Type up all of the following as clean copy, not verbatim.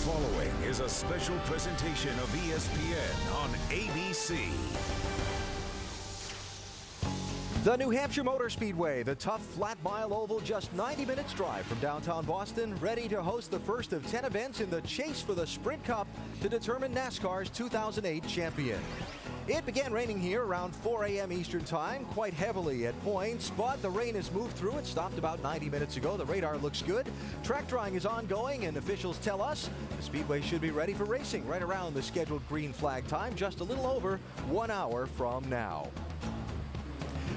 following is a special presentation of ESPN on ABC. The New Hampshire Motor Speedway, the tough flat mile oval, just 90 minutes drive from downtown Boston, ready to host the first of 10 events in the chase for the Sprint Cup to determine NASCAR's 2008 champion. It began raining here around 4 a.m. Eastern Time, quite heavily at points, but the rain has moved through. It stopped about 90 minutes ago. The radar looks good. Track drying is ongoing, and officials tell us the Speedway should be ready for racing right around the scheduled green flag time, just a little over 1 hour from now.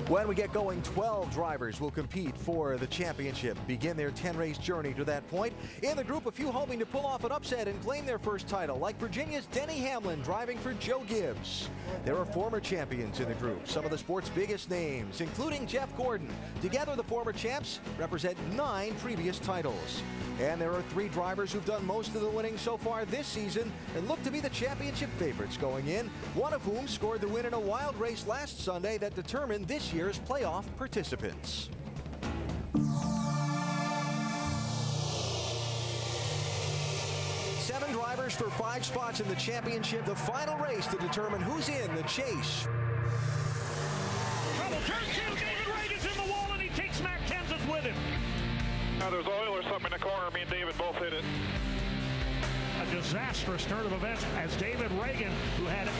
When we get going, 12 drivers will compete for the championship, begin their 10-race journey to that point. In the group, a few hoping to pull off an upset and claim their first title, like Virginia's Denny Hamlin driving for Joe Gibbs. There are former champions in the group, some of the sport's biggest names, including Jeff Gordon. Together, the former champs represent 9 previous titles. And there are 3 drivers who've done most of the winning so far this season and look to be the championship favorites going in, one of whom scored the win in a wild race last Sunday that determined this year's playoff participants. Seven drivers for 5 spots in the championship, the final race to determine who's in the chase. Trouble, turn 2, David Reagan's in the wall, and he takes Mac Kenseth with him. There's oil or something in the corner. Me and David both hit it. A disastrous turn of events as David Reagan, who had a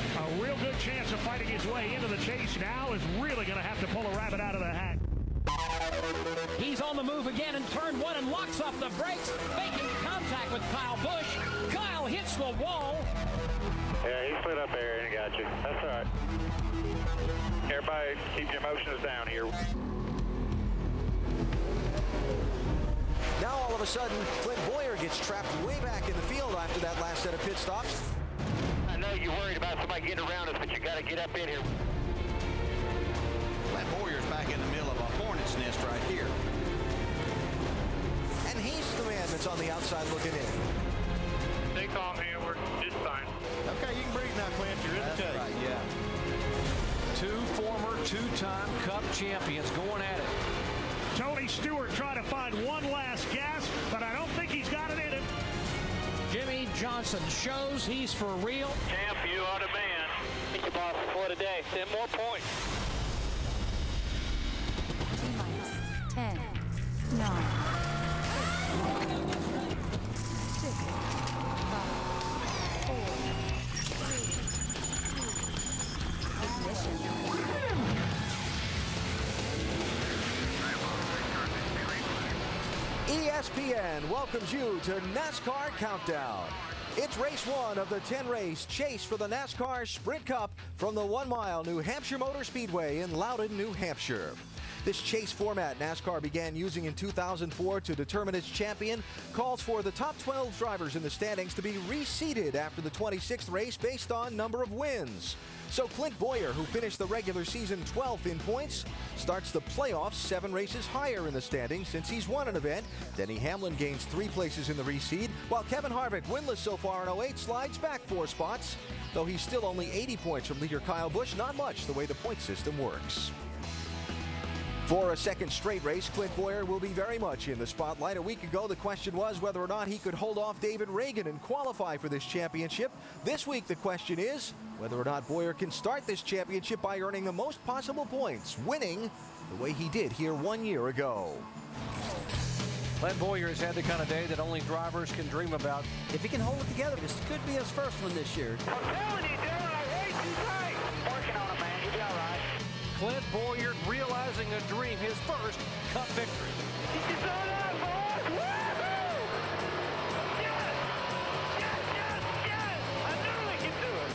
real good chance of fighting his way into the chase, now is really going to have to pull a rabbit out of the hat. He's on the move again in turn 1 and locks off the brakes, making contact with Kyle Busch. Kyle hits the wall. Yeah, he slid up there and got you. That's all right. Everybody keep your emotions down here. Now all of a sudden, Clint Boyer gets trapped way back in the field after that last set of pit stops. I know you're worried about somebody getting around us, but you got to get up in here. Clint Boyer's back in the middle of a hornet's nest right here. And he's the man that's on the outside looking in. Stay calm here. We're just fine. Okay, you can breathe now, Clint. You're in the chase. Right, yeah. 2 former 2-time Cup champions going at it. Tony Stewart trying to find one last gasp, but I don't think he's got it in him. Jimmy Johnson shows he's for real. Champ, you are the man. Thank you, boss. For today. 10 more points. T-minus 10, 9, 6, 5, 4, 3, 2, ignition. ESPN welcomes you to NASCAR Countdown. It's race 1 of the 10-race chase for the NASCAR Sprint Cup from the 1-mile New Hampshire Motor Speedway in Loudon, New Hampshire. This chase format NASCAR began using in 2004 to determine its champion calls for the top 12 drivers in the standings to be reseeded after the 26th race based on number of wins. So Clint Boyer, who finished the regular season 12th in points, starts the playoffs 7 races higher in the standings since he's won an event. Denny Hamlin gains 3 places in the reseed, while Kevin Harvick, winless so far in 08, slides back 4 spots. Though he's still only 80 points from leader Kyle Busch, not much the way the point system works. For a second straight race, Clint Boyer will be very much in the spotlight. A week ago, the question was whether or not he could hold off David Reagan and qualify for this championship. This week, the question is whether or not Boyer can start this championship by earning the most possible points, winning the way he did here 1 year ago. Clint Boyer has had the kind of day that only drivers can dream about. If he can hold it together, this could be his first one this year. I'm telling you, Dylan, I race you right. Working on it, man. You'll be all right. Clint Boyer realizing a dream, his first Cup victory. Get your son out, boys. Woo-hoo! Yes! Yes, yes, yes! I knew we could do it.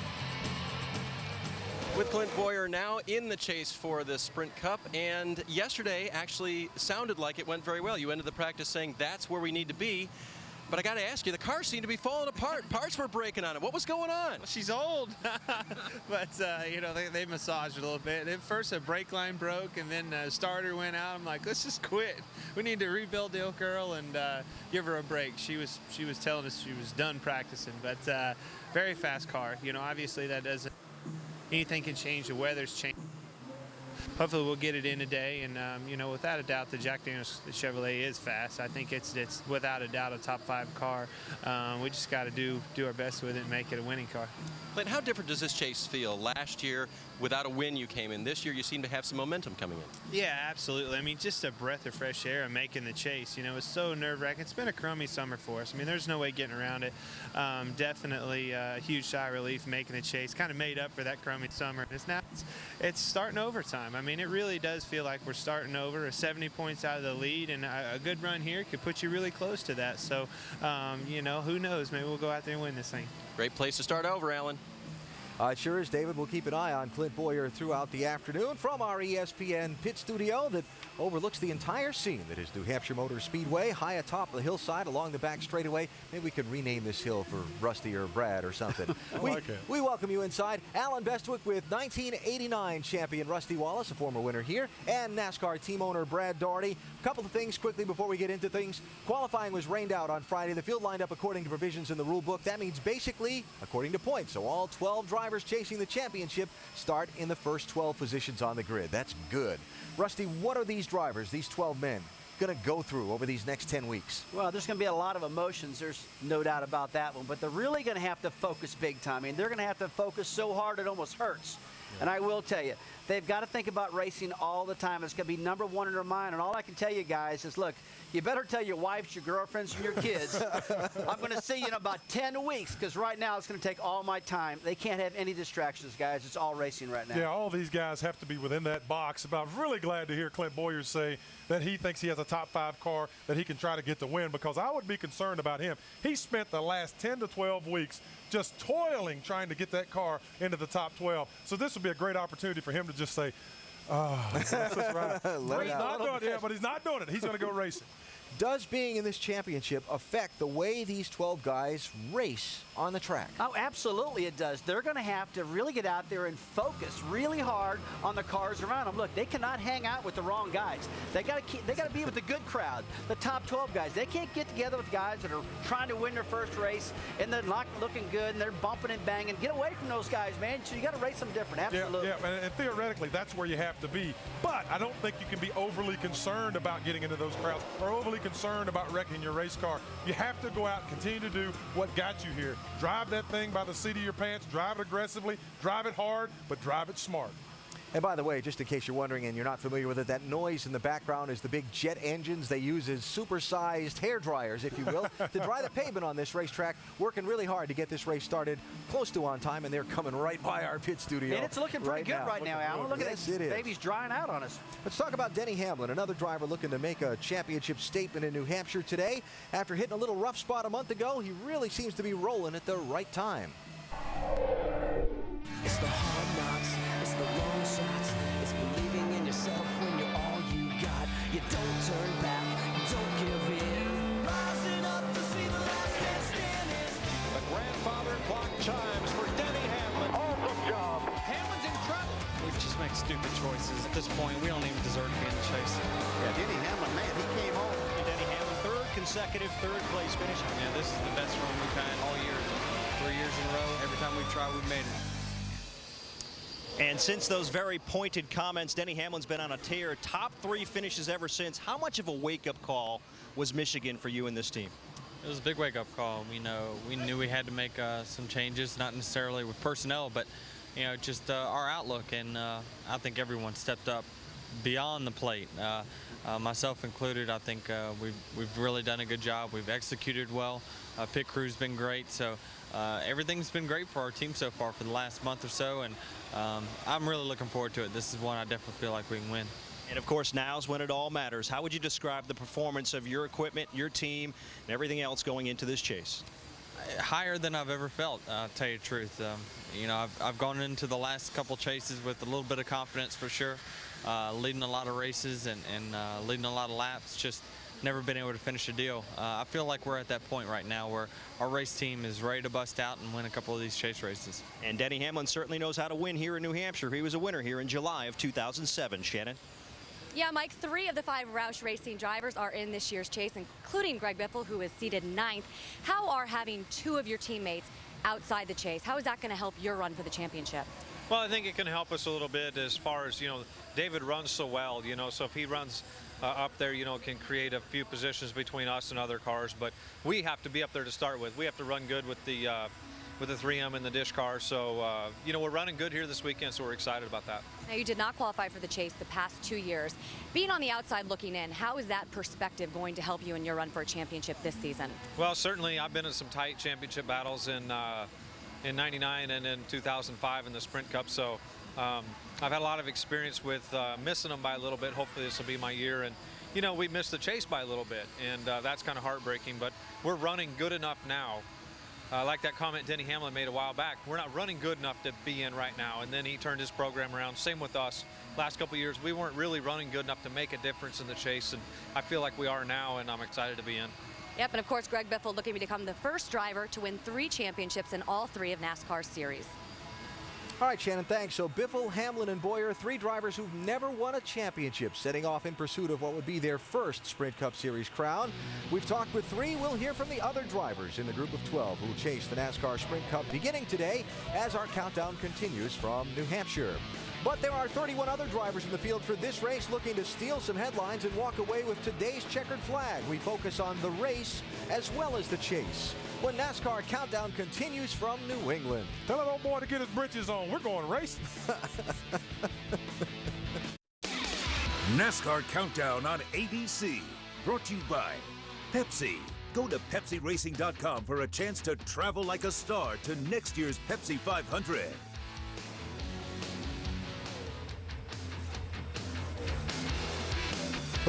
With Clint Boyer now in the chase for the Sprint Cup, and yesterday actually sounded like it went very well. You ended the practice saying that's where we need to be. But I got to ask you, the car seemed to be falling apart. Parts were breaking on it. What was going on? She's old, but you know, they massaged it a little bit. At first, a brake line broke, and then a starter went out. I'm like, let's just quit. We need to rebuild the old girl and give her a break. She was telling us she was done practicing, but very fast car. You know, obviously that doesn't. Anything can change. The weather's changed. hopefully we'll get it in today. And you know, without a doubt, the Jack Daniels Chevrolet is fast. I think it's without a doubt a top 5 car. We just got to do our best with it and make it a winning car. Clint, how different does this chase feel? Last year, without a win, you came in. This year, you seem to have some momentum coming in. Yeah, absolutely. I mean, just a breath of fresh air and making the chase. You know, it's so nerve-wracking. It's been a crummy summer for us. I mean, there's no way getting around it. Definitely a huge sigh of relief making the chase. Kind of made up for that crummy summer. It's starting overtime. I mean, it really does feel like we're starting over. 70 points out of the lead, and a good run here could put you really close to that. So, you know, who knows? Maybe we'll go out there and win this thing. Great place to start over, Alan. It sure is, David. We'll keep an eye on Clint Boyer throughout the afternoon from our ESPN pit studio that overlooks the entire scene that is New Hampshire Motor Speedway, high atop the hillside along the back straightaway. Maybe we could rename this hill for Rusty or Brad or something. We welcome you inside. Alan Bestwick with 1989 champion Rusty Wallace, a former winner here, and NASCAR team owner Brad Daugherty. A couple of things quickly before we get into things. Qualifying was rained out on Friday. The field lined up according to provisions in the rule book. That means basically according to points. So all 12 drivers chasing the championship start in the first 12 positions on the grid. That's good. Rusty, what are these drivers, these 12 men, going to go through over these next 10 weeks? Well, there's going to be a lot of emotions. There's no doubt about that one. But they're really going to have to focus big time. I mean, they're going to have to focus so hard it almost hurts. Yeah. And I will tell you, they've got to think about racing all the time. It's going to be #1 in their mind. And all I can tell you guys is, look, you better tell your wives, your girlfriends, and your kids, I'm going to see you in about 10 weeks, because right now it's going to take all my time. They can't have any distractions, guys. It's all racing right now. Yeah, all these guys have to be within that box. But I'm really glad to hear Clint Boyer say that he thinks he has a top 5 car that he can try to get the win, because I would be concerned about him. He spent the last 10 to 12 weeks just toiling trying to get that car into the top 12. So this would be a great opportunity for him to just say, that's right. He's not doing it. Yeah, but he's not doing it. He's going to go racing. Does being in this championship affect the way these 12 guys race on the track? Oh, absolutely it does. They're going to have to really get out there and focus really hard on the cars around them. Look, they cannot hang out with the wrong guys. They got to be with the good crowd, the top 12 guys. They can't get together with guys that are trying to win their first race and they're not looking good and they're bumping and banging. Get away from those guys, man. So you got to race them different. Absolutely. Yeah, and theoretically, that's where you have to be. But I don't think you can be overly concerned about getting into those crowds or overly concerned about wrecking your race car. You have to go out and continue to do what got you here. Drive that thing by the seat of your pants, drive it aggressively, drive it hard, but drive it smart. And by the way, just in case you're wondering and you're not familiar with it, that noise in the background is the big jet engines they use as supersized hair dryers, if you will, to dry the pavement on this racetrack. Working really hard to get this race started close to on time, and they're coming right by our pit studio. And it's looking pretty good right now, Alan. Look at this. It is. Baby's drying out on us. Let's talk about Denny Hamlin, another driver looking to make a championship statement in New Hampshire today. After hitting a little rough spot a month ago, he really seems to be rolling at the right time. It's the hard knocks, it's the long shots, it's believing in yourself when you're all you got. You don't turn back, don't give in. Rising up to see the last man standing. The grandfather clock chimes for Denny Hamlin. Awesome job. Hamlin's in trouble. We just make stupid choices. At this point, we don't even deserve to be in the chase. Yeah, Denny Hamlin, man, he came home. Denny Hamlin, third consecutive third-place finish. Yeah, this is the best run we've had all year. 3 years in a row. Every time we've tried, we've made it. And since those very pointed comments, Denny Hamlin's been on a tear. Top 3 finishes ever since. How much of a wake-up call was Michigan for you and this team? It was a big wake-up call. We knew we had to make some changes, not necessarily with personnel, but just our outlook. And I think everyone stepped up beyond the plate, myself included. I think we've really done a good job. We've executed well. Pit crew's been great. So everything's been great for our team so far for the last month or so. And I'm really looking forward to it. This is one I definitely feel like we can win. And of course, now's when it all matters. How would you describe the performance of your equipment, your team, and everything else going into this chase? Higher than I've ever felt, I'll tell you the truth. I've gone into the last couple chases with a little bit of confidence for sure, leading a lot of races and leading a lot of laps, just never been able to finish a deal. I feel like we're at that point right now where our race team is ready to bust out and win a couple of these chase races. And Denny Hamlin certainly knows how to win here in New Hampshire. He was a winner here in July of 2007. Shannon? Yeah, Mike, 3 of the 5 Roush Racing drivers are in this year's chase, including Greg Biffle, who is seated 9th. How are having 2 of your teammates outside the chase, how is that going to help your run for the championship? Well, I think it can help us a little bit as far as, David runs so well, so if he runs up there, it can create a few positions between us and other cars. But we have to be up there to start with. We have to run good with the 3M and the dish car. So, we're running good here this weekend, so we're excited about that. Now, you did not qualify for the chase the past 2 years. Being on the outside looking in, how is that perspective going to help you in your run for a championship this season? Well, certainly I've been in some tight championship battles in '99 and in 2005 in the Sprint Cup. So I've had a lot of experience with missing them by a little bit. Hopefully this will be my year. And, we missed the chase by a little bit, and that's kind of heartbreaking. But we're running good enough now. Like that comment Denny Hamlin made a while back, we're not running good enough to be in right now. And then he turned his program around. Same with us. Last couple of years, we weren't really running good enough to make a difference in the chase. And I feel like we are now, and I'm excited to be in. Yep, and of course, Greg Biffle looking to become the first driver to win 3 championships in all 3 of NASCAR's series. All right, Shannon, thanks. So Biffle, Hamlin, and Boyer, 3 drivers who've never won a championship, setting off in pursuit of what would be their first Sprint Cup Series crown. We've talked with 3. We'll hear from the other drivers in the group of 12 who will chase the NASCAR Sprint Cup beginning today as our countdown continues from New Hampshire. But there are 31 other drivers in the field for this race looking to steal some headlines and walk away with today's checkered flag. We focus on the race as well as the chase when NASCAR Countdown continues from New England. Tell that old boy to get his britches on. We're going racing. NASCAR Countdown on ABC. Brought to you by Pepsi. Go to PepsiRacing.com for a chance to travel like a star to next year's Pepsi 500.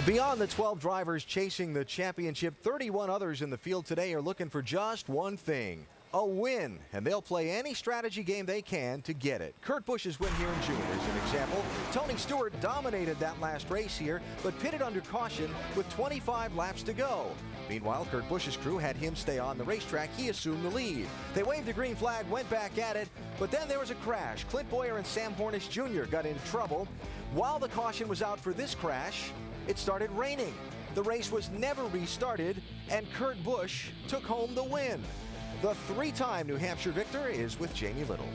Beyond the 12 drivers chasing the championship, 31 others in the field today are looking for just one thing: a win. And they'll play any strategy game they can to get it. Kurt Busch's win here in June is an example. Tony Stewart dominated that last race here, but pitted under caution with 25 laps to go. Meanwhile, Kurt Busch's crew had him stay on the racetrack. He assumed the lead. They waved the green flag, went back at it, but then there was a crash. Clint Boyer and Sam Hornish Jr. got into trouble. While the caution was out for this crash, it started raining. The race was never restarted, and Kurt Busch took home the win. The 3-time New Hampshire victor is with Jamie Little.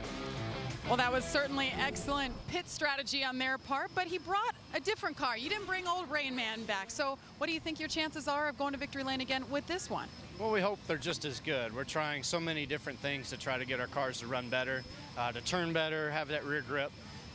Well, that was certainly excellent pit strategy on their part, but he brought a different car. You didn't bring old Rain Man back. So what do you think your chances are of going to victory lane again with this one? Well, we hope they're just as good. We're trying so many different things to try to get our cars to run better, to turn better, have that rear grip.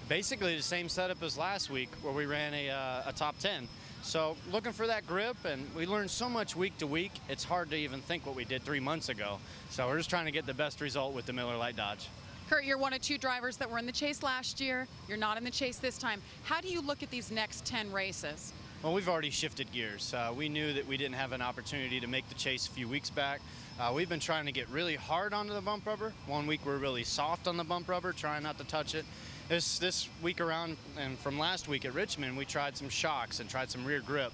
Basically the same setup as last week where we ran a top 10. So looking for that grip, and we learned so much week to week, it's hard to even think what we did 3 months ago. So we're just trying to get the best result with the Miller Lite Dodge. Kurt, you're one of 2 drivers that were in the chase last year. You're not in the chase this time. How do you look at these next 10 races? Well, we've already shifted gears. We knew that we didn't have an opportunity to make the chase a few weeks back. We've been trying to get really hard onto the bump rubber. One week we're really soft on the bump rubber, trying not to touch it. This week around, and from last week at Richmond, we tried some shocks and tried some rear grip.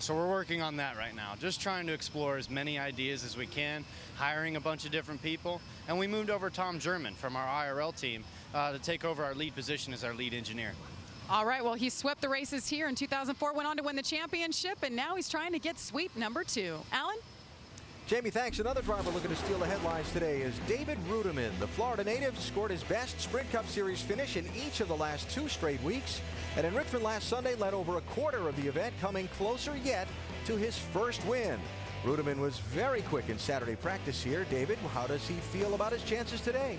So we're working on that right now, just trying to explore as many ideas as we can, hiring a bunch of different people. And we moved over Tom German from our IRL team to take over our lead position as our lead engineer. All right, well, he swept the races here in 2004, went on to win the championship, and now he's trying to get sweep number 2. Alan? Jamie, thanks. Another driver looking to steal the headlines today is David Rudiman. The Florida native scored his best Sprint Cup Series finish in each of the last 2 straight weeks, and in Richmond last Sunday led over a quarter of the event, coming closer yet to his first win. Rudiman was very quick in Saturday practice here. David, how does he feel about his chances today?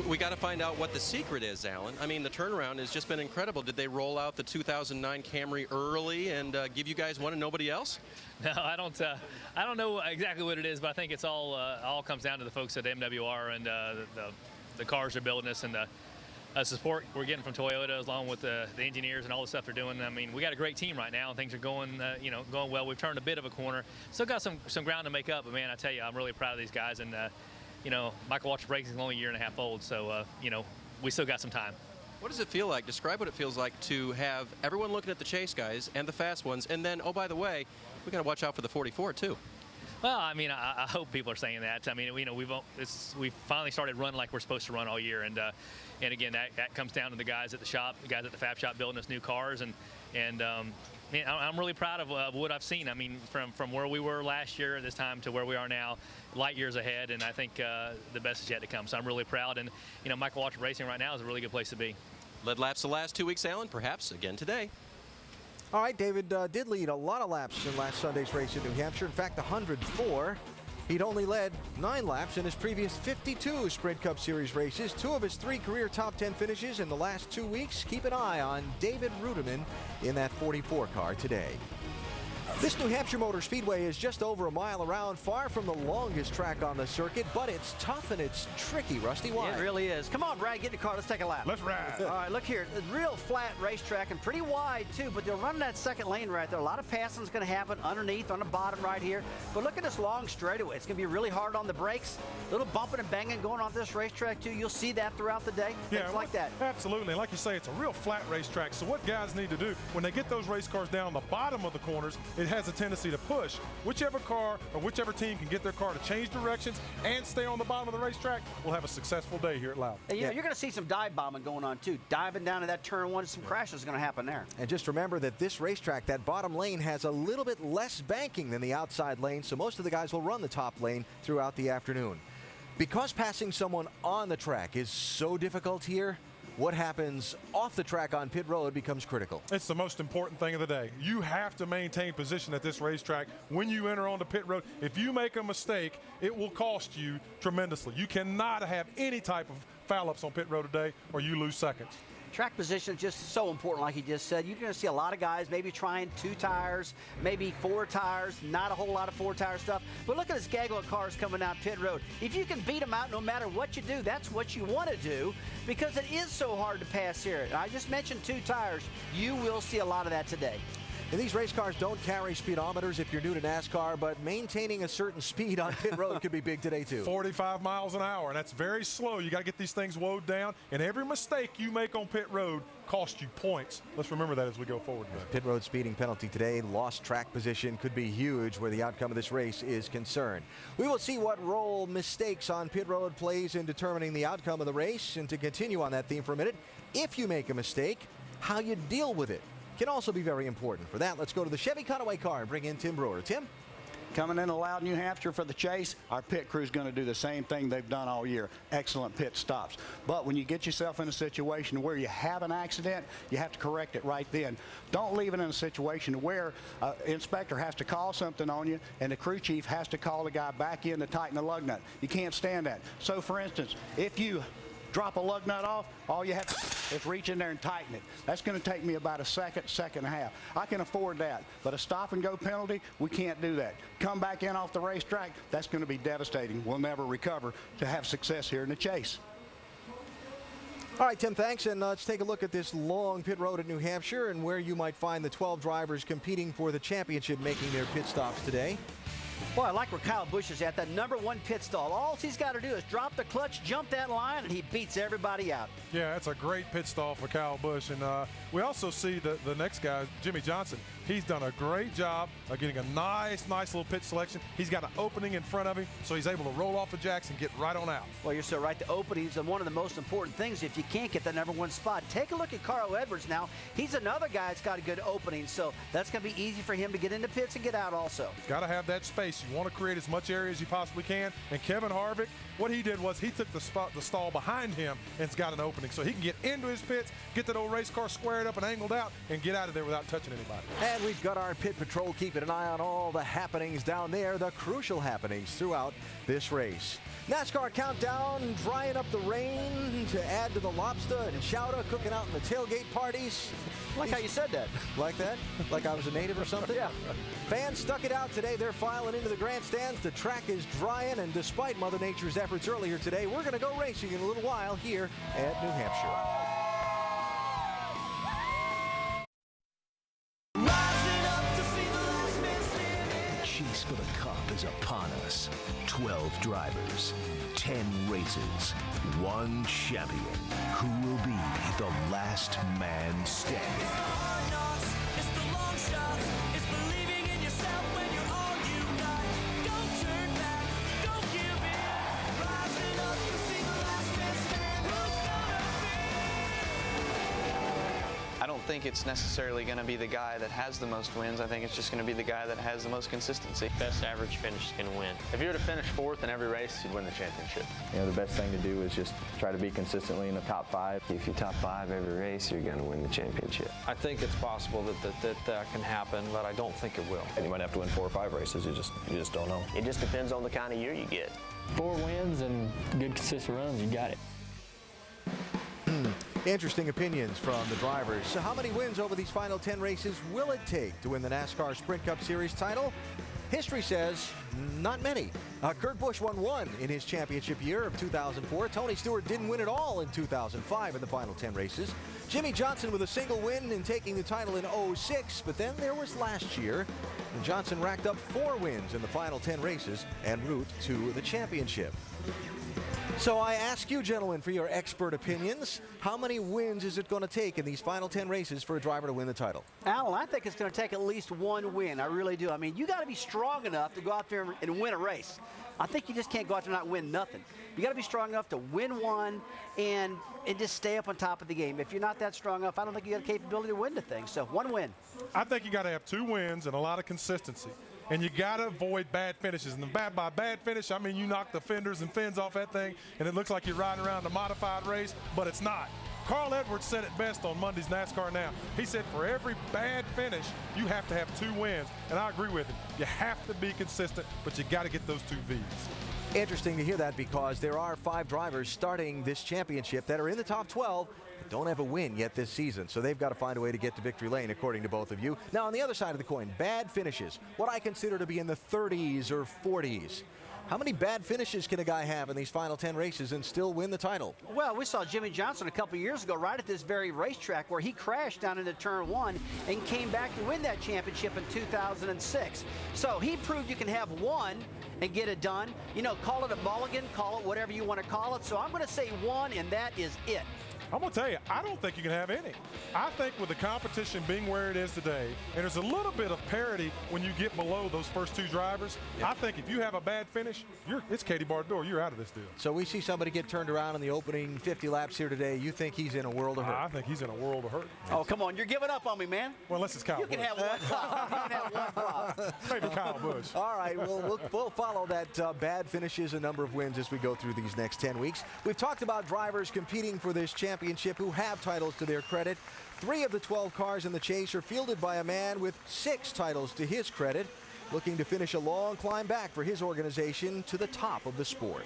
We got to find out what the secret is, Alan. I mean, the turnaround has just been incredible. Did they roll out the 2009 Camry early and give you guys one and nobody else? No, I don't know exactly what it is, but I think it's all comes down to the folks at MWR and the cars they're building us and the support we're getting from Toyota, along with the engineers and all the stuff they're doing. I mean, we got a great team right now, and things are going well. We've turned a bit of a corner, still got some ground to make up. But man, I tell you, I'm really proud of these guys. And Michael Waltrip Racing is only a year and a half old, so we still got some time. What does it feel like? Describe what it feels like to have everyone looking at the chase guys and the fast ones, and then, oh, by the way, we got to watch out for the 44 too. Well, I mean, I hope people are saying that. I mean, we've finally started running like we're supposed to run all year, and again, that comes down to the guys at the shop, the guys at the fab shop building us new cars, and I'm really proud of what I've seen. I mean, from where we were last year at this time to where we are now, light years ahead, and I think the best is yet to come. So I'm really proud, and Michael Waltrip Racing right now is a really good place to be. Led laps the last 2 weeks, Alan, perhaps again today. All right, David did lead a lot of laps in last Sunday's race in New Hampshire. In fact, 104. He'd only led 9 laps in his previous 52 Sprint Cup Series races. 2 of his 3 career top 10 finishes in the last 2 weeks. Keep an eye on David Ruderman in that 44 car today. This New Hampshire Motor Speedway is just over a mile around, far from the longest track on the circuit, but it's tough and it's tricky. Rusty, why? It really is. Come on, Brad, get in the car. Let's take a lap. Let's ride. All right, look here. A real flat racetrack and pretty wide, too, but they're running that second lane right there. A lot of passing is going to happen underneath on the bottom right here. But look at this long straightaway. It's going to be really hard on the brakes. A little bumping and banging going on this racetrack, too. You'll see that throughout the day. Things like that. Absolutely. Like you say, it's a real flat racetrack. So what guys need to do, when they get those race cars down the bottom of the corners, it has a tendency to push. Whichever car or whichever team can get their car to change directions and stay on the bottom of the racetrack will have a successful day here at Loudon. And, you're going to see some dive bombing going on, too. Diving down to that turn 1, some crashes are going to happen there. And just remember that this racetrack, that bottom lane, has a little bit less banking than the outside lane, so most of the guys will run the top lane throughout the afternoon. Because passing someone on the track is so difficult here, what happens off the track on pit road becomes critical. It's the most important thing of the day. You have to maintain position at this racetrack when you enter onto pit road. If you make a mistake, it will cost you tremendously. You cannot have any type of foul-ups on pit road today or you lose seconds. Track position is just so important, like he just said. You're going to see a lot of guys maybe trying 2 tires, maybe 4 tires, not a whole lot of 4-tire stuff. But look at this gaggle of cars coming out pit road. If you can beat them out no matter what you do, that's what you want to do, because it is so hard to pass here. And I just mentioned 2 tires. You will see a lot of that today. And these race cars don't carry speedometers if you're new to NASCAR, but maintaining a certain speed on pit road could be big today, too. 45 miles an hour, and that's very slow. You got to get these things woed down, and every mistake you make on pit road costs you points. Let's remember that as we go forward. Pit road speeding penalty today. Lost track position could be huge where the outcome of this race is concerned. We will see what role mistakes on pit road plays in determining the outcome of the race. And to continue on that theme for a minute, if you make a mistake, how you deal with it can also be very important. For that, let's go to the Chevy Cutaway car and bring in Tim Brewer. Tim? Coming into Loudon, New Hampshire for the chase, our pit crew is going to do the same thing they've done all year. Excellent pit stops. But when you get yourself in a situation where you have an accident, you have to correct it right then. Don't leave it in a situation where an inspector has to call something on you and the crew chief has to call the guy back in to tighten the lug nut. You can't stand that. So, for instance, if you drop a lug nut off, all you have to do is reach in there and tighten it. That's going to take me about a second and a half. I can afford that. But a stop and go penalty, we can't do that. Come back in off the racetrack, that's going to be devastating. We'll never recover to have success here in the chase. All right, Tim, thanks. And let's take a look at this long pit road at New Hampshire and where you might find the 12 drivers competing for the championship making their pit stops today. Boy, I like where Kyle Busch is at, that #1 pit stall. All he's got to do is drop the clutch, jump that line, and he beats everybody out. Yeah, that's a great pit stall for Kyle Busch. And we also see the next guy, Jimmy Johnson. He's done a great job of getting a nice little pit selection. He's got an opening in front of him, so he's able to roll off the jacks and get right on out. Well, you're so right. The openings are one of the most important things if you can't get the #1 spot. Take a look at Carl Edwards now. He's another guy that's got a good opening, so that's going to be easy for him to get into pits and get out also. Got to have that space. You want to create as much area as you possibly can. And Kevin Harvick, what he did was he took the stall behind him and it's got an opening. So he can get into his pits, get that old race car squared up and angled out, and get out of there without touching anybody. And we've got our pit patrol keeping an eye on all the happenings down there, the crucial happenings throughout this race. NASCAR countdown, drying up the rain to add to the lobster and chowder, cooking out in the tailgate parties. Like how you said that. Like that? Like I was a native or something? Yeah. Fans stuck it out today. They're filing into the grandstands. The track is drying, and despite Mother Nature's efforts earlier today, we're going to go racing in a little while here at New Hampshire. Chase for the Cup is upon us. 12 drivers, 10 races, 1 champion. Who will be the last man standing? It's the long shots. It's believing in yourself when you're all you got. Don't turn back. Don't give in. Rising up to see the last man stand. Who's gonna be? I don't think it's necessarily going to be the guy that has the most wins. I think it's just going to be the guy that has the most consistency. Best average finish is going to win. If you were to finish 4th in every race, you'd win the championship. You know, the best thing to do is just try to be consistently in the top 5. If you top 5 every race, you're going to win the championship. I think it's possible that can happen, but I don't think it will. And you might have to win 4 or 5 races. You just don't know. It just depends on the kind of year you get. 4 wins and good consistent runs, you got it. Interesting opinions from the drivers. So how many wins over these final 10 races will it take to win the NASCAR Sprint Cup Series title? History says not many. Kurt Busch won 1 in his championship year of 2004. Tony Stewart didn't win at all in 2005 in the final 10 races. Jimmy Johnson with a single win in taking the title in 06, but then there was last year. And Johnson racked up 4 wins in the final 10 races en route to the championship. So I ask you, gentlemen, for your expert opinions. How many wins is it going to take in these final 10 races for a driver to win the title? Alan, I think it's going to take at least 1 win. I really do. I mean, you got to be strong enough to go out there and win a race. I think you just can't go out there and not win nothing. You got to be strong enough to win 1 and just stay up on top of the game. If you're not that strong enough, I don't think you got the capability to win the thing. So 1 win. I think you got to have 2 wins and a lot of consistency. And you got to avoid bad finishes. And by bad finish, I mean you knock the fenders and fins off that thing, and it looks like you're riding around a modified race, but it's not. Carl Edwards said it best on Monday's NASCAR Now. He said for every bad finish, you have to have 2 wins. And I agree with him. You have to be consistent, but you got to get those 2 Vs. Interesting to hear that because there are 5 drivers starting this championship that are in the top 12 but don't have a win yet this season. So they've got to find a way to get to victory lane, according to both of you. Now, on the other side of the coin, bad finishes, what I consider to be in the 30s or 40s. How many bad finishes can a guy have in these final 10 races and still win the title? Well, we saw Jimmy Johnson a couple years ago right at this very racetrack where he crashed down into turn 1 and came back to win that championship in 2006. So he proved you can have 1 and get it done. You know, call it a mulligan, call it whatever you want to call it. So I'm going to say 1, and that is it. I'm going to tell you, I don't think you can have any. I think with the competition being where it is today, and there's a little bit of parity when you get below those first 2 drivers, I think if you have a bad finish, it's Katie Bardor. You're out of this deal. So we see somebody get turned around in the opening 50 laps here today. You think he's in a world of hurt? I think he's in a world of hurt. Oh, come on. You're giving up on me, man. Well, unless it's Kyle Busch. You can have 1 flop. You can have 1 flop. Maybe Kyle Busch. All right, we'll follow that bad finishes, a number of wins as we go through these next 10 weeks. We've talked about drivers competing for this championship who have titles to their credit. 3 of the 12 cars in the chase are fielded by a man with 6 titles to his credit, looking to finish a long climb back for his organization to the top of the sport.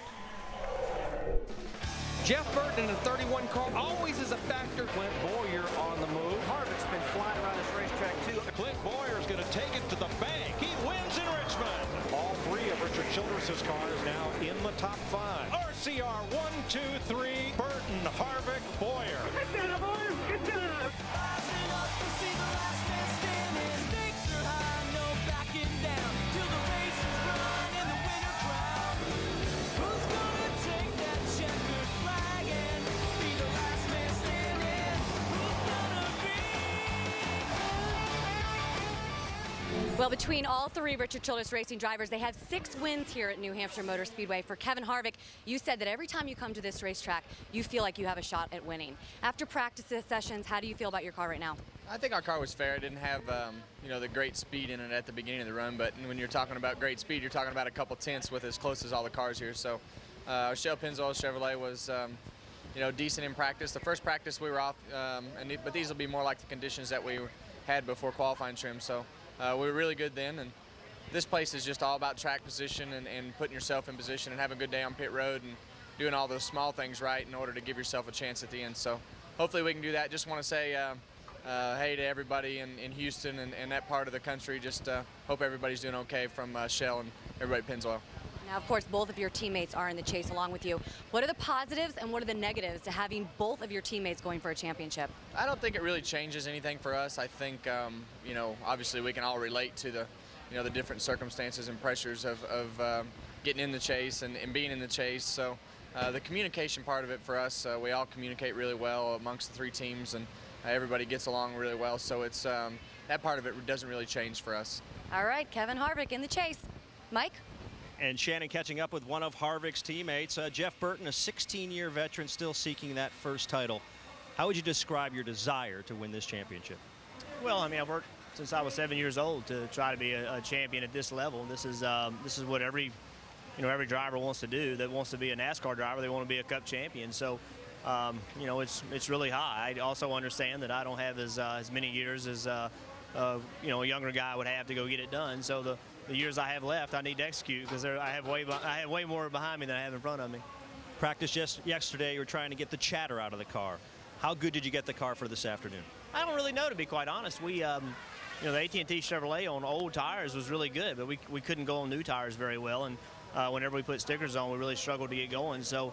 Jeff Burton in a 31 car always is a factor. Clint Boyer on the move. Harvick's been flying around this racetrack too. Clint Boyer's going to take it to the bank. He wins in Richmond. All 3 of Richard Childress's cars now in the top 5. RCR 1, 2, 3. Burton, Harvick, Boyer. Get down, boys! Get down! Rising up to see the last man standing. Stakes are high, no backing down. Till the race is run in the winner crowd. Who's gonna take that checkered flag and be the last man standing? Who's gonna be? Well, between all 3 Richard Childress Racing drivers, they have 6 wins here at New Hampshire Motor Speedway. For Kevin Harvick, you said that every time you come to this racetrack, you feel like you have a shot at winning. After practice sessions, how do you feel about your car right now? I think our car was fair. It didn't have, the great speed in it at the beginning of the run, but when you're talking about great speed, you're talking about a couple tenths with as close as all the cars here. So Shell Pennzoil Chevrolet was, decent in practice. The first practice we were off, but these will be more like the conditions that we had before qualifying trim. So we were really good then, and this place is just all about track position and putting yourself in position and having a good day on pit road and doing all those small things right in order to give yourself a chance at the end. So hopefully we can do that. Just want to say hey to everybody in Houston and that part of the country. Just hope everybody's doing okay from Shell and everybody at Pennzoil. Now, of course, both of your teammates are in the chase along with you. What are the positives and what are the negatives to having both of your teammates going for a championship? I don't think it really changes anything for us. I think, obviously we can all relate to the different circumstances and pressures of getting in the chase and being in the chase. So the communication part of it for us, we all communicate really well amongst the 3 teams, and everybody gets along really well. So it's that part of it doesn't really change for us. All right, Kevin Harvick in the chase. Mike? And Shannon catching up with one of Harvick's teammates, Jeff Burton, a 16-year veteran, still seeking that first title. How would you describe your desire to win this championship? Well, I mean, I've worked since I was 7 years old to try to be a champion at this level. This is what every driver wants to do. That wants to be a NASCAR driver. They want to be a Cup champion. So, it's really high. I also understand that I don't have as many years as a younger guy would have to go get it done. So the years I have left, I need to execute because I have way more behind me than I have in front of me. Practice yesterday, you were trying to get the chatter out of the car. How good did you get the car for this afternoon? I don't really know, to be quite honest. We, the AT&T Chevrolet on old tires was really good, but we couldn't go on new tires very well. And whenever we put stickers on, we really struggled to get going. So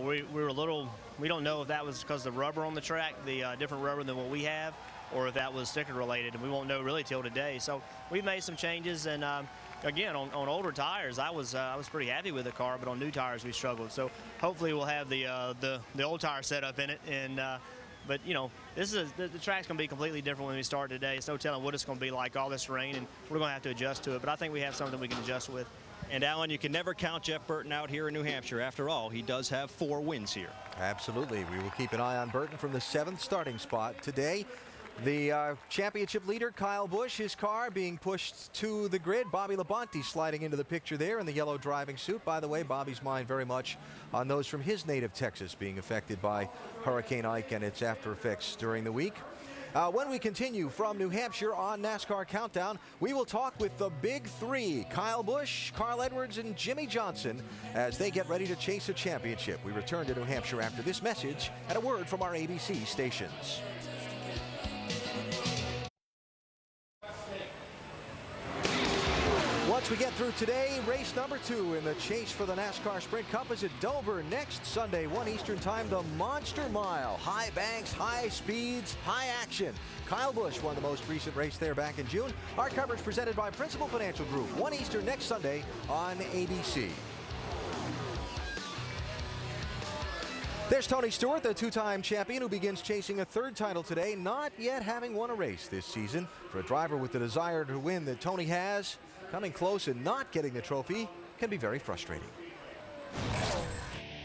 we were a little. We don't know if that was because the rubber on the track, the different rubber than what we have, or if that was sticker related, and we won't know really till today. So we've made some changes, and again, on older tires, I was pretty happy with the car, but on new tires we struggled. So hopefully we'll have the old tire setup in it, and but the track's going to be completely different when we start today. It's no telling what it's going to be like, all this rain, and we're going to have to adjust to it. But I think we have something we can adjust with. And Alan, you can never count Jeff Burton out here in New Hampshire. After all, he does have 4 wins here. Absolutely. We will keep an eye on Burton from the 7th starting spot today. The championship leader, Kyle Busch, his car being pushed to the grid. Bobby Labonte sliding into the picture there in the yellow driving suit. By the way, Bobby's mind very much on those from his native Texas being affected by Hurricane Ike and its after effects during the week. When we continue from New Hampshire on NASCAR Countdown, we will talk with the Big Three, Kyle Busch, Carl Edwards, and Jimmy Johnson, as they get ready to chase a championship. We return to New Hampshire after this message and a word from our ABC stations. Once we get through today, race number 2 in the chase for the NASCAR Sprint Cup is at Dover next Sunday, 1 Eastern Time, the Monster Mile. High banks, high speeds, high action. Kyle Busch won the most recent race there back in June. Our coverage presented by Principal Financial Group, 1 Eastern next Sunday on ABC. There's Tony Stewart, the 2-time champion who begins chasing a 3rd title today, not yet having won a race this season. For a driver with the desire to win that Tony has, coming close and not getting the trophy can be very frustrating.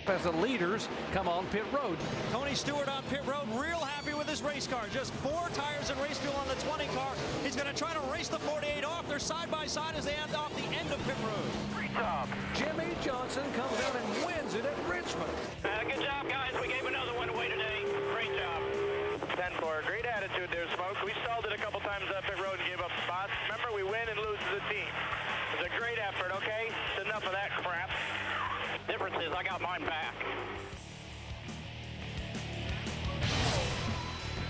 As the leaders come on pit road. Tony Stewart on pit road, real happy with his race car. Just 4 tires and race fuel on the 20 car. He's going to try to race the 48 off. They're side by side as they end off the end of pit road. Great job. Jimmy Johnson comes out and wins it at Richmond. Good job, guys. We gave another one away today. Great job. 10-4. Great attitude there, Smoke. We stalled it a couple times up pit road and gave up spots. Remember, we win and lose as a team. It was a great effort, okay? It's enough of that crap. Difference is I got mine back.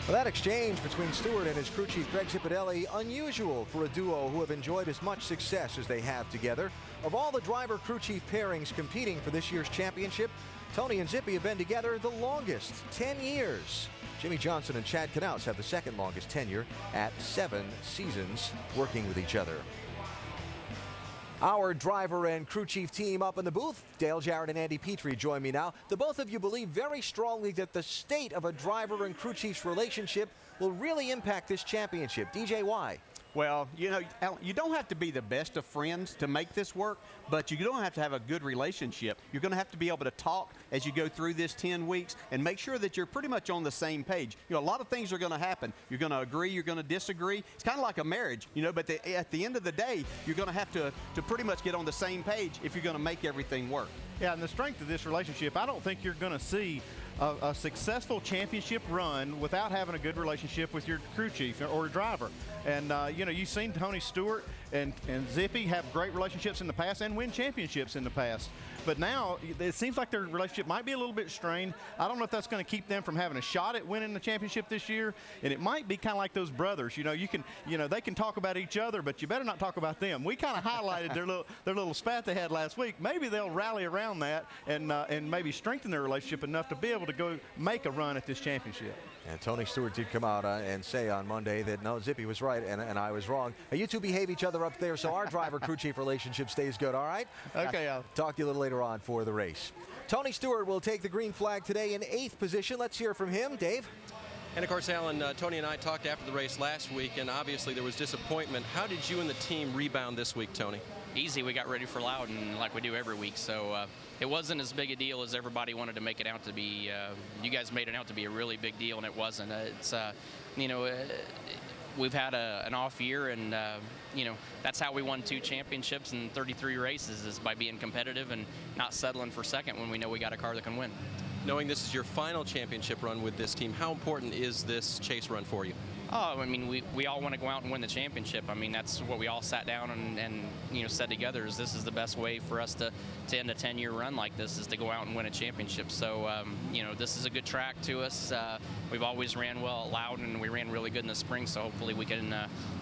Well, that exchange between Stewart and his crew chief Greg Zipadelli, unusual for a duo who have enjoyed as much success as they have together. Of all the driver-crew chief pairings competing for this year's championship, Tony and Zippy have been together the longest, 10 years. Jimmy Johnson and Chad Knaus have the 2nd longest tenure at 7 seasons working with each other. Our driver and crew chief team up in the booth, Dale Jarrett and Andy Petrie, join me now. The both of you believe very strongly that the state of a driver and crew chief's relationship will really impact this championship. DJ, why? Well, Alan, you don't have to be the best of friends to make this work, but you don't have to have a good relationship. You're going to have to be able to talk as you go through this 10 weeks and make sure that you're pretty much on the same page. A lot of things are going to happen. You're going to agree, you're going to disagree. It's kind of like a marriage, but at the end of the day, you're going to have to pretty much get on the same page if you're going to make everything work. Yeah, and the strength of this relationship, I don't think you're going to see a successful championship run without having a good relationship with your crew chief or driver. And, you've seen Tony Stewart and Zippy have great relationships in the past and win championships in the past. But now it seems like their relationship might be a little bit strained. I don't know if that's going to keep them from having a shot at winning the championship this year. And it might be kind of like those brothers. They can talk about each other, but you better not talk about them. We kind of highlighted their little spat they had last week. Maybe they'll rally around that and maybe strengthen their relationship enough to be able to go make a run at this championship. And Tony Stewart did come out and say on Monday that, no, Zippy was right and I was wrong. Now, you two behave each other up there so our driver-crew chief relationship stays good, all right? Okay, Al. Talk to you a little later on for the race. Tony Stewart will take the green flag today in 8th position. Let's hear from him. Dave? And, of course, Alan, Tony and I talked after the race last week, and obviously there was disappointment. How did you and the team rebound this week, Tony? easy. We got ready for Loudon like we do every week. So it wasn't as big a deal as everybody wanted to make it out to be. You guys made it out to be a really big deal, and it wasn't. It's we've had an off year, and that's how we won 2 championships and 33 races, is by being competitive and not settling for second when we know we got a car that can win. Knowing this is your final championship run with this team, how important is this chase run for you? Oh, I mean, we all want to go out and win the championship. I mean, that's what we all sat down and said together, is this is the best way for us to end a 10-year run like this, is to go out and win a championship. So, this is a good track to us. We've always ran well at Loudon, and we ran really good in the spring, so hopefully we can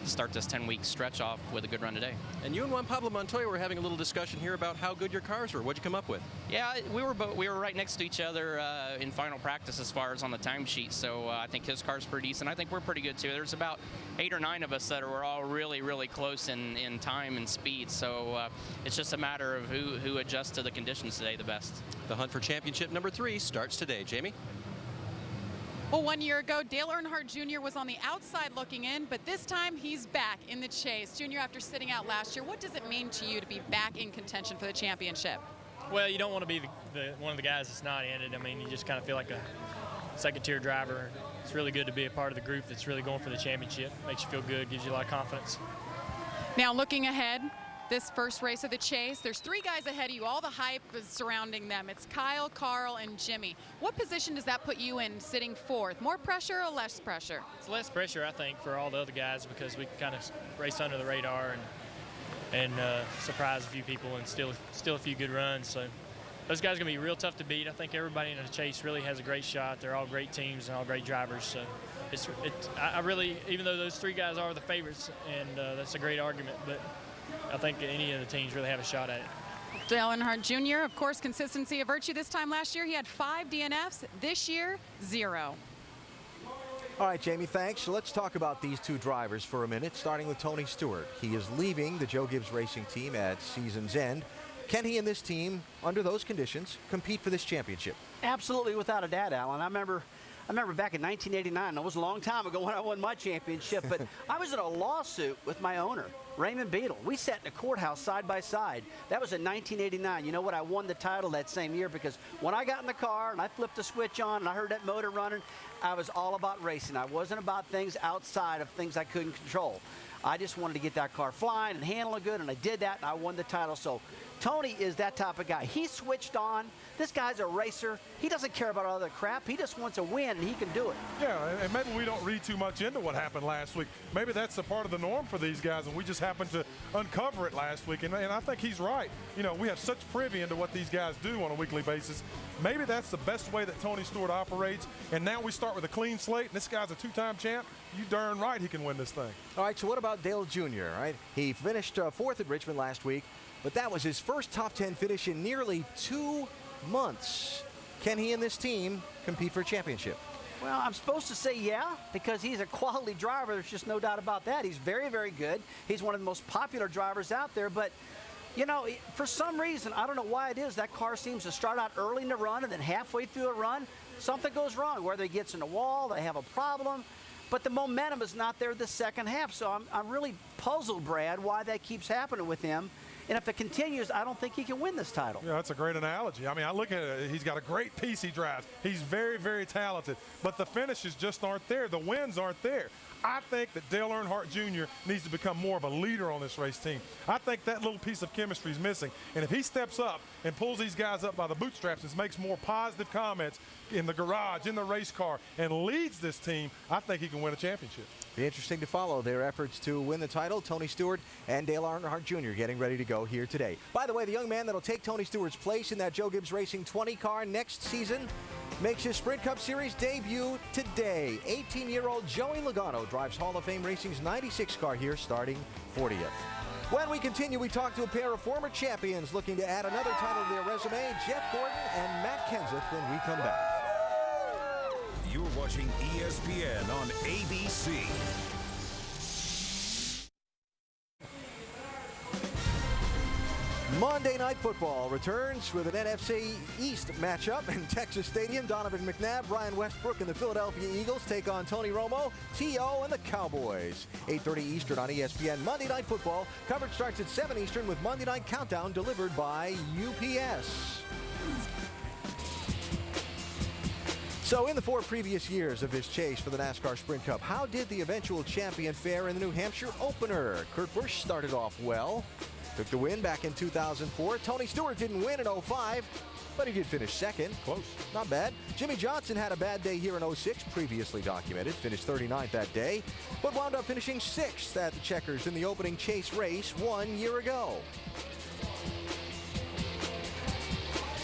start this 10-week stretch off with a good run today. And you and Juan Pablo Montoya were having a little discussion here about how good your cars were. What'd you come up with? Yeah, we were right next to each other in final practice as far as on the timesheet, so I think his car's pretty decent. I think we're pretty good too. There's about 8 or 9 of us that were all really, really close in time and speed, so it's just a matter of who adjusts to the conditions today the best. The hunt for championship number 3 starts today. Jamie? Well, 1 year ago, Dale Earnhardt Jr. was on the outside looking in, but this time he's back in the chase. Junior, after sitting out last year, what does it mean to you to be back in contention for the championship? Well, you don't want to be one of the guys that's not in it. I mean, you just kind of feel like a second-tier driver. It's really good to be a part of the group that's really going for the championship. Makes you feel good, gives you a lot of confidence. Now, looking ahead, this first race of the chase, there's 3 guys ahead of you. All the hype is surrounding them. It's Kyle, Carl, and Jimmy. What position does that put you in sitting 4th? More pressure or less pressure? It's less pressure, I think, for all the other guys, because we kind of race under the radar and surprise a few people and still a few good runs. So those guys are going to be real tough to beat. I think everybody in the chase really has a great shot. They're all great teams and all great drivers. So I really, even though those 3 guys are the favorites, and that's a great argument, but I think any of the teams really have a shot at it. Dale Earnhardt Jr., of course, consistency of virtue. This time last year, he had 5 DNFs. This year, 0. All right, Jamie, thanks. So let's talk about these 2 drivers for a minute, starting with Tony Stewart. He is leaving the Joe Gibbs Racing team at season's end. Can he and this team, under those conditions, compete for this championship? Absolutely, without a doubt, Alan. I remember back in 1989, it was a long time ago when I won my championship, but I was in a lawsuit with my owner, Raymond Beadle. We sat in a courthouse side by side. That was in 1989. You know what? I won the title that same year because when I got in the car and I flipped the switch on and I heard that motor running, I was all about racing. I wasn't about things outside of things I couldn't control. I just wanted to get that car flying and handling good, and I did that, and I won the title. So Tony is that type of guy. He switched on. This guy's a racer. He doesn't care about all that crap. He just wants to win, and he can do it. Yeah, and maybe we don't read too much into what happened last week. Maybe that's a part of the norm for these guys, and we just happened to uncover it last week. And I think he's right. You know, we have such privy into what these guys do on a weekly basis. Maybe that's the best way that Tony Stewart operates. And now we start with a clean slate, and this guy's a 2-time champ. You darn right he can win this thing. All right, so what about Dale Jr., right? He finished 4th at Richmond last week, but that was his first top 10 finish in nearly 2 months. Can he and this team compete for a championship? Well, I'm supposed to say yeah, because he's a quality driver. There's just no doubt about that. He's very, very good. He's one of the most popular drivers out there, but you know, for some reason, I don't know why it is, that car seems to start out early in the run, and then halfway through a run, something goes wrong. Whether he gets in the wall, they have a problem. But the momentum is not there the second half. So I'm really puzzled, Brad, why that keeps happening with him. And if it continues, I don't think he can win this title. Yeah, that's a great analogy. I mean, I look at it, he's got a great piece he drives. He's very, very talented. But the finishes just aren't there. The wins aren't there. I think that Dale Earnhardt Jr. needs to become more of a leader on this race team. I think that little piece of chemistry is missing. And if he steps up and pulls these guys up by the bootstraps and makes more positive comments in the garage, in the race car, and leads this team, I think he can win a championship. Be interesting to follow their efforts to win the title. Tony Stewart and Dale Earnhardt Jr. getting ready to go here today. By the way, the young man that'll take Tony Stewart's place in that Joe Gibbs Racing 20 car next season makes his Sprint Cup Series debut today. 18-year-old Joey Logano drives Hall of Fame Racing's 96 car here, starting 40th. When we continue, we talk to a pair of former champions looking to add another title to their resume, Jeff Gordon and Matt Kenseth, when we come back. You're watching ESPN on ABC. Monday Night Football returns with an NFC East matchup in Texas Stadium. Donovan McNabb, Brian Westbrook, and the Philadelphia Eagles take on Tony Romo, T.O., and the Cowboys. 8:30 Eastern on ESPN. Monday Night Football. Coverage starts at 7 Eastern with Monday Night Countdown delivered by UPS. So in the 4 previous years of this chase for the NASCAR Sprint Cup, how did the eventual champion fare in the New Hampshire opener? Kurt Busch started off well. Took the win back in 2004. Tony Stewart didn't win in 05, but he did finish second. Close. Not bad. Jimmy Johnson had a bad day here in 06, previously documented. Finished 39th that day, but wound up finishing 6th at the Checkers in the opening chase race 1 year ago.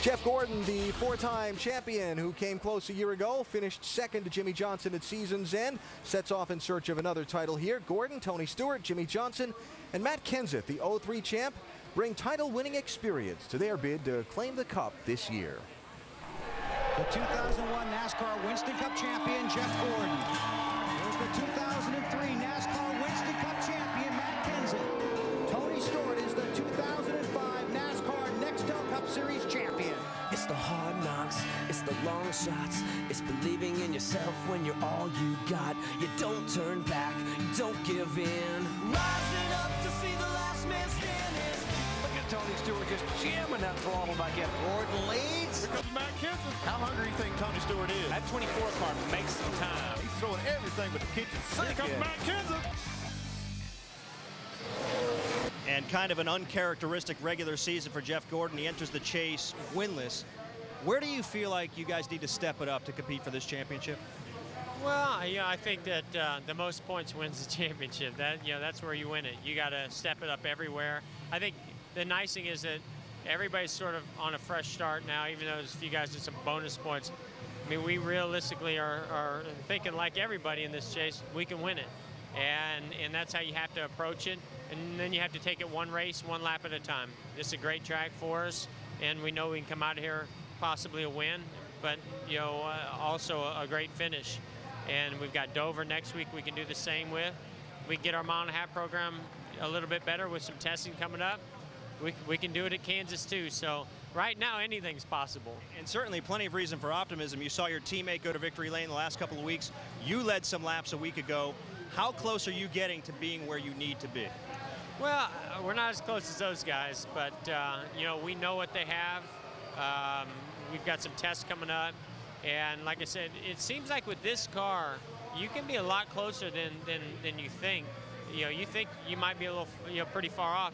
Jeff Gordon, the 4-time champion who came close a year ago, finished second to Jimmy Johnson at season's end. Sets off in search of another title here. Gordon, Tony Stewart, Jimmy Johnson, and Matt Kenseth, the 03 champ, bring title-winning experience to their bid to claim the Cup this year. The 2001 NASCAR Winston Cup champion, Jeff Gordon. There's the 2003 NASCAR Winston Cup champion, Matt Kenseth. Tony Stewart is the 2005 NASCAR Nextel Cup Series champion. It's the hard knocks, it's the long shots, it's believing in yourself when you're all you got. You don't turn back, you don't give in. Rising up to see the last man standing. Look at Tony Stewart just jamming that throttle back in. Gordon leads. Here comes Matt Kenseth. How hungry do you think Tony Stewart is? That 24 car makes some time. He's throwing everything but the kitchen sink. Here comes Matt Kenseth. And kind of an uncharacteristic regular season for Jeff Gordon. He enters the chase winless. Where do you feel like you guys need to step it up to compete for this championship? Well, I think that the most points wins the championship. That's where you win it. You got to step it up everywhere. I think the nice thing is that everybody's sort of on a fresh start now, even though there's a few guys with some bonus points. I mean, we realistically are thinking like everybody in this chase, we can win it. And that's how you have to approach it. And then you have to take it one race, one lap at a time. This is a great track for us, and we know we can come out of here possibly a win, but also a great finish. And we've got Dover next week we can do the same with. We can get our mile and a half program a little bit better with some testing coming up. We can do it at Kansas too. So right now anything's possible. And certainly plenty of reason for optimism. You saw your teammate go to victory lane the last couple of weeks. You led some laps a week ago. How close are you getting to being where you need to be? Well, we're not as close as those guys, but we know what they have. We've got some tests coming up, and like I said, it seems like with this car, you can be a lot closer than you think. You think you might be a little, pretty far off.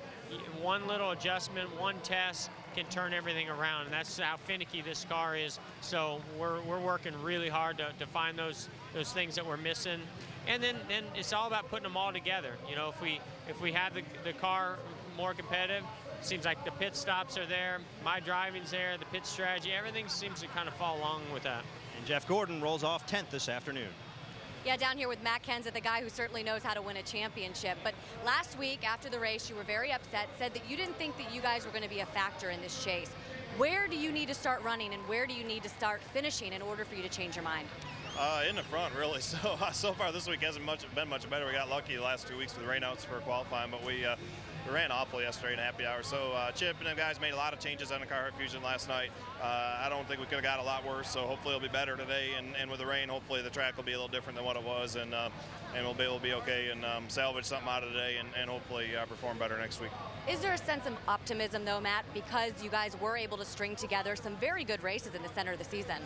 One little adjustment, one test can turn everything around, and that's how finicky this car is. So we're working really hard to find those things that we're missing. And then it's all about putting them all together. If we have the car more competitive, it seems like the pit stops are there, my driving's there, the pit strategy, everything seems to kind of fall along with that. And Jeff Gordon rolls off 10th this afternoon. Yeah, down here with Matt Kenseth, the guy who certainly knows how to win a championship. But last week after the race, you were very upset, said that you didn't think that you guys were going to be a factor in this chase. Where do you need to start running and where do you need to start finishing in order for you to change your mind? In the front, really. So far this week hasn't been much better. We got lucky the last 2 weeks with the rainouts for qualifying, but we ran awful yesterday in happy hour. So Chip and them guys made a lot of changes on the car fusion last night. I don't think we could have got a lot worse, so hopefully it'll be better today. And with the rain, hopefully the track will be a little different than what it was, and we'll be able to be okay and salvage something out of today and hopefully perform better next week. Is there a sense of optimism, though, Matt, because you guys were able to string together some very good races in the center of the season?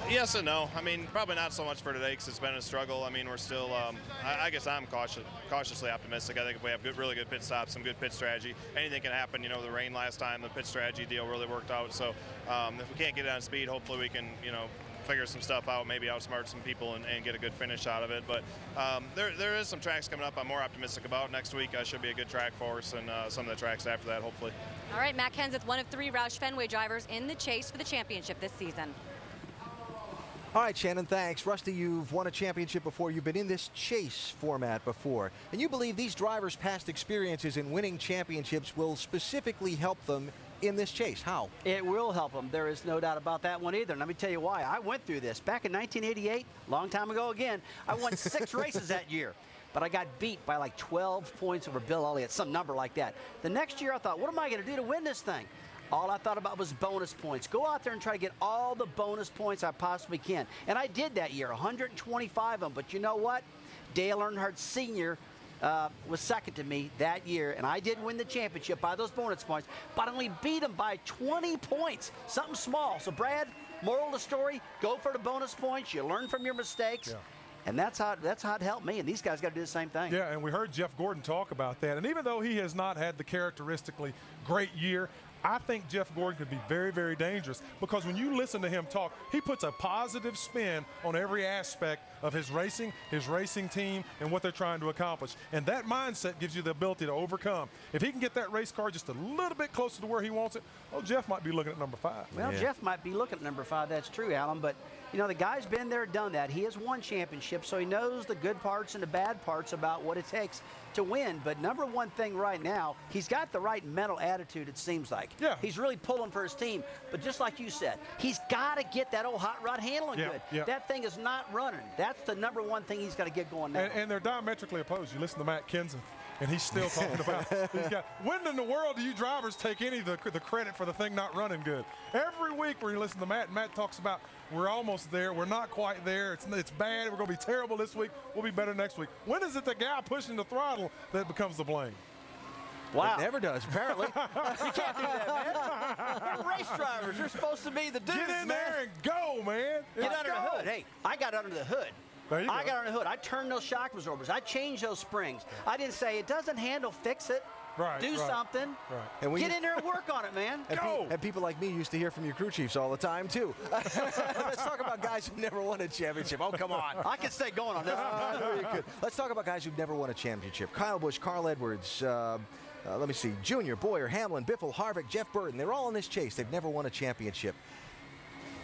Yes and no. I mean, probably not so much for today because it's been a struggle. I mean, we're still, I guess I'm cautiously optimistic. I think if we have really good pit stops, some good pit strategy, anything can happen. The rain last time, the pit strategy deal really worked out. So if we can't get it on speed, hopefully we can, figure some stuff out, maybe outsmart some people and get a good finish out of it. But there is some tracks coming up I'm more optimistic about. Next week should be a good track for us, and some of the tracks after that, hopefully. All right, Matt Kenseth, one of 3 Roush Fenway drivers in the chase for the championship this season. All right, Shannon, thanks. Rusty, you've won a championship before. You've been in this chase format before. And you believe these drivers' past experiences in winning championships will specifically help them in this chase. How? It will help them. There is no doubt about that one either. And let me tell you why. I went through this back in 1988, long time ago again. I won 6 races that year. but I got beat by like 12 points over Bill Elliott, some number like that. The next year I thought, what am I going to do to win this thing? All I thought about was bonus points. Go out there and try to get all the bonus points I possibly can. And I did that year, 125 of them. But you know what? Dale Earnhardt Sr. Was second to me that year, and I didn't win the championship by those bonus points, but I only beat him by 20 points, something small. So, Brad, moral of the story, go for the bonus points. You learn from your mistakes. Yeah. And that's how it helped me, and these guys got to do the same thing. Yeah, and we heard Jeff Gordon talk about that. And even though he has not had the characteristically great year, I think Jeff Gordon could be very, very dangerous, because when you listen to him talk, he puts a positive spin on every aspect of his racing team, and what they're trying to accomplish. And that mindset gives you the ability to overcome. If he can get that race car just a little bit closer to where he wants it, oh, Jeff might be looking at number 5. Well, yeah. Jeff might be looking at number 5. That's true, Alan. But, you know, the guy's been there, done that. He has won championships, so he knows the good parts and the bad parts about what it takes to win. But number one thing right now, he's got the right mental attitude, it seems like. Yeah. He's really pulling for his team. But just like you said, he's got to get that old hot rod handling good. Yeah. That thing is not running. That's the number one thing he's got to get going now. And they're diametrically opposed. You listen to Matt Kenseth, and he's still talking about these guys. When in the world do you drivers take any of the credit for the thing not running good? Every week where you listen to Matt, and Matt talks about we're almost there, we're not quite there, it's bad, we're going to be terrible this week, we'll be better next week. When is it the guy pushing the throttle that becomes the blame? Wow. It never does, apparently. You can't do that, man. We're race drivers. You're supposed to be the dudes, man. Get in there and go, man. Get under the hood. Hey, I got under the hood. I got under the hood. I turned those shock absorbers. I changed those springs. I didn't say it doesn't handle, fix it. Right, do something. Right. And get in there and work on it, man. And people like me used to hear from your crew chiefs all the time, too. Let's talk about guys who never won a championship. Oh, come on. I could stay going on this. No, you could. Let's talk about guys who've never won a championship. Kyle Busch, Carl Edwards, let me see, Junior, Boyer, Hamlin, Biffle, Harvick, Jeff Burton. They're all in this chase. They've never won a championship.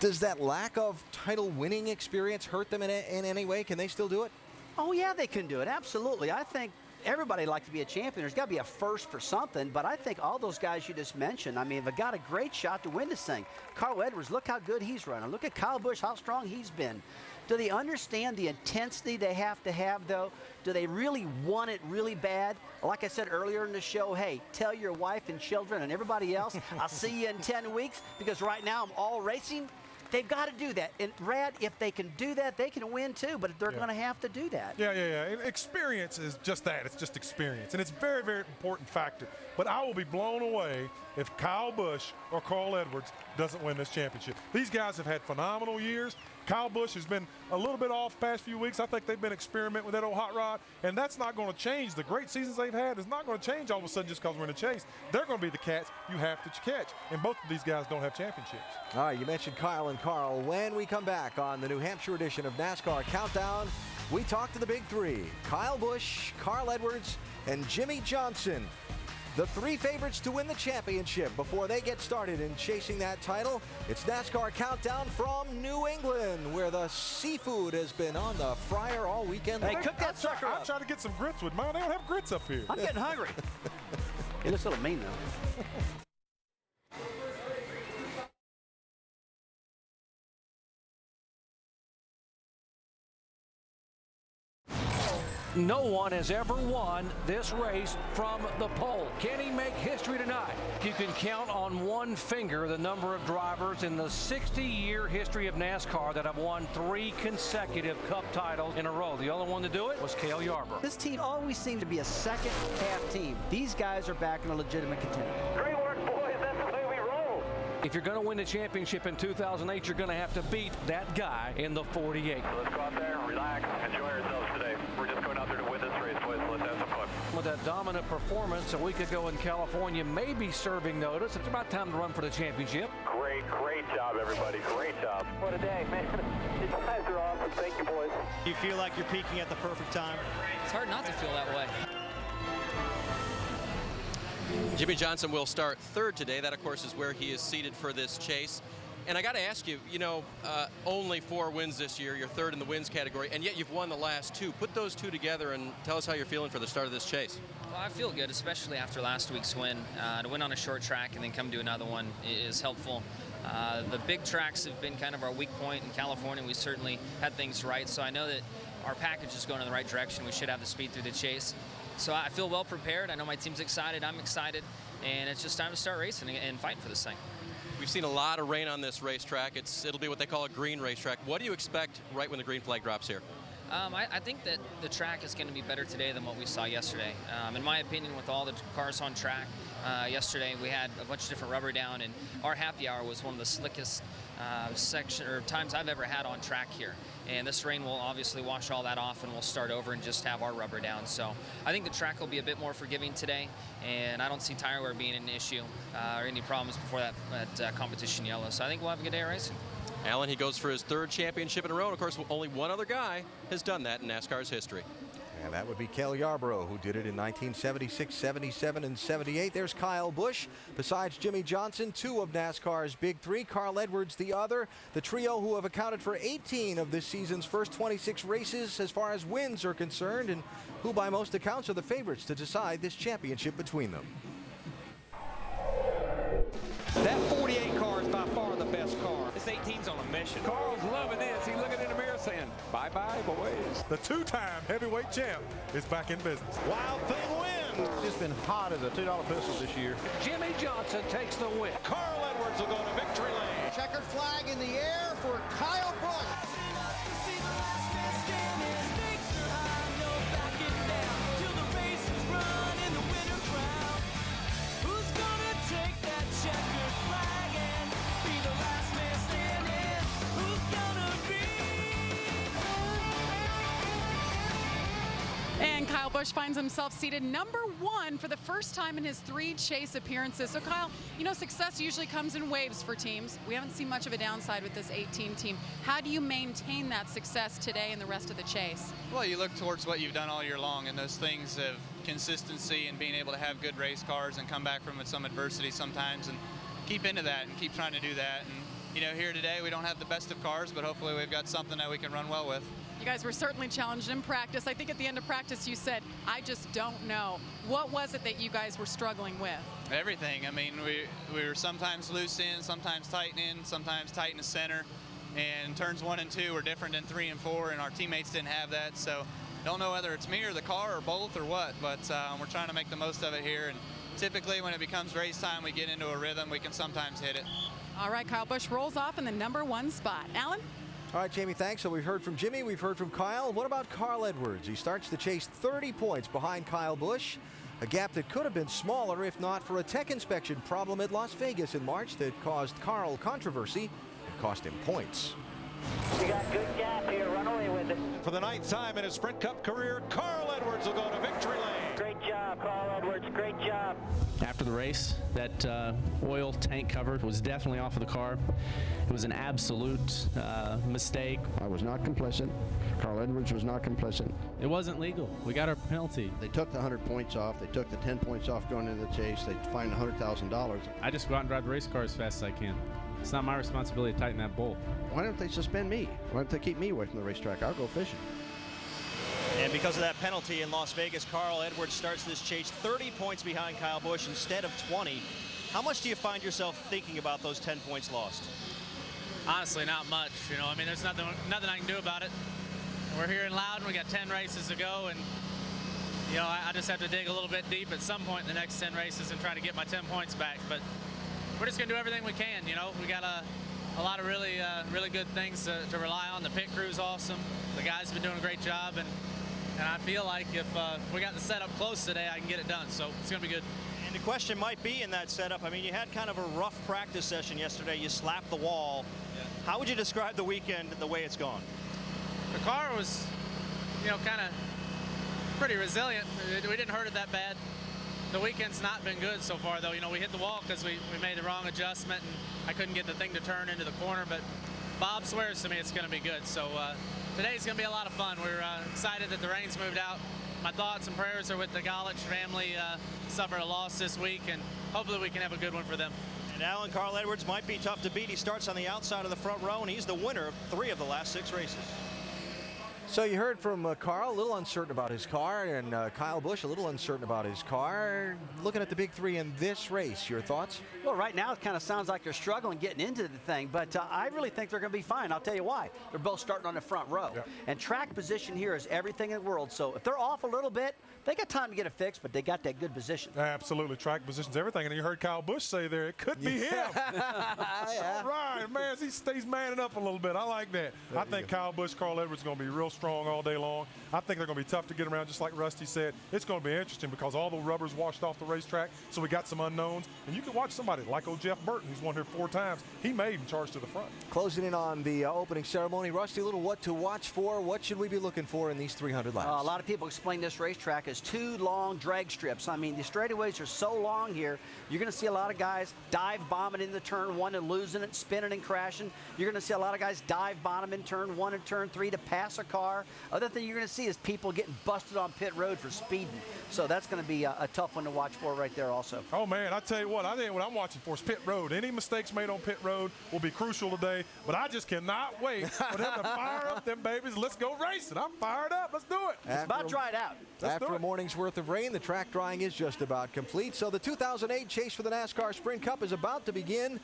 Does that lack of title-winning experience hurt them in any way? Can they still do it? Oh, yeah, they can do it. Absolutely. I think everybody would like to be a champion. There's got to be a first for something, but I think all those guys you just mentioned, I mean, they've got a great shot to win this thing. Carl Edwards, look how good he's running. Look at Kyle Busch, how strong he's been. Do they understand the intensity they have to have, though? Do they really want it really bad? Like I said earlier in the show, hey, tell your wife and children and everybody else, I'll see you in 10 weeks, because right now I'm all racing. They've got to do that. And, Brad, if they can do that, they can win, too. But they're going to have to do that. Yeah. And experience is just that. It's just experience. And it's a very, very important factor. But I will be blown away if Kyle Busch or Carl Edwards doesn't win this championship. These guys have had phenomenal years. Kyle Busch has been a little bit off the past few weeks. I think they've been experimenting with that old hot rod, and that's not going to change. The great seasons they've had is not going to change all of a sudden just because we're in a chase. They're going to be the cats you have to catch, and both of these guys don't have championships. All right, you mentioned Kyle and Carl. When we come back on the New Hampshire edition of NASCAR Countdown, we talk to the big three, Kyle Busch, Carl Edwards, and Jimmy Johnson. The three favorites to win the championship before they get started in chasing that title. It's NASCAR Countdown from New England, where the seafood has been on the fryer all weekend. Hey, cook that sucker up. I'm trying to get some grits with mine. They don't have grits up here. I'm getting hungry. It looks a little mean, though. No one has ever won this race from the pole. Can he make history tonight? You can count on one finger the number of drivers in the 60-year history of NASCAR that have won 3 consecutive Cup titles in a row. The only one to do it was Cale Yarborough. This team always seemed to be a second-half team. These guys are back in a legitimate contender. Great work, boys. That's the way we roll. If you're going to win the championship in 2008, you're going to have to beat that guy in the 48. Let's go out there, relax, enjoy ourselves today. We're just going out there to win this race, boys. Let's have some fun. With that dominant performance a week ago in California, maybe serving notice. It's about time to run for the championship. Great job, everybody. Great job. What a day, man. You guys are awesome. Thank you, boys. Do you feel like you're peaking at the perfect time? It's hard not to feel that way. Jimmy Johnson will start third today. That, of course, is where he is seated for this chase. And I got to ask you, only 4 wins this year. You're third in the wins category, and yet you've won the last 2. Put those 2 together and tell us how you're feeling for the start of this chase. Well, I feel good, especially after last week's win. To win on a short track and then come to another one is helpful. The big tracks have been kind of our weak point in California. We certainly had things right, so I know that our package is going in the right direction. We should have the speed through the chase. So I feel well prepared. I know my team's excited. I'm excited. And it's just time to start racing and fighting for this thing. We've seen a lot of rain on this racetrack. It'll be what they call a green racetrack. What do you expect right when the green flag drops here? I think that the track is going to be better today than what we saw yesterday. In my opinion, with all the cars on track, yesterday we had a bunch of different rubber down, and our happy hour was one of the slickest times I've ever had on track here. And this rain will obviously wash all that off, and we'll start over and just have our rubber down. So I think the track will be a bit more forgiving today, and I don't see tire wear being an issue or any problems before that competition yellow. So I think we'll have a good day of racing. Alan, he goes for his 3rd championship in a row. And of course, only one other guy has done that in NASCAR's history. And that would be Cale Yarborough, who did it in 1976, 77, and 78. There's Kyle Busch. Besides Jimmy Johnson, 2 of NASCAR's big 3. Carl Edwards, the other. The trio who have accounted for 18 of this season's first 26 races as far as wins are concerned, and who by most accounts are the favorites to decide this championship between them. That 48 car is by far the best car. This 18's on a mission. Carl's loving this. He's looking in the mirror saying, bye-bye, boys. The 2-time heavyweight champ is back in business. Wild Thing wins. It's been hot as a $2 pistol this year. Jimmy Johnson takes the win. Carl Edwards will go to victory lane. Checkered flag in the air for Kyle Busch. And Kyle Busch finds himself seated number 1 for the first time in his 3 chase appearances. So Kyle, you know, success usually comes in waves for teams. We haven't seen much of a downside with this 18 team. How do you maintain that success today and the rest of the chase? Well, you look towards what you've done all year long, and those things of consistency and being able to have good race cars and come back from with some adversity sometimes and keep into that and keep trying to do that. And, you know, here today we don't have the best of cars, but hopefully we've got something that we can run well with. You guys were certainly challenged in practice. I think at the end of practice you said, I just don't know. What was it that you guys were struggling with? Everything. I mean, we were sometimes loose in, sometimes tight in, sometimes tight in the center. And turns 1 and 2 were different than 3 and 4, and our teammates didn't have that. So don't know whether it's me or the car or both or what, but we're trying to make the most of it here. And typically when it becomes race time, we get into a rhythm. We can sometimes hit it. All right, Kyle Busch rolls off in the number 1 spot. Alan? All right, Jamie, thanks. So we've heard from Jimmy, we've heard from Kyle. What about Carl Edwards? He starts the chase 30 points behind Kyle Busch, a gap that could have been smaller if not for a tech inspection problem at Las Vegas in March that caused Carl controversy and cost him points. We got good gap here. Run away with it. For the 9th time in his Sprint Cup career, Carl Edwards will go to victory lane. Great job, Carl Edwards. Great job. After the race, that oil tank cover was definitely off of the car. It was an absolute mistake. I was not complicit. Carl Edwards was not complicit. It wasn't legal. We got our penalty. They took the 100 points off. They took the 10 points off going into the chase. They fined $100,000. I just go out and drive the race car as fast as I can. It's not my responsibility to tighten that bolt. Why don't they suspend me? Why don't they keep me away from the racetrack? I'll go fishing. And because of that penalty in Las Vegas, Carl Edwards starts this chase 30 points behind Kyle Busch instead of 20. How much do you find yourself thinking about those 10 points lost? Honestly, not much. You know, I mean, there's nothing I can do about it. We're here in Loudon. We got 10 races to go, and you know, I just have to dig a little bit deep at some point in the next 10 races and try to get my 10 points back. But we're just gonna do everything we can. You know, we got a lot of really good things to rely on. The pit crew's awesome. The guys have been doing a great job, and I feel like if we got the setup close today, I can get it done. So it's gonna be good. And the question might be in that setup. I mean, you had kind of a rough practice session yesterday. You slapped the wall. Yeah. How would you describe the weekend, the way it's gone? The car was, you know, kind of pretty resilient. We didn't hurt it that bad. The weekend's not been good so far, though. You know, we hit the wall because we made the wrong adjustment, and I couldn't get the thing to turn into the corner. But Bob swears to me it's going to be good. So today's going to be a lot of fun. We're excited that the rain's moved out. My thoughts and prayers are with the Golich family. Suffered a loss this week, and hopefully we can have a good one for them. And Alan, Carl Edwards might be tough to beat. He starts on the outside of the front row, and he's the winner of 3 of the last 6 races. So you heard from Carl, a little uncertain about his car, and Kyle Busch, a little uncertain about his car. Looking at the big three in this race, your thoughts? Well, right now it kind of sounds like they're struggling getting into the thing, but I really think they're going to be fine. I'll tell you why. They're both starting on the front row. Yep. And track position here is everything in the world. So if they're off a little bit, they got time to get it fixed, but they got that good position. Absolutely. Track position's everything. And you heard Kyle Busch say there, it could be him. Yeah. All right, man. He stays manning up a little bit. I like that. I think Kyle Busch, Carl Edwards is going to be real strong all day long. I think they're going to be tough to get around, just like Rusty said. It's going to be interesting because all the rubber's washed off the racetrack, so we got some unknowns. And you can watch somebody like old Jeff Burton, who's won here 4 times. He made and charged to the front. Closing in on the opening ceremony. Rusty, a little what to watch for. What should we be looking for in these 300 laps? A lot of people explain this racetrack as 2 long drag strips. I mean, the straightaways are so long here, you're going to see a lot of guys dive bombing in the turn 1 and losing it, spinning and crashing. You're going to see a lot of guys dive bomb in turn 1 and turn 3 to pass a car. Other thing you're going to see is people getting busted on pit road for speeding. So that's going to be a tough one to watch for right there also. Oh, man, I tell you what, I think what I'm watching for is pit road. Any mistakes made on pit road will be crucial today, but I just cannot wait for them to fire up them babies. Let's go racing. I'm fired up. Let's do it. It's about dried out. After a morning's worth of rain, the track drying is just about complete. So the 2008 chase for the NASCAR Sprint Cup is about to begin.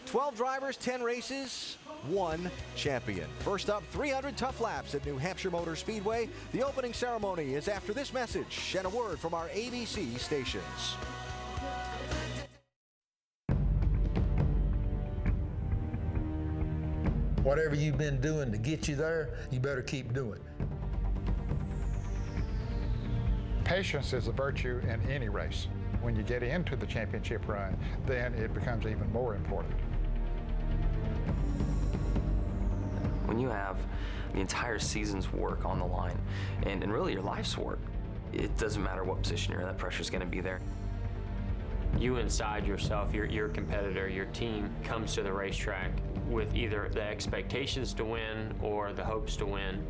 12 drivers, 10 races, 1 champion. First up, 300 tough laps at New Hampshire Motor Speedway. The opening ceremony is after this message and a word from our ABC stations. Whatever you've been doing to get you there, you better keep doing. Patience is a virtue in any race. When you get into the championship run, then it becomes even more important. When you have the entire season's work on the line, and really your life's work, it doesn't matter what position you're in, that pressure's going to be there. You inside yourself, your competitor, your team comes to the racetrack with either the expectations to win or the hopes to win.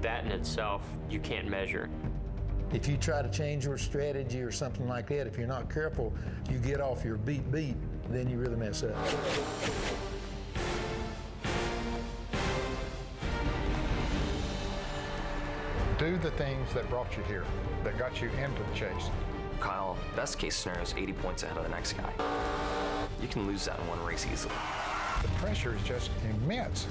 That in itself, you can't measure. If you try to change your strategy or something like that, if you're not careful, you get off your beat, then you really mess up. Do the things that brought you here, that got you into the chase. Kyle, best case scenario is 80 points ahead of the next guy. You can lose that in one race easily. The pressure is just immense.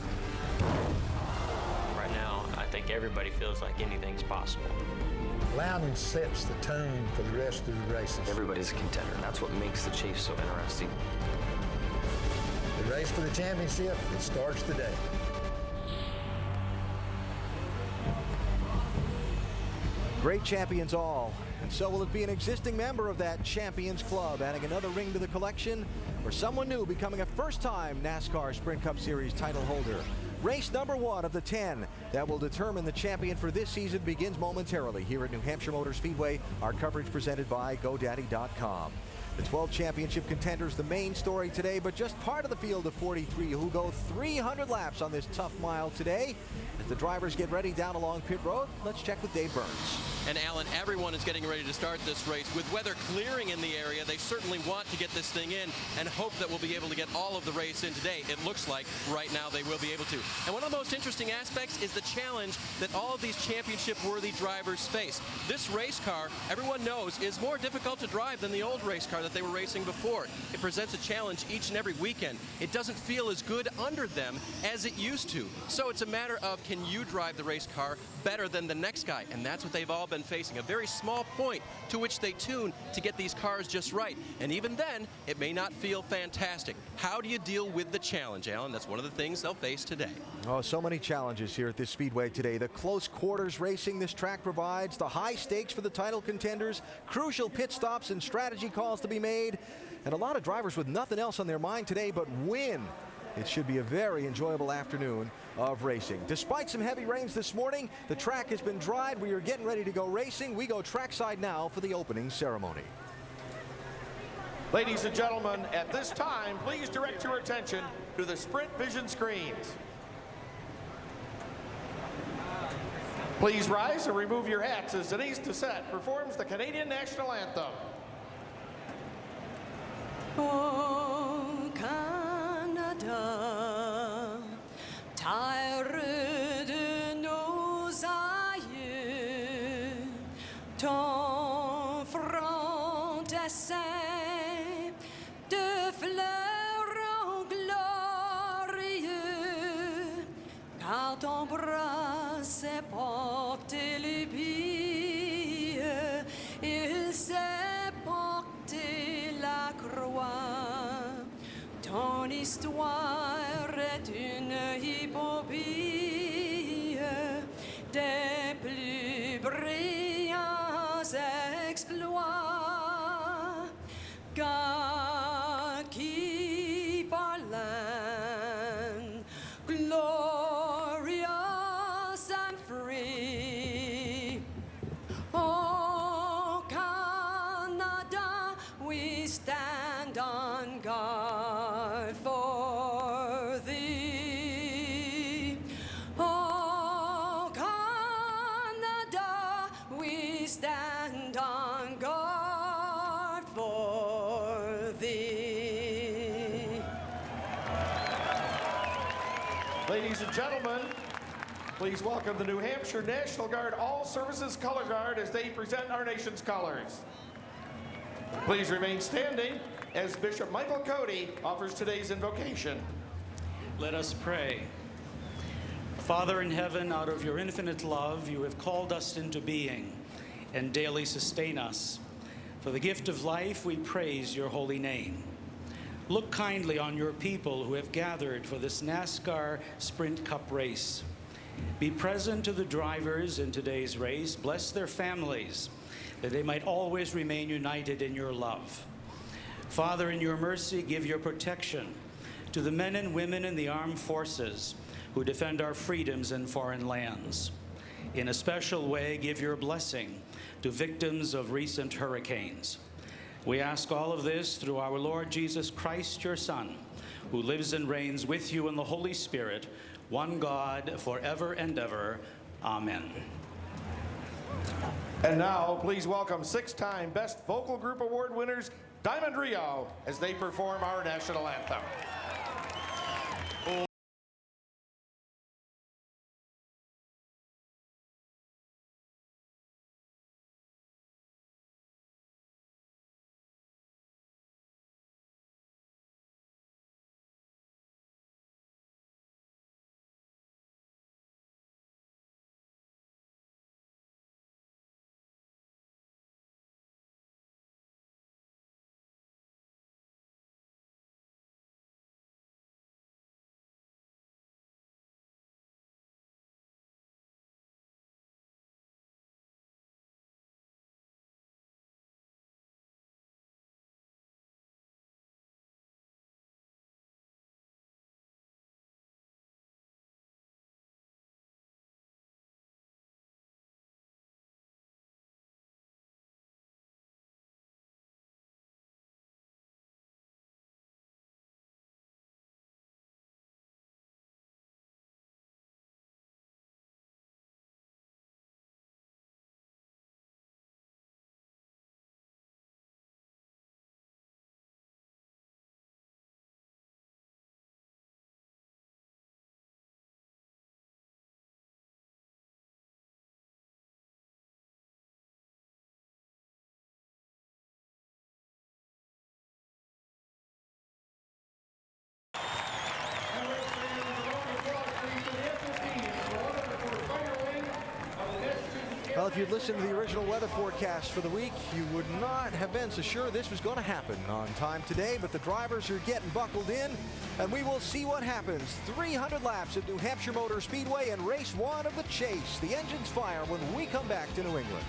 Right now, I think everybody feels like anything's possible. Loudon sets the tone for the rest of the races. Everybody's a contender, and that's what makes the chase so interesting. The race for the championship, it starts today. Great champions all. And so will it be an existing member of that Champions Club adding another ring to the collection, or someone new becoming a first-time NASCAR Sprint Cup Series title holder? Race number 1 of the 10 that will determine the champion for this season begins momentarily here at New Hampshire Motor Speedway. Our coverage presented by GoDaddy.com. The 12 championship contenders, the main story today, but just part of the field of 43 who go 300 laps on this tough mile today. As the drivers get ready down along pit road, let's check with Dave Burns. And Alan, everyone is getting ready to start this race. With weather clearing in the area, they certainly want to get this thing in and hope that we'll be able to get all of the race in today. It looks like right now they will be able to. And one of the most interesting aspects is the challenge that all of these championship-worthy drivers face. This race car, everyone knows, is more difficult to drive than the old race car that they were racing before. It presents a challenge each and every weekend. It doesn't feel as good under them as it used to. So it's a matter of, can you drive the race car better than the next guy? And that's what they've all been facing, a very small point to which they tune to get these cars just right. And even then, it may not feel fantastic. How do you deal with the challenge, Alan? That's one of the things they'll face today. Oh, so many challenges here at this speedway today. The close quarters racing this track provides, the high stakes for the title contenders, crucial pit stops and strategy calls to be made, and a lot of drivers with nothing else on their mind today but win. It should be a very enjoyable afternoon of racing. Despite some heavy rains this morning, the track has been dried. We are getting ready to go racing. We go trackside now for the opening ceremony. Ladies and gentlemen, at this time, please direct your attention to the Sprint Vision screens. Please rise and remove your hats as Denise Doucette performs the Canadian National Anthem. Oh, Canada, terre de nos t'embrasser, porter les billes, il sait porter la croix. Ton histoire est une épopée des plus brillants exploits. God keep our land glorious and free. Oh, Canada, we stand on guard for thee. Oh, Canada, we stand on guard for thee. Ladies and gentlemen, please welcome the New Hampshire National Guard All Services Color Guard as they present our nation's colors. Please remain standing as Bishop Michael Cody offers today's invocation. Let us pray. Father in heaven, out of your infinite love, you have called us into being and daily sustain us. For the gift of life, we praise your holy name. Look kindly on your people who have gathered for this NASCAR Sprint Cup race. Be present to the drivers in today's race. Bless their families, that they might always remain united in your love. Father, in your mercy, give your protection to the men and women in the armed forces who defend our freedoms in foreign lands. In a special way, give your blessing to victims of recent hurricanes. We ask all of this through our Lord Jesus Christ, your Son, who lives and reigns with you in the Holy Spirit, one God, forever and ever. Amen. And now, please welcome six-time Best Vocal Group Award winners, Diamond Rio, as they perform our national anthem. Well, if you'd listened to the original weather forecast for the week, you would not have been so sure this was going to happen on time today, but the drivers are getting buckled in, and we will see what happens. 300 laps at New Hampshire Motor Speedway and race one of the chase. The engines fire when we come back to New England.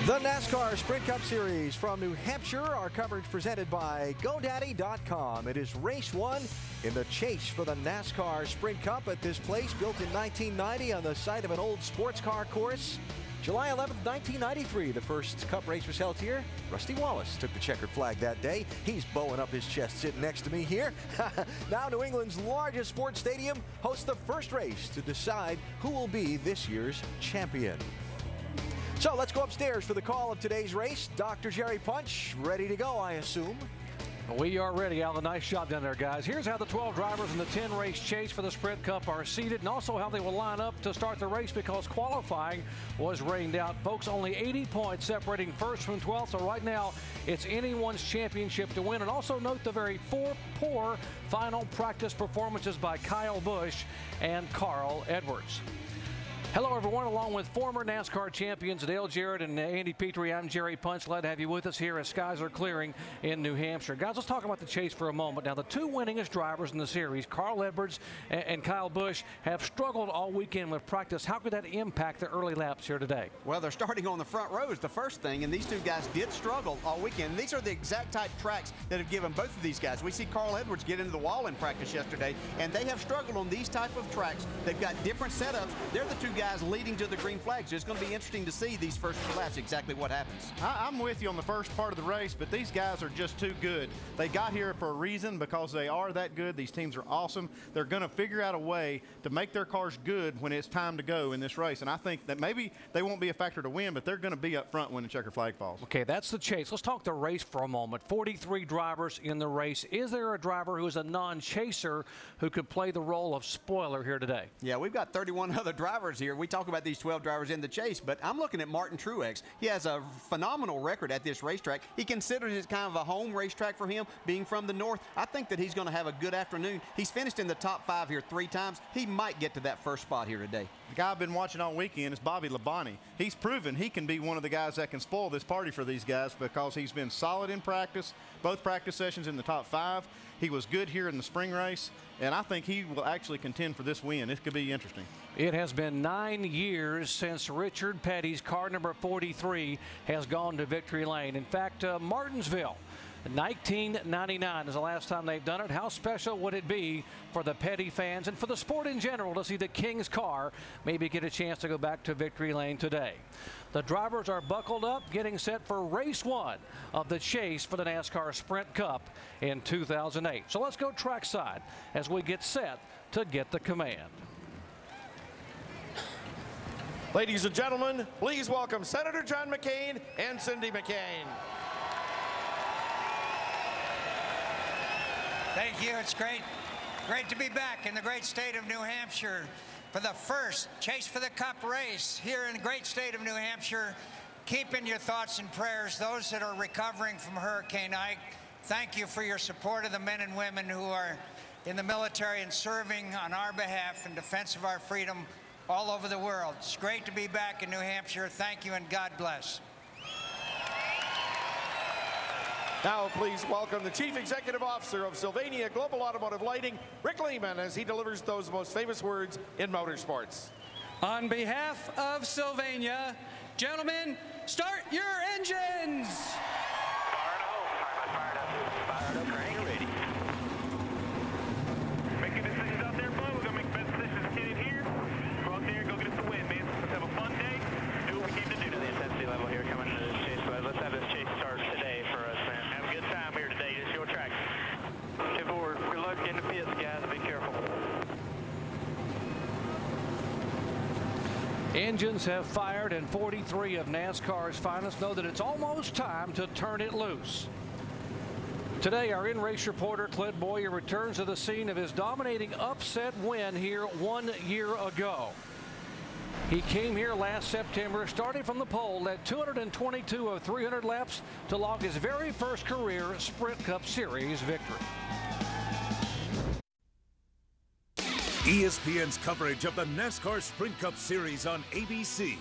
The NASCAR Sprint Cup Series from New Hampshire. Our coverage presented by GoDaddy.com. It is race one in the chase for the NASCAR Sprint Cup at this place, built in 1990 on the site of an old sports car course. July 11th, 1993, the first Cup race was held here. Rusty Wallace took the checkered flag that day. He's bowing up his chest sitting next to me here. Now New England's largest sports stadium hosts the first race to decide who will be this year's champion. So let's go upstairs for the call of today's race. Dr. Jerry Punch, ready to go, I assume. We are ready. Al, a nice job down there, guys. Here's how the 12 drivers in the 10-race chase for the Sprint Cup are seated, and also how they will line up to start the race because qualifying was rained out. Folks, only 80 points separating first from 12th, so right now it's anyone's championship to win. And also note the very poor final practice performances by Kyle Busch and Carl Edwards. Hello, everyone. Along with former NASCAR champions Dale Jarrett and Andy Petrie, I'm Jerry Punch. Glad to have you with us here as skies are clearing in New Hampshire. Guys, let's talk about the chase for a moment. Now, the two winningest drivers in the series, Carl Edwards and Kyle Busch, have struggled all weekend with practice. How could that impact the early laps here today? Well, they're starting on the front row is the first thing, and these two guys did struggle all weekend. And these are the exact type tracks that have given both of these guys. We see Carl Edwards get into the wall in practice yesterday, and they have struggled on these type of tracks. They've got different setups. They're the two guys leading to the green flags. So it's going to be interesting to see these first few laps exactly what happens. I'm with you on the first part of the race, but these guys are just too good. They got here for a reason because they are that good. These teams are awesome. They're going to figure out a way to make their cars good when it's time to go in this race. And I think that maybe they won't be a factor to win, but they're going to be up front when the checker flag falls. Okay, that's the chase. Let's talk the race for a moment. 43 drivers in the race. Is there a driver who is a non-chaser who could play the role of spoiler here today? Yeah, we've got 31 other drivers here. We talk about these 12 drivers in the chase, but I'm looking at Martin Truex. He has a phenomenal record at this racetrack. He considers it kind of a home racetrack for him, being from the north. I think that he's going to have a good afternoon. He's finished in the top 5 here 3 times. He might get to that first spot here today. The guy I've been watching all weekend is Bobby Labonte. He's proven he can be one of the guys that can spoil this party for these guys because he's been solid in practice, both practice sessions in the top 5. He was good here in the spring race, and I think he will actually contend for this win. It could be interesting. It has been 9 years since Richard Petty's car number 43 has gone to victory lane. In fact, Martinsville, 1999 is the last time they've done it. How special would it be for the Petty fans and for the sport in general to see the King's car maybe get a chance to go back to victory lane today? The drivers are buckled up, getting set for race 1 of the chase for the NASCAR Sprint Cup in 2008. So let's go trackside as we get set to get the command. Ladies and gentlemen, please welcome Senator John McCain and Cindy McCain. Thank you. It's great to be back in the great state of New Hampshire for the first Chase for the Cup race here in the great state of New Hampshire. Keep in your thoughts and prayers those that are recovering from Hurricane Ike. Thank you for your support of the men and women who are in the military and serving on our behalf in defense of our freedom all over the world. It's great to be back in New Hampshire. Thank you and God bless. Now, please welcome the Chief Executive Officer of Sylvania Global Automotive Lighting, Rick Lehman, as he delivers those most famous words in motorsports. On behalf of Sylvania, gentlemen, start your engines! Fired up, crank ready. Making decisions out there, bud. We're going to make best decisions. Get in here, go out there, go get us the win, man. Let's have a fun day. Do what we came to do. The intensity level here coming into this chase. Let's have this chase start today for us, man. Have a good time here today. It's your track. Get forward. Good luck in the pits, guys. Be careful. Engines have fired, and 43 of NASCAR's finest know that it's almost time to turn it loose. Today, our in-race reporter Clint Boyer returns to the scene of his dominating upset win here 1 year ago. He came here last September, starting from the pole, led 222 of 300 laps to log his very first career Sprint Cup Series victory. ESPN's coverage of the NASCAR Sprint Cup Series on ABC.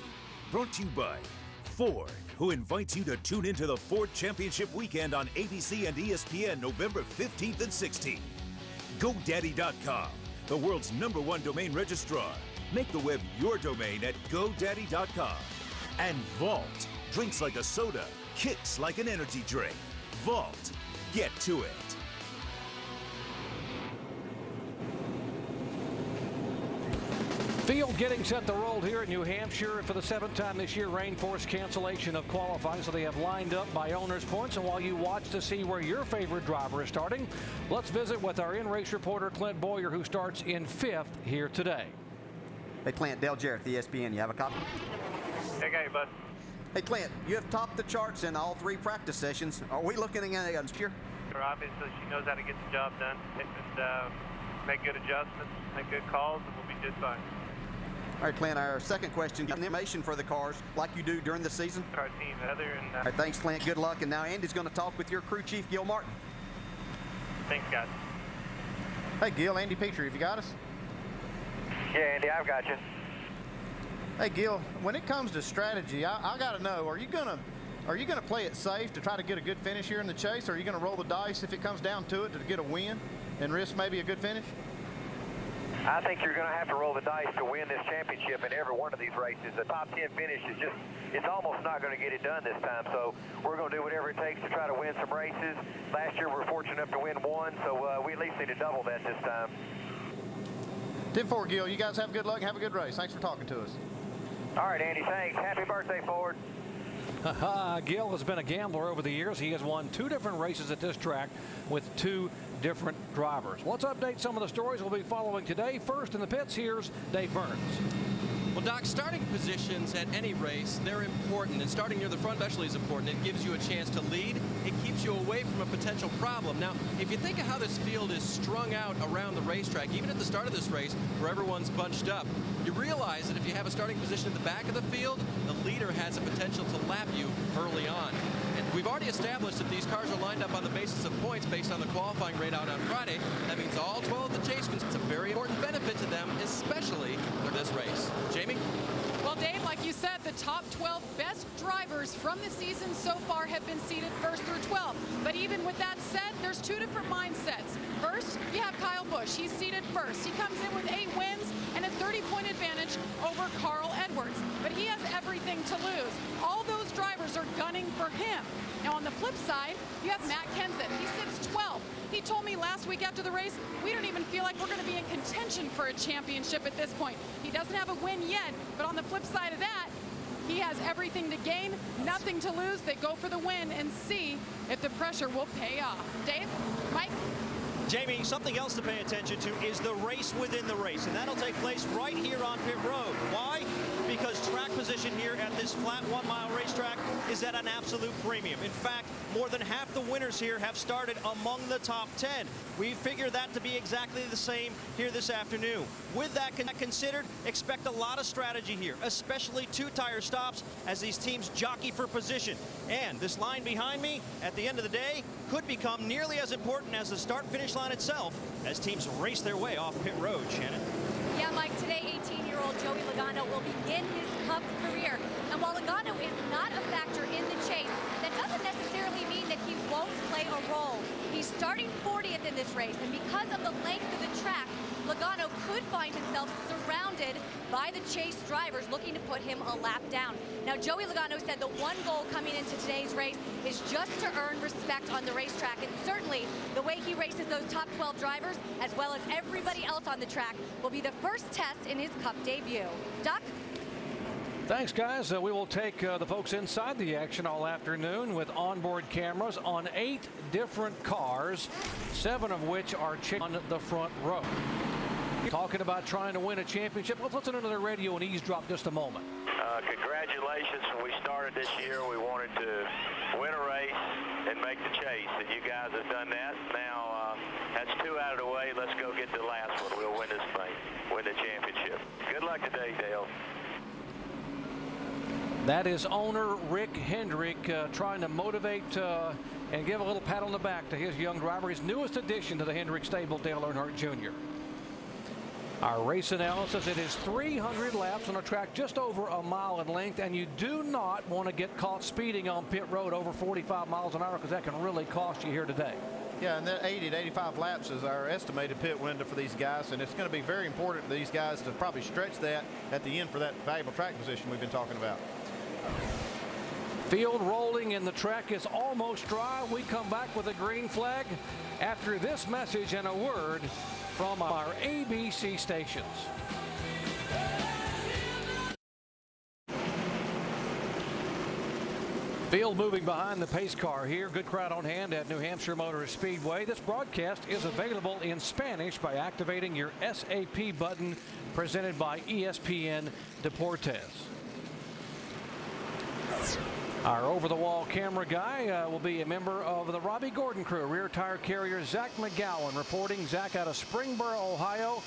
Brought to you by Ford, who invites you to tune into the Ford Championship Weekend on ABC and ESPN November 15th and 16th. GoDaddy.com, the world's #1 domain registrar. Make the web your domain at GoDaddy.com. And Vault, drinks like a soda, kicks like an energy drink. Vault, get to it. Field getting set to roll here in New Hampshire. For the 7th time this year, rain forced cancellation of qualifying, so they have lined up by owners' points. And while you watch to see where your favorite driver is starting, let's visit with our in-race reporter Clint Boyer, who starts in 5th here today. Hey, Clint, Dale Jarrett, the ESPN. You have a copy? Hey, got you, bud. Hey, Clint, you have topped the charts in all 3 practice sessions. Are we looking at a NASCAR. Obviously, she knows how to get the job done and make good adjustments, make good calls, and we'll be just fine. All right, Clint, our second question, information for the cars like you do during the season. Our team, Heather, and... All right, thanks, Clint. Good luck. And now Andy's going to talk with your crew chief, Gil Martin. Thanks, guys. Hey, Gil, Andy Petrie, have you got us? Yeah, Andy, I've got you. Hey, Gil, when it comes to strategy, I got to know, are you gonna play it safe to try to get a good finish here in the chase, or are you going to roll the dice if it comes down to it to get a win and risk maybe a good finish? I think you're going to have to roll the dice to win this championship in every one of these races. The top 10 finish is just, it's almost not going to get it done this time. So we're going to do whatever it takes to try to win some races. Last year we were fortunate enough to win one, so we at least need to double that this time. 10-4, Gil. You guys have good luck and have a good race. Thanks for talking to us. All right, Andy, thanks. Happy birthday, Ford. Gil has been a gambler over the years. He has won 2 different races at this track with 2 different drivers. Let's update some of the stories we'll be following today. First in the pits, here's Dave Burns. Well, Doc, starting positions at any race, they're important, and starting near the front especially is important. It gives you a chance to lead. It keeps you away from a potential problem. Now, if you think of how this field is strung out around the racetrack, even at the start of this race where everyone's bunched up, you realize that if you have a starting position at the back of the field, the leader has a potential to lap you early on. And we've already established that these cars are lined up on the basis of points based on the qualifying rate out on Friday. That means all 12 of the chase cars, it's a very important benefit to them, especially for this race. Jamie? Well, Dave, like you said, the top 12 best drivers from the season so far have been seeded 1st through 12. But even with that said, there's 2 different mindsets. First, you have Kyle Busch. He's seeded 1st. He comes in with 8 wins and a 30-point advantage over Carl Edwards. But he has everything to lose. All those drivers are gunning for him. Now, on the flip side, you have Matt Kenseth. He sits 12th. He told me last week after the race, we don't even feel like we're going to be in contention for a championship at this point. He doesn't have a win yet, but on the flip side of that, he has everything to gain, nothing to lose. They go for the win and see if the pressure will pay off. Dave? Mike? Jamie, something else to pay attention to is the race within the race, and that'll take place right here on pit road. Why? Because track position here at this flat 1-mile racetrack is at an absolute premium. In fact, more than half the winners here have started among the top 10. We figure that to be exactly the same here this afternoon. With that considered, expect a lot of strategy here, especially 2-tire stops as these teams jockey for position. And this line behind me, at the end of the day, could become nearly as important as the start-finish line itself as teams race their way off pit road. Shannon? Yeah, Mike, today 18-year-old Joey Logano will begin his Cup career. And while Logano is not a factor in the chase, that doesn't necessarily mean that he won't play a role. He's starting 40th in this race, and because of the length of the track, Logano could find himself surrounded by the chase drivers looking to put him a lap down. Now, Joey Logano said the one goal coming into today's race is just to earn respect on the racetrack, and certainly the way he races those top 12 drivers, as well as everybody else on the track, will be the first test in his Cup debut. Doc? Thanks, guys. We will take the folks inside the action all afternoon with onboard cameras on 8 different cars, 7 of which are on the front row. Talking about trying to win a championship. Let's listen to the radio and eavesdrop just a moment. Congratulations. When we started this year, we wanted to win a race and make the chase, and you guys have done that. Now, that's 2 out of the way. Let's go get the last one. We'll win this thing, win the championship. Good luck today, Dale. That is owner Rick Hendrick trying to motivate and give a little pat on the back to his young driver, his newest addition to the Hendrick stable, Dale Earnhardt Jr. Our race analysis, it is 300 laps on a track just over a mile in length, and you do not want to get caught speeding on pit road over 45 miles an hour because that can really cost you here today. Yeah, and that 80 to 85 laps is our estimated pit window for these guys, and it's going to be very important for these guys to probably stretch that at the end for that valuable track position we've been talking about. Field rolling and the track is almost dry. We come back with a green flag after this message and a word from our ABC stations. Field moving behind the pace car here. Good crowd on hand at New Hampshire Motor Speedway. This broadcast is available in Spanish by activating your SAP button presented by ESPN Deportes. Our over-the-wall camera guy will be a member of the Robbie Gordon crew. Rear tire carrier Zach McGowan reporting. Zach out of Springboro, Ohio.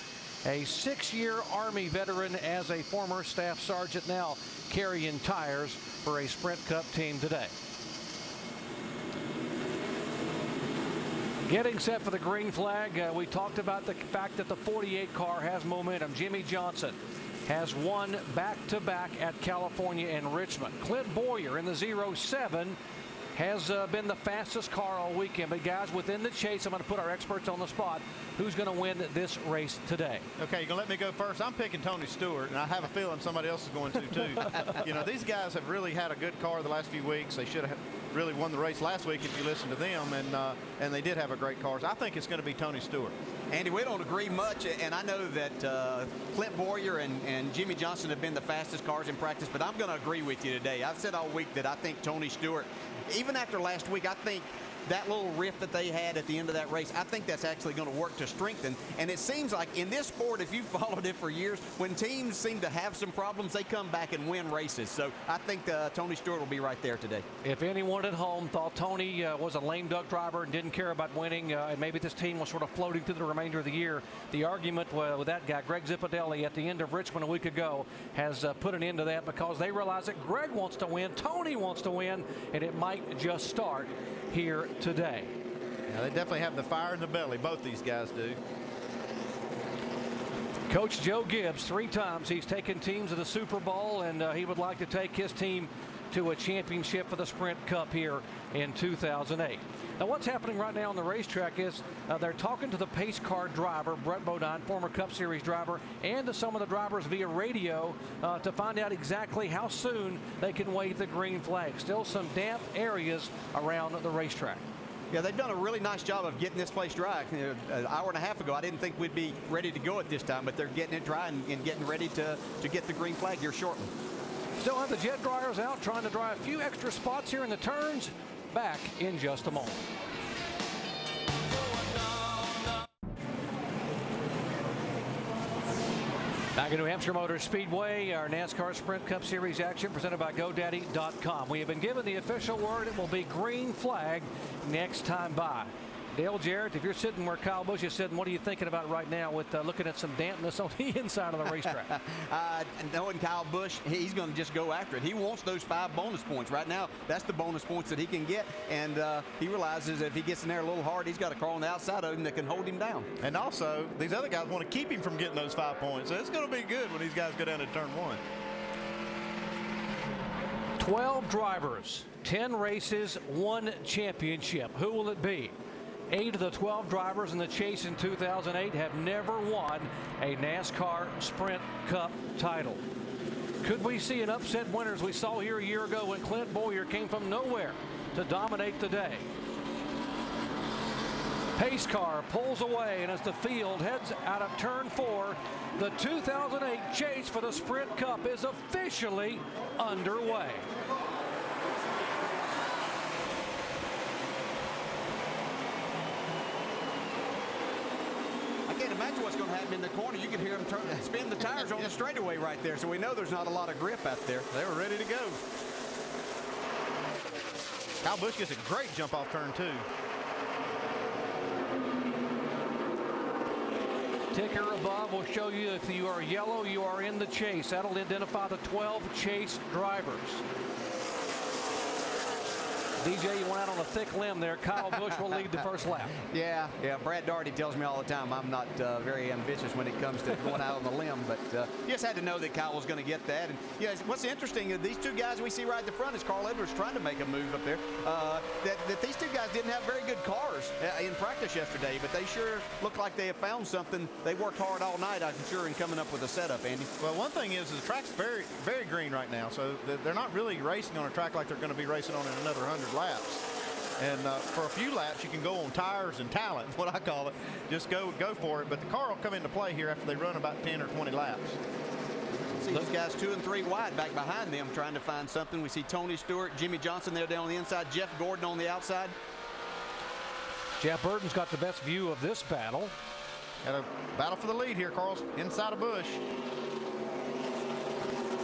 A 6-year Army veteran as a former staff sergeant, now carrying tires for a Sprint Cup team today. Getting set for the green flag. We talked about the fact that the 48 car has momentum. Jimmy Johnson has won back-to-back at California and Richmond. Clint Boyer in the 07 has been the fastest car all weekend. But guys, within the chase, I'm going to put our experts on the spot. Who's going to win this race today? Okay, you're going to let me go first. I'm picking Tony Stewart, and I have a feeling somebody else is going to too. You know, these guys have really had a good car the last few weeks. They should have really won the race last week if you listen to them, and they did have a great car. So I think it's going to be Tony Stewart. Andy, we don't agree much, and I know that Clint Boyer and Jimmy Johnson have been the fastest cars in practice, but I'm going to agree with you today. I've said all week that I think Tony Stewart, even after last week, I think that little rift that they had at the end of that race, I think that's actually going to work to strengthen. And it seems like in this sport, if you've followed it for years, when teams seem to have some problems, they come back and win races. So I think Tony Stewart will be right there today. If anyone at home thought Tony was a lame duck driver and didn't care about winning, and maybe this team was sort of floating through the remainder of the year, the argument with that guy, Greg Zipadelli, at the end of Richmond a week ago, has put an end to that because they realize that Greg wants to win, Tony wants to win, and it might just start here today. Yeah, they definitely have the fire in the belly. Both these guys do. Coach Joe Gibbs, 3 times he's taken teams to the Super Bowl, and he would like to take his team to a championship for the Sprint Cup here in 2008. Now, what's happening right now on the racetrack is they're talking to the pace car driver, Brett Bodine, former Cup Series driver, and to some of the drivers via radio to find out exactly how soon they can wave the green flag. Still some damp areas around the racetrack. Yeah, they've done a really nice job of getting this place dry. An hour and a half ago, I didn't think we'd be ready to go at this time, but they're getting it dry and getting ready to get the green flag here shortly. Still have the jet dryers out, trying to dry a few extra spots here in the turns. Back in just a moment. Back in New Hampshire Motor Speedway, our NASCAR Sprint Cup Series action presented by GoDaddy.com. We have been given the official word it will be green flag next time by. Dale Jarrett, if you're sitting where Kyle Busch is sitting, what are you thinking about right now with looking at some dampness on the inside of the racetrack? Knowing Kyle Busch, he's going to just go after it. He wants those 5 bonus points. Right now, that's the bonus points that he can get, and he realizes that if he gets in there a little hard, he's got a car on the outside of him that can hold him down. And also, these other guys want to keep him from getting those 5 points, so it's going to be good when these guys go down to turn 1. 12 drivers, 10 races, 1 championship. Who will it be? 8 of the 12 drivers in the chase in 2008 have never won a NASCAR Sprint Cup title. Could we see an upset winner as we saw here a year ago when Clint Boyer came from nowhere to dominate the day? Pace car pulls away, and as the field heads out of turn 4, the 2008 chase for the Sprint Cup is officially underway. I can't imagine what's going to happen in the corner. You can hear them spin the tires on the straightaway right there, so we know there's not a lot of grip out there. They were ready to go. Kyle Busch gets a great jump off turn 2. Ticker above will show you if you are yellow, you are in the chase. That'll identify the 12 chase drivers. DJ, you went out on a thick limb there. Kyle Busch will lead the first lap. Yeah. Brad Daugherty tells me all the time I'm not very ambitious when it comes to going out on the limb, but you just had to know that Kyle was going to get that. And what's interesting is these 2 guys we see right at the front is Carl Edwards trying to make a move up there. That these 2 guys didn't have very good cars in practice yesterday, but they sure look like they have found something. They worked hard all night, I'm sure, in coming up with a setup, Andy. Well, one thing is the track's very, very green right now, so they're not really racing on a track like they're going to be racing on in another 100 laps. And for a few laps, you can go on tires and talent, what I call it. Just go for it. But the car will come into play here after they run about 10 or 20 laps. See these guys 2 and 3 wide back behind them trying to find something. We see Tony Stewart, Jimmy Johnson there down on the inside, Jeff Gordon on the outside. Jeff Burton's got the best view of this battle. Got a battle for the lead here, Carl, inside of Busch.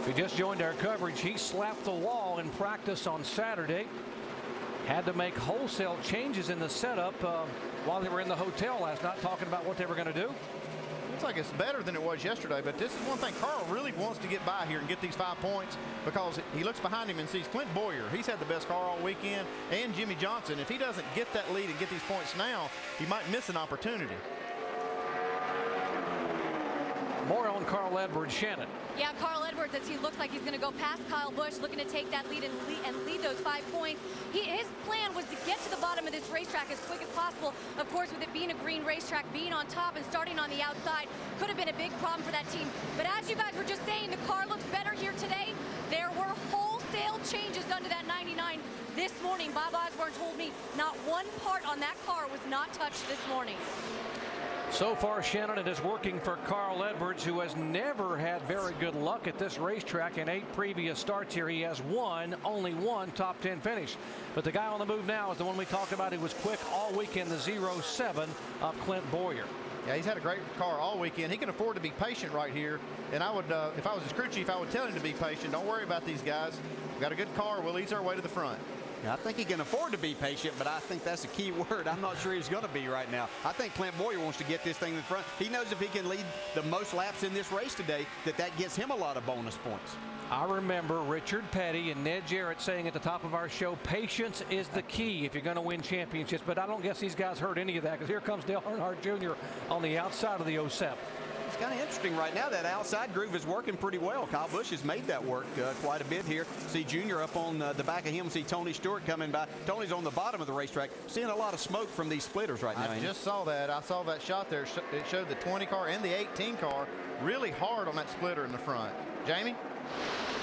If you just joined our coverage, he slapped the wall in practice on Saturday. Had to make wholesale changes in the setup while they were in the hotel last night, talking about what they were going to do. Looks like it's better than it was yesterday, but this is one thing. Carl really wants to get by here and get these 5 points because he looks behind him and sees Clint Boyer. He's had the best car all weekend, and Jimmy Johnson. If he doesn't get that lead and get these points now, he might miss an opportunity. More on Carl Edwards. Shannon. Yeah, Carl Edwards, as he looks like he's going to go past Kyle Busch, looking to take that lead and lead those 5 points. His plan was to get to the bottom of this racetrack as quick as possible. Of course, with it being a green racetrack, being on top and starting on the outside could have been a big problem for that team. But as you guys were just saying, the car looks better here today. There were wholesale changes done to that 99 this morning. Bob Osborne told me not one part on that car was not touched this morning. So far, Shannon, it is working for Carl Edwards, who has never had very good luck at this racetrack. In 8 previous starts here, he has only one top 10 finish. But the guy on the move now is the one we talked about. He was quick all weekend, the 07 of Clint Boyer. Yeah, he's had a great car all weekend. He can afford to be patient right here. And I would, if I was his crew chief, I would tell him to be patient. Don't worry about these guys. We've got a good car. We'll ease our way to the front. I think he can afford to be patient, but I think that's a key word. I'm not sure he's going to be right now. I think Clint Boyer wants to get this thing in front. He knows if he can lead the most laps in this race today, that gets him a lot of bonus points. I remember Richard Petty and Ned Jarrett saying at the top of our show, patience is the key if you're going to win championships. But I don't guess these guys heard any of that, because here comes Dale Earnhardt Jr. on the outside of the 07. It's kind of interesting right now. That outside groove is working pretty well. Kyle Busch has made that work quite a bit here. See Junior up on the back of him. See Tony Stewart coming by. Tony's on the bottom of the racetrack. Seeing a lot of smoke from these splitters right now. I just saw that. I saw that shot there. It showed the 20 car and the 18 car really hard on that splitter in the front. Jamie?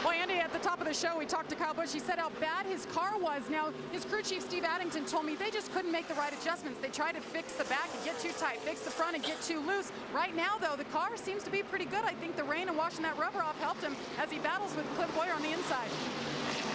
Well, Andy, at the top of the show, we talked to Kyle Busch. He said how bad his car was. Now, his crew chief, Steve Addington, told me they just couldn't make the right adjustments. They tried to fix the back and get too tight, fix the front and get too loose. Right now, though, the car seems to be pretty good. I think the rain and washing that rubber off helped him as he battles with Clint Boyer on the inside.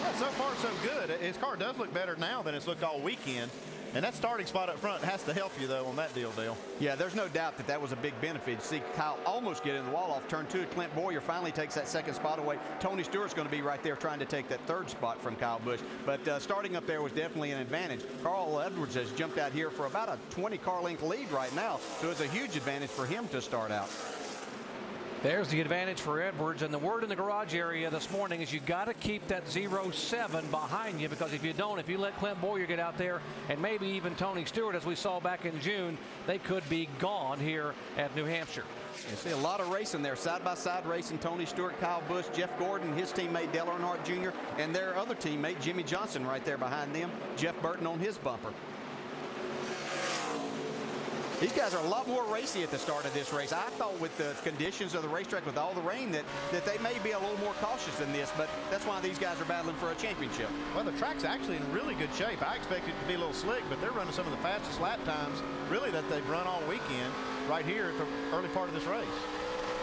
Well, so far, so good. His car does look better now than it's looked all weekend. And that starting spot up front has to help you, though, on that deal, Dale. Yeah, there's no doubt that was a big benefit. See Kyle almost get in the wall off turn 2. Clint Boyer finally takes that second spot away. Tony Stewart's going to be right there trying to take that third spot from Kyle Busch. But starting up there was definitely an advantage. Carl Edwards has jumped out here for about a 20-car length lead right now. So it's a huge advantage for him to start out. There's the advantage for Edwards, and the word in the garage area this morning is you got to keep that 07 behind you, because if you don't, if you let Clint Boyer get out there and maybe even Tony Stewart, as we saw back in June, they could be gone here at New Hampshire. You see a lot of racing there, side-by-side racing. Tony Stewart, Kyle Busch, Jeff Gordon, his teammate Dale Earnhardt Jr., and their other teammate Jimmy Johnson right there behind them. Jeff Burton on his bumper. These guys are a lot more racy at the start of this race. I thought with the conditions of the racetrack, with all the rain, that they may be a little more cautious than this, but that's why these guys are battling for a championship. Well, the track's actually in really good shape. I expected it to be a little slick, but they're running some of the fastest lap times, really, that they've run all weekend right here at the early part of this race.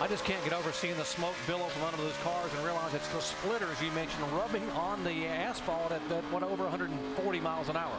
I just can't get over seeing the smoke billow from under those cars and realize it's the splitters you mentioned rubbing on the asphalt at over 140 miles an hour.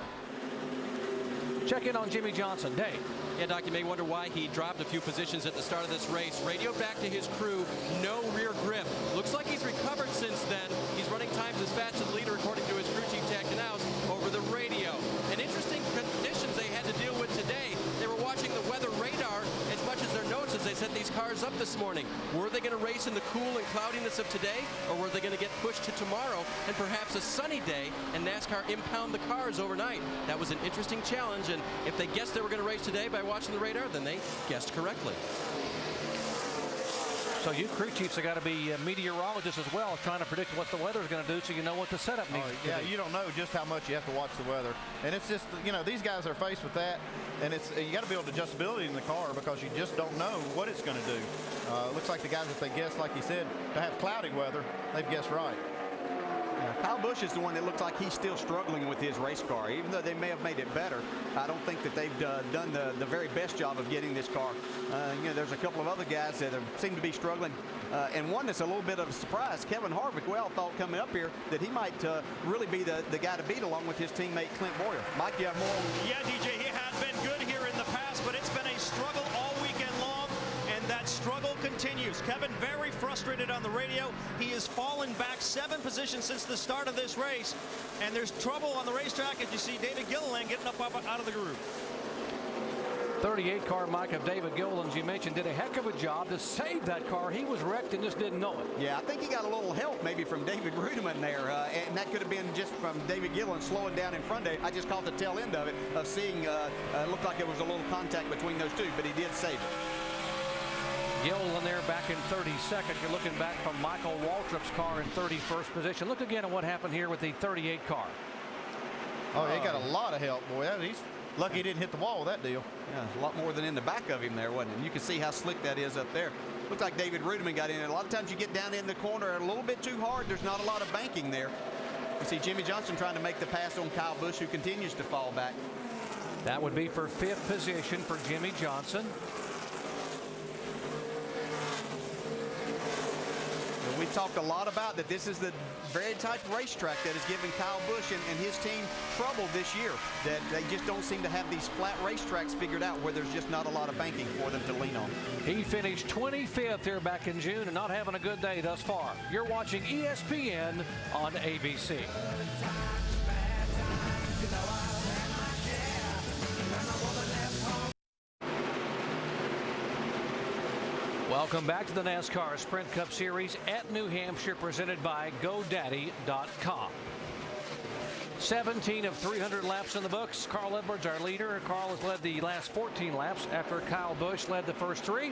Check in on Jimmy Johnson. Dave. Yeah, Doc, you may wonder why he dropped a few positions at the start of this race. Radio back to his crew, no rear grip. Looks like he's recovered since then. He's running times as fast as the leader, according to his crew chief, Jack Knaus, over the radio. And interesting conditions they had to deal with today. They were watching the weather radar as much as their notes as they set these cars up this morning. Were they going to race in the cool and cloudiness of today, or were they going to get pushed to tomorrow and perhaps a sunny day and NASCAR impound the cars overnight? That was an interesting challenge, and if they guessed they were going to race today by watching the radar, then they guessed correctly. So you crew chiefs have got to be meteorologists as well, trying to predict what the weather is going to do, so you know what the setup needs to yeah, be. you don't know just how much you have to watch the weather. And it's just, you know, these guys are faced with that, and you got to build adjustability in the car because you just don't know what it's going to do. Looks like the guys that they guessed, like you said, to have cloudy weather, they've guessed right. Kyle Busch is the one that looks like he's still struggling with his race car. Even though they may have made it better, I don't think that they've done the very best job of getting this car. You know, there's a couple of other guys that seem to be struggling. And one that's a little bit of a surprise, Kevin Harvick. Well, thought coming up here that he might really be the guy to beat, along with his teammate Clint Boyer. Mike, you have more? Yeah, DJ, he has been good here in the past, but it's been a struggle all weekend long. And that struggle continues. Kevin very frustrated on the radio. He has fallen back 7 positions since the start of this race, and there's trouble on the racetrack as you see David Gilliland getting up out of the groove. 38 car Mike of David Gilliland, you mentioned, did a heck of a job to save that car. He was wrecked and just didn't know it. Yeah, I think he got a little help maybe from David Rudeman there, and that could have been just from David Gilliland slowing down in front of it. I just caught the tail end of it, of seeing it looked like there was a little contact between those two, but he did save it. Gilliland there back in 32nd. You're looking back from Michael Waltrip's car in 31st position. Look again at what happened here with the 38 car. Oh, he got a lot of help, boy. He's lucky he didn't hit the wall with that deal. Yeah, a lot more than in the back of him there, wasn't it? And you can see how slick that is up there. Looks like David Rudeman got in it. A lot of times you get down in the corner a little bit too hard. There's not a lot of banking there. You see Jimmy Johnson trying to make the pass on Kyle Busch, who continues to fall back. That would be for 5th position for Jimmy Johnson. We talked a lot about that this is the very type of racetrack that is giving Kyle Busch and his team trouble this year, that they just don't seem to have these flat racetracks figured out where there's just not a lot of banking for them to lean on. He finished 25th here back in June and not having a good day thus far. You're watching ESPN on ABC. Welcome back to the NASCAR Sprint Cup Series at New Hampshire, presented by GoDaddy.com. 17 of 300 laps in the books. Carl Edwards, our leader. Carl has led the last 14 laps after Kyle Busch led the first 3.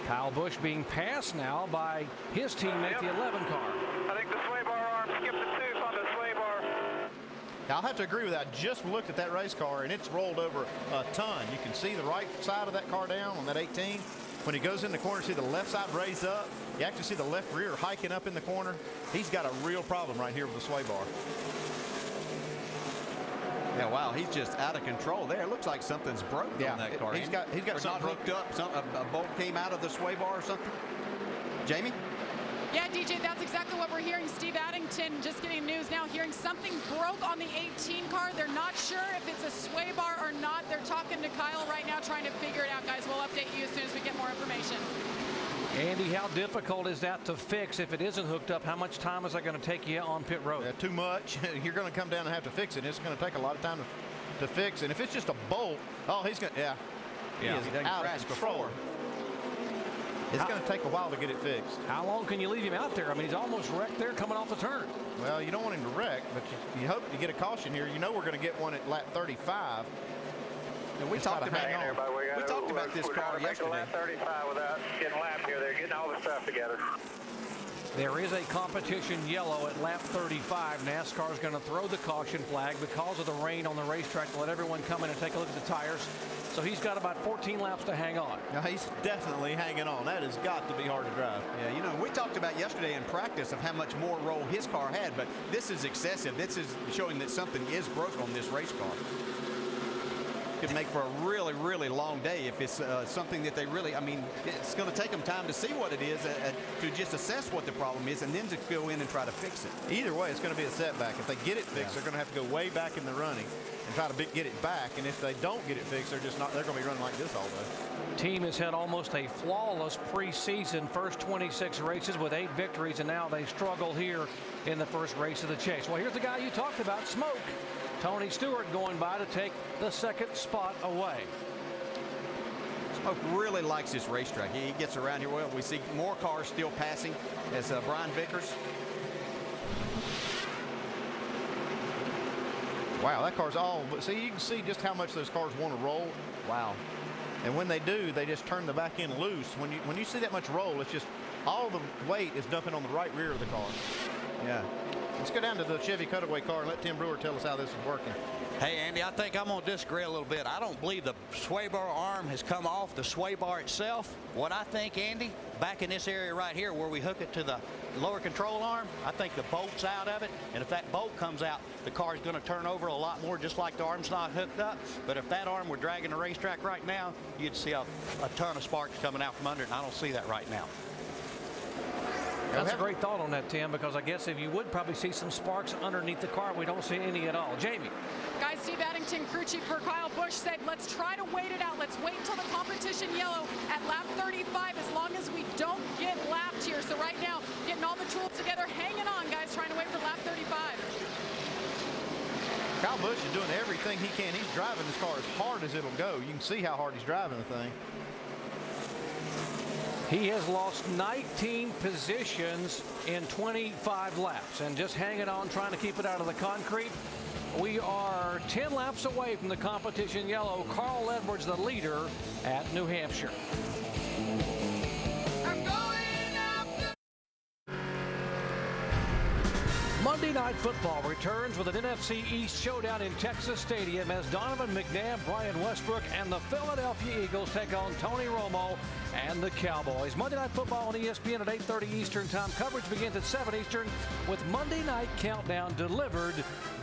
Kyle Busch being passed now by his teammate, the 11 car. I think the sway bar arm skipped a tooth on the sway bar. Now, I'll have to agree with that. I just looked at that race car, and it's rolled over a ton. You can see the right side of that car down on that 18. When he goes in the corner, see the left side raise up. You actually see the left rear hiking up in the corner. He's got a real problem right here with the sway bar. Yeah, wow, he's just out of control there. It looks like something's broke on that car. He's got something hooked up. A bolt came out of the sway bar or something. Jamie? Yeah, DJ, that's exactly what we're hearing. Steve Addington just getting news now, hearing something broke on the 18 car. They're not sure if it's a sway bar or not. They're talking to Kyle right now, trying to figure it out, guys. We'll update you as soon as we get more information. Andy, how difficult is that to fix if it isn't hooked up? How much time is that going to take you on pit road? Too much. You're going to come down and have to fix it. It's going to take a lot of time to fix. And if it's just a bolt, oh, he's going to, he is out of control. It's going to take a while to get it fixed. How long can you leave him out there? I mean, he's almost wrecked there coming off the turn. Well, you don't want him to wreck, but you hope to get a caution here. You know we're going to get one at lap 35. And we talked about this car yesterday. Lap 35 without getting lapped here. They're getting all the stuff together. There is a competition yellow at lap 35. NASCAR is going to throw the caution flag because of the rain on the racetrack to let everyone come in and take a look at the tires. So he's got about 14 laps to hang on. Now he's definitely hanging on. That has got to be hard to drive. Yeah, you know, we talked about yesterday in practice of how much more roll his car had, but this is excessive. This is showing that something is broke on this race car. Could make for a really, really long day if it's something that they really, I mean, it's going to take them time to see what it is, to just assess what the problem is, and then to go in and try to fix it. Either way, it's going to be a setback. If they get it fixed, they're going to have to go way back in the running and try to get it back. And if they don't get it fixed, they're going to be running like this all day. Team has had almost a flawless preseason, first 26 races with 8 victories, and now they struggle here in the first race of the chase. Well, here's the guy you talked about, Smoke. Tony Stewart going by to take the second spot away. Smoke really likes this racetrack. He gets around here well. We see more cars still passing as Brian Vickers. Wow, that car's all, but see, you can see just how much those cars want to roll. Wow. And when they do, they just turn the back end loose. When you see that much roll, it's just all the weight is dumping on the right rear of the car. Yeah. Let's go down to the Chevy cutaway car and let Tim Brewer tell us how this is working. Hey, Andy, I think I'm going to disagree a little bit. I don't believe the sway bar arm has come off the sway bar itself. What I think, Andy, back in this area right here where we hook it to the lower control arm, I think the bolt's out of it. And if that bolt comes out, the car's going to turn over a lot more, just like the arm's not hooked up. But if that arm were dragging the racetrack right now, you'd see a ton of sparks coming out from under it, and I don't see that right now. That's a great thought on that, Tim, because I guess if you would probably see some sparks underneath the car, we don't see any at all. Jamie. Guys, Steve Addington, crew chief for Kyle Busch, said, let's try to wait it out. Let's wait until the competition yellow at lap 35 as long as we don't get lapped here. So right now, getting all the tools together, hanging on, guys, trying to wait for lap 35. Kyle Busch is doing everything he can. He's driving this car as hard as it'll go. You can see how hard he's driving the thing. He has lost 19 positions in 25 laps and just hanging on, trying to keep it out of the concrete. We are 10 laps away from the competition yellow. Carl Edwards, the leader at New Hampshire. Monday Night Football returns with an NFC East showdown in Texas Stadium as Donovan McNabb, Brian Westbrook, and the Philadelphia Eagles take on Tony Romo and the Cowboys. Monday Night Football on ESPN at 8:30 Eastern Time. Coverage begins at 7 Eastern with Monday Night Countdown delivered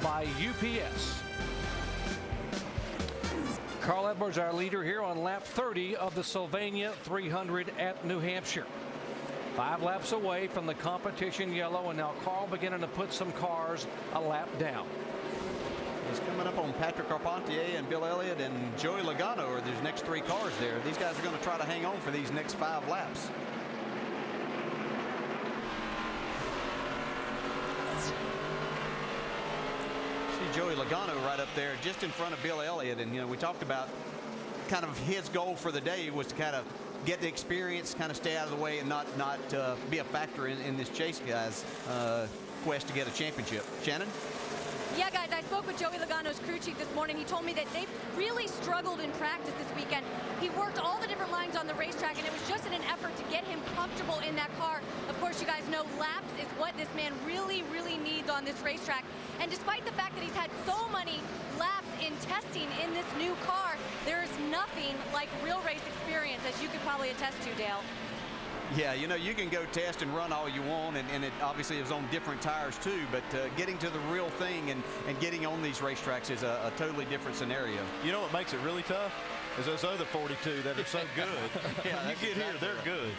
by UPS. Carl Edwards, our leader here on lap 30 of the Sylvania 300 at New Hampshire. 5 laps away from the competition yellow, and now Carl beginning to put some cars a lap down. He's coming up on Patrick Carpentier and Bill Elliott and Joey Logano are these next 3 cars there. These guys are going to try to hang on for these next 5 laps. See Joey Logano right up there just in front of Bill Elliott, and you know, we talked about kind of his goal for the day was to kind of get the experience, kind of stay out of the way, and not be a factor in this chase guy's quest to get a championship. Shannon? Yeah, guys, I spoke with Joey Logano's crew chief this morning. He told me that they've really struggled in practice this weekend. He worked all the different lines on the racetrack, and it was just in an effort to get him comfortable in that car. Of course, you guys know laps is what this man really, really needs on this racetrack. And despite the fact that he's had so many laps in testing in this new car, there is nothing like real race experience, as you could probably attest to, Dale. Yeah, you know, you can go test and run all you want, and it obviously is on different tires too, but getting to the real thing and getting on these racetracks is a totally different scenario. You know what makes it really tough? Is those other 42 that are so good. Yeah, when you get here, they're good.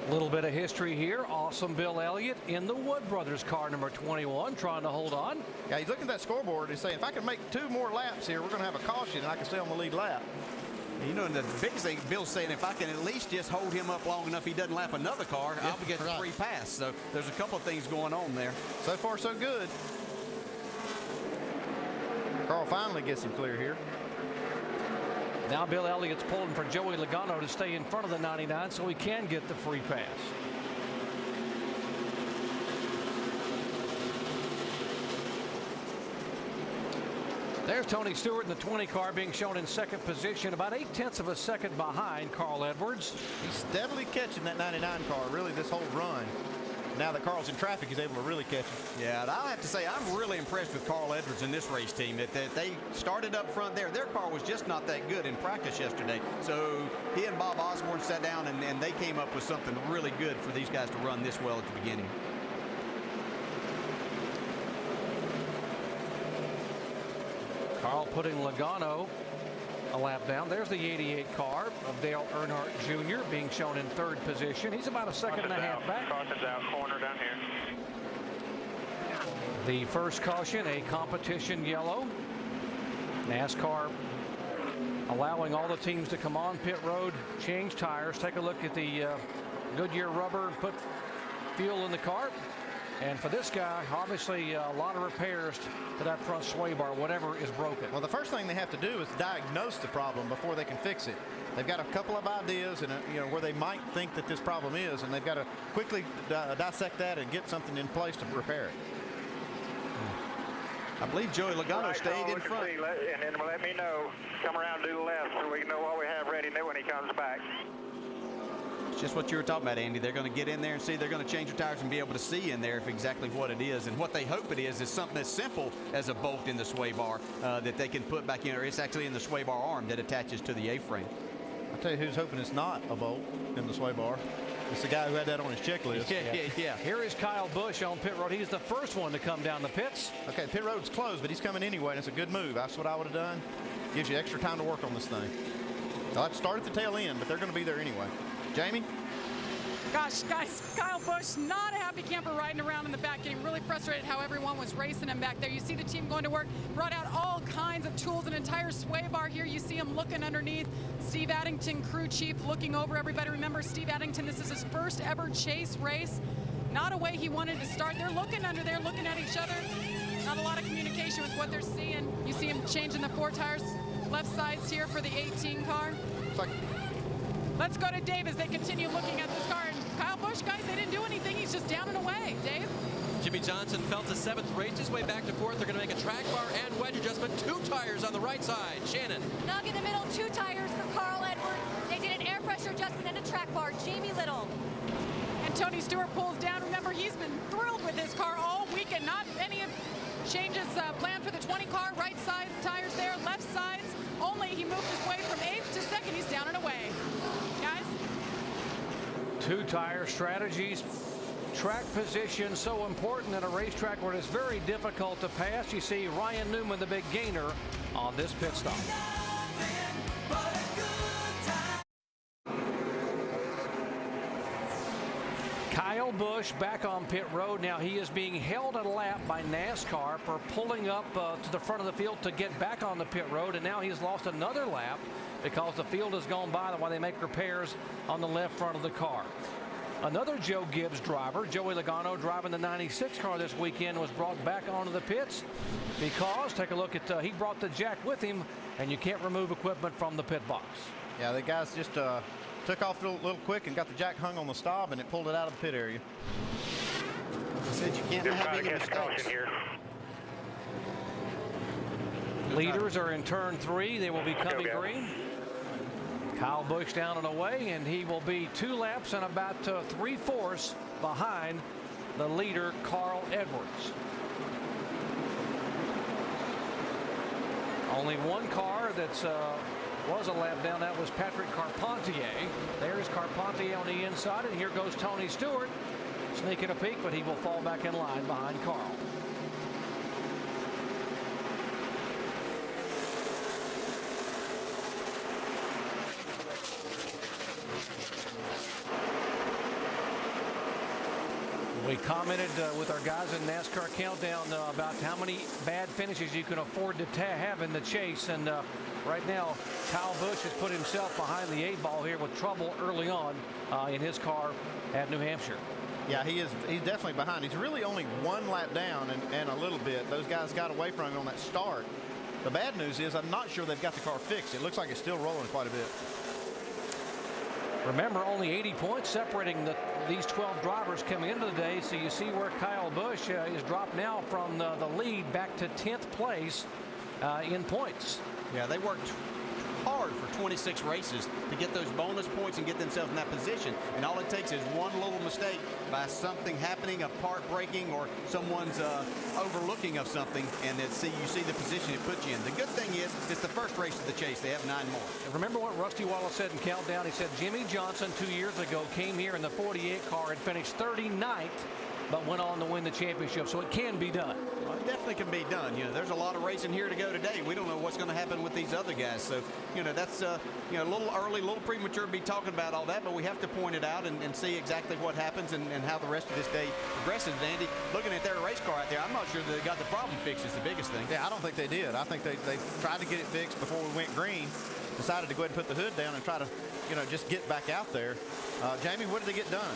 A little bit of history here. Awesome Bill Elliott in the Wood Brothers car number 21, trying to hold on. Yeah, he's looking at that scoreboard and saying, if I can make 2 more laps here, we're going to have a caution and I can stay on the lead lap. You know, and the biggest thing, Bill's saying, if I can at least just hold him up long enough he doesn't lap another car, I'll get the free pass. So there's a couple of things going on there. So far, so good. Carl finally gets him clear here. Now Bill Elliott's pulling for Joey Logano to stay in front of the 99 so he can get the free pass. There's Tony Stewart in the 20 car being shown in second position, about 0.8 of a second behind Carl Edwards. He's steadily catching that 99 car really this whole run. Now that Carl's in traffic, he's able to really catch him. Yeah, and I'll have to say I'm really impressed with Carl Edwards and this race team. That they started up front there. Their car was just not that good in practice yesterday. So he and Bob Osborne sat down and they came up with something really good for these guys to run this well at the beginning. Carl putting Logano a lap down. There's the 88 car of Dale Earnhardt Jr. being shown in 3rd position. He's about a second and a half back. Caution's out, corner down here. The first caution, a competition yellow. NASCAR allowing all the teams to come on pit road, change tires, take a look at the Goodyear rubber, put fuel in the car. And for this guy, obviously a lot of repairs to that front sway bar, whatever is broken. Well, the first thing they have to do is diagnose the problem before they can fix it. They've got a couple of ideas and you know where they might think that this problem is, and they've got to quickly dissect that and get something in place to repair it. I believe Joey Logano stayed in front. And then let me know. Come around and do the left so we can know what we have ready when he comes back. It's just what you were talking about, Andy. They're going to get in there and see. They're going to change the tires and be able to see in there if exactly what it is. And what they hope it is something as simple as a bolt in the sway bar that they can put back in, or it's actually in the sway bar arm that attaches to the A-frame. I'll tell you who's hoping it's not a bolt in the sway bar. It's the guy who had that on his checklist. Yeah. Here is Kyle Busch on pit road. He's the first one to come down the pits. Okay, pit road's closed, but he's coming anyway, and it's a good move. That's what I would have done. Gives you extra time to work on this thing. They'll have to start at the tail end, but they're going to be there anyway. Jamie? Gosh, guys, Kyle Busch, not a happy camper riding around in the back, getting really frustrated how everyone was racing him back there. You see the team going to work, brought out all kinds of tools, an entire sway bar here. You see him looking underneath. Steve Addington, crew chief, looking over everybody. Remember, Steve Addington, this is his first ever chase race. Not a way he wanted to start. They're looking under there, looking at each other. Not a lot of communication with what they're seeing. You see him changing the 4 tires, left sides here for the 18 car. Let's go to Dave as they continue looking at this car. And Kyle Busch, guys, they didn't do anything. He's just down and away. Dave? Jimmy Johnson fell to 7th, raced his way back to 4th. They're going to make a track bar and wedge adjustment. 2 tires on the right side. Shannon. Snug in the middle, 2 tires for Carl Edwards. They did an air pressure adjustment and a track bar. Jamie Little. And Tony Stewart pulls down. Remember, he's been thrilled with his car all weekend. Not any changes planned for the 20 car. Right side tires there, left sides. Only he moved his way from 8th to 2nd. He's down and away. Guys? 2 tire strategies. Track position so important in a racetrack where it's very difficult to pass. You see Ryan Newman, the big gainer, on this pit stop. Kyle Busch back on pit road. Now he is being held at a lap by NASCAR for pulling up to the front of the field to get back on the pit road, and now he's lost another lap because the field has gone by while they make repairs on the left front of the car. Another Joe Gibbs driver, Joey Logano, driving the 96 car this weekend, was brought back onto the pits because, take a look at, he brought the jack with him, and you can't remove equipment from the pit box. Yeah, the guys just took off a little quick and got the jack hung on the stop, and it pulled it out of the pit area. He said you can't have any mistakes. Leaders are in turn 3. They will be coming green. Kyle Busch down and away, and he will be 2 laps and about 3/4 behind the leader, Carl Edwards. Only one car that's was a lap down. That was Patrick Carpentier. There's Carpentier on the inside, and here goes Tony Stewart sneaking a peek, but he will fall back in line behind Carl. We commented with our guys in NASCAR Countdown about how many bad finishes you can afford to have in the chase, and right now Kyle Busch has put himself behind the 8 ball here with trouble early on in his car at New Hampshire. Yeah, he's definitely behind. He's really only 1 lap down and a little bit. Those guys got away from him on that start. The bad news is I'm not sure they've got the car fixed. It looks like it's still rolling quite a bit. Remember, only 80 points separating these 12 drivers coming into the day, so you see where Kyle Busch is dropped now from the lead back to 10th place in points. Yeah, they worked hard for 26 races to get those bonus points and get themselves in that position, and all it takes is one little mistake by something happening, a part breaking, or someone's overlooking of something, and you see the position it puts you in. The good thing is it's the first race of the chase. They have 9 more. Remember what Rusty Wallace said in Countdown? He said Jimmy Johnson 2 years ago came here in the 48 car and finished 39th, but went on to win the championship, so it can be done. Well, it definitely can be done. You know, there's a lot of racing here to go today. We don't know what's going to happen with these other guys, so you know that's a little early, a little premature to be talking about all that, but we have to point it out and see exactly what happens and how the rest of this day progresses. Andy, looking at their race car out there, I'm not sure that they got the problem fixed is the biggest thing. Yeah, I don't think they did. I think they tried to get it fixed before we went green, decided to go ahead and put the hood down and try to just get back out there. Jamie, what did they get done?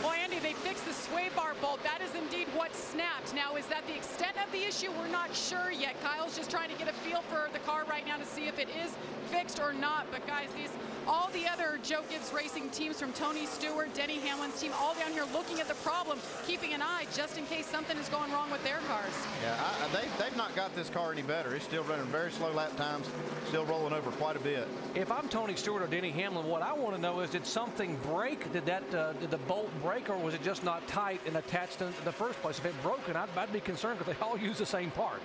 Well, Andy, they fixed the sway bar bolt. That is indeed what snapped. Now, is that the extent of the issue? We're not sure yet. Kyle's just trying to get a feel for the car right now to see if it is fixed or not. But, guys, all the other Joe Gibbs Racing teams, from Tony Stewart, Denny Hamlin's team, all down here looking at the problem, keeping an eye just in case something is going wrong with their cars. Yeah, they've not got this car any better. It's still running very slow lap times, still rolling over quite a bit. If I'm Tony Stewart or Denny Hamlin, what I want to know is, did something break? Did the bolt break, or was it just not tight and attached in the first place? If it broken, I'd be concerned because they all use the same parts.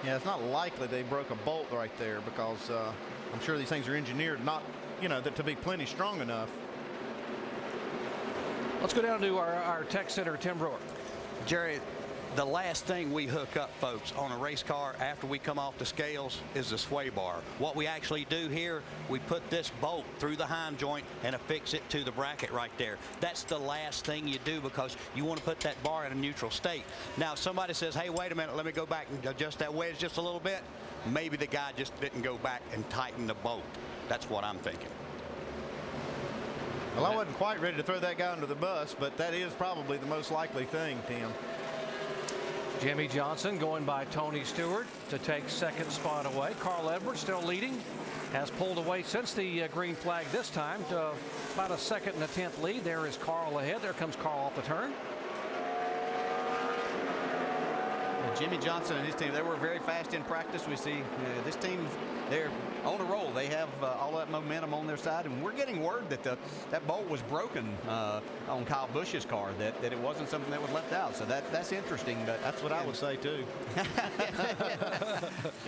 Yeah, it's not likely they broke a bolt right there because I'm sure these things are engineered not, to be plenty strong enough. Let's go down to our tech center, Tim Brewer. Jerry, The last thing we hook up, folks, on a race car after we come off the scales is the sway bar. What we actually do here, we put this bolt through the heim joint and affix it to the bracket right there. That's the last thing you do because you want to put that bar in a neutral state. Now, if somebody says, hey, wait a minute, let me go back and adjust that wedge just a little bit, maybe the guy just didn't go back and tighten the bolt. That's what I'm thinking. Well, I wasn't quite ready to throw that guy under the bus, but that is probably the most likely thing, Tim. Jimmy Johnson going by Tony Stewart to take second spot away. Carl Edwards still leading. Has pulled away since the green flag this time to about a 2nd and a 10th lead. There is Carl ahead. There comes Carl off the turn. Jimmy Johnson and his team, they were very fast in practice. We see this team, they're on a roll. They have all that momentum on their side, and we're getting word that that bolt was broken on Kyle Busch's car, that it wasn't something that was left out. So that's interesting. But that's what I would say too.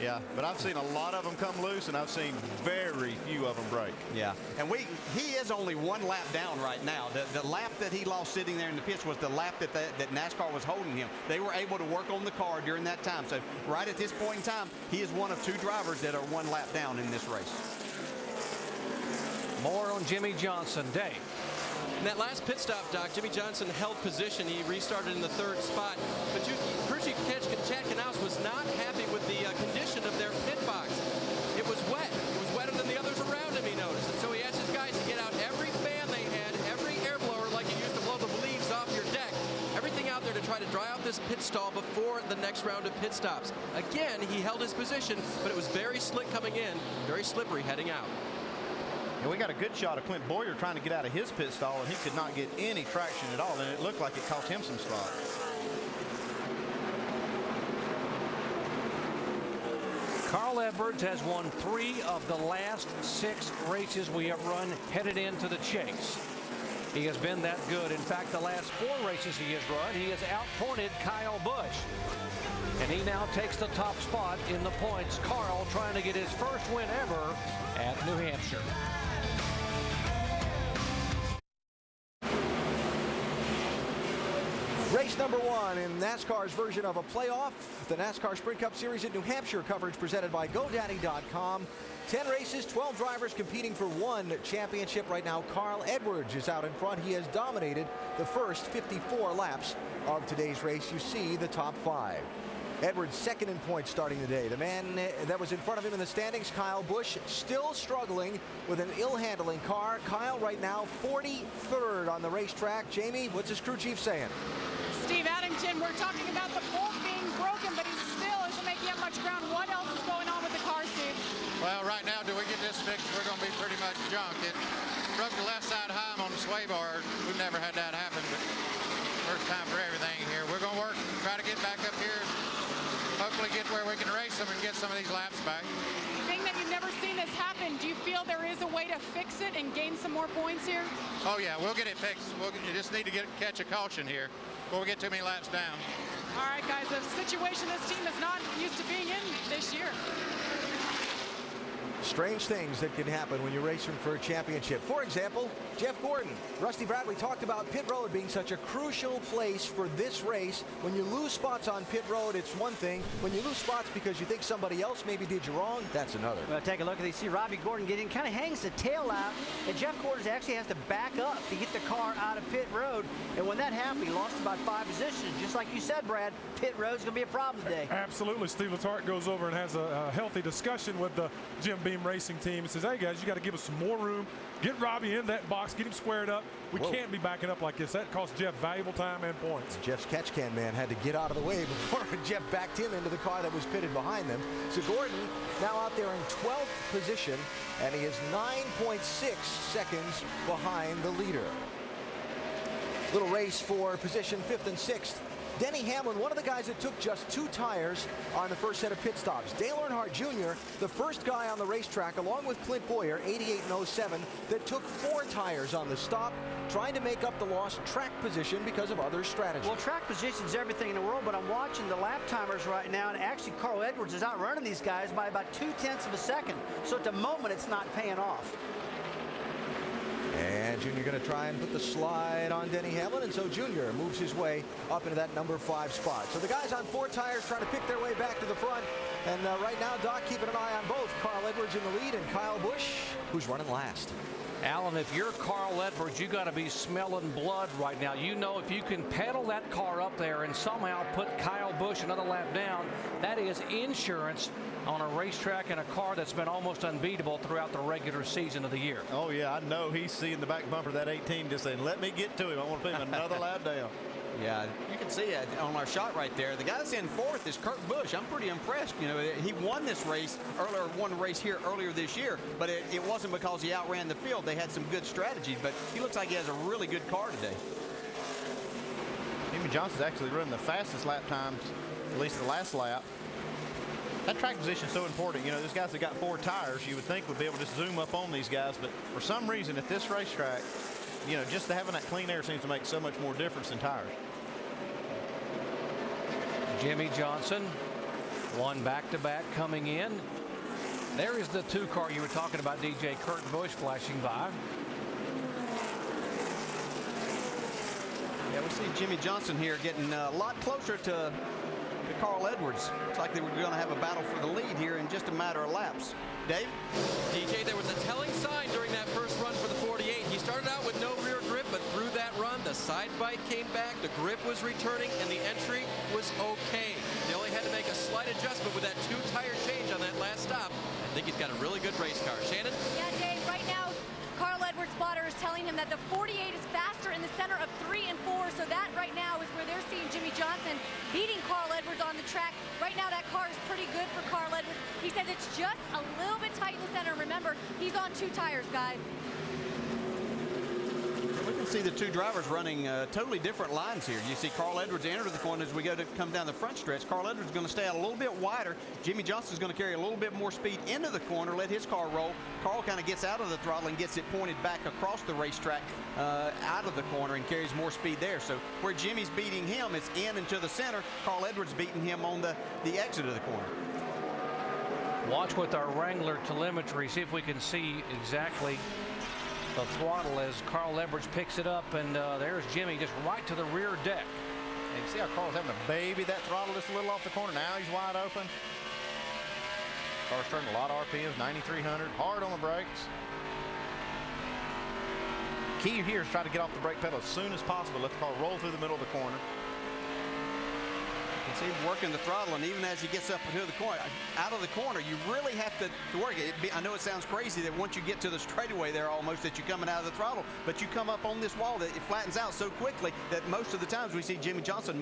Yeah, but I've seen a lot of them come loose, and I've seen very few of them break. Yeah, and he is only 1 lap down right now. The lap that he lost sitting there in the pits was the lap that NASCAR was holding him. They were able to work on the car during that time. So right at this point in time, he is one of 2 drivers that are 1 lap down in this race. More on Jimmy Johnson. Dave. In that last pit stop, Doc, Jimmy Johnson held position. He restarted in the 3rd spot. But crew chief Chad Knaus was not happy with the condition of their pit box. It was wet. It was wetter than the others around him, he noticed. And so he asked his guys to get out every fan they had, every air blower like you used to blow the leaves off your deck. Everything out there to try to dry out this pit stall before the next round of pit stops. Again, he held his position, but it was very slick coming in, very slippery heading out. And we got a good shot of Clint Boyer trying to get out of his pit stall, and he could not get any traction at all, and it looked like it cost him some spots. Carl Edwards has won 3 of the last 6 races we have run headed into the chase. He has been that good. In fact, the last 4 races he has run, he has outpointed Kyle Busch. And he now takes the top spot in the points. Carl trying to get his first win ever at New Hampshire. Race number 1 in NASCAR's version of a playoff, the NASCAR Sprint Cup Series at New Hampshire, coverage presented by GoDaddy.com. 10 races, 12 drivers competing for 1 championship. Right now, Carl Edwards is out in front. He has dominated the first 54 laps of today's race. You see the top 5. Edwards 2nd in points starting the day. The man that was in front of him in the standings, Kyle Busch, still struggling with an ill-handling car. Kyle right now 43rd on the racetrack. Jamie, what's his crew chief saying? Steve Addington, we're talking about the bolt being broken, but he still isn't making up much ground. What else is going on with the car, Steve? Well, right now, till we get this fixed, we're going to be pretty much junk. It broke the left side heim on the sway bar. We've never had that happen, but first time for everything here. We're going to work, try to get back up here, hopefully get where we can race them and get some of these laps back. Being that you've never seen this happen, do you feel there is a way to fix it and gain some more points here? Oh, yeah, we'll get it fixed. You just need to catch a caution here before we get too many laps down. All right, guys, a situation this team is not used to being in this year. Strange things that can happen when you're racing for a championship. For example, Jeff Gordon. Rusty Bradley talked about pit road being such a crucial place for this race. When you lose spots on pit road, it's one thing. When you lose spots because you think somebody else maybe did you wrong, that's another. Well, take a look at this. See Robbie Gordon getting, kind of hangs the tail out, and Jeff Gordon actually has to back up to get the car out of pit road. And when that happened, he lost about 5 positions. Just like you said, Brad, pit road's going to be a problem today. Absolutely. Steve Letarte goes over and has a healthy discussion with the Jim Beam Racing team and says, hey, guys, you got to give us some more room. Get Robbie in that box. Get him squared up. We can't be backing up like this. That cost Jeff valuable time and points. Jeff's catch can man had to get out of the way before Jeff backed him into the car that was pitted behind them. So Gordon now out there in 12th position, and he is 9.6 seconds behind the leader. Little race for position 5th and 6th. Denny Hamlin, one of the guys that took just 2 tires on the first set of pit stops. Dale Earnhardt Jr., the first guy on the racetrack, along with Clint Boyer, 88 and 07, that took 4 tires on the stop, trying to make up the lost track position because of other strategies. Well, track position's everything in the world, but I'm watching the lap timers right now, and actually Carl Edwards is outrunning these guys by about 0.2 of a second. So at the moment, it's not paying off. And Junior going to try and put the slide on Denny Hamlin, and so Junior moves his way up into that number 5 spot. So the guys on 4 tires trying to pick their way back to the front. And right now, Doc keeping an eye on both. Carl Edwards in the lead and Kyle Busch, who's running last. Alan, if you're Carl Edwards, you got to be smelling blood right now. You know, if you can pedal that car up there and somehow put Kyle Busch another lap down, that is insurance on a racetrack and a car that's been almost unbeatable throughout the regular season of the year. Oh, yeah, I know he's seeing the back bumper of that 18 just saying, let me get to him. I want to put him another lap down. Yeah, you can see it on our shot right there. The guy that's in 4th is Kurt Busch. I'm pretty impressed. You know, he won this race earlier, won a race here earlier this year, but it wasn't because he outran the field. They had some good strategies, but he looks like he has a really good car today. Jimmy Johnson's actually running the fastest lap times, at least the last lap. That track position is so important. You know, those guys that got 4 tires, you would think would be able to just zoom up on these guys, but for some reason at this racetrack, you know, just having that clean air seems to make so much more difference than tires. Jimmy Johnson, one back-to-back coming in. There is the 2 car you were talking about, DJ. Kurt Busch flashing by. Yeah, we see Jimmy Johnson here getting a lot closer to Carl Edwards. Looks like they were going to have a battle for the lead here in just a matter of laps. Dave? DJ, there was a telling sign during that first run for the 48. He started out with no rear grip, but through that run, the side bite came back, the grip was returning, and the entry was okay. They only had to make a slight adjustment with that 2-tire change on that last stop. I think he's got a really good race car. Shannon? Yeah, Dave, right now, Carl Edwards' spotter is telling him that the 48 is faster in the center of 3 and 4, so that right now is where they're seeing Jimmy Johnson beating Carl Edwards on the track. Right now, that car is pretty good for Carl Edwards. He says it's just a little bit tight in the center. Remember, he's on 2 tires, guys. We can see the 2 drivers running totally different lines here. You see Carl Edwards enter the corner as we go to come down the front stretch. Carl Edwards is going to stay out a little bit wider. Jimmy Johnson is going to carry a little bit more speed into the corner, let his car roll. Carl kind of gets out of the throttle and gets it pointed back across the racetrack out of the corner and carries more speed there. So where Jimmy's beating him, it's in and to the center. Carl Edwards beating him on the exit of the corner. Watch with our Wrangler telemetry, see if we can see exactly the throttle as Carl Edwards picks it up, and there's Jimmy just right to the rear deck. And you see how Carl's having to baby that throttle just a little off the corner. Now he's wide open. Car's turning a lot of RPMs, 9,300, hard on the brakes. Key here is try to get off the brake pedal as soon as possible. Let the car roll through the middle of the corner. You can see him working the throttle, and even as he gets up into the corner, out of the corner, you really have to work it. I know it sounds crazy that once you get to the straightaway there almost that you're coming out of the throttle, but you come up on this wall that it flattens out so quickly that most of the times we see Jimmy Johnson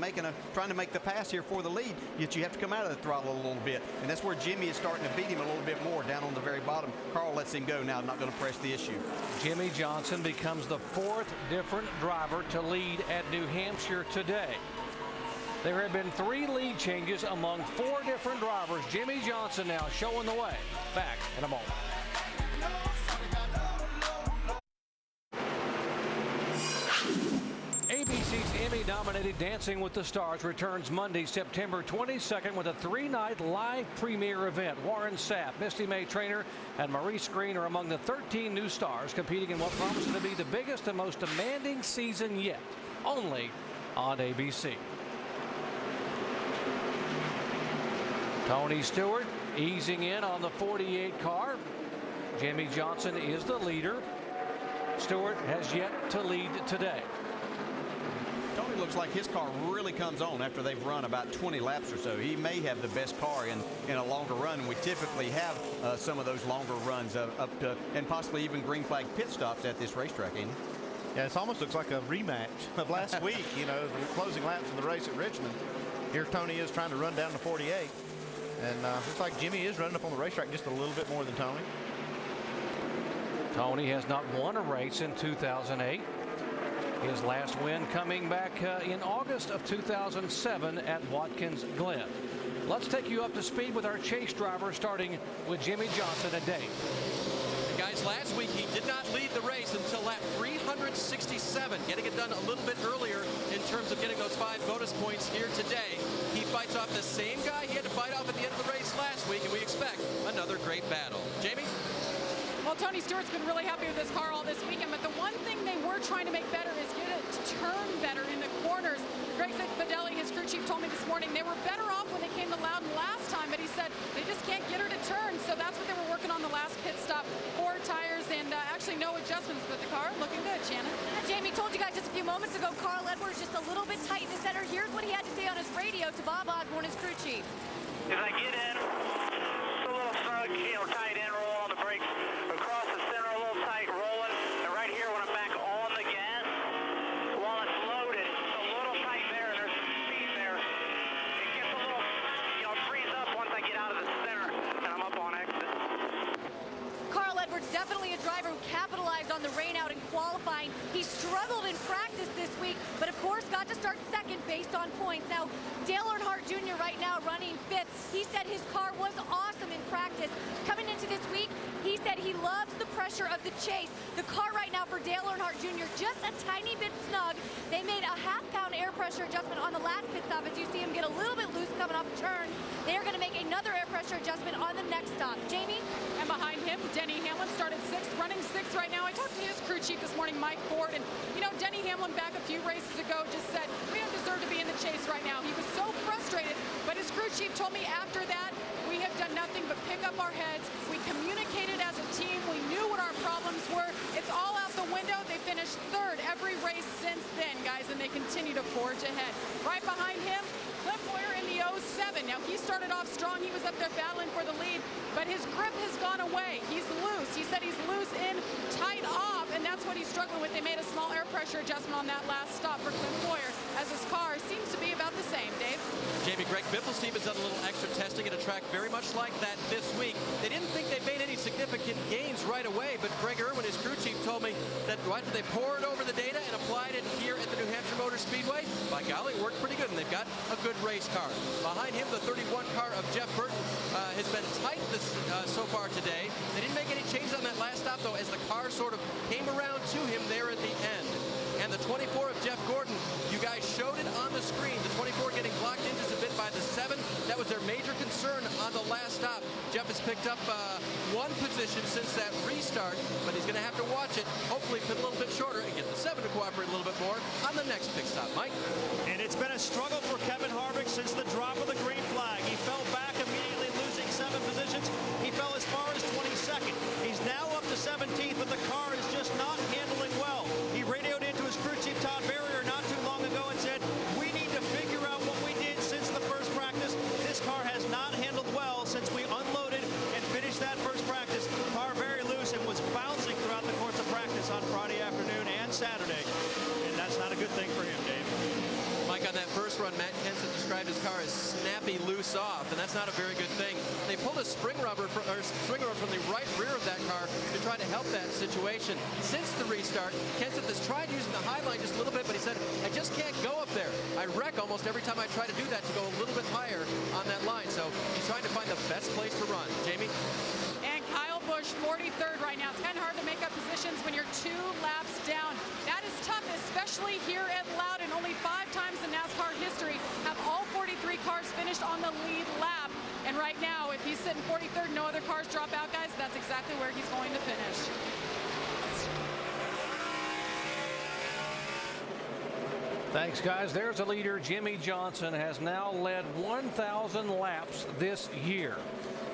trying to make the pass here for the lead, yet you have to come out of the throttle a little bit. And that's where Jimmy is starting to beat him a little bit more down on the very bottom. Carl lets him go now, not going to press the issue. Jimmy Johnson becomes the 4th different driver to lead at New Hampshire today. There have been 3 lead changes among 4 different drivers. Jimmy Johnson now showing the way. Back in a moment. ABC's Emmy-nominated Dancing with the Stars returns Monday, September 22nd with a 3-night live premiere event. Warren Sapp, Misty May Traynor, and Maurice Green are among the 13 new stars competing in what promises to be the biggest and most demanding season yet, only on ABC. Tony Stewart easing in on the 48 car. Jimmy Johnson is the leader. Stewart has yet to lead today. Tony looks like his car really comes on after they've run about 20 laps or so. He may have the best car in a longer run. We typically have some of those longer runs up to, and possibly even green flag pit stops at this racetrack, ain't it? Yeah, it almost looks like a rematch of last week, you know, the closing laps of the race at Richmond. Here Tony is trying to run down to 48. And looks like Jimmy is running up on the racetrack just a little bit more than Tony. Tony has not won a race in 2008. His last win coming back in August of 2007 at Watkins Glen. Let's take you up to speed with our chase driver, starting with Jimmy Johnson and Dave. Guys, last week he did not lead the race until lap 367, getting it done a little bit earlier in terms of getting those 5 bonus points here today. He fights off the same guy he had to fight off at the end of the race last week, and we expect another great battle. Jamie? Well, Well, Tony Stewart's been really happy with this car all this weekend, but the one thing they were trying to make better is get it to turn better in the corners. Greg Fidelli, his crew chief, told me this morning they were better off when they came to Loudon last time, but he said they just can't get her to turn, so that's what they were working on the last pit stop. 4 tires and actually no adjustments, but the car looking good, Shannon. Jamie told you guys just a few moments ago, Carl Edwards just a little bit tight in the center. Here's what he had to say on his radio to Bob Osborne, his crew chief. As I get in, it's a little snug, tight in, roll on the brakes. Across the center, a little tight, rolling. And right here, when I'm back on the gas, while it's loaded, it's a little tight there, and there's some speed there. It gets a little, frees up once I get out of the center, and I'm up on exit. Carl Edwards, definitely a driver who capitalized on the rain out in qualifying. He struggled in practice this week, but of course got to start second based on points. Now, Dale Earnhardt Jr. right now running 5th. He said his car was awesome in practice. Coming into this week, he said he loves the pressure of the chase. The car right now for Dale Earnhardt Jr. just a tiny bit snug. They made a half-pound air pressure adjustment on the last pit stop. As you see him get a little bit loose coming off the turn, they are going to make another air pressure adjustment on the next stop. Jamie? And behind him, Denny Hamlin started 6th, running 6th right now. I talked to his crew chief this morning, Mike Ford, and Denny Hamlin back a few races ago just said, we don't deserve to be in the chase right now. He was so frustrated, but his crew chief told me after that, we have done nothing but pick up our heads. We communicated as a team. We knew what our problems were. It's all out the window. They finished 3rd every race since then, guys, and they continue to forge ahead. Right behind him, Cliff Boyer in the 07. Now, he started off strong. He was up there battling for the lead, but his grip has gone away. He's loose. He said he's loose in, tight off, and that's what he's struggling with. They made a small air pressure adjustment on that last stop for Cliff Boyer, as his car seems to be about the same. Dave? Jamie, Greg Biffle's team has done a little extra testing at a track very much like that this week. They didn't think they made any significant gains right away, but Greg Irwin, his crew chief, told me that they poured over the data and applied it here at the New Hampshire Motor Speedway. By golly, it worked pretty good, and they've got a good race car. Behind him, the 31 car of Jeff Burton has been tight so far today. They didn't make any changes on that last stop, though, as the car sort of came around to him there at the end. And the 24 of Jeff Gordon, you guys showed it on the screen. The 24 getting blocked in just a bit by the 7. That was their major concern on the last stop. Jeff has picked up 1 position since that restart, but he's going to have to watch it, hopefully pit a little bit shorter and get the 7 to cooperate a little bit more on the next pit stop. Mike? And it's been a struggle for Kevin Harvick since the drop of the green flag. He fell back immediately, losing 7 positions. He fell as far as 22nd. He's now up to 17th, but the car is just not handling well. He radioed into his crew chief, Todd Barrier, not too long ago and said, we need to figure out what we did since the first practice. This car has not handled well since we unloaded and finished that first practice. Car very loose and was bouncing throughout the course of practice on Friday afternoon and Saturday. And that's not a good thing for him, Dave. Mike, on that first run, Matt Kenseth described his car as snappy loose off, and that's not a very good thing. They pulled a spring rubber from the right rear of that car to try to help that situation. Since the restart, Kenseth has tried using the high line just a little bit, but he said, I just can't go up there. I wreck almost every time I try to do that to go a little bit higher on that line. So he's trying to find the best place to run. Jamie? And Kyle Busch, 43rd right now. It's kind of hard to make up positions when you're 2 laps down. That is tough, especially here at Loudon. Only 5 times in NASCAR history have all 43 cars finished on the lead lap. And right now, if he's sitting 43rd, no other cars drop out, guys, that's exactly where he's going to finish. Thanks, guys. There's the leader. Jimmy Johnson has now led 1,000 laps this year.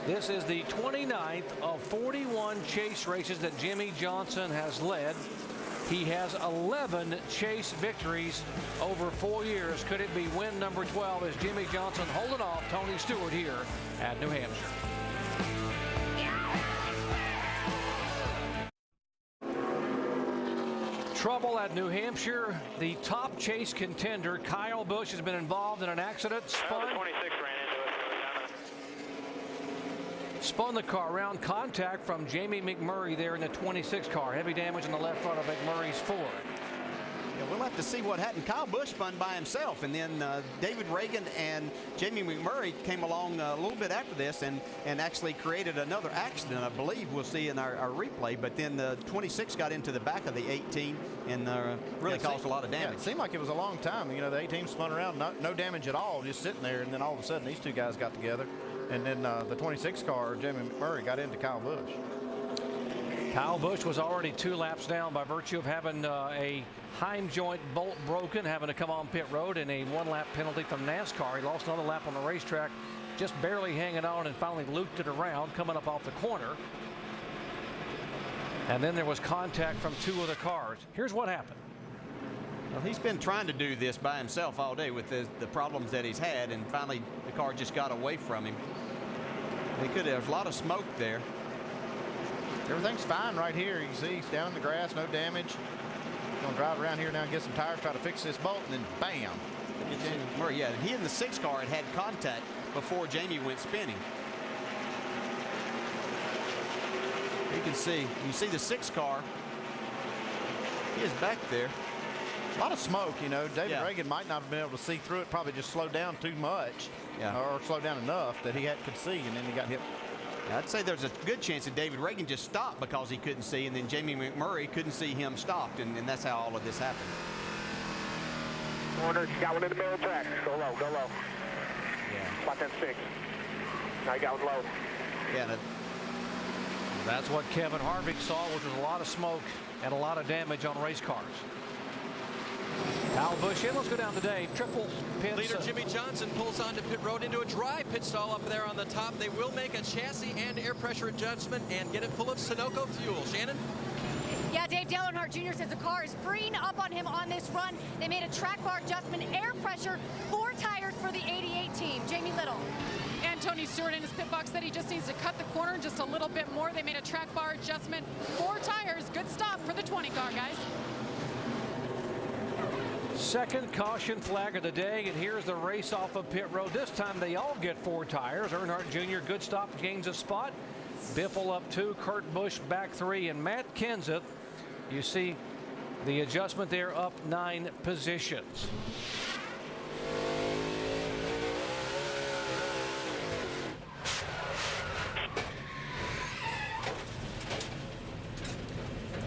This is the 29th of 41 chase races that Jimmy Johnson has led. He has 11 chase victories over 4 years. Could it be win number 12 as Jimmy Johnson holding off Tony Stewart here at New Hampshire? Trouble at New Hampshire. The top chase contender, Kyle Busch, has been involved in an accident. Spun the car around contact from Jamie McMurray there in the 26 car. Heavy damage in the left front of McMurray's Ford. Yeah, we'll have to see what happened. Kyle Busch spun by himself, and then David Reagan and Jamie McMurray came along a little bit after this and actually created another accident, I believe we'll see in our replay. But then the 26 got into the back of the 18 and really caused a lot of damage. Yeah, it seemed like it was a long time. The 18 spun around, no damage at all, just sitting there, and then all of a sudden these 2 guys got together. And then the 26 car, Jamie McMurray, got into Kyle Busch. Kyle Busch was already 2 laps down by virtue of having a Heim joint bolt broken, having to come on pit road, and a 1-lap penalty from NASCAR. He lost another lap on the racetrack, just barely hanging on, and finally looped it around, coming up off the corner. And then there was contact from 2 other cars. Here's what happened. Well, he's been trying to do this by himself all day with the problems that he's had, and finally the car just got away from him. There's a lot of smoke there. Everything's fine right here. You can see he's down in the grass, no damage. Gonna drive around here now and get some tires, try to fix this bolt, and then bam. Murray, yeah, he and the 6 car had contact before Jamie went spinning. You see the 6 car. He is back there. A lot of smoke, you know. David Reagan might not have been able to see through it, probably just slowed down too much, or slowed down enough that he could see, and then he got hit. I'd say there's a good chance that David Reagan just stopped because he couldn't see, and then Jamie McMurray couldn't see him stopped, and that's how all of this happened. Corner, got one in the middle of the track. Go low, go low. Yeah. Spot that 6. Now you got one low. Yeah. That's what Kevin Harvick saw, which was a lot of smoke and a lot of damage on race cars. Kyle Busch in. Let's go down today. Triple pits. Leader Jimmy Johnson pulls onto pit road into a dry pit stall up there on the top. They will make a chassis and air pressure adjustment and get it full of Sunoco fuel. Shannon? Yeah, Dave Dale Earnhardt Jr. says the car is freeing up on him on this run. They made a track bar adjustment, air pressure, 4 tires for the 88 team. Jamie Little. And Tony Stewart in his pit box said he just needs to cut the corner just a little bit more. They made a track bar adjustment, 4 tires. Good stop for the 20 car, guys. Second caution flag of the day, and here's the race off of pit road. This time they all get 4 tires. Earnhardt Jr. good stop, gains a spot. Biffle up 2, Kurt Busch back 3, and Matt Kenseth, you see the adjustment there, up 9 positions.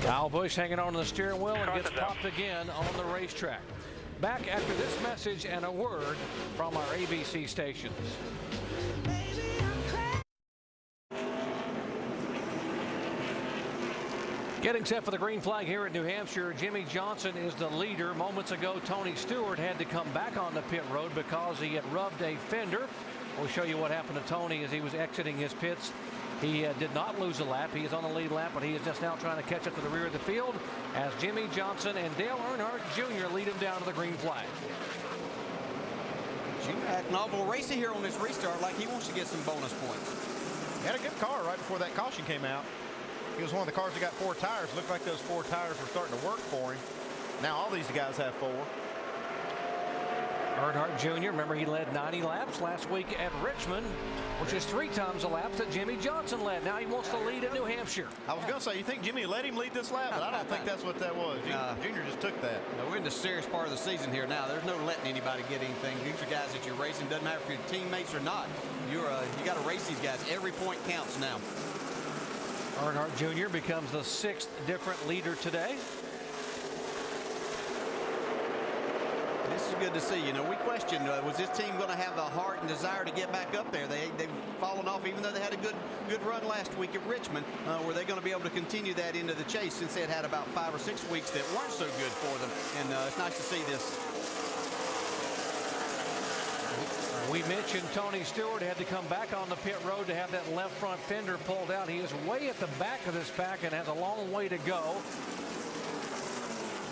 Kyle Busch hanging on to the steering wheel and gets popped again on the racetrack. Back after this message and a word from our ABC stations. Getting set for the green flag here at New Hampshire. Jimmy Johnson is the leader. Moments ago, Tony Stewart had to come back on the pit road because he had rubbed a fender. We'll show you what happened to Tony as he was exiting his pits. He did not lose a lap. He is on the lead lap, but he is just now trying to catch up to the rear of the field as Jimmy Johnson and Dale Earnhardt Jr. lead him down to the green flag. Jimmy acting awful racy here on this restart, like he wants to get some bonus points. He had a good car right before that caution came out. He was one of the cars that got 4 tires. Looked like those 4 tires were starting to work for him. Now all these guys have 4. Earnhardt Jr., remember he led 90 laps last week at Richmond, which is 3 times the laps that Jimmy Johnson led. Now he wants to lead at New Hampshire. I was going to say, you think Jimmy let him lead this lap? But I don't think that's what that was. Junior just took that. No, we're in the serious part of the season here now. There's no letting anybody get anything. These are guys that you're racing. Doesn't matter if you're teammates or not. You got to race these guys. Every point counts now. Earnhardt Jr. becomes the 6th different leader today. This is good to see. You know, we questioned, was this team going to have the heart and desire to get back up there? They've fallen off, even though they had a good run last week at Richmond. Were they going to be able to continue that into the chase since they had about 5 or 6 weeks that weren't so good for them? And it's nice to see this. We mentioned Tony Stewart had to come back on the pit road to have that left front fender pulled out. He is way at the back of this pack and has a long way to go.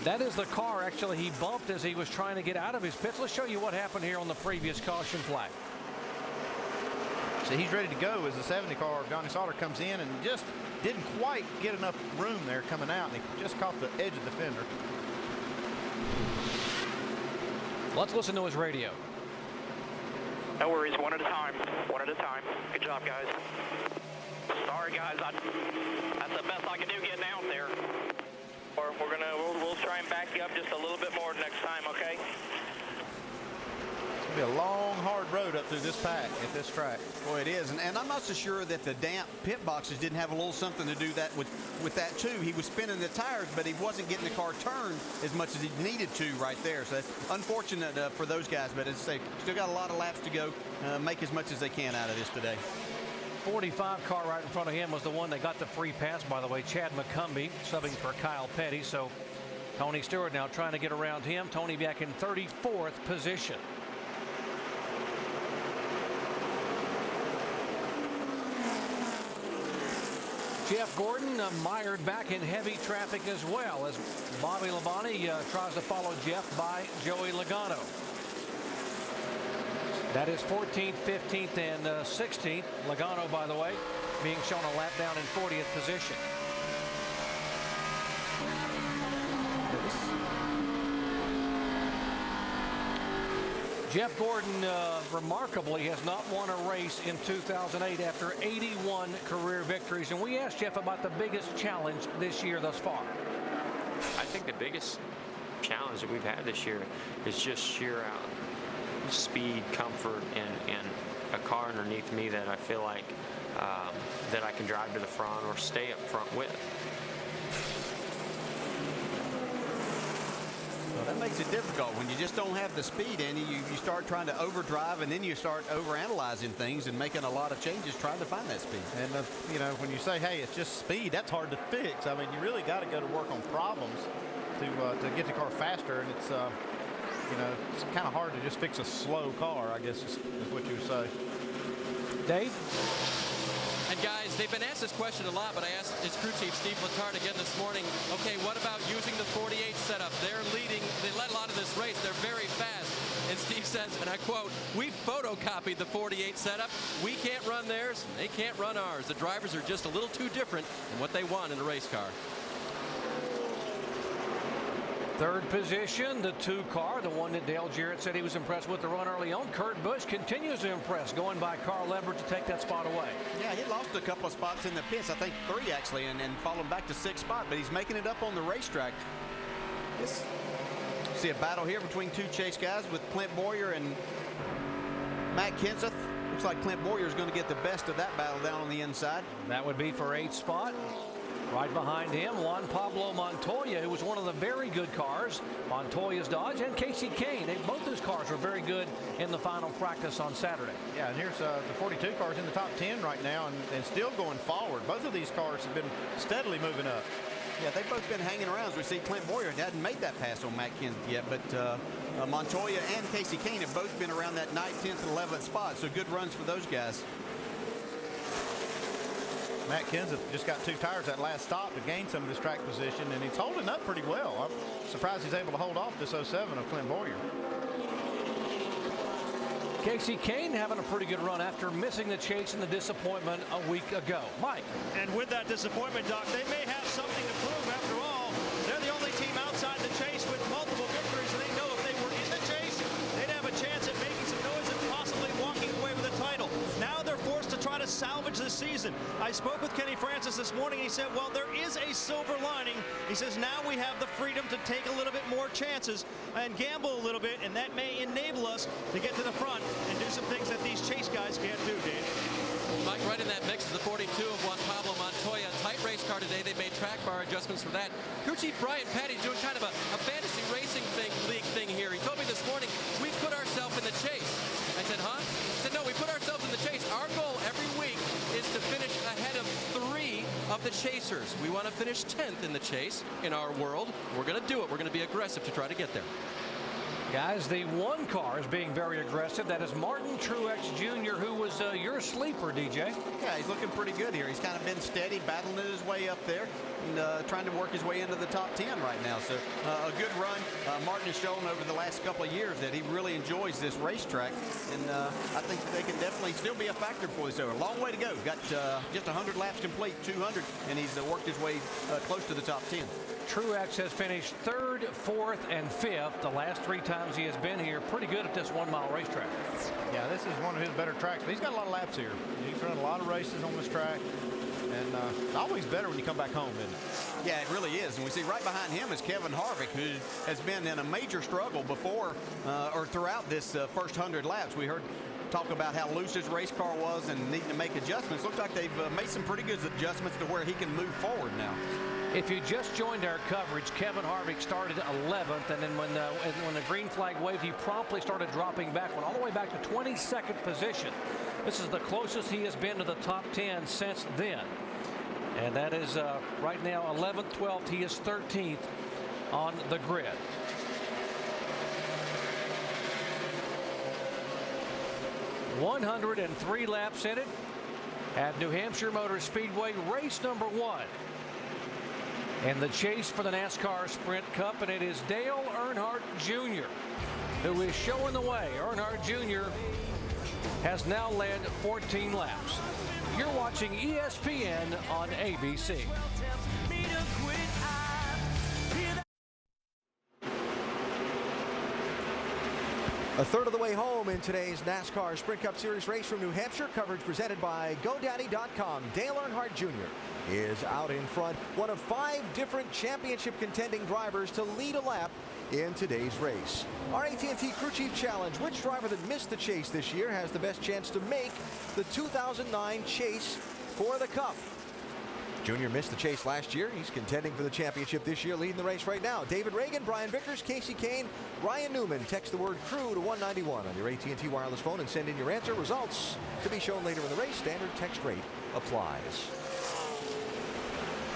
That is the car, actually, he bumped as he was trying to get out of his pits. Let's show you what happened here on the previous caution flag. So he's ready to go as the 70 car of Johnny Sauter comes in and just didn't quite get enough room there coming out, and he just caught the edge of the fender. Let's listen to his radio. No worries, one at a time. One at a time. Good job, guys. Sorry, guys. That's the best I can do getting out there. Or we'll try and back you up just a little bit more next time, okay? It's going to be a long, hard road up through this pack at this track. Boy, it is. And I'm not so sure that the damp pit boxes didn't have a little something to do that with that, too. He was spinning the tires, but he wasn't getting the car turned as much as he needed to right there. So that's unfortunate for those guys. But as I say, still got a lot of laps to go. Make as much as they can out of this today. 45 car right in front of him was the one that got the free pass, by the way. Chad McCumbee subbing for Kyle Petty. So Tony Stewart now trying to get around him. Tony back in 34th position. Jeff Gordon mired back in heavy traffic as well as Bobby Labonte tries to follow Jeff by Joey Logano. That is 14th, 15th, and 16th. Logano, by the way, being shown a lap down in 40th position. Jeff Gordon remarkably has not won a race in 2008 after 81 career victories. And we asked Jeff about the biggest challenge this year thus far. I think the biggest challenge that we've had this year is just sheer out speed, comfort, and a car underneath me that I feel like that I can drive to the front or stay up front with. Well, that makes it difficult when you just don't have the speed in you. You start trying to overdrive, and then you start overanalyzing things and making a lot of changes trying to find that speed. And you know, when you say, hey, it's just speed, that's hard to fix. I mean, you really got to go to work on problems to get the car faster, and it's you know, it's kind of hard to just fix a slow car, I guess is what you would say. Dave? And guys, they've been asked this question a lot, but I asked his crew chief, Steve Letarte, again this morning, okay, what about using the 48 setup? They're leading, they led a lot of this race, they're very fast. And Steve says, and I quote, we photocopied the 48 setup. We can't run theirs, they can't run ours. The drivers are just a little too different than what they want in a race car. Third position, the 2 car, the one that Dale Jarrett said he was impressed with the run early on. Kurt Busch continues to impress, going by Carl Edwards to take that spot away. Yeah, he lost a couple of spots in the pits, I think 3 actually, and falling back to 6th spot, but he's making it up on the racetrack. See a battle here between 2 chase guys with Clint Boyer and Matt Kenseth. Looks like Clint Boyer is going to get the best of that battle down on the inside. That would be for 8th spot. Right behind him, Juan Pablo Montoya, who was one of the very good cars, Montoya's Dodge, and Casey Kane. Both those cars were very good in the final practice on Saturday. Yeah, and here's the 42 cars in the top 10 right now and still going forward. Both of these cars have been steadily moving up. Yeah, they've both been hanging around. As we see, Clint Boyer hadn't made that pass on Matt Kenseth yet, but Montoya and Casey Kane have both been around that 9th, 10th, and 11th spot, so good runs for those guys. Matt Kenseth just got 2 tires that last stop to gain some of this track position, and he's holding up pretty well. I'm surprised he's able to hold off this 07 of Clint Boyer. Casey Kane having a pretty good run after missing the chase and the disappointment a week ago. Mike. And with that disappointment, Doc, they may have something to prove after all. They're the only team outside the chase with multiple victories, and they know if they were in the chase, they'd have a chance at making some noise and possibly walking away with the title. Now they're forced to try to salvage this season. I spoke with Kenny Francis this morning. He said, well, there is a silver lining. He says, now we have the freedom to take a little bit more chances and gamble a little bit, and that may enable us to get to the front and do some things that these chase guys can't do, Dan. Mike, right in that mix is the 42 of Juan Pablo Montoya. Tight race car today. They made track bar adjustments for that. Crew Chief Brian Petty's doing kind of a fantasy racing league thing here. He told me this morning, we put ourselves in the chase. I said, huh? He said, no, we put ourselves in the chase. Our goal every week is to finish ahead of 3 of the chasers. We want to finish 10th in the chase in our world. We're going to do it. We're going to be aggressive to try to get there. Guys, the 1 car is being very aggressive. That is Martin Truex Jr., who was your sleeper, DJ. Yeah, he's looking pretty good here. He's kind of been steady, battling his way up there, and trying to work his way into the top 10 right now. So a good run. Martin has shown over the last couple of years that he really enjoys this racetrack, and I think they can definitely still be a factor for this. A long way to go. Got just 100 laps complete, 200, and he's worked his way close to the top 10. Truex has finished 3rd, 4th, and 5th the last 3 times he has been here. Pretty good at this 1-mile racetrack. Yeah, this is one of his better tracks, but he's got a lot of laps here. He's run a lot of races on this track, and it's always better when you come back home, isn't it? Yeah, it really is. And we see right behind him is Kevin Harvick, who has been in a major struggle before or throughout this first 100 laps. We heard talk about how loose his race car was and needing to make adjustments. Looks like they've made some pretty good adjustments to where he can move forward now. If you just joined our coverage, Kevin Harvick started 11th, and then when the green flag waved, he promptly started dropping back, went all the way back to 22nd position. This is the closest he has been to the top 10 since then. And that is right now 11th, 12th. He is 13th on the grid. "103 laps in it at New Hampshire Motor Speedway, race number 1. And the chase for the NASCAR Sprint Cup, and it is Dale Earnhardt Jr. who is showing the way. Earnhardt Jr. has now led 14 laps. You're watching ESPN on ABC. A third of the way home in today's NASCAR Sprint Cup Series race from New Hampshire. Coverage presented by GoDaddy.com. Dale Earnhardt Jr. is out in front. One of 5 different championship contending drivers to lead a lap in today's race. Our AT&T Crew Chief Challenge: which driver that missed the chase this year has the best chance to make the 2009 chase for the Cup? Junior missed the chase last year. He's contending for the championship this year, leading the race right now. David Reagan, Brian Vickers, Casey Kane, Ryan Newman. Text the word crew to 191 on your AT&T wireless phone and send in your answer. Results to be shown later in the race. Standard text rate applies.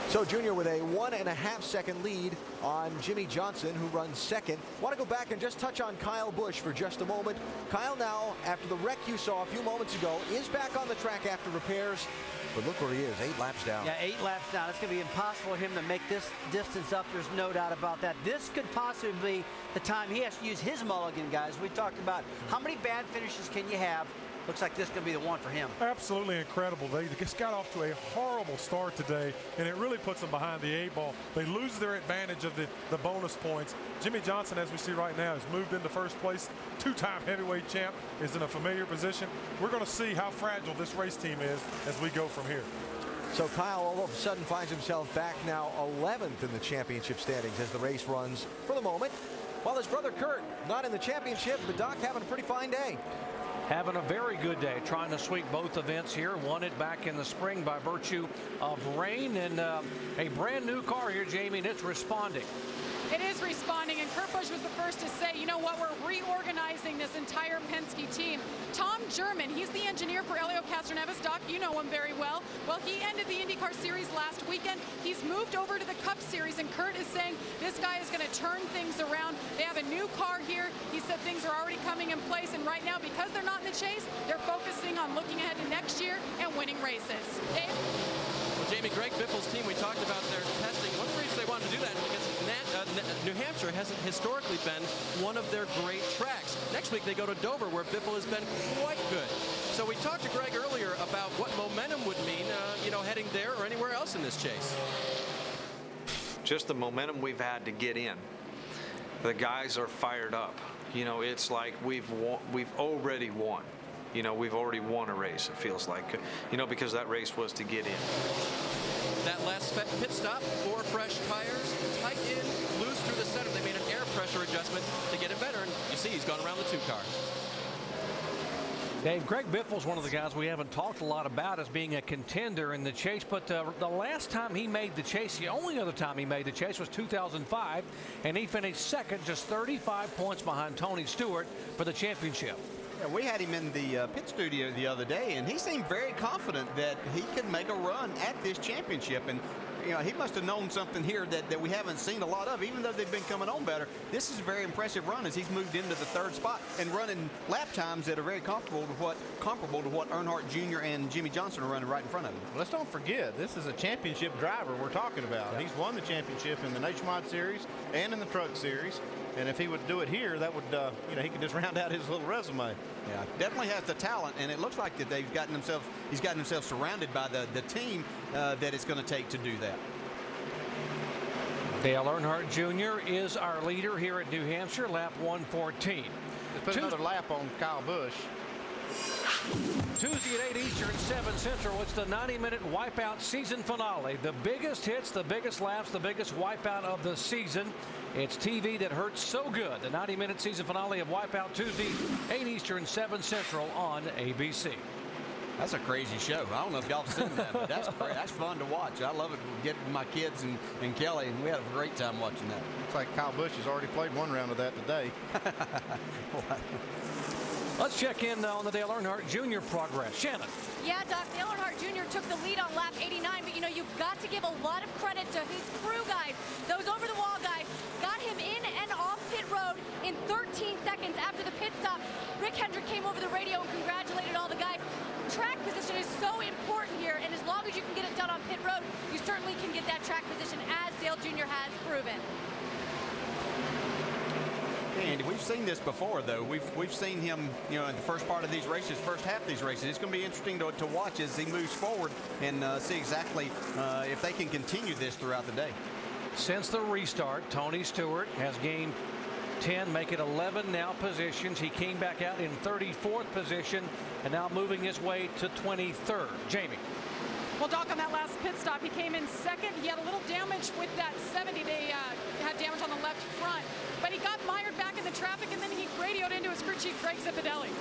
So Junior with a 1.5 second lead on Jimmy Johnson, who runs second. Want to go back and just touch on Kyle Busch for just a moment. Kyle now, after the wreck you saw a few moments ago, is back on the track after repairs. But look where he is, 8 laps down. Yeah, 8 laps down. It's going to be impossible for him to make this distance up. There's no doubt about that. This could possibly be the time he has to use his mulligan, guys. We talked about how many bad finishes can you have. Looks like this is going to be the one for him. Absolutely incredible. They just got off to a horrible start today, and it really puts them behind the 8 ball. They lose their advantage of the bonus points. Jimmy Johnson, as we see right now, has moved into first place. 2-time heavyweight champ is in a familiar position. We're going to see how fragile this race team is as we go from here. So Kyle all of a sudden finds himself back now 11th in the championship standings as the race runs for the moment. While his brother Kurt not in the championship, but Doc having a pretty fine day. Having a very good day, trying to sweep both events here. Won it back in the spring by virtue of rain, and a brand new car here, Jamie, and it's responding. It is responding, and Kurt Busch was the first to say, you know what, we're reorganizing this entire Penske team. Tom German, he's the engineer for Elio Castroneves. Doc, you know him very well. Well, he ended the IndyCar Series last weekend. He's moved over to the Cup Series, and Kurt is saying this guy is going to turn things around. They have a new car here. He said things are already coming in place, and right now, because they're not in the chase, they're focusing on looking ahead to next year and winning races. Dave? Well, Jamie, Greg Biffle's team, we talked about their testing. One of the reasons they wanted to do that is because New Hampshire hasn't historically been one of their great tracks. Next week they go to Dover, where Biffle has been quite good. So we talked to Greg earlier about what momentum would mean, heading there or anywhere else in this chase. Just the momentum we've had to get in. The guys are fired up. It's like we've already won. We've already won a race, it feels like, because that race was to get in. That last pit stop, 4 fresh tires, tight in, loose through the center. They made an air pressure adjustment to get it better, and you see he's gone around the 2 car. Dave, Greg Biffle's one of the guys we haven't talked a lot about as being a contender in the chase, but the last time he made the chase, the only other time he made the chase was 2005, and he finished second, just 35 points behind Tony Stewart for the championship. Yeah, we had him in the pit studio the other day, and he seemed very confident that he could make a run at this championship. And he must have known something here that we haven't seen a lot of, even though they've been coming on better. This is a very impressive run as he's moved into the 3rd spot and running lap times that are very comparable to what Earnhardt Jr. and Jimmy Johnson are running right in front of him. Let's don't forget, this is a championship driver we're talking about. Yeah. He's won the championship in the Nationwide Series and in the Truck Series. And if he would do it here, that would, he could just round out his little resume. Yeah, definitely has the talent, and it looks like that he's gotten himself surrounded by the team that it's going to take to do that. Dale Earnhardt Jr. is our leader here at New Hampshire, lap 114. Let's put another lap on Kyle Busch. Tuesday at 8 Eastern, 7 Central, it's the 90-minute Wipeout season finale. The biggest hits, the biggest laps, the biggest wipeout of the season. It's TV that hurts so good. The 90-minute season finale of Wipeout Tuesday, 8 Eastern, 7 Central on ABC. That's a crazy show. I don't know if y'all have seen that, but that's great. That's fun to watch. I love it. Getting my kids and Kelly, and we had a great time watching that. Looks like Kyle Busch has already played one round of that today. Let's check in on the Dale Earnhardt Jr. progress. Shannon. Yeah, Doc, Dale Earnhardt Jr. took the lead on lap 89, but you know, you've got to give a lot of credit to his crew guys. Those over-the-wall guys got him in and off pit road in 13 seconds after the pit stop. Rick Hendrick came over the radio and congratulated all the guys. Track position is so important here, and as long as you can get it done on pit road, you certainly can get that track position, as Dale Jr. has proven. Andy, we've seen this before, though. We've seen him, you know, in the first part of these races, first half of these races. It's going to be interesting to watch as he moves forward and see exactly if they can continue this throughout the day. Since the restart, Tony Stewart has gained 10, make it 11 now positions. He came back out in 34th position and now moving his way to 23rd. Jamie. Well, Doc, on that last pit stop, he came in second. He had a little damage with that 70. They had damage on the left front. But he got mired back in the traffic, and then he radioed into his crew chief, Greg Zipadelli.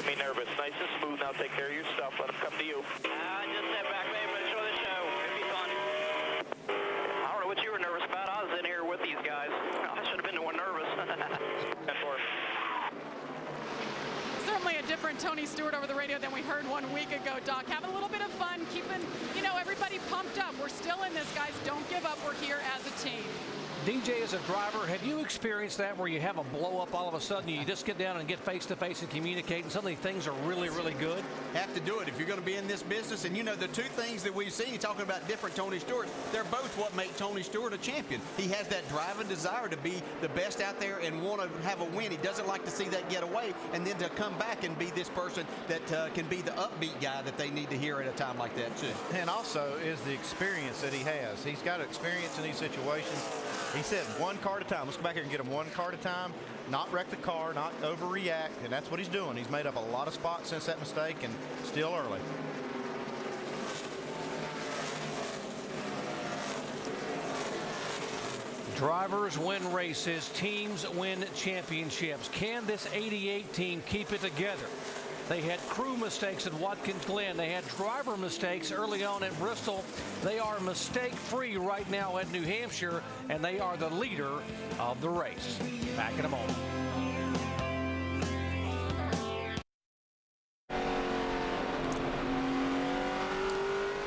Get me nervous. Nice and smooth. Now take care of your stuff. Let him come to you. Just step back, man, but show the show. It'll be fun. I don't know what you were nervous about. I was in here with these guys. I should have been the one nervous. Certainly a different Tony Stewart over the radio than we heard 1 week ago, Doc. Having a little bit of fun, keeping, you know, everybody pumped up. We're still in this, guys. Don't give up. We're here as a team. DJ, as a driver, have you experienced that where you have a blow up all of a sudden, you just get down and get face to face and communicate, and suddenly things are really, really good? Have to do it if you're going to be in this business. And you know, the two things that we've seen, talking about different Tony Stewart, they're both what make Tony Stewart a champion. He has that drive and desire to be the best out there and want to have a win. He doesn't like to see that get away, and then to come back and be this person that can be the upbeat guy that they need to hear at a time like that too. And also is the experience that he has. He's got experience in these situations. He said one car at a time. Let's go back here and get him one car at a time, not wreck the car, not overreact, and that's what he's doing. He's made up a lot of spots since that mistake, and still early. Drivers win races, teams win championships. Can this 88 team keep it together? They had crew mistakes at Watkins Glen. They had driver mistakes early on at Bristol. They are mistake-free right now at New Hampshire, and they are the leader of the race. Back in a moment.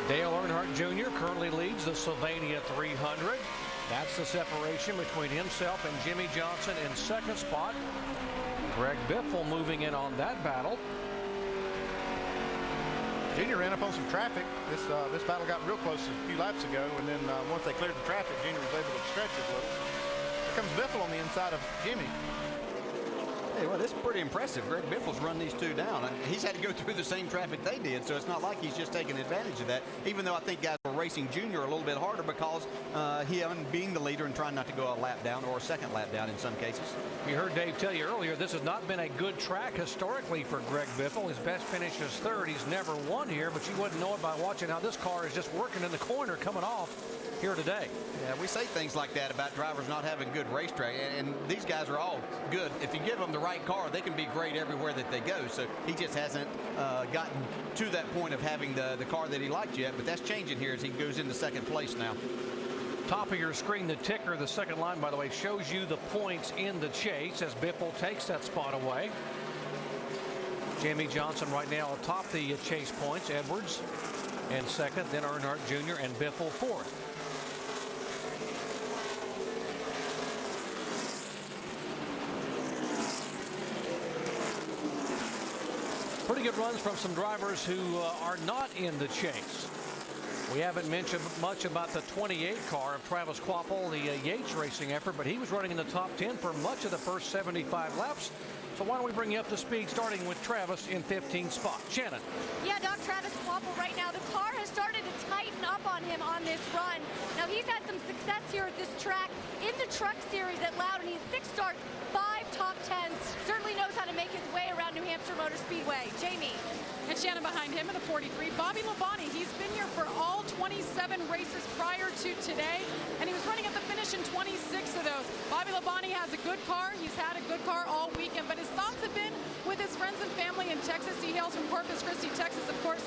Dale Earnhardt Jr. currently leads the Sylvania 300. That's the separation between himself and Jimmy Johnson in second spot. Greg Biffle moving in on that battle. Junior ran up on some traffic. This battle got real close a few laps ago, and then once they cleared the traffic, Junior was able to stretch it a little. Here comes Biffle on the inside of Jimmy. Hey, well, this is pretty impressive. Greg Biffle's run these two down. And he's had to go through the same traffic they did, so it's not like he's just taking advantage of that, even though I think guys were racing Junior a little bit harder because him being the leader and trying not to go a lap down or a second lap down in some cases. You heard Dave tell you earlier, this has not been a good track historically for Greg Biffle. His best finish is third. He's never won here, but you wouldn't know it by watching how this car is just working in the corner coming off here today. Yeah, we say things like that about drivers not having good racetrack, and these guys are all good. If you give them the right car, they can be great everywhere that they go. So he just hasn't gotten to that point of having the car that he liked yet, but that's changing here as he goes into second place now. Top of your screen, the ticker, the second line, by the way, shows you the points in the chase as Biffle takes that spot away. Jimmy Johnson right now atop the chase points. Edwards in second, then Earnhardt Jr. and Biffle fourth. Pretty good runs from some drivers who are not in the chase. We haven't mentioned much about the 28 car of Travis Quapple, the Yates Racing effort, but he was running in the top 10 for much of the first 75 laps. So why don't we bring you up to speed, starting with Travis in 15th spot. Shannon. Yeah, Doc, Travis Quapple right now, the car has started to tighten up on him on this run. Now, he's had some success here at this track in the Truck Series at Loudon. He's 6 starts, 5 top 10s. Certainly knows how to make his way around New Hampshire Motor Speedway. Jamie. And Shannon behind him in the 43. Bobby Labonte, he's been here for all 27 races prior to today, and he was running at the finish in 26 of those. Bobby Labonte has a good car. He's had a good car all weekend, but his thoughts have been with his friends and family in Texas. He hails from Corpus Christi, Texas, of course.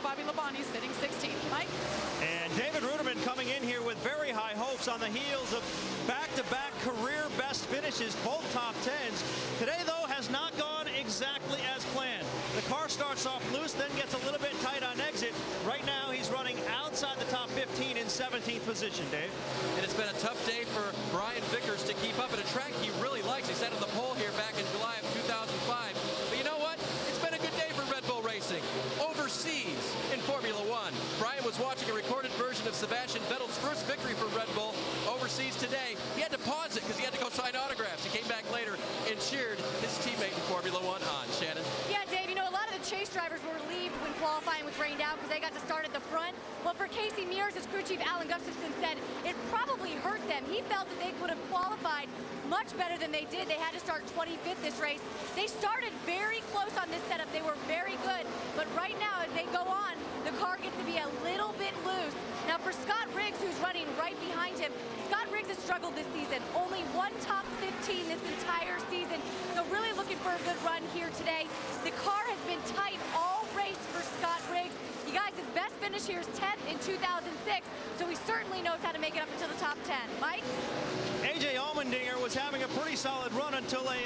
Bobby Labonte sitting 16th. Mike? And David Ruderman coming in here with very high hopes on the heels of back-to-back career best finishes, both top 10s. Today, though, has not gone exactly as planned. The car starts off loose, then gets a little bit tight on exit. Right now, he's running outside the top 15 in 17th position, Dave. And it's been a tough day for Brian Vickers to keep up at a track he really likes. He sat on the pole here back in July of 2005. But you know what? It's been a good day for Red Bull Racing. Overseas in Formula One. Brian was watching a recorded version of Sebastian Vettel's first victory for Red Bull overseas today. He had to pause it because he had to go sign autographs. He came back later and cheered his teammate in Formula One on. Shannon? Yeah, Dave, you know, a lot of the chase drivers were relieved when qualifying was rained out because they got to start at the front. Well, for Casey Mears, as crew chief Alan Gustafson said, it probably hurt them. He felt that they could have qualified much better than they did. They had to start 25th this race. They started very close on this setup. They were very good. But right now, as they go on, the car gets to be a little bit loose. Now, for Scott Riggs, who's running right behind him, Scott Riggs has struggled this season. Only one top 15 this entire season. So really looking for a good run here today. The car has been tight all race for Scott Riggs. You guys, his best finish here is 10th in 2006, so he certainly knows how to make it up into the top 10. Mike? A.J. Allmendinger was having a pretty solid run until a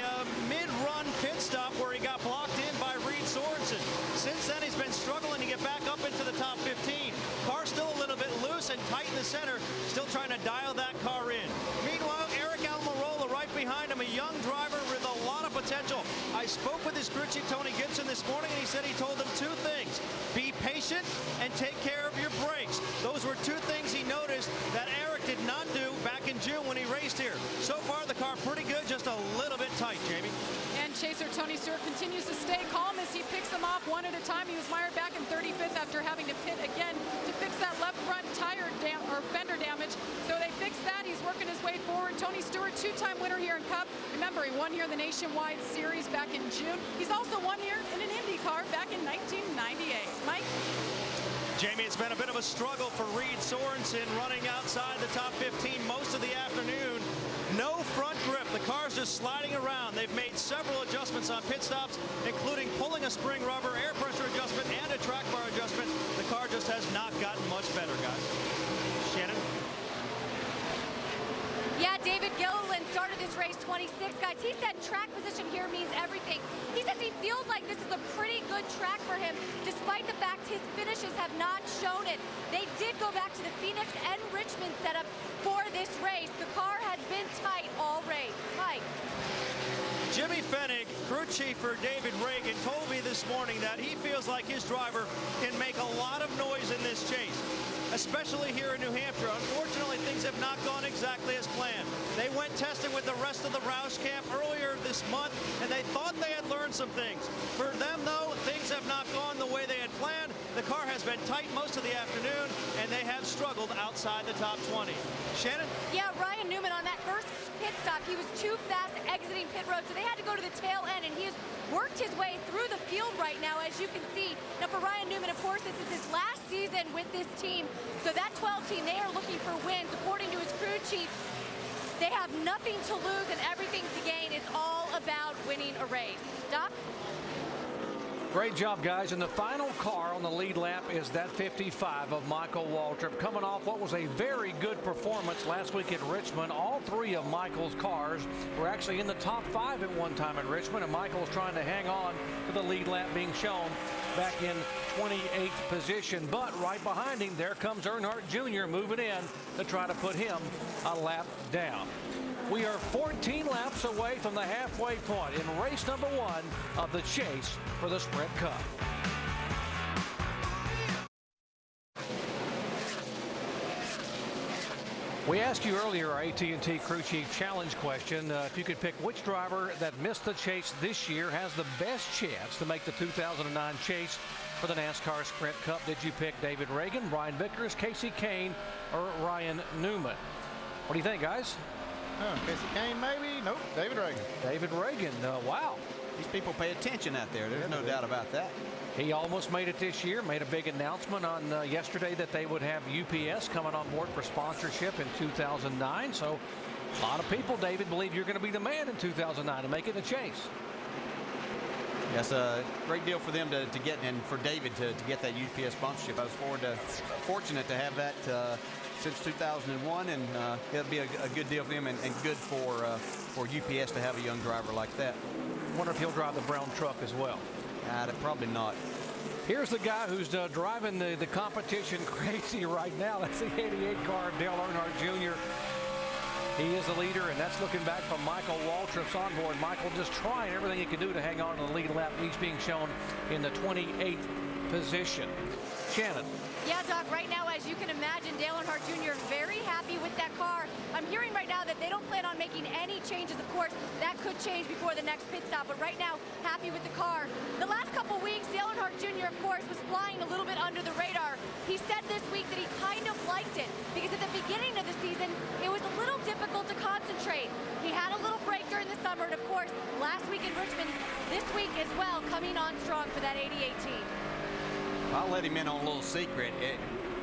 mid-run pit stop where he got blocked in by Reed Sorensen. Since then, he's been struggling to get back up into the top 15. Car's still a little bit loose and tight in the center, still trying to dial that car in. Meanwhile, Eric Almirola right behind him, a young driver with a lot of potential. I spoke with his crew chief, Tony Gibson, this morning, and he said he told them two things. Be patient and take care of your brakes. Those were two things he noticed that Eric did not do back in June when he raced here. So far, the car pretty good, just a little bit tight, Jamie. And chaser Tony Stewart continues to stay calm as he picks them off one at a time. He was mired back in 35th after having to pit again to fix that left front tire or fender damage. So they fixed that. He's working his way forward. Tony Stewart, two-time winner here in Cup. Remember, he won here in the Nationwide Series back in June. He's also won here in an Indy car back in 1998. Mike? Jamie, it's been a bit of a struggle for Reed Sorensen running outside the top 15 most of the afternoon. No front grip. The car's just sliding around. They've made several adjustments on pit stops, including pulling a spring rubber, air pressure adjustment, and a track bar adjustment. The car just has not gotten much better, guys. Shannon? Yeah, David Gilliland started this race 26, guys. He said track position here means everything. He says he feels like this is a pretty good track for him, despite the fact his finishes have not shown it. They did go back to the Phoenix and Richmond setup for this race. The car has been tight all race. Mike? Jimmy Fennig, crew chief for David Reagan, told me this morning that he feels like his driver can make a lot of noise in this chase, especially here in New Hampshire. Unfortunately, things have not gone exactly as planned. They went testing with the rest of the Roush camp earlier this month, and they thought they had learned some things. For them, though, things have not gone the way they had planned. The car has been tight most of the afternoon, and they have struggled outside the top 20. Shannon? Yeah, Ryan Newman on that first pit stop, he was too fast exiting pit road, so they had to go to the tail end, and he has worked his way through the field right now, as you can see. Now, for Ryan Newman, of course, this is his last season with this team, so that 12 team, they are looking for wins. According to his crew chief, they have nothing to lose and everything to gain. It's all about winning a race. Doc? Great job, guys. And the final car on the lead lap is that 55 of Michael Waltrip, coming off what was a very good performance last week at Richmond. All three of Michael's cars were actually in the top 5 at one time at Richmond, and Michael's trying to hang on to the lead lap being shown back in 28th position. But right behind him, there comes Earnhardt Jr. moving in to try to put him a lap down. We are 14 laps away from the halfway point in race number 1 of the chase for the Sprint Cup. We asked you earlier our AT&T crew chief challenge question. If you could pick which driver that missed the chase this year has the best chance to make the 2009 chase for the NASCAR Sprint Cup, did you pick David Reagan, Brian Vickers, Casey Kane, or Ryan Newman? What do you think, guys? Casey Kane, maybe? Nope, David Reagan. David Reagan, wow. These people pay attention out there. There's no doubt about that. He almost made it this year, made a big announcement on yesterday that they would have UPS coming on board for sponsorship in 2009. So a lot of people, David, believe you're going to be the man in 2009 and make it the chase. That's a great deal for them to get, and for David to get that UPS sponsorship. I was fortunate to have that since 2001, and it'll be a good deal for them and good for UPS to have a young driver like that. Wonder if he'll drive the brown truck as well. Probably not. Here's the guy who's driving the competition crazy right now. That's the 88 car, Dale Earnhardt Jr. He is the leader, and that's looking back from Michael Waltrip's on board. Michael just trying everything he can do to hang on to the lead lap. He's being shown in the 28th position. Shannon. Yeah, Doc, right now, as you can imagine, Dale Earnhardt Jr. very happy with that car. I'm hearing right now that they don't plan on making any changes. Of course, that could change before the next pit stop, but right now, happy with the car. The last couple weeks, Dale Earnhardt Jr., of course, was flying a little bit under the radar. He said this week that he kind of liked it because at the beginning of the season, it was a little difficult to concentrate. He had a little break during the summer, and of course, last week in Richmond, this week as well, coming on strong for that 88 team. I'll let him in on a little secret.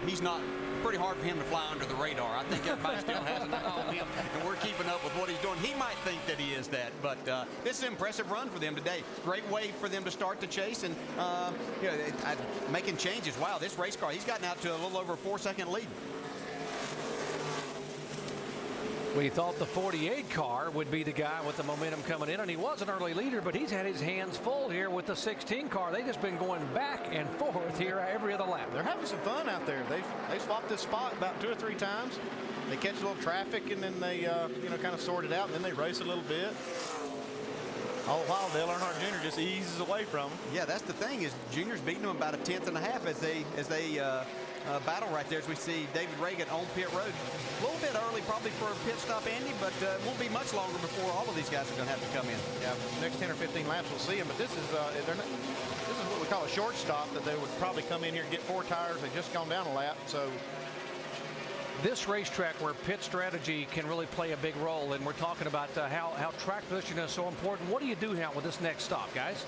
He's not pretty hard for him to fly under the radar. I think everybody still has an eye on him, and we're keeping up with what he's doing. He might think that he is that, but this is an impressive run for them today. Great way for them to start the chase and making changes. Wow, this race car, he's gotten out to a little over a 4-second lead. We thought the 48 car would be the guy with the momentum coming in, and he was an early leader, but he's had his hands full here with the 16 car. They've just been going back and forth here every other lap. They're having some fun out there. They swapped this spot about 2 or 3 times. They catch a little traffic, and then they kind of sort it out, and then they race a little bit. All the while, Dale Earnhardt Jr. just eases away from him. Yeah, that's the thing is Junior's beating them about 1/10 and a half as they battle right there as we see David Reagan on pit road. A little bit early probably for a pit stop, Andy, but it won't be much longer before all of these guys are going to have to come in. Yeah, next 10 or 15 laps we'll see them, but this is what we call a short stop, that they would probably come in here and get 4 tires. They've just gone down a lap, so. This racetrack where pit strategy can really play a big role, and we're talking about how track position is so important. What do you do now with this next stop, guys?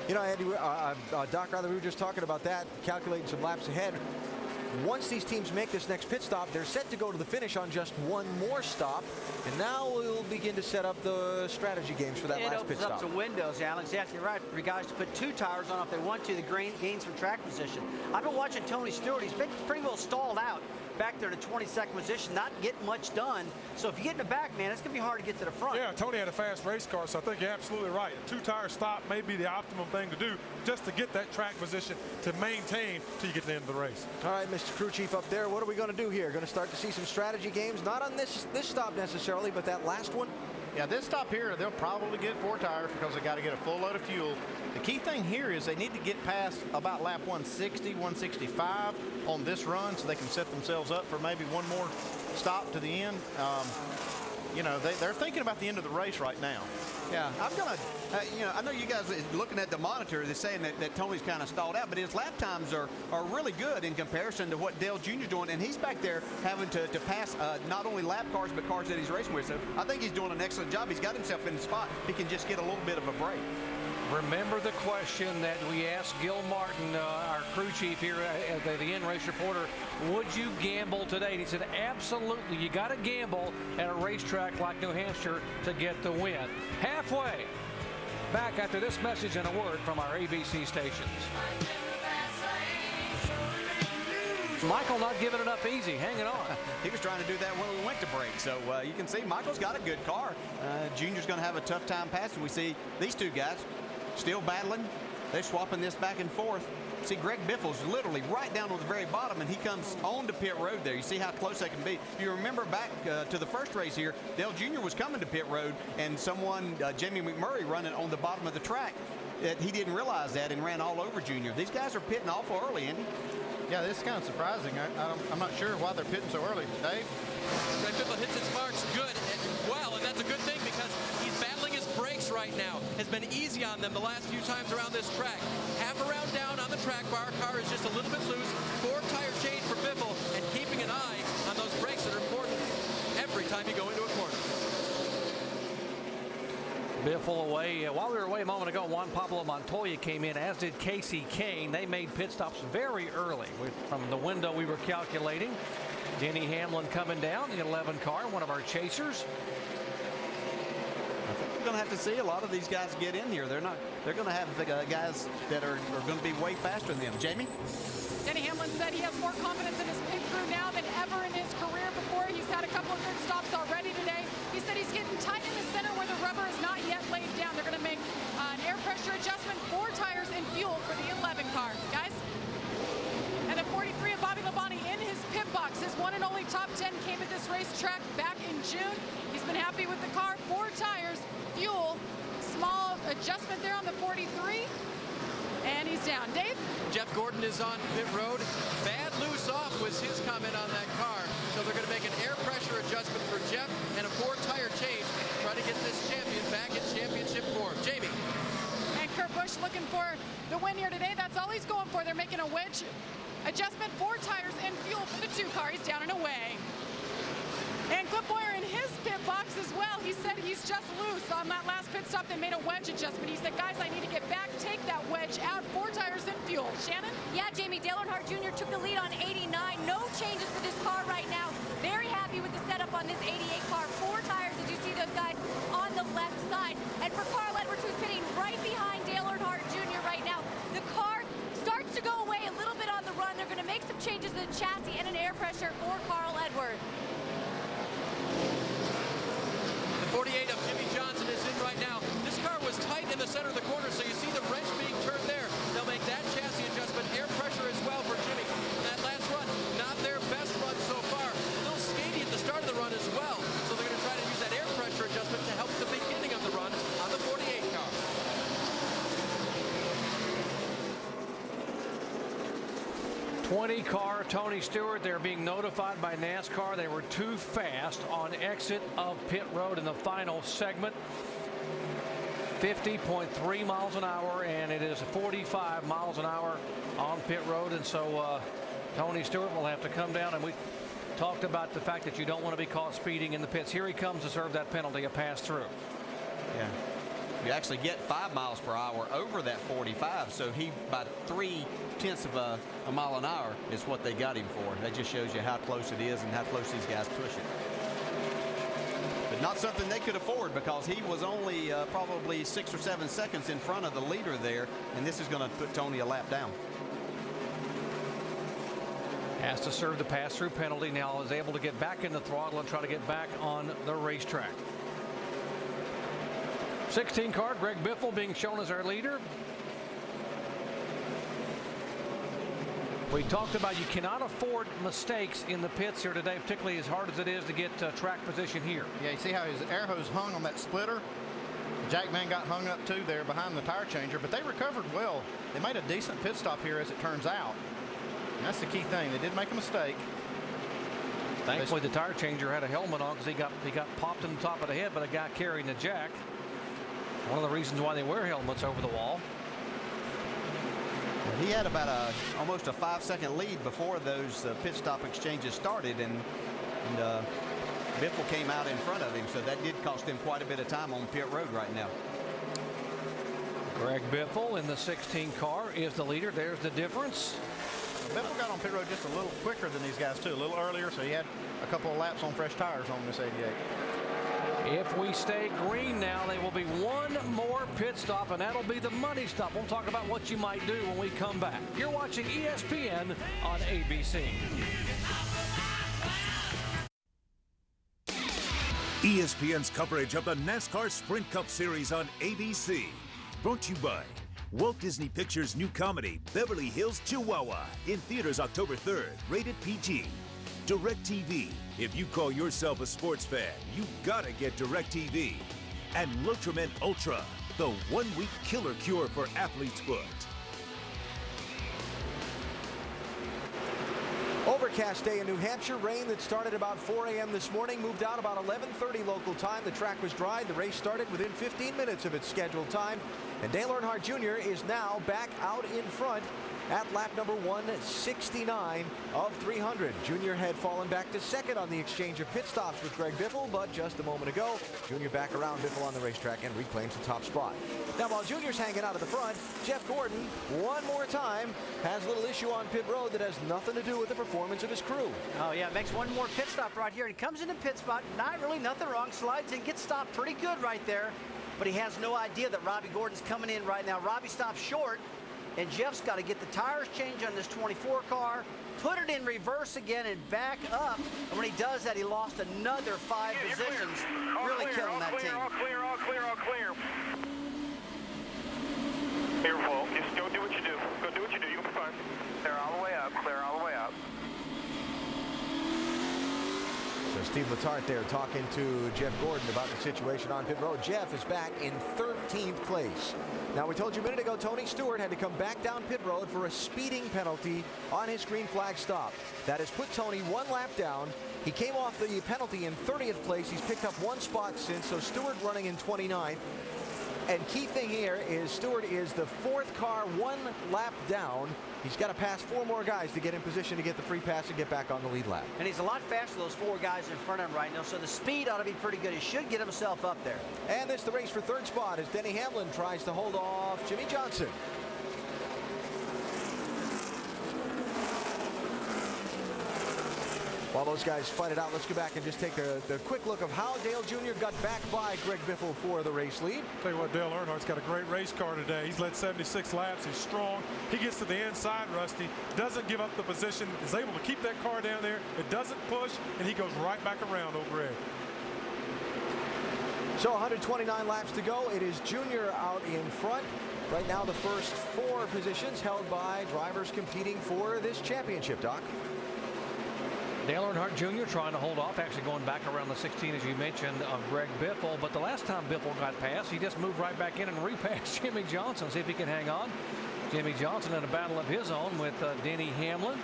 You know, Andy, Doc, we were just talking about that, calculating some laps ahead. Once these teams make this next pit stop, they're set to go to the finish on just one more stop, and now we'll begin to set up the strategy games for that last pit stop. It opens up some windows, Alan. Exactly right. For guys to put 2 tires on if they want to, the gains from track position. I've been watching Tony Stewart. He's been pretty well stalled out back there to 22nd position, not getting much done. So if you get in the back, man, it's going to be hard to get to the front. Yeah, Tony had a fast race car, so I think you're absolutely right. A 2-tire stop may be the optimum thing to do just to get that track position to maintain till you get to the end of the race. All right, Mr. Crew Chief up there, what are we going to do here? Going to start to see some strategy games, not on this stop necessarily, but that last one? Yeah, this stop here, they'll probably get 4 tires because they got to get a full load of fuel. The key thing here is they need to get past about lap 160, 165 on this run so they can set themselves up for maybe one more stop to the end. You know, they're thinking about the end of the race right now. Yeah, I'm going to, I know you guys are looking at the monitor, they're saying that Tony's kind of stalled out, but his lap times are really good in comparison to what Dale Jr.'s doing, and he's back there having to pass not only lap cars, but cars that he's racing with. So I think he's doing an excellent job. He's got himself in the spot. He can just get a little bit of a break. Remember the question that we asked Gil Martin, our crew chief here at the In Race Reporter, would you gamble today? And he said, absolutely. You got to gamble at a racetrack like New Hampshire to get the win. Halfway. Back after this message and a word from our ABC stations. Michael not giving it up easy, hanging on. He was trying to do that when we went to break. So you can see Michael's got a good car. Junior's going to have a tough time passing. We see these 2 guys still battling. They're swapping this back and forth. See, Greg Biffle's literally right down on the very bottom, and he comes on to pit road there. You see how close they can be. If you remember back to the first race here, Dale Jr. was coming to pit road, and someone, Jamie McMurray, running on the bottom of the track. He didn't realize that and ran all over Junior. These guys are pitting awful early, Andy. Yeah, this is kind of surprising. I'm not sure why they're pitting so early. Dave? Greg Biffle hits his marks good and well, and that's a good thing because he's battling his brakes right now. Has been easy on them the last few times around this track. Half a round down on the track bar. Car is just a little bit loose. 4 tire change for Biffle, and keeping an eye on those brakes that are important every time you go into a corner. Biffle away. While we were away a moment ago, Juan Pablo Montoya came in, as did Casey Kane. They made pit stops very early from the window we were calculating. Denny Hamlin coming down, the 11 car, one of our chasers. going to have to see a lot of these guys get in here. They're going to have guys that are going to be way faster than them. Jamie? Denny Hamlin said he has more confidence in his pit crew now than ever in his career before. He's had a couple of good stops already today. He said he's getting tight in the center where the rubber is not yet laid down. They're going to make an air pressure adjustment, 4 tires and fuel for the 11 car. Guys? And the 43 of Bobby Labonte in his pit box. His one and only top 10 came at this racetrack back in June. He's been happy with the car. 4 tires, fuel, small adjustment there on the 43. And he's down. Dave? Jeff Gordon is on pit road. Bad loose off was his comment on that car. So they're going to make an air pressure adjustment for Jeff and a 4-tire change. Try to get this champion back in championship form. Jamie. And Kurt Busch looking for the win here today. That's all he's going for. They're making a wedge adjustment, 4 tires and fuel for the 2 car. He's down and away. And Cliff Boyer in his pit box as well. He said he's just loose on that last pit stop. They made a wedge adjustment. He said, guys, I need to get back, take that wedge out, 4 tires and fuel. Shannon? Yeah, Jamie, Dale Earnhardt Jr. took the lead on 89. No changes for this car right now. Very happy with the setup on this 88 car. 4 tires, as you see those guys on the left side. And for Carl Edwards, who's pitting right behind Dale Earnhardt Jr. right now, the car starts to go away a little bit on the run. They're going to make some changes to the chassis and an air pressure for Carl Edwards. The 48 of Jimmy Johnson is in right now. This car was tight in the center of the corner, so you see the wrench being turned there. They'll make that chassis adjustment, air pressure as well for Jimmy. That last run, not their best run so far. A little skaty at the start of the run as well, so they're going to try to use that air pressure adjustment to help the beginning of the run on the 48 car. car Tony Stewart, they're being notified by NASCAR they were too fast on exit of pit road in the final segment. 50.3 miles an hour, and it is 45 miles an hour on pit road, and so Tony Stewart will have to come down. And we talked about the fact that you don't want to be caught speeding in the pits. Here he comes to serve that penalty, a pass through. Yeah. You actually get 5 miles per hour over that 45, so he by 0.3 of a mile an hour is what they got him for. That just shows you how close it is and how close these guys push it. But not something they could afford, because he was only probably 6 or 7 seconds in front of the leader there, and this is going to put Tony a lap down. Has to serve the pass-through penalty. Now is able to get back in the throttle and try to get back on the racetrack. 16 car, Greg Biffle being shown as our leader. We talked about you cannot afford mistakes in the pits here today, particularly as hard as it is to get track position here. Yeah, you see how his air hose hung on that splitter? Jackman got hung up too there behind the tire changer, but they recovered well. They made a decent pit stop here, as it turns out. And that's the key thing. They did make a mistake. Thankfully, the tire changer had a helmet on, because he got popped in the top of the head by a guy carrying the jack. One of the reasons why they wear helmets over the wall. He had about almost a 5-second lead before those pit stop exchanges started, and Biffle came out in front of him, so that did cost him quite a bit of time on pit road right now. Greg Biffle in the 16 car is the leader. There's the difference. Biffle got on pit road just a little quicker than these guys too, a little earlier, so he had a couple of laps on fresh tires on this 88. If we stay green now, there will be one more pit stop, and that'll be the money stop. We'll talk about what you might do when we come back. You're watching ESPN on ABC. ESPN's coverage of the NASCAR Sprint Cup Series on ABC. Brought to you by Walt Disney Pictures' new comedy, Beverly Hills Chihuahua, in theaters October 3rd, rated PG. DirecTV. If you call yourself a sports fan, you gotta get DirecTV. And Lotramin Ultra, the one-week killer cure for athlete's foot. Overcast day in New Hampshire. Rain that started about 4 a.m. this morning moved out about 11:30 local time. The track was dry. The race started within 15 minutes of its scheduled time. And Dale Earnhardt Jr. is now back out in front at lap number 169 of 300. Junior had fallen back to second on the exchange of pit stops with Greg Biffle, but just a moment ago, Junior back around Biffle on the racetrack and reclaims the top spot. Now, while Junior's hanging out at the front, Jeff Gordon, one more time, has a little issue on pit road that has nothing to do with the performance of his crew. Oh, yeah, makes one more pit stop right here. He comes into pit spot, not really nothing wrong, slides in, gets stopped pretty good right there. but he has no idea that Robbie Gordon's coming in right now. Robbie stops short, and Jeff's got to get the tires changed on this 24 car, put it in reverse again, and back up. And when he does that, he lost another 5 positions, really killing that team. All clear, all clear, all clear. Careful. Just go do what you do. Go do what you do. You'll be fine. Clear all the way up. Clear all the way up. So Steve Letarte there talking to Jeff Gordon about the situation on pit road. Jeff is back in 13th place. Now, we told you a minute ago Tony Stewart had to come back down pit road for a speeding penalty on his green flag stop. That has put Tony 1 lap down. He came off the penalty in 30th place. He's picked up 1 spot since, so Stewart running in 29th. And key thing here is Stewart is the 4th car 1 lap down. He's got to pass 4 more guys to get in position to get the free pass and get back on the lead lap. And he's a lot faster than those 4 guys in front of him right now, so the speed ought to be pretty good. He should get himself up there. And this the race for 3rd spot as Denny Hamlin tries to hold off Jimmy Johnson. While those guys fight it out, let's go back and just take the quick look of how Dale Jr. got back by Greg Biffle for the race lead. Tell you what, Dale Earnhardt's got a great race car today. He's led 76 laps. He's strong. He gets to the inside, Rusty, doesn't give up the position, is able to keep that car down there. It doesn't push, and he goes right back around over Greg. So 129 laps to go. It is Junior out in front. Right now, the first 4 positions held by drivers competing for this championship, Doc. Dale Earnhardt Jr. trying to hold off, actually going back around the 16, as you mentioned, of Greg Biffle. But the last time Biffle got past, he just moved right back in and repassed Jimmy Johnson. See if he can hang on. Jimmy Johnson in a battle of his own with Denny Hamlin.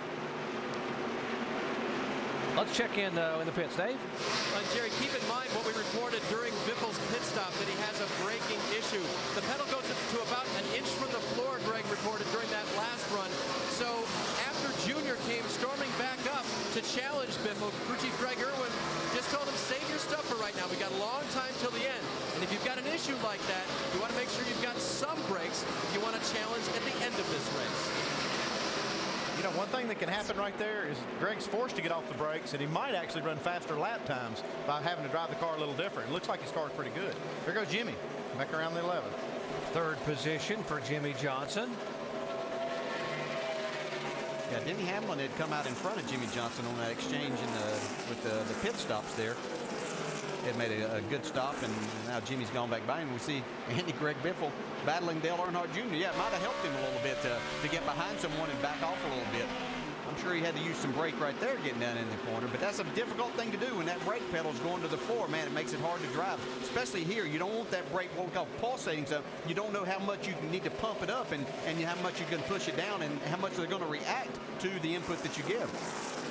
Let's check in the pits, Dave. Jerry, keep in mind what we reported during Biffle's pit stop, that he has a braking issue. The pedal goes to about an inch from the floor, Greg reported during that last run. So after Junior came storming back up to challenge Biffle, crew chief Greg Irwin just told him, save your stuff for right now. We got a long time till the end. And if you've got an issue like that, you want to make sure you've got some brakes if you want to challenge at the end of this race. You know, one thing that can happen right there is Greg's forced to get off the brakes, and he might actually run faster lap times by having to drive the car a little different. It looks like his car's pretty good. Here goes Jimmy, back around the 11. 3rd position for Jimmy Johnson. Yeah, Denny Hamlin had come out in front of Jimmy Johnson on that exchange with the pit stops there. It made a good stop, and now Jimmy's gone back by him. We see Andy Greg Biffle battling Dale Earnhardt Jr. Yeah, it might have helped him a little bit to get behind someone and back off a little bit. I'm sure he had to use some brake right there getting down in the corner, but that's a difficult thing to do when that brake pedal's going to the floor. Man, it makes it hard to drive, especially here. You don't want that brake, what we call pulsating, so you don't know how much you need to pump it up and how much you can push it down and how much they're going to react to the input that you give.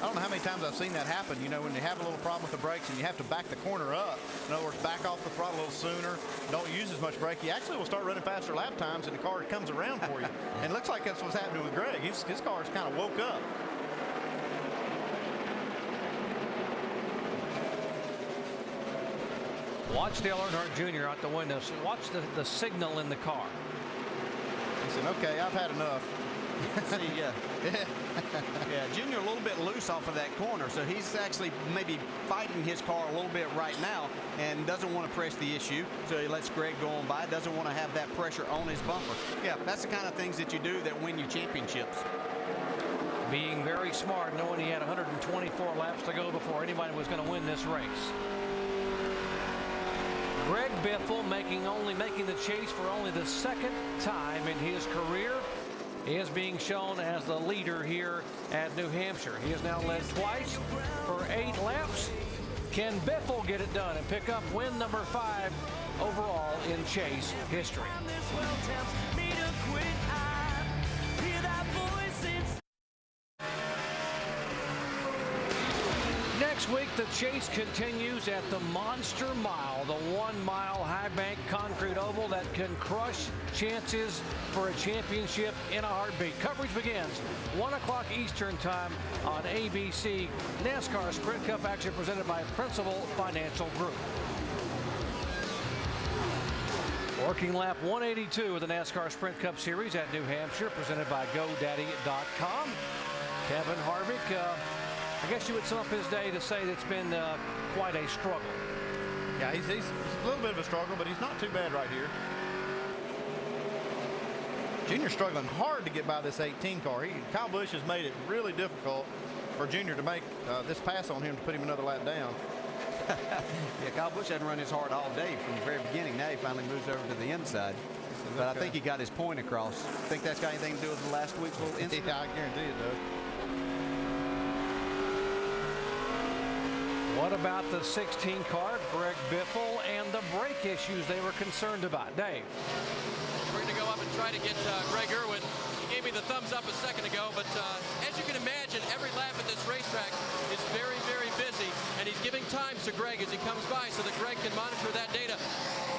I don't know how many times I've seen that happen. You know, when you have a little problem with the brakes and you have to back the corner up, in other words, back off the throttle a little sooner, don't use as much brake, you actually will start running faster lap times and the car comes around for you. And it looks like that's what's happening with Greg. His car's kind of woke up. Watch Dale Earnhardt Jr. out the window. So watch the signal in the car. He said, okay, I've had enough. See, yeah, Junior a little bit loose off of that corner, so he's actually maybe fighting his car a little bit right now and doesn't want to press the issue, so he lets Greg go on by, doesn't want to have that pressure on his bumper. Yeah, that's the kind of things that you do that win you championships. Being very smart, knowing he had 124 laps to go before anybody was going to win this race. Greg Biffle making the chase for only the 2nd time in his career. He is being shown as the leader here at New Hampshire. He has now led twice for 8 laps. Can Biffle get it done and pick up win number 5 overall in chase history? Next week, the chase continues at the Monster Mile, the 1-mile high bank concrete oval that can crush chances for a championship in a heartbeat. Coverage begins 1 o'clock Eastern time on ABC. NASCAR Sprint Cup action presented by Principal Financial Group. Working lap 182 of the NASCAR Sprint Cup Series at New Hampshire, presented by GoDaddy.com. Kevin Harvick, I guess you would sum up his day to say that it's been quite a struggle. Yeah, he's a little bit of a struggle, but he's not too bad right here. Junior's struggling hard to get by this 18 car. Kyle Busch has made it really difficult for Junior to make this pass on him to put him another lap down. Yeah, Kyle Busch hadn't run his hard all day from the very beginning. Now he finally moves over to the inside. But I think he got his point across. Think that's got anything to do with the last week's little incident? Yeah, I guarantee it does. What about the 16 car, Greg Biffle, and the brake issues they were concerned about? Dave. We're going to go up and try to get Greg Irwin. He gave me the thumbs up a second ago, but as you can imagine, every lap at this racetrack is very, very busy, and he's giving times to Greg as he comes by so that Greg can monitor that data.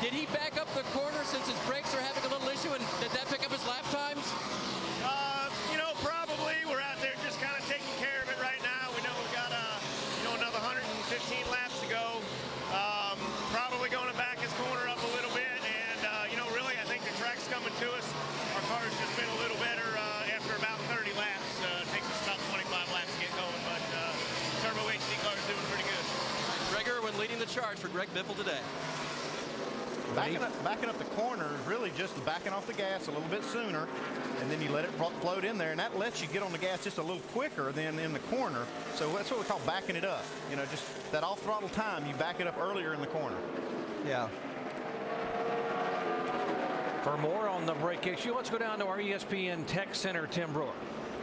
Did he back up the corner since his brakes are having a little issue, and did that pick up his lap times? You know, probably. We're out there just kind of taking care of it right now. We know we've got another 115 laps to go. Probably going to back his corner up a little bit, and really, I think the track's coming to us. Our car's just been a little better after about 30 laps. It takes us about 25 laps to get going, but Turbo HD car is doing pretty good. Greg Irwin leading the charge for Greg Biffle today. Backing up the corner is really just backing off the gas a little bit sooner, and then you let it float in there, and that lets you get on the gas just a little quicker than in the corner. So that's what we call backing it up. You know, just that off throttle time, you back it up earlier in the corner. Yeah. For more on the brake issue, let's go down to our ESPN Tech Center, Tim Brewer.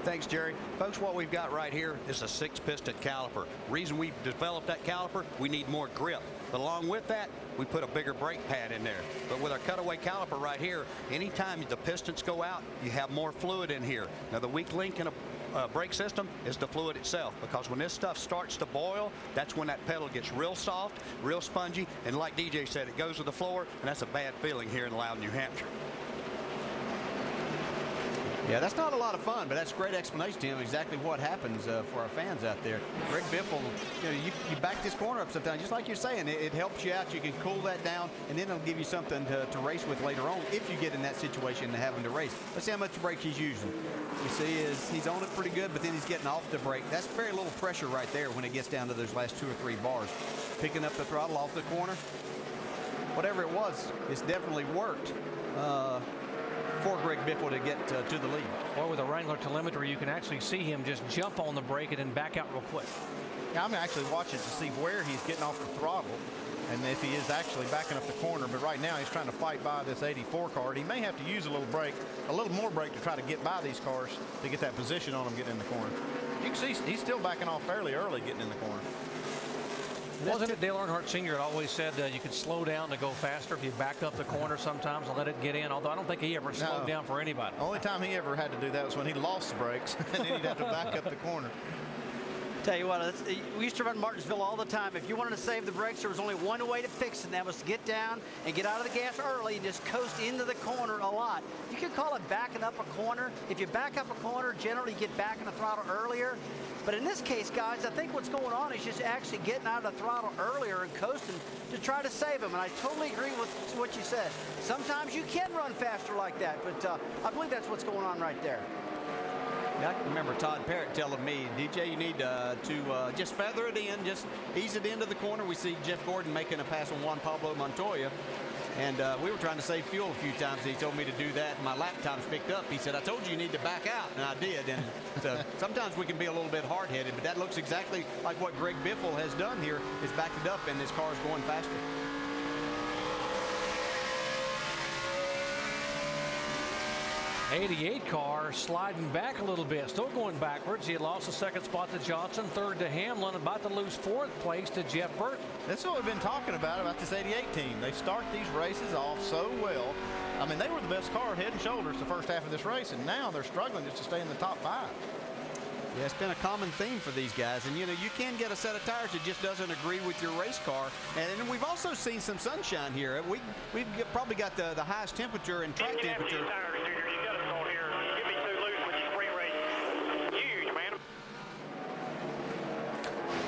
Thanks, Jerry. Folks, what we've got right here is a 6-piston caliper. Reason we developed that caliper, we need more grip. But along with that, we put a bigger brake pad in there. But with our cutaway caliper right here, anytime the pistons go out, you have more fluid in here. Now, the weak link in a brake system is the fluid itself, because when this stuff starts to boil, that's when that pedal gets real soft, real spongy, and like DJ said, it goes to the floor, and that's a bad feeling here in Loudon, New Hampshire. Yeah, that's not a lot of fun, but that's a great explanation, Tim, exactly what happens for our fans out there. Greg Biffle, you back this corner up sometimes, just like you're saying, it helps you out. You can cool that down, and then it'll give you something to race with later on if you get in that situation and having to race. Let's see how much brake he's using. You see he's on it pretty good, but then he's getting off the brake. That's very little pressure right there when it gets down to those last 2 or 3 bars. Picking up the throttle off the corner, whatever it was, it's definitely worked. For Greg Biffle to get to the lead. Or with a Wrangler telemetry, you can actually see him just jump on the brake and then back out real quick. Yeah, I'm actually watching to see where he's getting off the throttle and if he is actually backing up the corner. But right now he's trying to fight by this 84 car. And he may have to use a little more brake to try to get by these cars to get that position on him getting in the corner. You can see he's still backing off fairly early getting in the corner. Wasn't it Dale Earnhardt Sr. had always said you could slow down to go faster if you back up the corner sometimes and let it get in, although I don't think he ever slowed down for anybody. The only time he ever had to do that was when he lost the brakes and then he'd have to back up the corner. Tell you what, we used to run Martinsville all the time. If you wanted to save the brakes, there was only one way to fix it, and that was to get down and get out of the gas early and just coast into the corner a lot. You can call it backing up a corner. If you back up a corner, generally you get back in the throttle earlier. But in this case, guys, I think what's going on is just actually getting out of the throttle earlier and coasting to try to save them. And I totally agree with what you said. Sometimes you can run faster like that, but I believe that's what's going on right there. Yeah, I can remember Todd Parrott telling me, DJ, you need to just feather it in, just ease it into the corner. We see Jeff Gordon making a pass on Juan Pablo Montoya. And we were trying to save fuel a few times. He told me to do that, and my lap times picked up. He said, I told you need to back out, and I did. And so sometimes we can be a little bit hard-headed, but that looks exactly like what Greg Biffle has done here, is backed it up, and this car is going faster. '88 car sliding back a little bit, still going backwards. He had lost the second spot to Johnson, third to Hamlin, about to lose 4th place to Jeff Burton. That's what we've been talking about this 88 team. They start these races off so well. I mean, they were the best car head and shoulders the first half of this race, and now they're struggling just to stay in the top 5. Yeah, it's been a common theme for these guys. And, you can get a set of tires that just doesn't agree with your race car. And we've also seen some sunshine here. We've probably got the highest temperature and track temperature.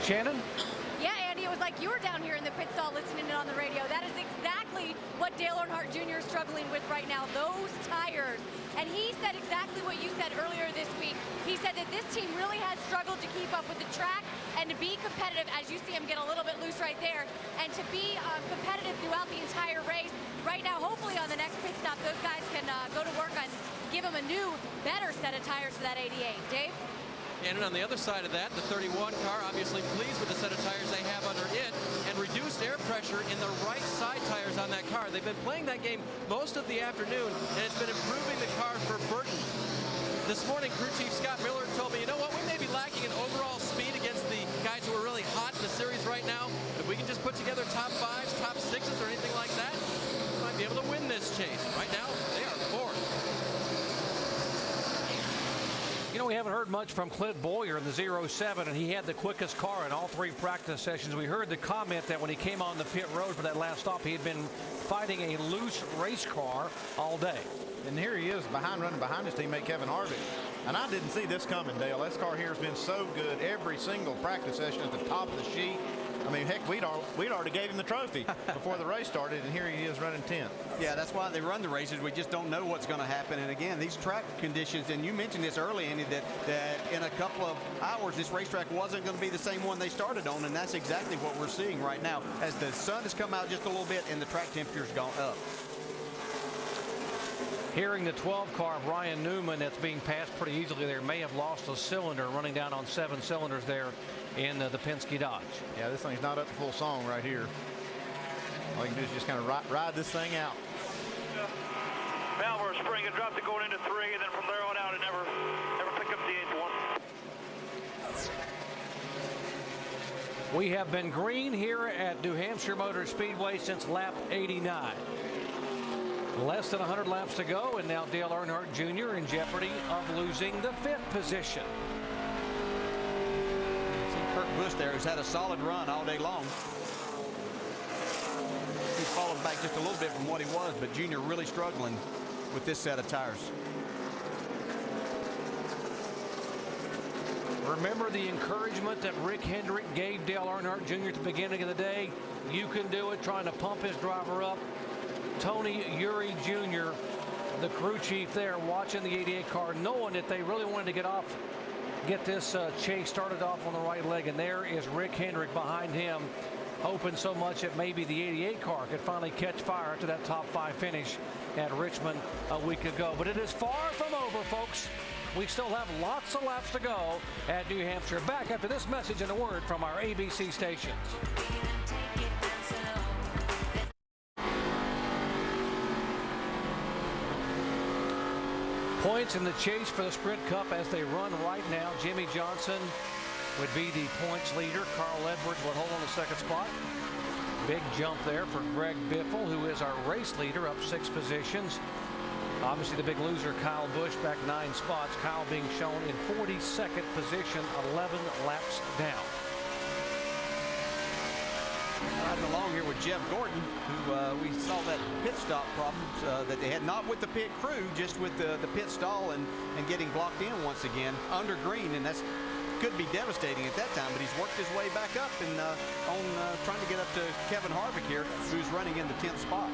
Shannon? Yeah, Andy, it was like you were down here in the pit stall listening in on the radio. That is exactly what Dale Earnhardt Jr. is struggling with right now, those tires. And And he said exactly what you said earlier this week. He said that this team really has struggled to keep up with the track and to be competitive, as you see him get a little bit loose right there, and to be competitive throughout the entire race. Right now, hopefully on the next pit stop, those guys can go to work on give him a new, better set of tires for that 88. Dave? And on the other side of that, the 31 car obviously pleased with the set of tires they have under it and reduced air pressure in the right side tires on that car. They've been playing that game most of the afternoon, and it's been improving the car for Burton. This morning, crew chief Scott Miller told me, you know what, we may be lacking in overall speed against the guys who are really hot in the series right now. If we can just put together top 5s, top 6s, or anything like that, we might be able to win this chase. Right now, they are 4th. You know, we haven't heard much from Clint Boyer in the 07, and he had the quickest car in all 3 practice sessions. We heard the comment that when he came on the pit road for that last stop, he had been fighting a loose race car all day. And here he is running behind his teammate Kevin Harvick. And I didn't see this coming, Dale. This car here has been so good every single practice session at the top of the sheet. I mean, heck, we'd already gave him the trophy before the race started, and here he is running 10th. Yeah, that's why they run the races. We just don't know what's going to happen. And again, these track conditions, and you mentioned this early, Andy, that in a couple of hours, this racetrack wasn't going to be the same one they started on, and that's exactly what we're seeing right now as the sun has come out just a little bit and the track temperature's gone up. Hearing the 12 car of Ryan Newman that's being passed pretty easily there may have lost a cylinder running down on 7 cylinders there in the Penske Dodge. Yeah, this thing's not up to full song right here. All you can do is just kind of ride this thing out. Malvern spring and dropped it going into 3, and then from there on out it never picked up the 8th one. We have been green here at New Hampshire Motor Speedway since lap 89. Less than 100 laps to go, and now Dale Earnhardt Jr. in jeopardy of losing the 5th position. See Kurt Busch there, who's had a solid run all day long. He's fallen back just a little bit from what he was, but Junior really struggling with this set of tires. Remember the encouragement that Rick Hendrick gave Dale Earnhardt Jr. at the beginning of the day? You can do it, trying to pump his driver up. Tony Eury Jr., the crew chief there, watching the 88 car, knowing that they really wanted to get this chase started off on the right leg. And there is Rick Hendrick behind him, hoping so much that maybe the 88 car could finally catch fire after that top 5 finish at Richmond a week ago. But it is far from over, folks. We still have lots of laps to go at New Hampshire. Back after this message and a word from our ABC stations. Points in the chase for the Sprint Cup as they run right now. Jimmy Johnson would be the points leader. Carl Edwards would hold on the 2nd spot. Big jump there for Greg Biffle, who is our race leader, up 6 positions. Obviously the big loser, Kyle Busch, back 9 spots. Kyle being shown in 42nd position, 11 laps down. Riding along here with Jeff Gordon, who we saw that pit stop problems that they had, not with the pit crew, just with the pit stall and getting blocked in once again under green, and that's could be devastating at that time, but he's worked his way back up and trying to get up to Kevin Harvick here, who's running in the 10th spot.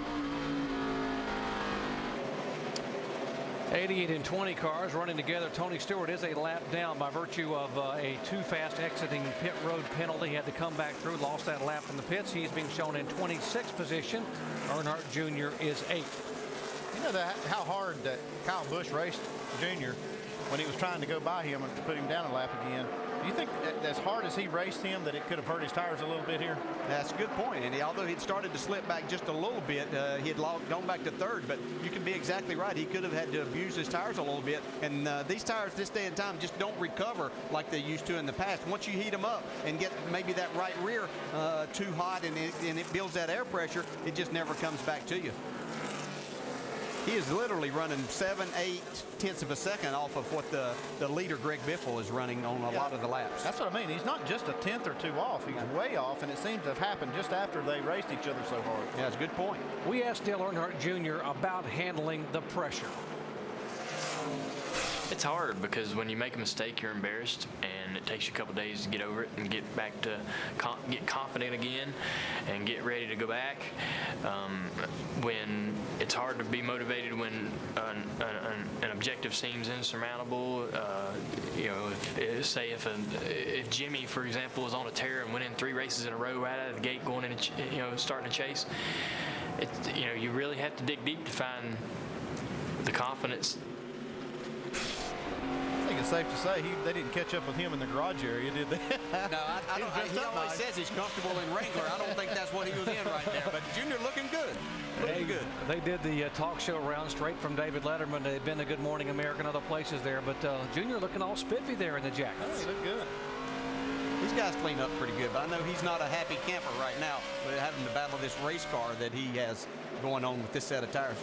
88 and 20 cars running together. Tony Stewart is a lap down by virtue of a too fast exiting pit road penalty. He had to come back through, lost that lap in the pits. He's being shown in 26th position. Earnhardt Jr. is 8th. You know how hard that Kyle Busch raced Jr. when he was trying to go by him and to put him down a lap again. Do you think that as hard as he raced him that it could have hurt his tires a little bit here? That's a good point, and although he'd started to slip back just a little bit, he had gone back to 3rd, but you can be exactly right. He could have had to abuse his tires a little bit, and these tires this day and time just don't recover like they used to in the past. Once you heat them up and get maybe that right rear too hot and it builds that air pressure, it just never comes back to you. He is literally running 7/8 of a second off of what the leader Greg Biffle is running on a lot of the laps. That's what I mean. He's not just a 10th or 2 off. He's way off, and it seems to have happened just after they raced each other so hard. Yeah, that's a good point. We asked Dale Earnhardt Jr. about handling the pressure. It's hard because when you make a mistake, you're embarrassed, and it takes you a couple days to get over it and get back to get confident again and get ready to go back. When it's hard to be motivated when in a objective seems insurmountable, if Jimmy, for example, is on a tear and winning 3 races in a row right out of the gate, going in, starting a chase, you really have to dig deep to find the confidence. I think it's safe to say they didn't catch up with him in the garage area, did they? No, he always says he's comfortable in Wrangler. I don't think that's what he was in right there. But Junior looking good. Looking good. They did the talk show round straight from David Letterman. They've been to Good Morning America and other places there. But Junior looking all spiffy there in the jacket. Oh, they look good. These guys clean up pretty good. But I know he's not a happy camper right now with having to battle this race car that he has going on with this set of tires.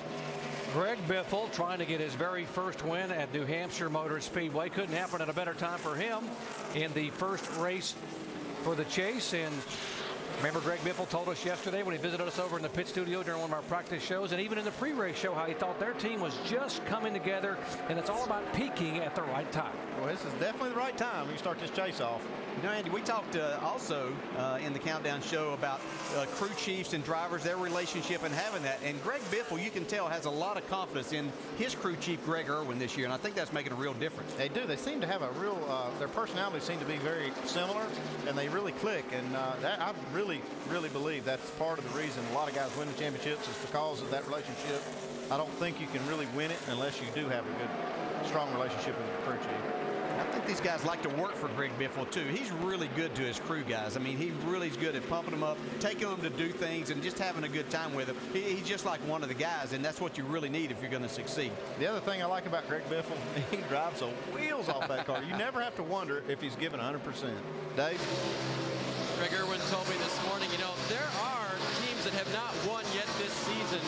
Greg Biffle trying to get his very first win at New Hampshire Motor Speedway. Couldn't happen at a better time for him in the first race for the Chase. And remember, Greg Biffle told us yesterday when he visited us over in the pit studio during one of our practice shows, and even in the pre-race show, how he thought their team was just coming together, and it's all about peaking at the right time. Well, this is definitely the right time when you start this chase off. Andy, we talked also in the Countdown show about crew chiefs and drivers, their relationship and having that. And Greg Biffle, you can tell, has a lot of confidence in his crew chief, Greg Irwin, this year. And I think that's making a real difference. They do. They seem to have a real, their personalities seem to be very similar, and they really click. And that, I really, really believe that's part of the reason a lot of guys win the championships is because of that relationship. I don't think you can really win it unless you do have a good, strong relationship with your crew chief. I think these guys like to work for Greg Biffle, too. He's really good to his crew guys. I mean, he really is good at pumping them up, taking them to do things, and just having a good time with them. He's just like one of the guys, and that's what you really need if you're going to succeed. The other thing I like about Greg Biffle, he drives the wheels off that car. You never have to wonder if he's given 100%. Dave? Greg Irwin told me this morning, there are teams that have not won yet this season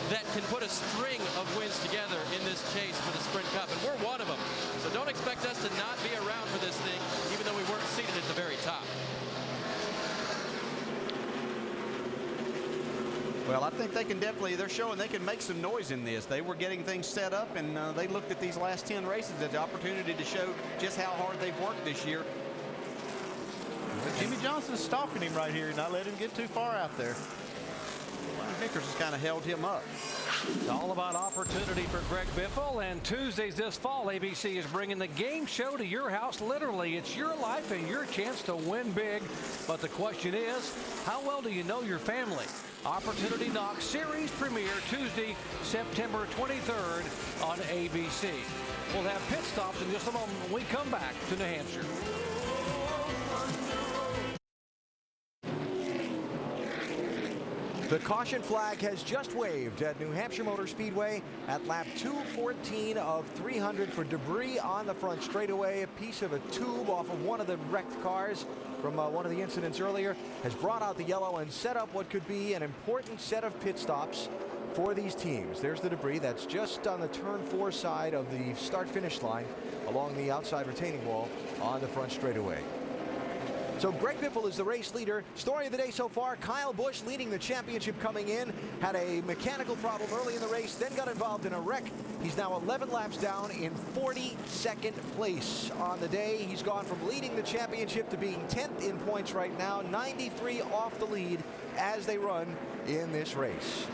that can put a string of wins together in this chase for the Sprint Cup, and we're one of them. So don't expect us to not be around for this thing, even though we weren't seated at the very top. Well, I think they can definitely, they're showing they can make some noise in this. They were getting things set up, and they looked at these last 10 races as the opportunity to show just how hard they've worked this year. Jimmy Johnson's stalking him right here, not letting him get too far out there. Vickers has kind of held him up. It's all about opportunity for Greg Biffle, and Tuesdays this fall, ABC is bringing the game show to your house. Literally, it's your life and your chance to win big. But the question is, how well do you know your family? Opportunity Knock series premiere Tuesday, September 23rd on ABC. We'll have pit stops in just a moment when we come back to New Hampshire. The caution flag has just waved at New Hampshire Motor Speedway at lap 214 of 300 for debris on the front straightaway. A piece of a tube off of one of the wrecked cars from one of the incidents earlier has brought out the yellow and set up what could be an important set of pit stops for these teams. There's the debris that's just on the turn 4 side of the start-finish line along the outside retaining wall on the front straightaway. So Greg Biffle is the race leader. Story of the day so far, Kyle Busch leading the championship coming in. Had a mechanical problem early in the race, then got involved in a wreck. He's now 11 laps down in 42nd place on the day. He's gone from leading the championship to being 10th in points right now, 93 off the lead as they run in this race.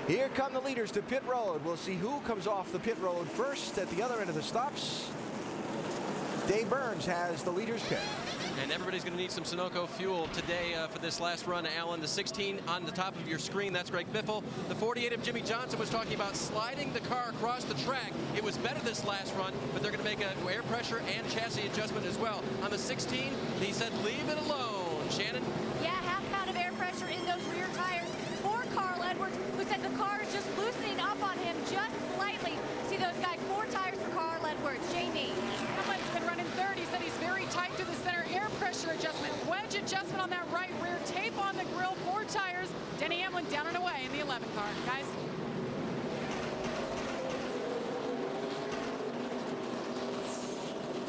Here come the leaders to pit road. We'll see who comes off the pit road first at the other end of the stops. Dave Burns has the leaders pick. And everybody's going to need some Sunoco fuel today for this last run, Alan. The 16 on the top of your screen, that's Greg Biffle. The 48 of Jimmy Johnson was talking about sliding the car across the track. It was better this last run, but they're going to make an air pressure and chassis adjustment as well. On the 16, he said, leave it alone. Shannon? Yeah, half pound of air pressure in those rear tires for Carl Edwards, who said the car is just loosening up on him just slightly. See those guys, 4 tires for Carl Edwards. Jamie. Hamlin's been running third. He said he's very tight to the center. Air pressure adjustment, wedge adjustment on that right rear, tape on the grill, 4 tires. Denny Hamlin down and away in the 11 car, guys.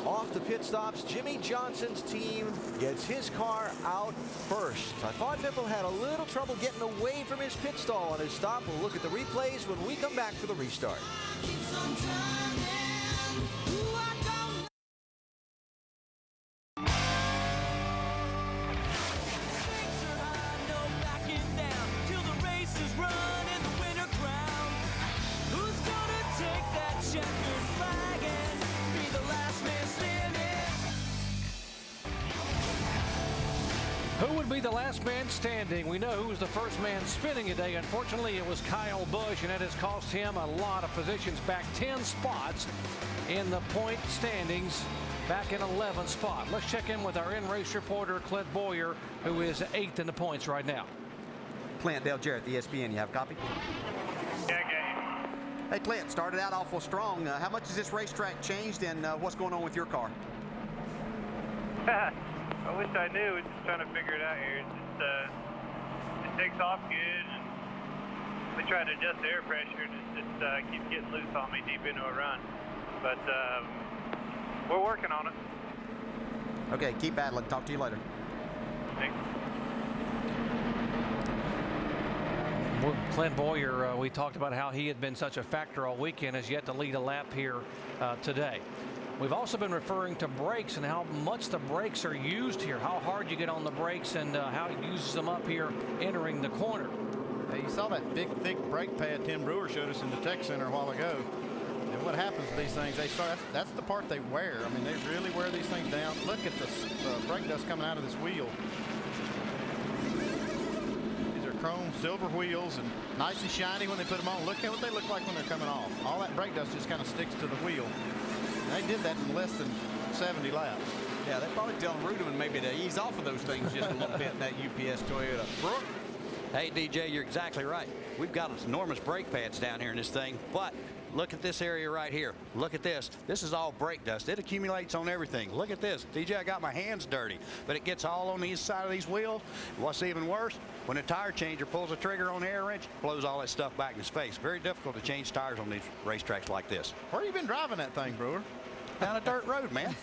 Off the pit stops, Jimmy Johnson's team gets his car out first. I thought Biffle had a little trouble getting away from his pit stall on his stop. We'll look at the replays when we come back for the restart. checkered flag and be the last man standing. Who would be the last man standing? We know who was the first man spinning today. Unfortunately, it was Kyle Busch, and it has cost him a lot of positions, back 10 spots in the point standings, back in 11th spot. Let's check in with our in-race reporter, Clint Boyer, who is 8th in the points right now. Clint, Dale Jarrett, ESPN. You have a copy? Yeah, okay. Hey, Clint, started out awful strong. How much has this racetrack changed, and what's going on with your car? I wish I knew. We're just trying to figure it out here. It takes off good, and we try to adjust the air pressure, and it just keeps getting loose on me deep into a run. But we're working on it. Okay, keep battling. Talk to you later. Thanks. Clint Boyer, we talked about how he had been such a factor all weekend, has yet to lead a lap here today. We've also been referring to brakes and how much the brakes are used here, how hard you get on the brakes, and how it uses them up here entering the corner. Hey, you saw that big, thick brake pad Tim Brewer showed us in the tech center a while ago. And what happens with these things, that's the part they wear. I mean, they really wear these things down. Look at the brake dust coming out of this wheel. These are chrome silver wheels and nice and shiny when they put them on. Look at what they look like when they're coming off. All that brake dust just kind of sticks to the wheel. They did that in less than 70 laps. Yeah, they're probably telling Ruderman maybe to ease off of those things just a little bit in that UPS Toyota. Brooke? Hey, DJ, you're exactly right. We've got enormous brake pads down here in this thing, but look at this area right here. Look at this. This is all brake dust. It accumulates on everything. Look at this. DJ, I got my hands dirty, but it gets all on the inside of these wheels. What's even worse, when a tire changer pulls a trigger on the air wrench, blows all that stuff back in his face. Very difficult to change tires on these racetracks like this. Where you been driving that thing, Brewer? Down a dirt road, man.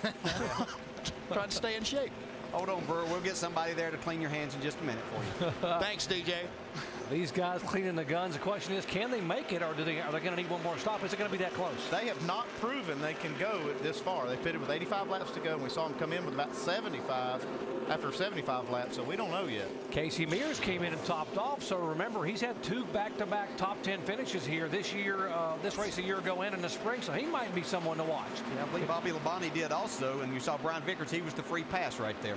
Trying to stay in shape. Hold on, Brewer. We'll get somebody there to clean your hands in just a minute for you. Thanks, DJ. These guys cleaning the guns. The question is, can they make it, or are they going to need one more stop? Is it going to be that close? They have not proven they can go this far. They pitted with 85 laps to go, and we saw them come in with about 75 after 75 laps, so we don't know yet. Casey Mears came in and topped off, so remember, he's had 2 back-to-back top 10 finishes here this year, this race a year ago and in the spring, so he might be someone to watch. Yeah, I believe Bobby Labonte did also, and you saw Brian Vickers, he was the free pass right there.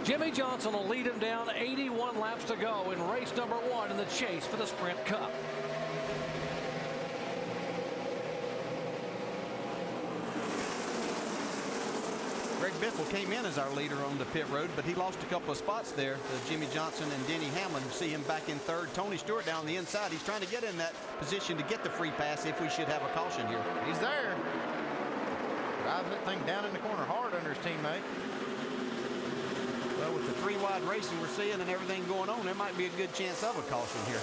Jimmy Johnson will lead him down, 81 laps to go in race number 1 in the chase for the Sprint Cup. Greg Biffle came in as our leader on the pit road, but he lost a couple of spots there to Jimmy Johnson and Denny Hamlin. See him back in 3rd. Tony Stewart down the inside. He's trying to get in that position to get the free pass if we should have a caution here. He's there. Drives that thing down in the corner hard under his teammate. Well, with the 3-wide racing we're seeing and everything going on, there might be a good chance of a caution here.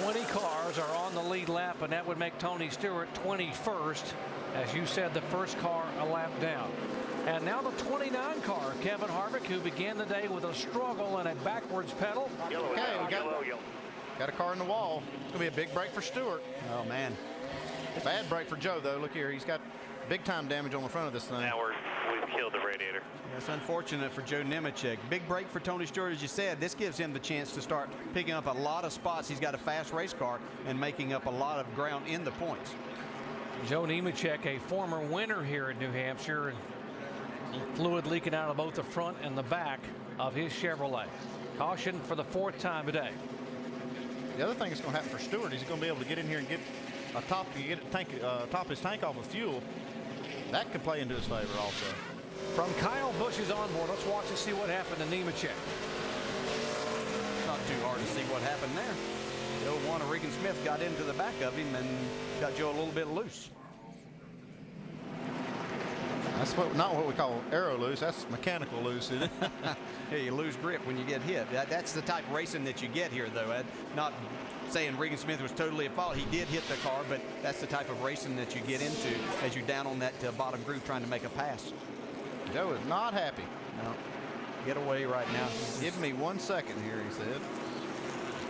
20 cars are on the lead lap, and that would make Tony Stewart 21st. As you said, the first car a lap down. And now the 29 car, Kevin Harvick, who began the day with a struggle and a backwards pedal. Okay, we got a car in the wall. It's going to be a big break for Stewart. Oh, man. Bad break for Joe, though. Look here. He's got big time damage on the front of this thing. Now we've killed the radiator. That's unfortunate for Joe Nemechek. Big break for Tony Stewart, as you said. This gives him the chance to start picking up a lot of spots. He's got a fast race car and making up a lot of ground in the points. Joe Nemechek, a former winner here at New Hampshire, and fluid leaking out of both the front and the back of his Chevrolet. Caution for the 4th time today. The other thing that's going to happen for Stewart is he's going to be able to get in here and get a top his tank off of fuel. That could play into his favor also. From Kyle Busch's onboard, let's watch and see what happened to Nemechek. Not too hard to see what happened there. The old one, Regan Smith, got into the back of him and got Joe a little bit loose. That's not what we call aero loose. That's mechanical loose, isn't it? Yeah, you lose grip when you get hit. That's the type of racing that you get here, though. Not saying Regan Smith was totally at fault. He did hit the car, but that's the type of racing that you get into as you're down on that bottom groove trying to make a pass. Joe is not happy. No. Get away right now. Give me 1 second here, he said.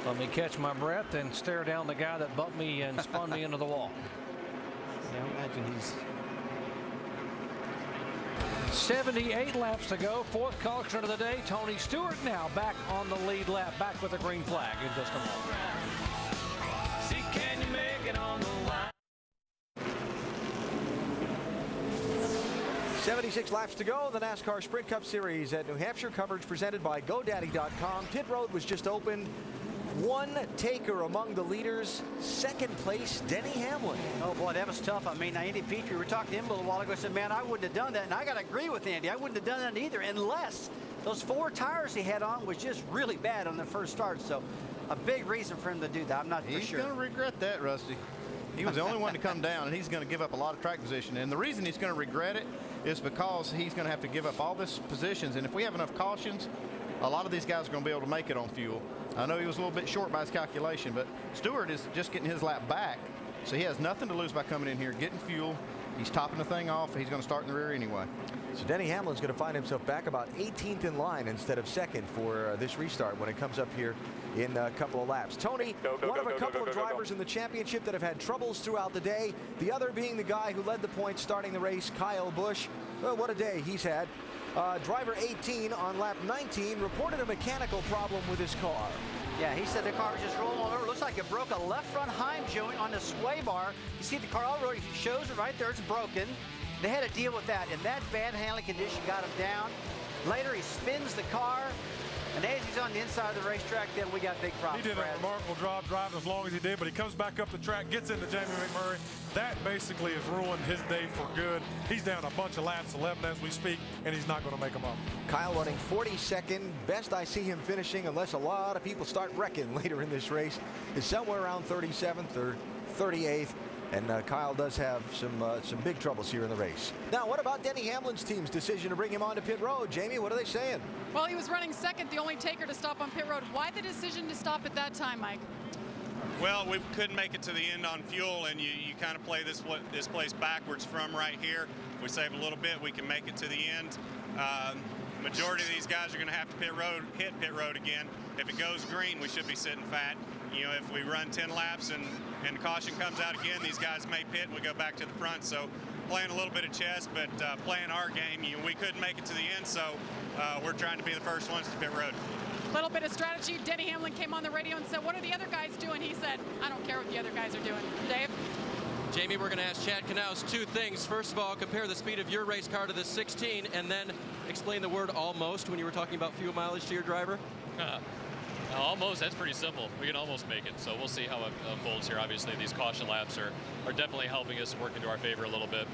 Let me catch my breath and stare down the guy that bumped me and spun me into the wall. Yeah, imagine he's 78 laps to go. 4th caution of the day. Tony Stewart now back on the lead lap, back with a green flag in just a moment. See, can you make it on the line? 76 laps to go. The NASCAR Sprint Cup Series at New Hampshire. Coverage presented by GoDaddy.com. Pit road was just opened. One taker among the leaders. Second place, Denny Hamlin. Oh, boy, that was tough. I mean, Andy Petrie, we were talking to him a little while ago. I said, man, I wouldn't have done that. And I got to agree with Andy. I wouldn't have done that either unless those 4 tires he had on was just really bad on the first start. So a big reason for him to do that. I'm not for sure. He's going to regret that, Rusty. He was the only one to come down, and he's going to give up a lot of track position. And the reason he's going to regret it is because he's going to have to give up all this positions. And if we have enough cautions, a lot of these guys are going to be able to make it on fuel. I know he was a little bit short by his calculation, but Stewart is just getting his lap back. So he has nothing to lose by coming in here, getting fuel. He's topping the thing off. He's going to start in the rear anyway. So Denny Hamlin's going to find himself back about 18th in line instead of second for this restart when it comes up here in a couple of laps. Tony, one of a couple of drivers in the championship that have had troubles throughout the day. The other being the guy who led the points starting the race, Kyle Busch. Well, what a day he's had. Driver 18 on lap 19 reported a mechanical problem with his car. Yeah, he said the car was just rolling over. Looks like it broke a left front heim joint on the sway bar. You see the car already shows it right there. It's broken. They had to deal with that, and that bad handling condition got him down. Later, he spins the car, and as he's on the inside of the racetrack, then we got big problems. He did a remarkable job driving as long as he did, but he comes back up the track, gets into Jamie McMurray. That basically has ruined his day for good. He's down a bunch of laps, 11 as we speak, and he's not going to make them up. Kyle running 42nd. Best I see him finishing, unless a lot of people start wrecking later in this race, is somewhere around 37th or 38th. And Kyle does have some big troubles here in the race. Now, what about Denny Hamlin's team's decision to bring him onto pit road? Jamie, what are they saying? Well, he was running second, the only taker to stop on pit road. Why the decision to stop at that time, Mike? Well, we couldn't make it to the end on fuel, and you kind of play this place backwards from right here. If we save a little bit, we can make it to the end. Majority of these guys are going to have to hit pit road again. If it goes green, we should be sitting fat. You know, if we run 10 laps and caution comes out again, these guys may pit and we go back to the front. So playing a little bit of chess, but playing our game. We couldn't make it to the end, so we're trying to be the first ones to pit road. Little bit of strategy. Denny Hamlin came on the radio and said, what are the other guys doing? He said, I don't care what the other guys are doing. Dave? Jamie, we're going to ask Chad Knaus 2 things. First of all, compare the speed of your race car to the 16, and then explain the word almost when you were talking about fuel mileage to your driver. Almost, that's pretty simple. We can almost make it, so we'll see how it unfolds here. Obviously, these caution laps are definitely helping us work into our favor a little bit.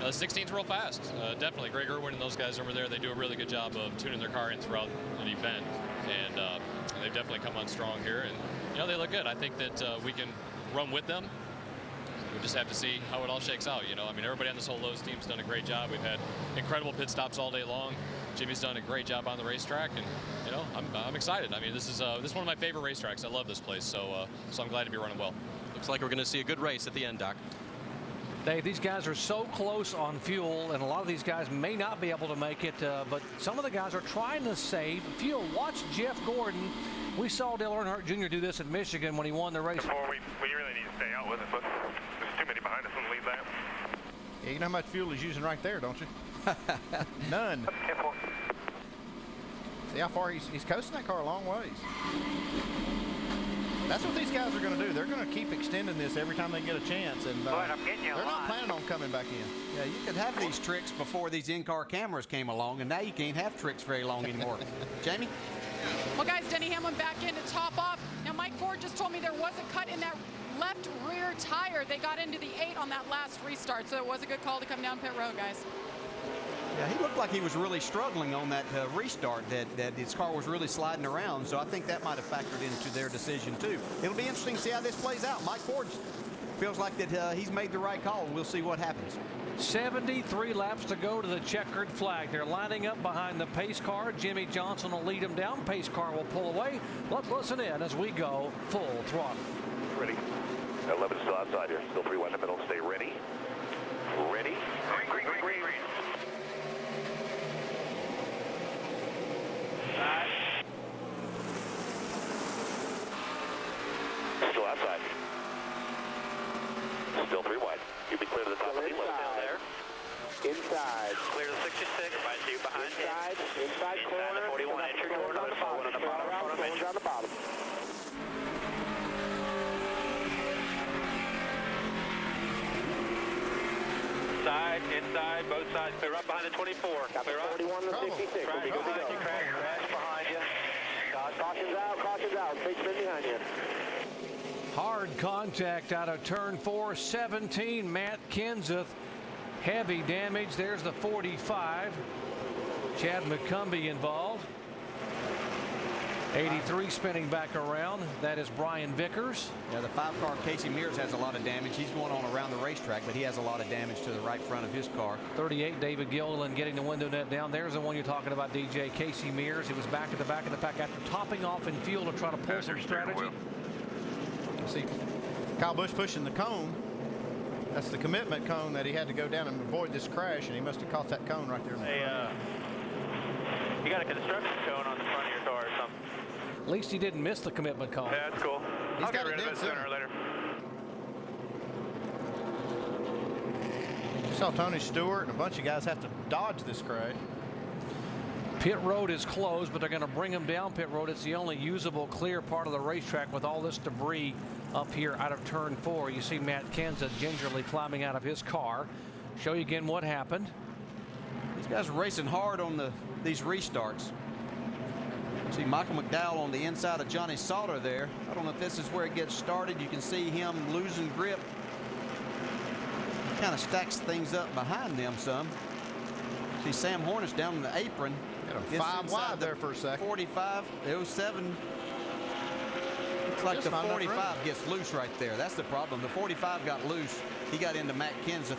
The 16's real fast, definitely. Greg Irwin and those guys over there, they do a really good job of tuning their car in throughout an event, and they've definitely come on strong here, and they look good. I think that we can run with them. We just have to see how it all shakes out. I mean, everybody on this whole Lowe's team's done a great job. We've had incredible pit stops all day long. Jimmy's done a great job on the racetrack, and I'm excited. I mean, this is one of my favorite racetracks. I love this place, so I'm glad to be running well. Looks like we're going to see a good race at the end, Doc. Dave, these guys are so close on fuel, and a lot of these guys may not be able to make it, but some of the guys are trying to save fuel. Watch Jeff Gordon. We saw Dale Earnhardt Jr. do this at Michigan when he won the race. We really need to stay out with it, but there's too many behind us on the lead lap. Yeah, you know how much fuel he's using right there, don't you? None. See how far he's coasting that car a long ways. That's what these guys are going to do. They're going to keep extending this every time they get a chance, and they're not planning on coming back in. Yeah, you could have these tricks before these in-car cameras came along, and now you can't have tricks very long anymore. Jamie? Well, guys, Denny Hamlin back in to top off. Now, Mike Ford just told me there was a cut in that left rear tire. They got into the 8 on that last restart, so it was a good call to come down pit road, guys. Yeah, he looked like he was really struggling on that restart, that his car was really sliding around, so I think that might have factored into their decision, too. It'll be interesting to see how this plays out. Mike Ford feels like that he's made the right call. We'll see what happens. 73 laps to go to the checkered flag. They're lining up behind the pace car. Jimmy Johnson will lead them down. Pace car will pull away. Let's listen in as we go full throttle. Ready. 11 still outside here. Still 3 wide in the middle. Stay ready. Ready. Green, green, green, green, green. Still outside. Still 3 wide. You'll be clear to the top of the 11 down there. Inside. Clear to 66. I see you behind inside corner. 41 entry corner. On the bottom. On the bottom. Side. Inside, both sides. Clear up behind the 24. Clear up. 41 to 66. Crash behind you, crash behind you. Caution's out. Big spin behind you. Hard contact out of turn 4, 17. Matt Kenseth. Heavy damage. There's the 45. Chad McCumbee involved. 83 spinning back around. That is Brian Vickers. Yeah, the 5-car Casey Mears has a lot of damage. He's going on around the racetrack, but he has a lot of damage to the right front of his car. 38, David Gilliland getting the window net down. There's the one you're talking about, DJ. Casey Mears. He was back at the back of the pack after topping off in fuel to try to pull some strategy. See, Kyle Busch pushing the cone. That's the commitment cone that he had to go down and avoid this crash, and he must have caught that cone right there in the front. You got a construction cone on the front of your car or something. At least he didn't miss the commitment cone. Yeah, that's cool. I'll get rid of it sooner or later. You saw Tony Stewart and a bunch of guys have to dodge this crash. Pit road is closed, but they're going to bring him down pit road. It's the only usable clear part of the racetrack with all this debris up here out of turn 4. You see Matt Kenseth gingerly climbing out of his car. Show you again what happened. These guys are racing hard on these restarts. See Michael McDowell on the inside of Johnny Sauter there. I don't know if this is where it gets started. You can see him losing grip. Kind of stacks things up behind them some. See Sam Hornish down in the apron. Got him 5 wide there for a second. 45, 07. Looks like the 45 gets loose right there. That's the problem. The 45 got loose. He got into Matt Kenseth.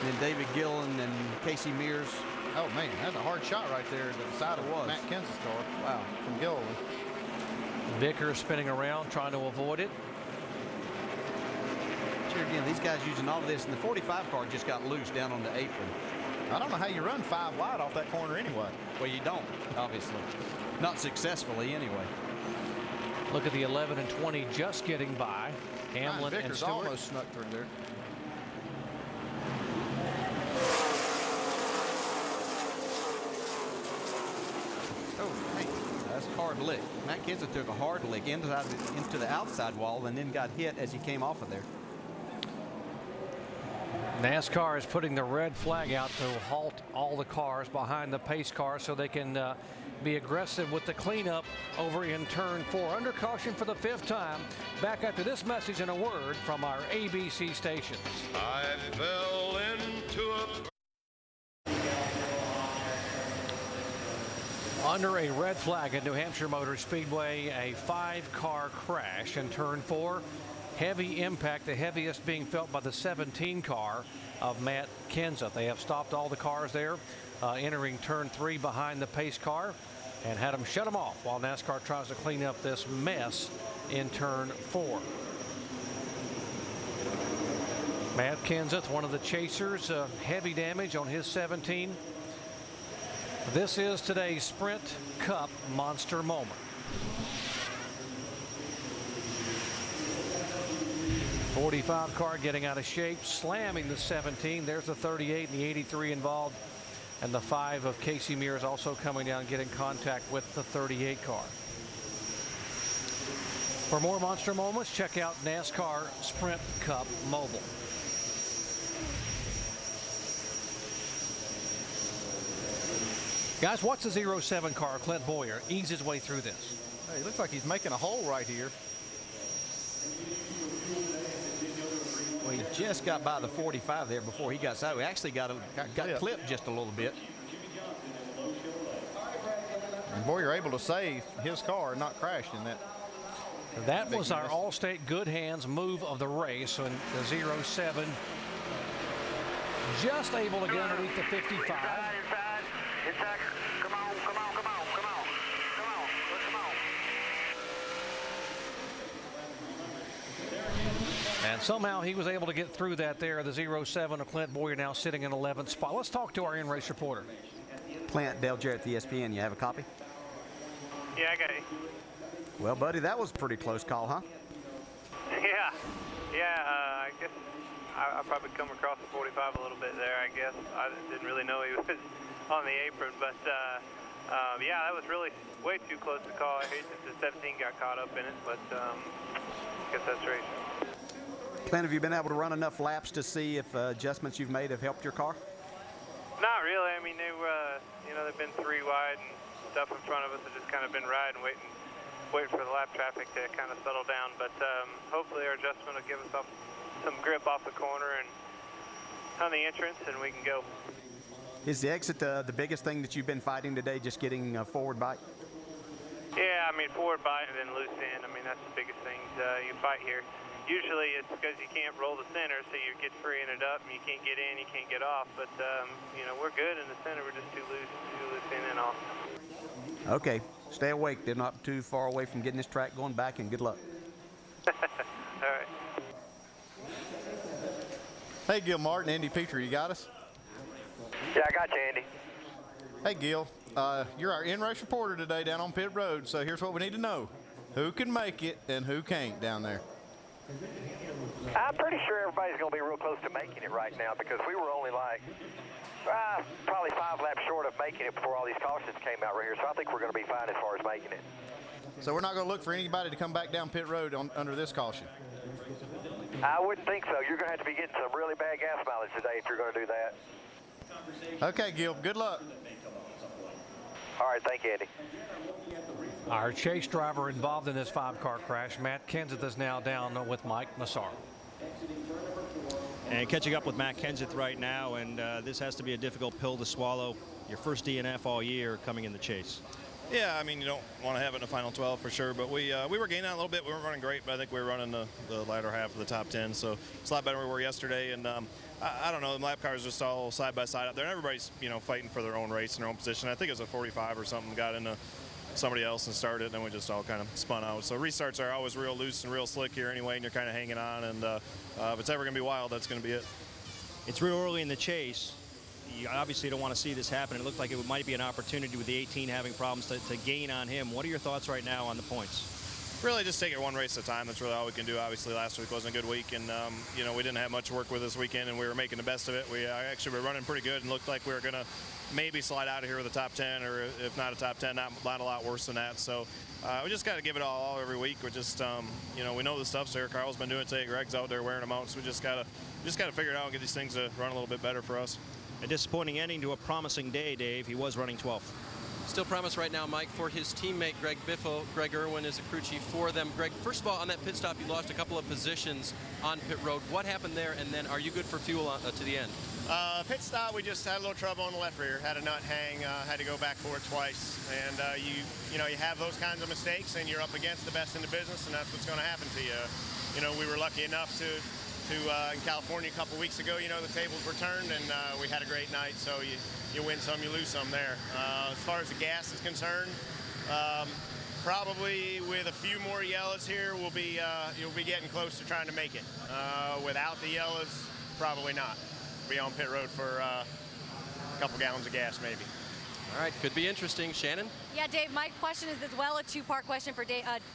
And then David Gillen and Casey Mears. Oh, man, that's a hard shot right there to the side of Matt Kenseth's car. Wow, from Gillen. Vickers spinning around, trying to avoid it. Here again, these guys using all of this, and the 45 car just got loose down on the apron. I don't know how you run 5 wide off that corner anyway. Well, you don't, obviously. Not successfully, anyway. Look at the 11 and 20 just getting by. Hamlin and Stewart. Almost snuck through there. Oh, hey, that's a hard lick. Matt Kenseth took a hard lick into the outside wall and then got hit as he came off of there. NASCAR is putting the red flag out to halt all the cars behind the pace car so they can be aggressive with the cleanup over in turn 4. Under caution for the 5th time. Back after this message and a word from our ABC stations. I fell into a... Under a red flag at New Hampshire Motor Speedway, a 5-car crash in turn 4. Heavy impact, the heaviest being felt by the 17 car of Matt Kenseth. They have stopped all the cars there, entering turn 3 behind the pace car, and had them shut them off while NASCAR tries to clean up this mess in turn 4. Matt Kenseth, one of the chasers, heavy damage on his 17. This is today's Sprint Cup monster moment. .45 car getting out of shape, slamming the 17. There's the 38 and the 83 involved, and the 5 of Casey Mears also coming down, getting contact with the 38 car. For more monster moments, check out NASCAR Sprint Cup Mobile. Guys, watch the 07 car, Clint Boyer, ease his way through this. Hey, he looks like he's making a hole right here. Well, he just got by the 45 there before he got sideways. We actually got clipped just a little bit. And Boyer able to save his car and not crash in that. That was our Allstate Good Hands move of the race. So in the 07, just able to get underneath the 55. Inside. Come on. And somehow he was able to get through that there. The 07 of Clint Boyer now sitting in 11th spot. Let's talk to our in-race reporter. Clint, Dale Jarrett, the ESPN. You have a copy? Yeah, I got it. Well, buddy, that was a pretty close call, huh? Yeah. I guess I probably come across the 45 a little bit there, I guess. I didn't really know he was on the apron, but yeah, that was really way too close to call. I hate that the 17 got caught up in it, but I guess that's right. Clint, have you been able to run enough laps to see if adjustments you've made have helped your car? Not really. I mean, they were, they've been 3 wide and stuff in front of us have just kind of been riding, waiting for the lap traffic to kind of settle down. But hopefully our adjustment will give us some grip off the corner and on the entrance, and we can go. Is the exit the biggest thing that you've been fighting today, just getting a forward bite? Yeah, I mean, forward bite and then loose in. I mean, that's the biggest things you fight here. Usually it's because you can't roll the center, so you get freeing it up, and you can't get in, you can't get off. But, we're good in the center. We're just too loose in and off. Okay, stay awake. They're not too far away from getting this track going back, and good luck. All right. Hey, Gil Martin, Andy Petrie, you got us? Yeah, I got you, Andy. Hey, Gil, you're our in-race reporter today down on pit road, so here's what we need to know. Who can make it and who can't down there? I'm pretty sure everybody's going to be real close to making it right now because we were only like probably 5 laps short of making it before all these cautions came out right here, so I think we're going to be fine as far as making it. So we're not going to look for anybody to come back down pit road under this caution? I wouldn't think so. You're going to have to be getting some really bad gas mileage today if you're going to do that. Okay, Gil, good luck. All right, thank you, Andy. Our chase driver involved in this 5-car crash, Matt Kenseth, is now down with Mike Massaro. And catching up with Matt Kenseth right now, and this has to be a difficult pill to swallow. Your first DNF all year coming in the chase. Yeah, I mean, you don't want to have it in the final 12 for sure, but we were gaining out a little bit. We weren't running great, but I think we were running the latter half of the top 10, so it's a lot better than we were yesterday. And I don't know, the lap cars just all side by side out there, and everybody's fighting for their own race and their own position. I think it was a 45 or something, got into somebody else and started, and then we just all kind of spun out. So restarts are always real loose and real slick here anyway, and you're kind of hanging on. And if it's ever going to be wild, that's going to be it. It's real early in the chase. You obviously don't want to see this happen. It looked like it might be an opportunity with the 18 having problems to gain on him. What are your thoughts right now on the points? Really just take it one race at a time. That's really all we can do. Obviously last week wasn't a good week, and we didn't have much work with this weekend, and we were making the best of it. We actually were running pretty good and looked like we were going to maybe slide out of here with a top 10, or if not a top 10, not a lot worse than that. So we just got to give it all every week. We're just we know the stuff's there. Carl's been doing it today. Greg's out there wearing them out, so we just got to figure it out and get these things to run a little bit better for us. A disappointing ending to a promising day, Dave. He was running 12th. Still promise right now, Mike, for his teammate Greg Biffle. Greg Irwin is a crew chief for them. Greg, first of all, on that pit stop, you lost a couple of positions on pit road. What happened there, and then are you good for fuel to the end? Pit stop, we just had a little trouble on the left rear. Had a nut hang, had to go back for it twice. And you have those kinds of mistakes, and you're up against the best in the business, and that's what's going to happen to you. We were lucky enough to in California a couple weeks ago, the tables were turned, and we had a great night. So you win some, you lose some there. As far as the gas is concerned, probably with a few more yellows here, you'll be getting close to trying to make it. Without the yellows, probably not. Be on pit road for a couple gallons of gas, maybe. All right, could be interesting. Shannon? Yeah, Dave, my question is as well a 2-part question for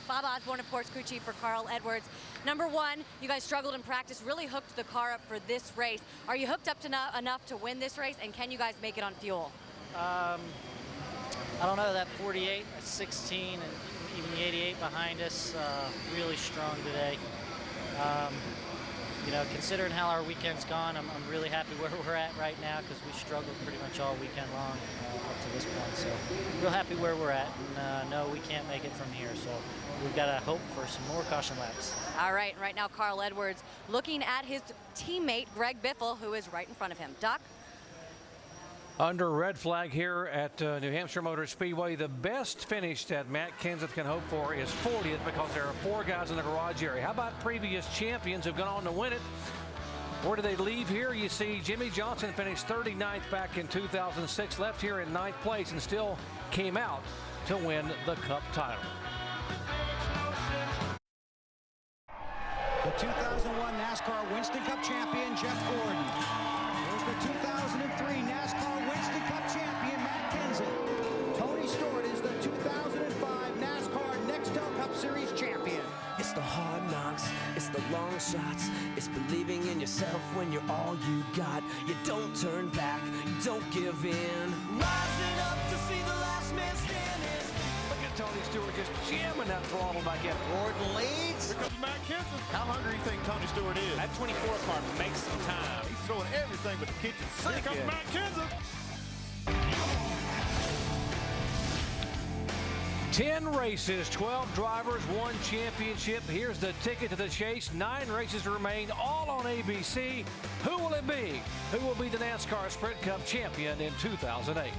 Bob Osborne, of course, crew chief for Carl Edwards. Number one, you guys struggled in practice, really hooked the car up for this race. Are you hooked up enough to win this race, and can you guys make it on fuel? I don't know, that 48, 16, and even the 88 behind us, really strong today. Considering how our weekend's gone, I'm really happy where we're at right now because we struggled pretty much all weekend long up to this point. So real happy where we're at, and no, we can't make it from here. So we've got to hope for some more caution laps. All right, and right now Carl Edwards looking at his teammate Greg Biffle, who is right in front of him. Doc? Under red flag here at New Hampshire Motor Speedway, the best finish that Matt Kenseth can hope for is 40th because there are 4 guys in the garage area. How about previous champions who've gone on to win it? Where do they leave here? You see Jimmy Johnson finished 39th back in 2006, left here in 9th place, and still came out to win the Cup title. The 2001 NASCAR Winston Cup champion, Jeff Gordon. There's the 2003 NASCAR Winston Cup champion, Matt Kenseth. Tony Stewart is the 2005 NASCAR Nextel Cup Series champion. It's the hard knocks, it's the long shots, it's believing in yourself when you're all you got. You don't turn back, you don't give in. Rising up to see the last man standing. Look at Tony Stewart just jamming that throttle back in. Gordon leads. Here comes Matt Kenseth. How hungry do you think Tony Stewart is? That 24 car makes some time. He's throwing everything but the kitchen sink. Here comes Matt Kenseth. 10 races, 12 drivers, 1 championship. Here's the ticket to the chase. 9 races remain, all on ABC. Who will it be? Who will be the NASCAR Sprint Cup champion in 2008?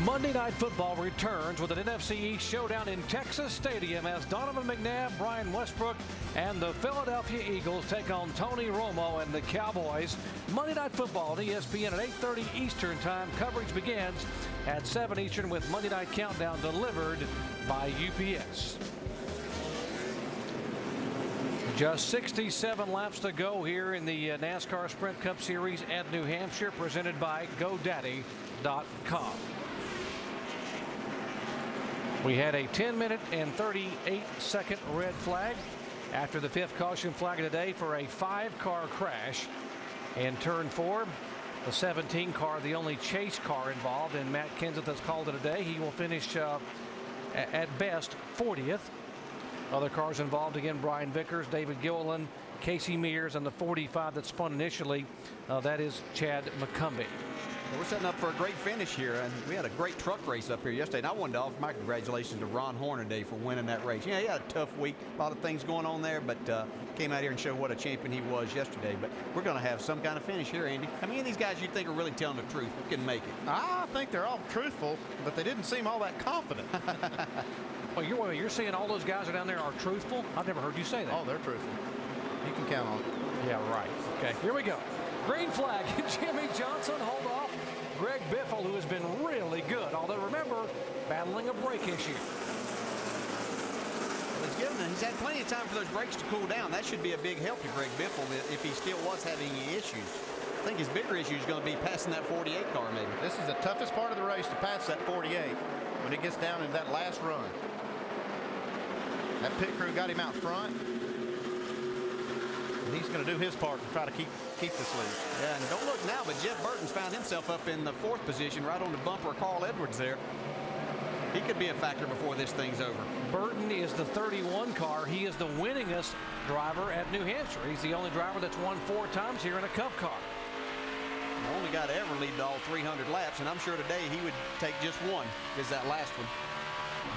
Monday Night Football returns with an NFC East showdown in Texas Stadium as Donovan McNabb, Brian Westbrook, and the Philadelphia Eagles take on Tony Romo and the Cowboys. Monday Night Football on ESPN at 8:30 Eastern Time. Coverage begins at 7 Eastern with Monday Night Countdown delivered by UPS. Just 67 laps to go here in the NASCAR Sprint Cup Series at New Hampshire, presented by GoDaddy.com. We had a 10-minute and 38-second red flag after the 5th caution flag of the day for a 5-car crash in turn 4. The 17 car, the only chase car involved, and Matt Kenseth has called it a day. He will finish at best 40th. Other cars involved again: Brian Vickers, David Gilliland, Casey Mears, and the 45 that spun initially. That is Chad McCumbee. We're setting up for a great finish here, and we had a great truck race up here yesterday. And I wanted to offer my congratulations to Ron Hornaday for winning that race. Yeah, he had a tough week, a lot of things going on there, but came out here and showed what a champion he was yesterday. But we're going to have some kind of finish here, Andy. How many of these guys you think are really telling the truth? Who can make it? I think they're all truthful, but they didn't seem all that confident. Well, you're saying all those guys are down there are truthful? I've never heard you say that. Oh, they're truthful. You can count on it. Yeah, right. Okay, here we go. Green flag. Jimmy Johnson, hold off Greg Biffle, who has been really good, although remember, battling a brake issue. He's had plenty of time for those brakes to cool down. That should be a big help to Greg Biffle if he still was having any issues. I think his bigger issue is going to be passing that 48 car, maybe. This is the toughest part of the race, to pass that 48 when it gets down in that last run. That pit crew got him out front. And he's going to do his part to try to keep this lead. Yeah, and don't look now, but Jeff Burton's found himself up in the 4th position, right on the bumper of Carl Edwards there. He could be a factor before this thing's over. Burton is the 31 car. He is the winningest driver at New Hampshire. He's the only driver that's won 4 times here in a Cup car. The only guy to ever lead all 300 laps, and I'm sure today he would take just one, is that last one.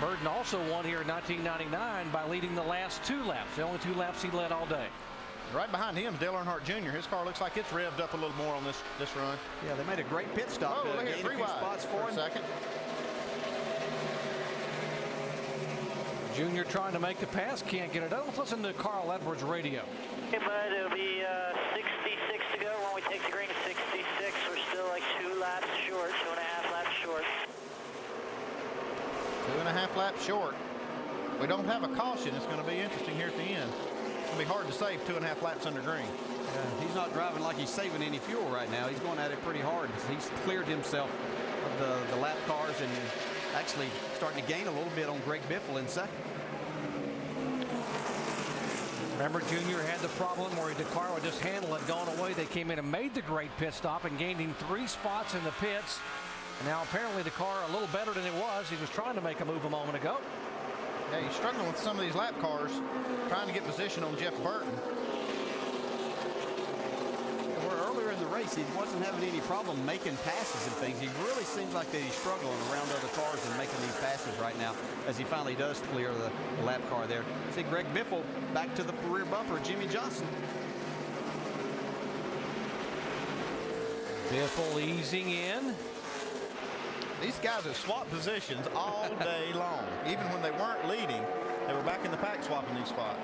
Burton also won here in 1999 by leading the last 2 laps. The only 2 laps he led all day. Right behind him is Dale Earnhardt Jr. His car looks like it's revved up a little more on this run. Yeah, they made a great pit stop. Oh, look at 3 wide spots for him. A second. Junior trying to make the pass, can't get it done. Let's listen to Carl Edwards' radio. Okay, bud, it'll be 66 to go when we take the green. 66. We're still like 2 laps short, 2.5 laps short. 2.5 laps short. If we don't have a caution, it's going to be interesting here at the end. It's going to be hard to save 2.5 laps under green. Yeah, he's not driving like he's saving any fuel right now. He's going at it pretty hard. He's cleared himself of the lap cars and actually starting to gain a little bit on Greg Biffle in second. Remember, Junior had the problem where the car would just handle it, gone away. They came in and made the great pit stop and gained him 3 spots in the pits. And now apparently the car a little better than it was. He was trying to make a move a moment ago. Yeah, he's struggling with some of these lap cars, trying to get position on Jeff Burton. Where earlier in the race, he wasn't having any problem making passes and things. He really seems like that he's struggling around other cars and making these passes right now as he finally does clear the lap car there. See Greg Biffle back to the rear bumper, Jimmy Johnson. Biffle easing in. These guys have swapped positions all day long. Even when they weren't leading, they were back in the pack swapping these spots.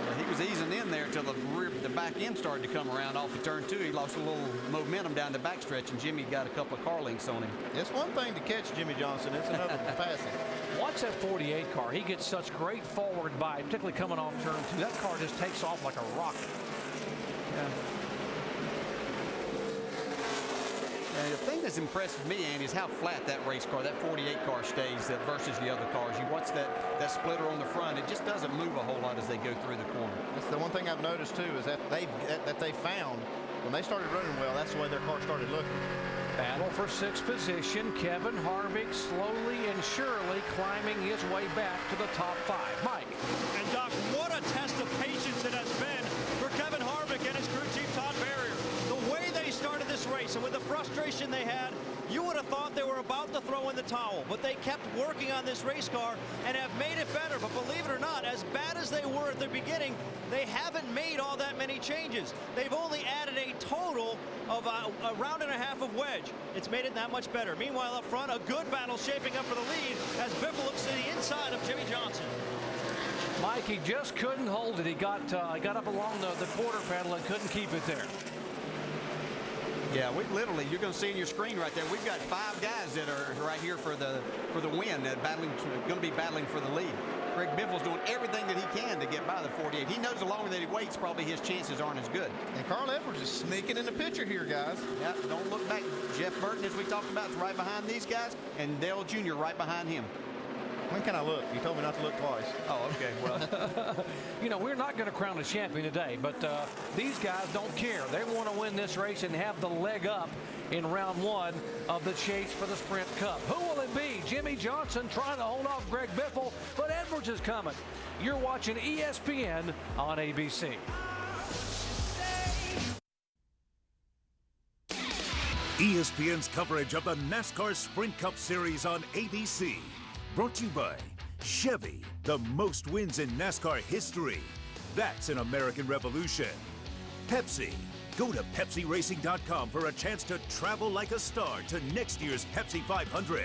Yeah, he was easing in there until the back end started to come around off of turn 2. He lost a little momentum down the backstretch, and Jimmy got a couple of car links on him. It's one thing to catch Jimmy Johnson. It's another to pass him. Watch that 48 car. He gets such great forward bite, particularly coming off turn 2. That car just takes off like a rocket. Yeah. And the thing that's impressed me, Andy, is how flat that race car, that 48 car stays versus the other cars. You watch that splitter on the front, it just doesn't move a whole lot as they go through the corner. That's the one thing I've noticed too, is that they found when they started running well, that's the way their car started looking. Battle for 6th position. Kevin Harvick slowly and surely climbing his way back to the top 5. Mike. And Doc, what a test of patience it has been for Kevin Harvick and his crew chief Todd Berrier. The way they started this race and with the frustration they had, you would have thought they were about to throw in the towel, but they kept working on this race car and have made it better. But believe it or not, as bad as they were at the beginning, they haven't made all that many changes. They've only added a total of a round and a half of wedge. It's made it that much better. Meanwhile, up front, a good battle shaping up for the lead as Biffle looks to the inside of Jimmy Johnson. Mike, he just couldn't hold it. He got up along the quarter panel and couldn't keep it there. Yeah, we literally, you're going to see in your screen right there, we've got 5 guys that are right here for the win, going to be battling for the lead. Greg Biffle's doing everything that he can to get by the 48. He knows the longer that he waits, probably his chances aren't as good. And Carl Edwards is sneaking in the picture here, guys. Yeah, don't look back. Jeff Burton, as we talked about, is right behind these guys, and Dale Jr. right behind him. When can I look? You told me not to look twice. Oh, okay. Well, you know, we're not going to crown a champion today, but these guys don't care. They want to win this race and have the leg up in round 1 of the chase for the Sprint Cup. Who will it be? Jimmy Johnson trying to hold off Greg Biffle, but Edwards is coming. You're watching ESPN on ABC. ESPN's coverage of the NASCAR Sprint Cup Series on ABC. Brought to you by Chevy, the most wins in NASCAR history. That's an American Revolution. Pepsi. Go to PepsiRacing.com for a chance to travel like a star to next year's Pepsi 500.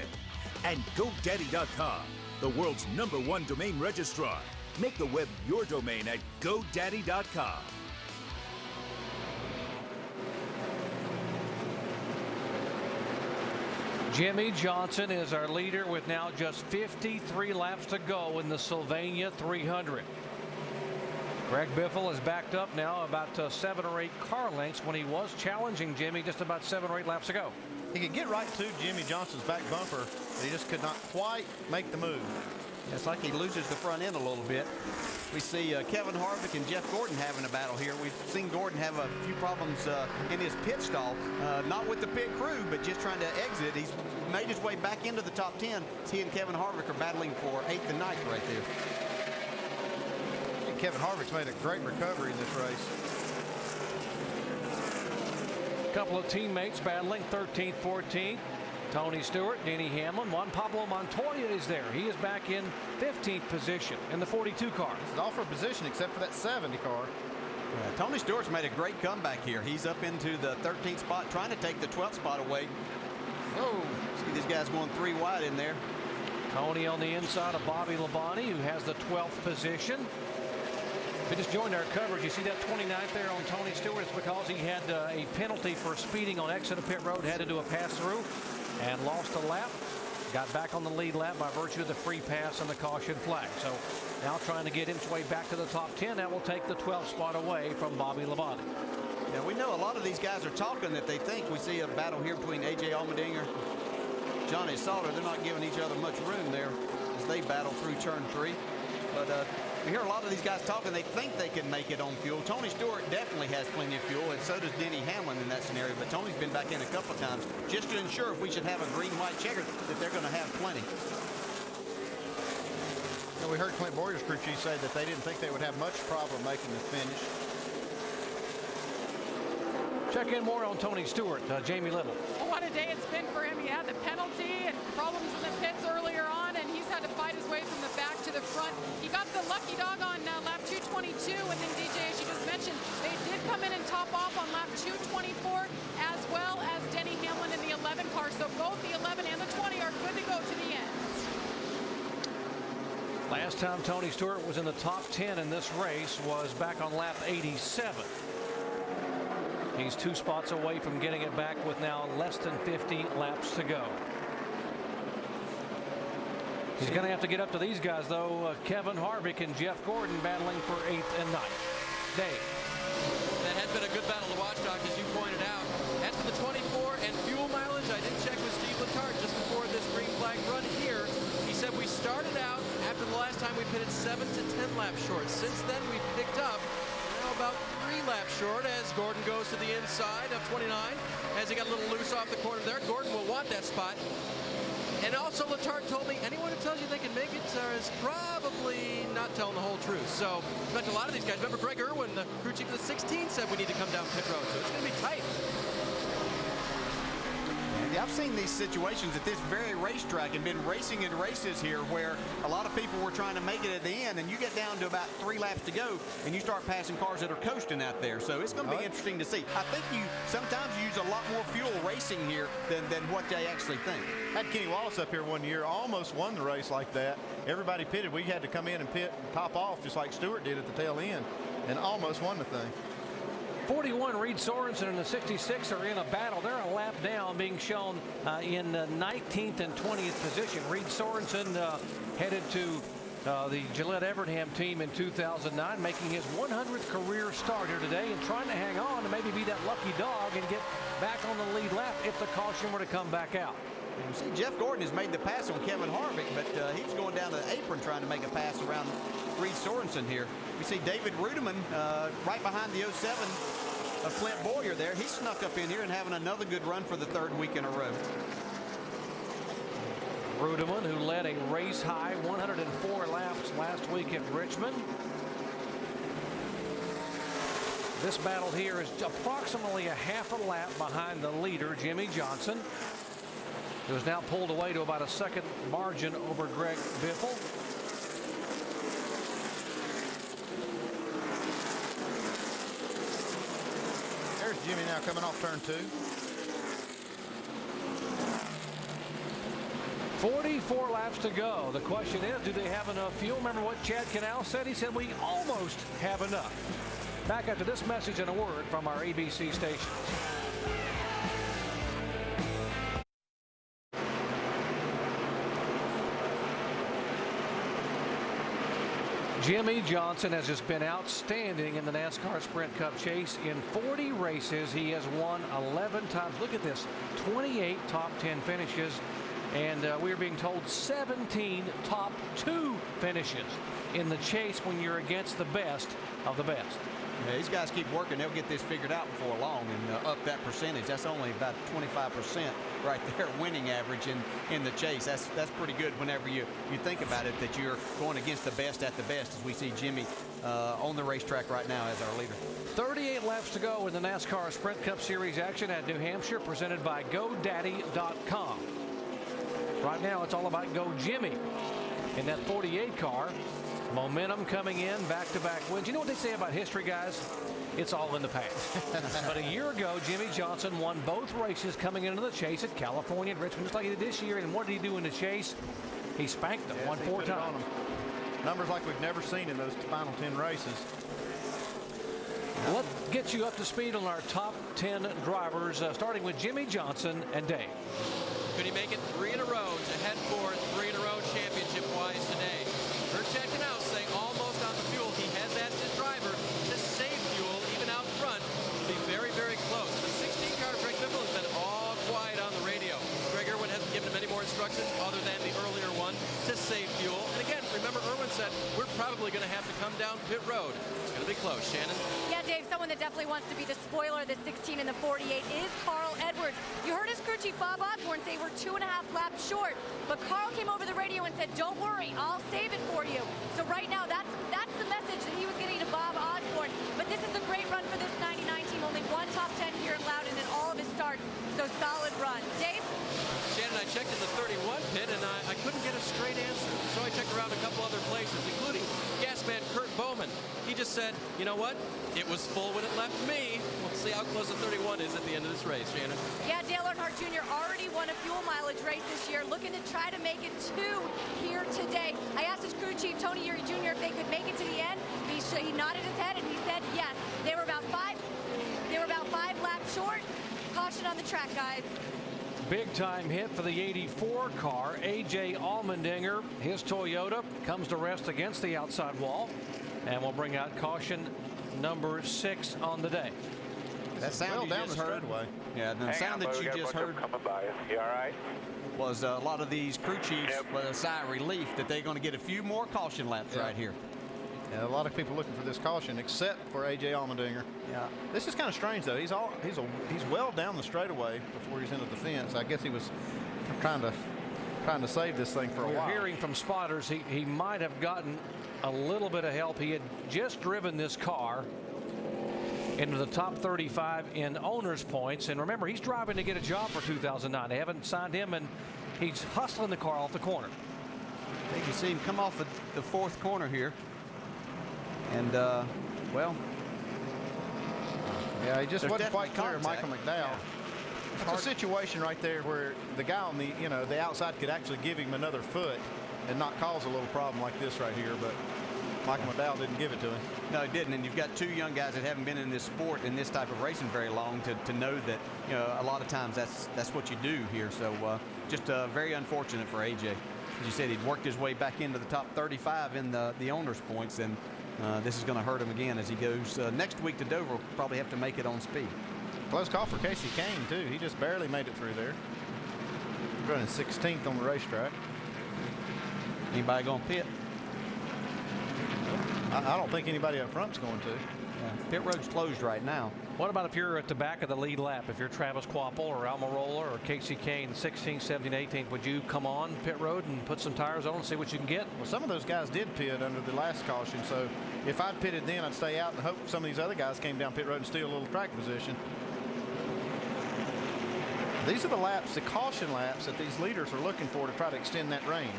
And GoDaddy.com, the world's #1 domain registrar. Make the web your domain at GoDaddy.com. Jimmy Johnson is our leader with now just 53 laps to go in the Sylvania 300. Greg Biffle is backed up now about 7 or 8 car lengths when he was challenging Jimmy just about 7 or 8 laps ago. He could get right to Jimmy Johnson's back bumper, but he just could not quite make the move. It's like he loses the front end a little bit. We see Kevin Harvick and Jeff Gordon having a battle here. We've seen Gordon have a few problems in his pit stall, not with the pit crew, but just trying to exit. He's made his way back into the top 10. He and Kevin Harvick are battling for 8th and 9th right there. And Kevin Harvick's made a great recovery in this race. A couple of teammates battling 13th, 14th. Tony Stewart, Denny Hamlin, Juan Pablo Montoya is there. He is back in 15th position in the 42 car. It's all for position except for that 70 car. Tony Stewart's made a great comeback here. He's up into the 13th spot, trying to take the 12th spot away. Oh, see these guys going 3 wide in there. Tony on the inside of Bobby Labonte, who has the 12th position. If you just joined our coverage, you see that 29th there on Tony Stewart. It's because he had a penalty for speeding on exit of pit road, had to do a pass-through and lost a lap. Got back on the lead lap by virtue of the free pass and the caution flag. So now trying to get his way back to the top 10. That will take the 12th spot away from Bobby Labonte. Now we know a lot of these guys are talking that they think we see a battle here between A.J. Allmendinger, Johnny Sauter. They're not giving each other much room there as they battle through turn 3. But we hear a lot of these guys talking. They think they can make it on fuel. Tony Stewart definitely has plenty of fuel, and so does Denny Hamlin in that scenario. But Tony's been back in a couple of times just to ensure if we should have a green-white checker that they're going to have plenty. And we heard Clint Boyer's crew chief say that they didn't think they would have much problem making the finish. Check in more on Tony Stewart, Jamie Little. Oh, what a day it's been for him. He had the penalty and problems in the pits earlier on, and he's had to fight his way from the back to the front. He got the lucky dog on lap 222, and then DJ, as you just mentioned, they did come in and top off on lap 224, as well as Denny Hamlin in the 11 car. So both the 11 and the 20 are good to go to the end. Last time Tony Stewart was in the top 10 in this race was back on lap 87. He's 2 spots away from getting it back with now less than 50 laps to go. He's going to have to get up to these guys, though. Kevin Harvick and Jeff Gordon battling for 8th and 9th. Dave. That had been a good battle to watch, Doc, as you pointed out. As for the 24 and fuel mileage, I did check with Steve Letarte just before this green flag run here. He said we started out after the last time we pitted 7 to 10 laps short. Since then, we've picked up. Now about 3 laps short as Gordon goes to the inside of 29. As he got a little loose off the corner there, Gordon will want that spot. And also, Letarte told me anyone who tells you they can make it is probably not telling the whole truth. So, but a lot of these guys, remember Greg Irwin, the crew chief of the 16, said we need to come down pit road. So it's going to be tight. I've seen these situations at this very racetrack and been racing in races here where a lot of people were trying to make it at the end, and you get down to about 3 laps to go and you start passing cars that are coasting out there. So it's going to be interesting to see. I think you sometimes use a lot more fuel racing here than what they actually think. Had Kenny Wallace up here one year, almost won the race like that. Everybody pitted. We had to come in and pit and top off just like Stewart did at the tail end, and almost won the thing. 41, Reed Sorensen and the 66 are in a battle. They're a lap down, being shown in 19th and 20th position. Reed Sorensen headed to the Gillette Evernham team in 2009, making his 100th career start here today and trying to hang on to maybe be that lucky dog and get back on the lead lap if the caution were to come back out. You see, Jeff Gordon has made the pass on Kevin Harvick, but he was going down to the apron trying to make a pass around Reed Sorensen here. We see David Rudeman right behind the 07 of Clint Boyer there. He snuck up in here and having another good run for the 3rd week in a row. Rudeman, who led a race high 104 laps last week at Richmond. This battle here is approximately a half a lap behind the leader, Jimmy Johnson, who is now pulled away to about a 2nd margin over Greg Biffle. There's Jimmy now coming off turn 2. 44 laps to go. The question is, do they have enough fuel? Remember what Chad Canal said? He said we almost have enough. Back after this message and a word from our ABC station. Jimmy Johnson has just been outstanding in the NASCAR Sprint Cup chase. In 40 races, he has won 11 times. Look at this, 28 top 10 finishes, and we're being told 17 top 2 finishes in the chase when you're against the best of the best. Yeah, these guys keep working. They'll get this figured out before long and up that percentage. That's only about 25% right there winning average in the chase. That's pretty good whenever you think about it, that you're going against the best at the best, as we see Jimmy on the racetrack right now as our leader. 38 laps to go in the NASCAR Sprint Cup Series action at New Hampshire, presented by GoDaddy.com. Right now it's all about Go Jimmy in that 48 car. Momentum coming in, back-to-back wins. You know what they say about history, guys? It's all in the past. But a year ago, Jimmy Johnson won both races coming into the chase at California and Richmond, just like he did this year. And what did he do in the chase? He spanked them, won 4 times. Numbers like we've never seen in those final 10 races. Let's get you up to speed on our top 10 drivers, starting with Jimmy Johnson and Dave. Could he make it 3 in a row to head for 3 in a row championship-wise today? Heard Chad Canal say almost on the fuel. He has asked his driver to save fuel even out front. It'll be very, very close. The 16 car, Greg Biffle, has been all quiet on the radio. Greg Irwin hasn't given him any more instructions other than the earlier one to save fuel. And again, remember Irwin said we're probably going to have to come down pit road. It's going to be close. Shannon? Yeah, Dave, someone that definitely wants to be the spoiler of the 16 and the 48 is Carl Edwards. You heard his crew chief Bob Osborne say we're 2.5 laps short, but Carl came over the radio and said, don't worry, I'll save it for you. So right now, that's the message that he was getting to Bob Osborne. But this is a great run for this 99 team. Only 1 top 10 here in Loudon in all of his starts. So solid run. Dave? Shannon, I checked in the 31 pit, and I couldn't get a straight answer. So I checked around a couple other places, including gasman Kurt Bowman. He just said, you know what? It was full when it left me. We'll see how close the 31 is at the end of this race, Shannon. Yeah, Dale Earnhardt Jr. already won a fuel mileage race this year, looking to try to make it 2 here today. I asked his crew chief, Tony Uri Jr., if they could make it to the end. He nodded his head and he said yes. They were about 5 laps short. Caution on the track, guys. Big time hit for the 84 car. A.J. Allmendinger, his Toyota, comes to rest against the outside wall. And we'll bring out caution number 6 on the day. That sound you just heard. Yeah, the sound that you just heard coming by us. You all right? Was a lot of these crew chiefs with a sigh of relief that they're going to get a few more caution laps right here. Yeah, a lot of people looking for this caution, except for A.J. Allmendinger. Yeah. This is kind of strange, though. He's well down the straightaway before he's into the fence. I guess he was trying to save this thing for a while. We're hearing from spotters he might have gotten a little bit of help. He had just driven this car into the top 35 in owners points, and remember, he's driving to get a job for 2009. They haven't signed him, and he's hustling the car off the corner. You can see him come off the fourth corner here. And, well. Yeah, he just wasn't quite clear of Michael McDowell. Yeah. It's a situation right there where the guy on the outside could actually give him another foot and not cause a little problem like this right here, but Michael McDowell didn't give it to him. No, he didn't. And you've got two young guys that haven't been in this sport, in this type of racing very long, to know that, a lot of times that's what you do here. So just very unfortunate for AJ. As you said, he'd worked his way back into the top 35 in the owners points, and this is going to hurt him again as he goes next week to Dover. Will probably have to make it on speed. Close call for Casey Kane, too. He just barely made it through there. He's running 16th on the racetrack. Anybody going to pit? I don't think anybody up front's going to. Yeah, pit road's closed right now. What about if you're at the back of the lead lap? If you're Travis Quapple or Almirola or Casey Kane, 16th, 17th, 18th, would you come on pit road and put some tires on and see what you can get? Well, some of those guys did pit under the last caution, so if I'd pitted then, I'd stay out and hope some of these other guys came down pit road and steal a little track position. These are the laps, the caution laps that these leaders are looking for to try to extend that range.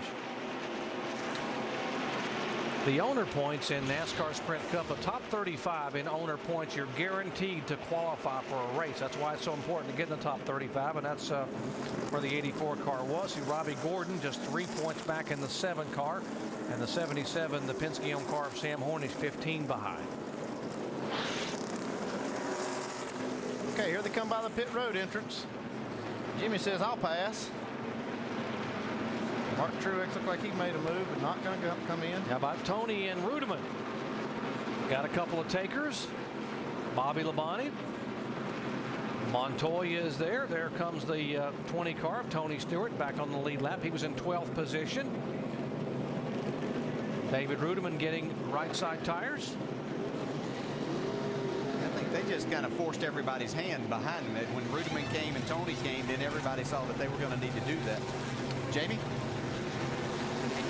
The owner points in NASCAR Sprint Cup, the top 35 in owner points, you're guaranteed to qualify for a race. That's why it's so important to get in the top 35, and that's where the 84 car was. See, Robbie Gordon just 3 points back in the 7 car, and the 77, the Penske-owned car of Sam Horn, is 15 behind. Okay, here they come by the pit road entrance. Jimmy says, I'll pass. Mark Truex looked like he made a move, but not going to come in. How about Tony and Rudeman? Got a couple of takers. Bobby Labonte. Montoya is there. There comes the 20 car of Tony Stewart back on the lead lap. He was in 12th position. David Rudeman getting right side tires. I think they just kind of forced everybody's hand behind them. When Rudeman came and Tony came, then everybody saw that they were going to need to do that. Jamie?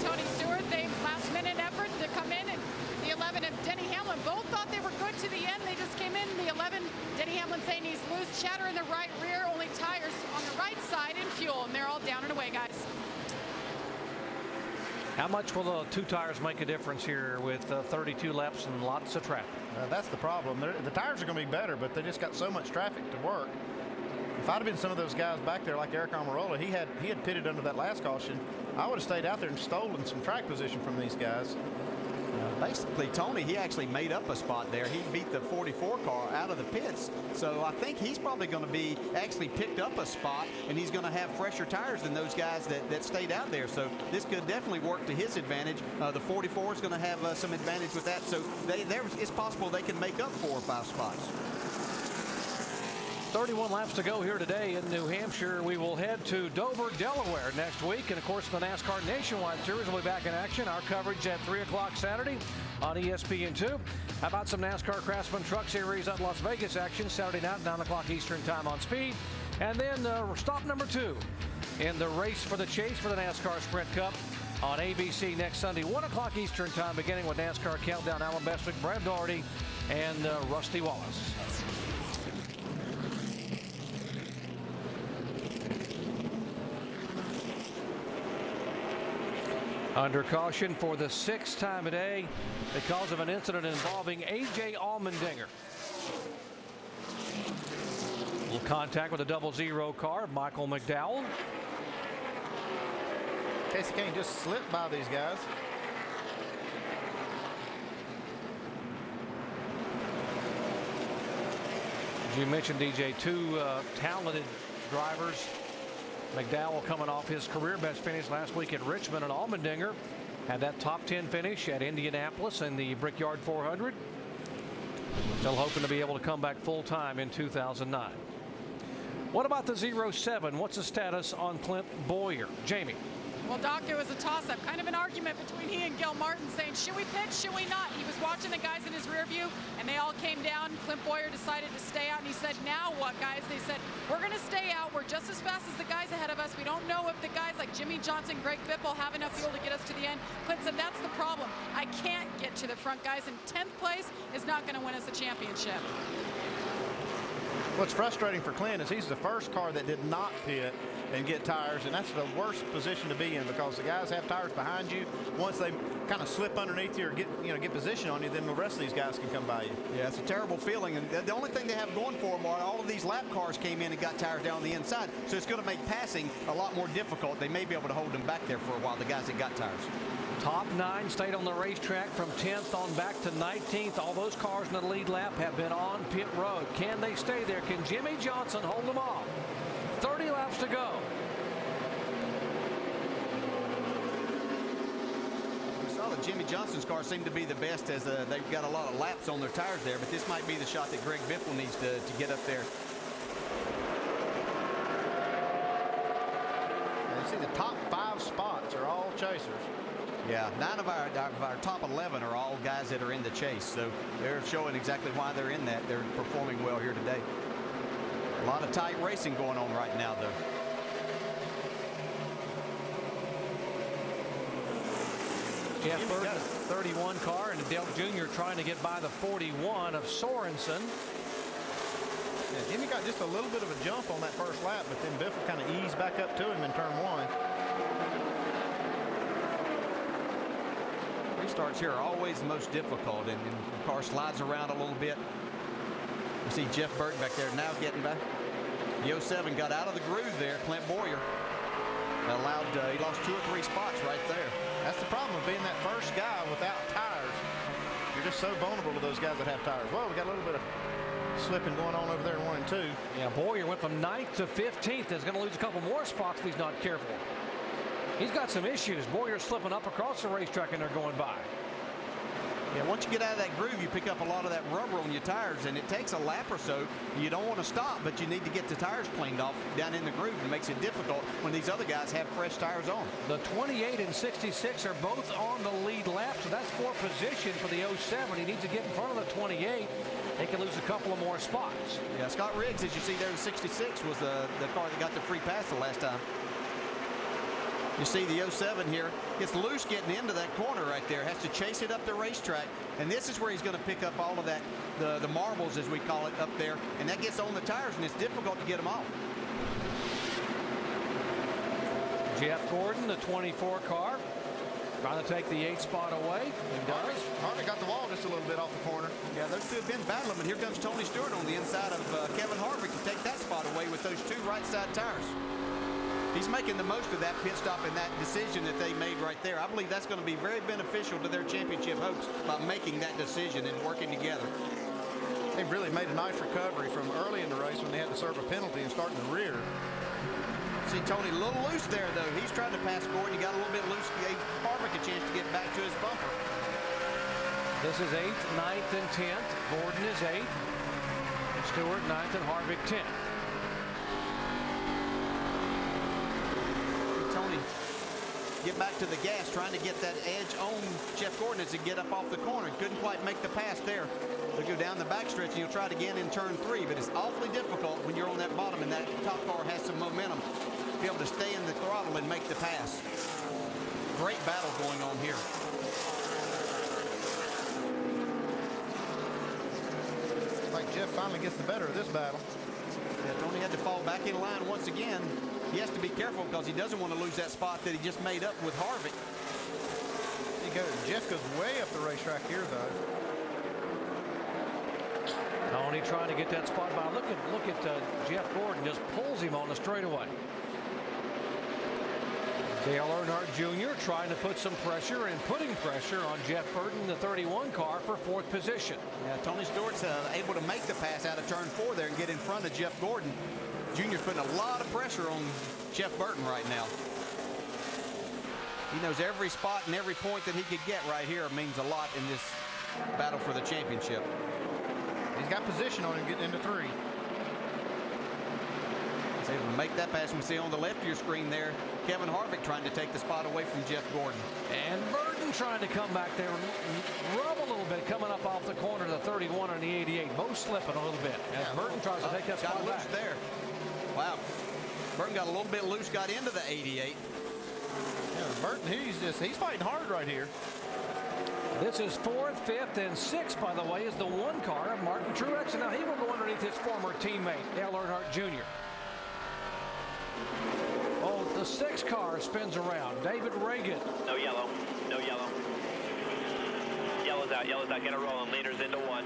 Tony Stewart, they last-minute effort to come in, and the 11 and Denny Hamlin both thought they were good to the end. They just came in. The 11, Denny Hamlin saying he's loose, chatter in the right rear, only tires on the right side and fuel, and they're all down and away, guys. How much will the 2 tires make a difference here with 32 laps and lots of traffic? That's the problem. The tires are going to be better, but they just got so much traffic to work. If I'd have been some of those guys back there like Eric Almirola, he had pitted under that last caution. I would have stayed out there and stolen some track position from these guys. Basically, Tony, he actually made up a spot there. He beat the 44 car out of the pits. So I think he's probably going to be actually picked up a spot, and he's going to have fresher tires than those guys that stayed out there. So this could definitely work to his advantage. The 44 is going to have some advantage with that. So it's possible they can make up 4 or 5 spots. 31 laps to go here today in New Hampshire. We will head to Dover, Delaware next week. And, of course, the NASCAR Nationwide Series will be back in action. Our coverage at 3 o'clock Saturday on ESPN2. How about some NASCAR Craftsman Truck Series at Las Vegas action Saturday night, 9 o'clock Eastern Time on Speed. And then stop number 2 in the race for the chase for the NASCAR Sprint Cup on ABC next Sunday, 1 o'clock Eastern Time, beginning with NASCAR Countdown. Alan Bestwick, Brad Daugherty, and Rusty Wallace. Under caution for the 6th time today because of an incident involving A.J. Allmendinger. A little contact with a 00 car of Michael McDowell. Casey Kane just slipped by these guys. As you mentioned, DJ, 2 talented drivers. McDowell coming off his career best finish last week at Richmond, and Allmendinger had that top 10 finish at Indianapolis in the Brickyard 400. Still hoping to be able to come back full time in 2009. What about the 07? What's the status on Clint Boyer? Jamie. Well, Doc, it was a toss-up, kind of an argument between he and Gil Martin saying, should we pitch, should we not? He was watching the guys in his rear view, and they all came down. Clint Boyer decided to stay out, and he said, now what, guys? They said, we're going to stay out. We're just as fast as the guys ahead of us. We don't know if the guys like Jimmy Johnson, Greg Biffle have enough fuel to get us to the end. Clint said, that's the problem. I can't get to the front, guys, and 10th place is not going to win us the championship. What's frustrating for Clint is he's the first car that did not pit and get tires, and that's the worst position to be in because the guys have tires behind you. Once they kind of slip underneath you or get position on you, then the rest of these guys can come by you. Yeah, it's a terrible feeling, and the only thing they have going for them are all of these lap cars came in and got tires down the inside, so it's going to make passing a lot more difficult. They may be able to hold them back there for a while, the guys that got tires. Top 9 stayed on the racetrack from 10th on back to 19th. All those cars in the lead lap have been on pit road. Can they stay there? Can Jimmy Johnson hold them off? 30 laps to go. We saw that Jimmy Johnson's car seemed to be the best as they've got a lot of laps on their tires there, but this might be the shot that Greg Biffle needs to get up there. And you see the top 5 spots are all chasers. Yeah, 9 of our top 11 are all guys that are in the chase, so they're showing exactly why they're in that. They're performing well here today. A lot of tight racing going on right now, though. Jeff Burton, 31 car, and Dale Jr. trying to get by the 41 of Sorensen. Yeah, Jimmy got just a little bit of a jump on that first lap, but then Biffle kind of eased back up to him in turn 1. Restarts here are always the most difficult, and the car slides around a little bit. You see Jeff Burton back there now getting back. The 07 got out of the groove there. Clint Boyer allowed, he lost 2 or 3 spots right there. That's the problem with being that first guy without tires. You're just so vulnerable to those guys that have tires. Well, we got a little bit of slipping going on over there in 1 and 2. Yeah, Boyer went from 9th to 15th. Is going to lose a couple more spots if he's not careful. He's got some issues. Boyer's slipping up across the racetrack and they're going by. Yeah, once you get out of that groove, you pick up a lot of that rubber on your tires, and it takes a lap or so. You don't want to stop, but you need to get the tires cleaned off down in the groove. It makes it difficult when these other guys have fresh tires on. The 28 and 66 are both on the lead lap, so that's for position for the 07. He needs to get in front of the 28. They can lose a couple of more spots. Yeah, Scott Riggs, as you see there, the 66 was the car that got the free pass the last time. You see the 07 here gets loose getting into that corner right there, has to chase it up the racetrack, and this is where he's going to pick up all of that, the marbles as we call it up there, and that gets on the tires and it's difficult to get them off. Jeff Gordon, the 24 car, trying to take the 8th spot away. He does. Harvick got the wall just a little bit off the corner. Yeah, those two have been battling, but here comes Tony Stewart on the inside of Kevin Harvick to take that spot away with those 2 right side tires. He's making the most of that pit stop and that decision that they made right there. I believe that's going to be very beneficial to their championship hopes by making that decision and working together. They've really made a nice recovery from early in the race when they had to serve a penalty and start in the rear. See Tony a little loose there, though. He's trying to pass Gordon. He got a little bit loose. Gave Harvick a chance to get back to his bumper. This is 8th, 9th, and 10th. Gordon is 8th. Stewart 9th and Harvick 10th. Tony get back to the gas, trying to get that edge on Jeff Gordon as he get up off the corner. Couldn't quite make the pass there. They'll go down the backstretch and he'll try it again in turn 3, but it's awfully difficult when you're on that bottom and that top car has some momentum to be able to stay in the throttle and make the pass. Great battle going on here. Looks like Jeff finally gets the better of this battle. Yeah, Tony had to fall back in line once again. He has to be careful because he doesn't want to lose that spot that he just made up with Harvick. Jeff goes way up the racetrack here, though. Tony trying to get that spot by. Look at Jeff Gordon just pulls him on the straightaway. Dale Earnhardt Jr. trying to put some pressure and putting pressure on Jeff Burton, the 31 car, for 4th position. Yeah, Tony Stewart's able to make the pass out of turn 4 there and get in front of Jeff Gordon. Junior's putting a lot of pressure on Jeff Burton right now. He knows every spot and every point that he could get right here means a lot in this battle for the championship. He's got position on him getting into 3. So able to make that pass. We see on the left of your screen there, Kevin Harvick trying to take the spot away from Jeff Gordon. And Burton trying to come back there, rub a little bit, coming up off the corner to the 31 and the 88. Both slipping a little bit as Burton tries to take that spot got loose back. there. Wow. Burton got a little bit loose, got into the 88. Yeah, Burton, he's fighting hard right here. This is 4th, 5th, and 6th, by the way, is the 1 car of Martin Truex. And now he will go underneath his former teammate, Dale Earnhardt Jr. Oh, the 6 car spins around. David Reagan. No yellow. No yellow. Yellow's out. Yellow's out. Get it rolling. Leaders into 1.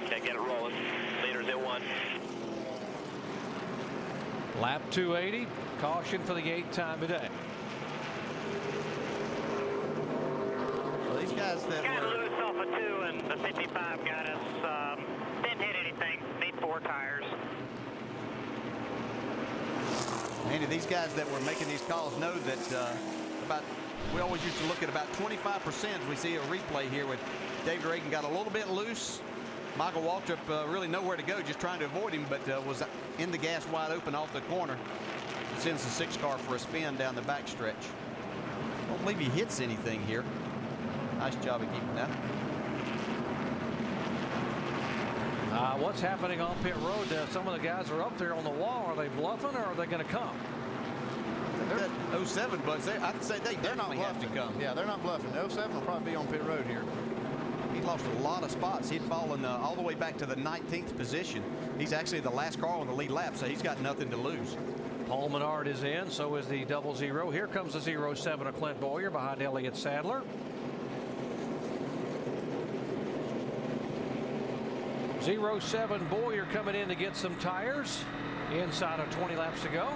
Okay, get it rolling. Leaders in 1. Lap 280. Caution for the 8th time today. These guys that got loose off of 2 and the 55 got us. Didn't hit anything. Need 4 tires. Andy, these guys that were making these calls know that we always used to look at about 25%. We see a replay here with David Reagan got a little bit loose. Michael Waltrip really nowhere to go, just trying to avoid him, but was in the gas wide open off the corner. Sends the 6 car for a spin down the backstretch. I don't believe he hits anything here. Nice job of keeping that. What's happening on pit road? Some of the guys are up there on the wall. Are they bluffing or are they going to come? That 07 bucks, I'd say they're not have to come. Yeah, they're not bluffing. 07 will probably be on pit road here. He lost a lot of spots. He'd fallen all the way back to the 19th position. He's actually the last car on the lead lap, so he's got nothing to lose. Paul Menard is in, so is the 00. Here comes the 07 of Clint Boyer behind Elliott Sadler. 07 Boyer coming in to get some tires inside of 20 laps to go.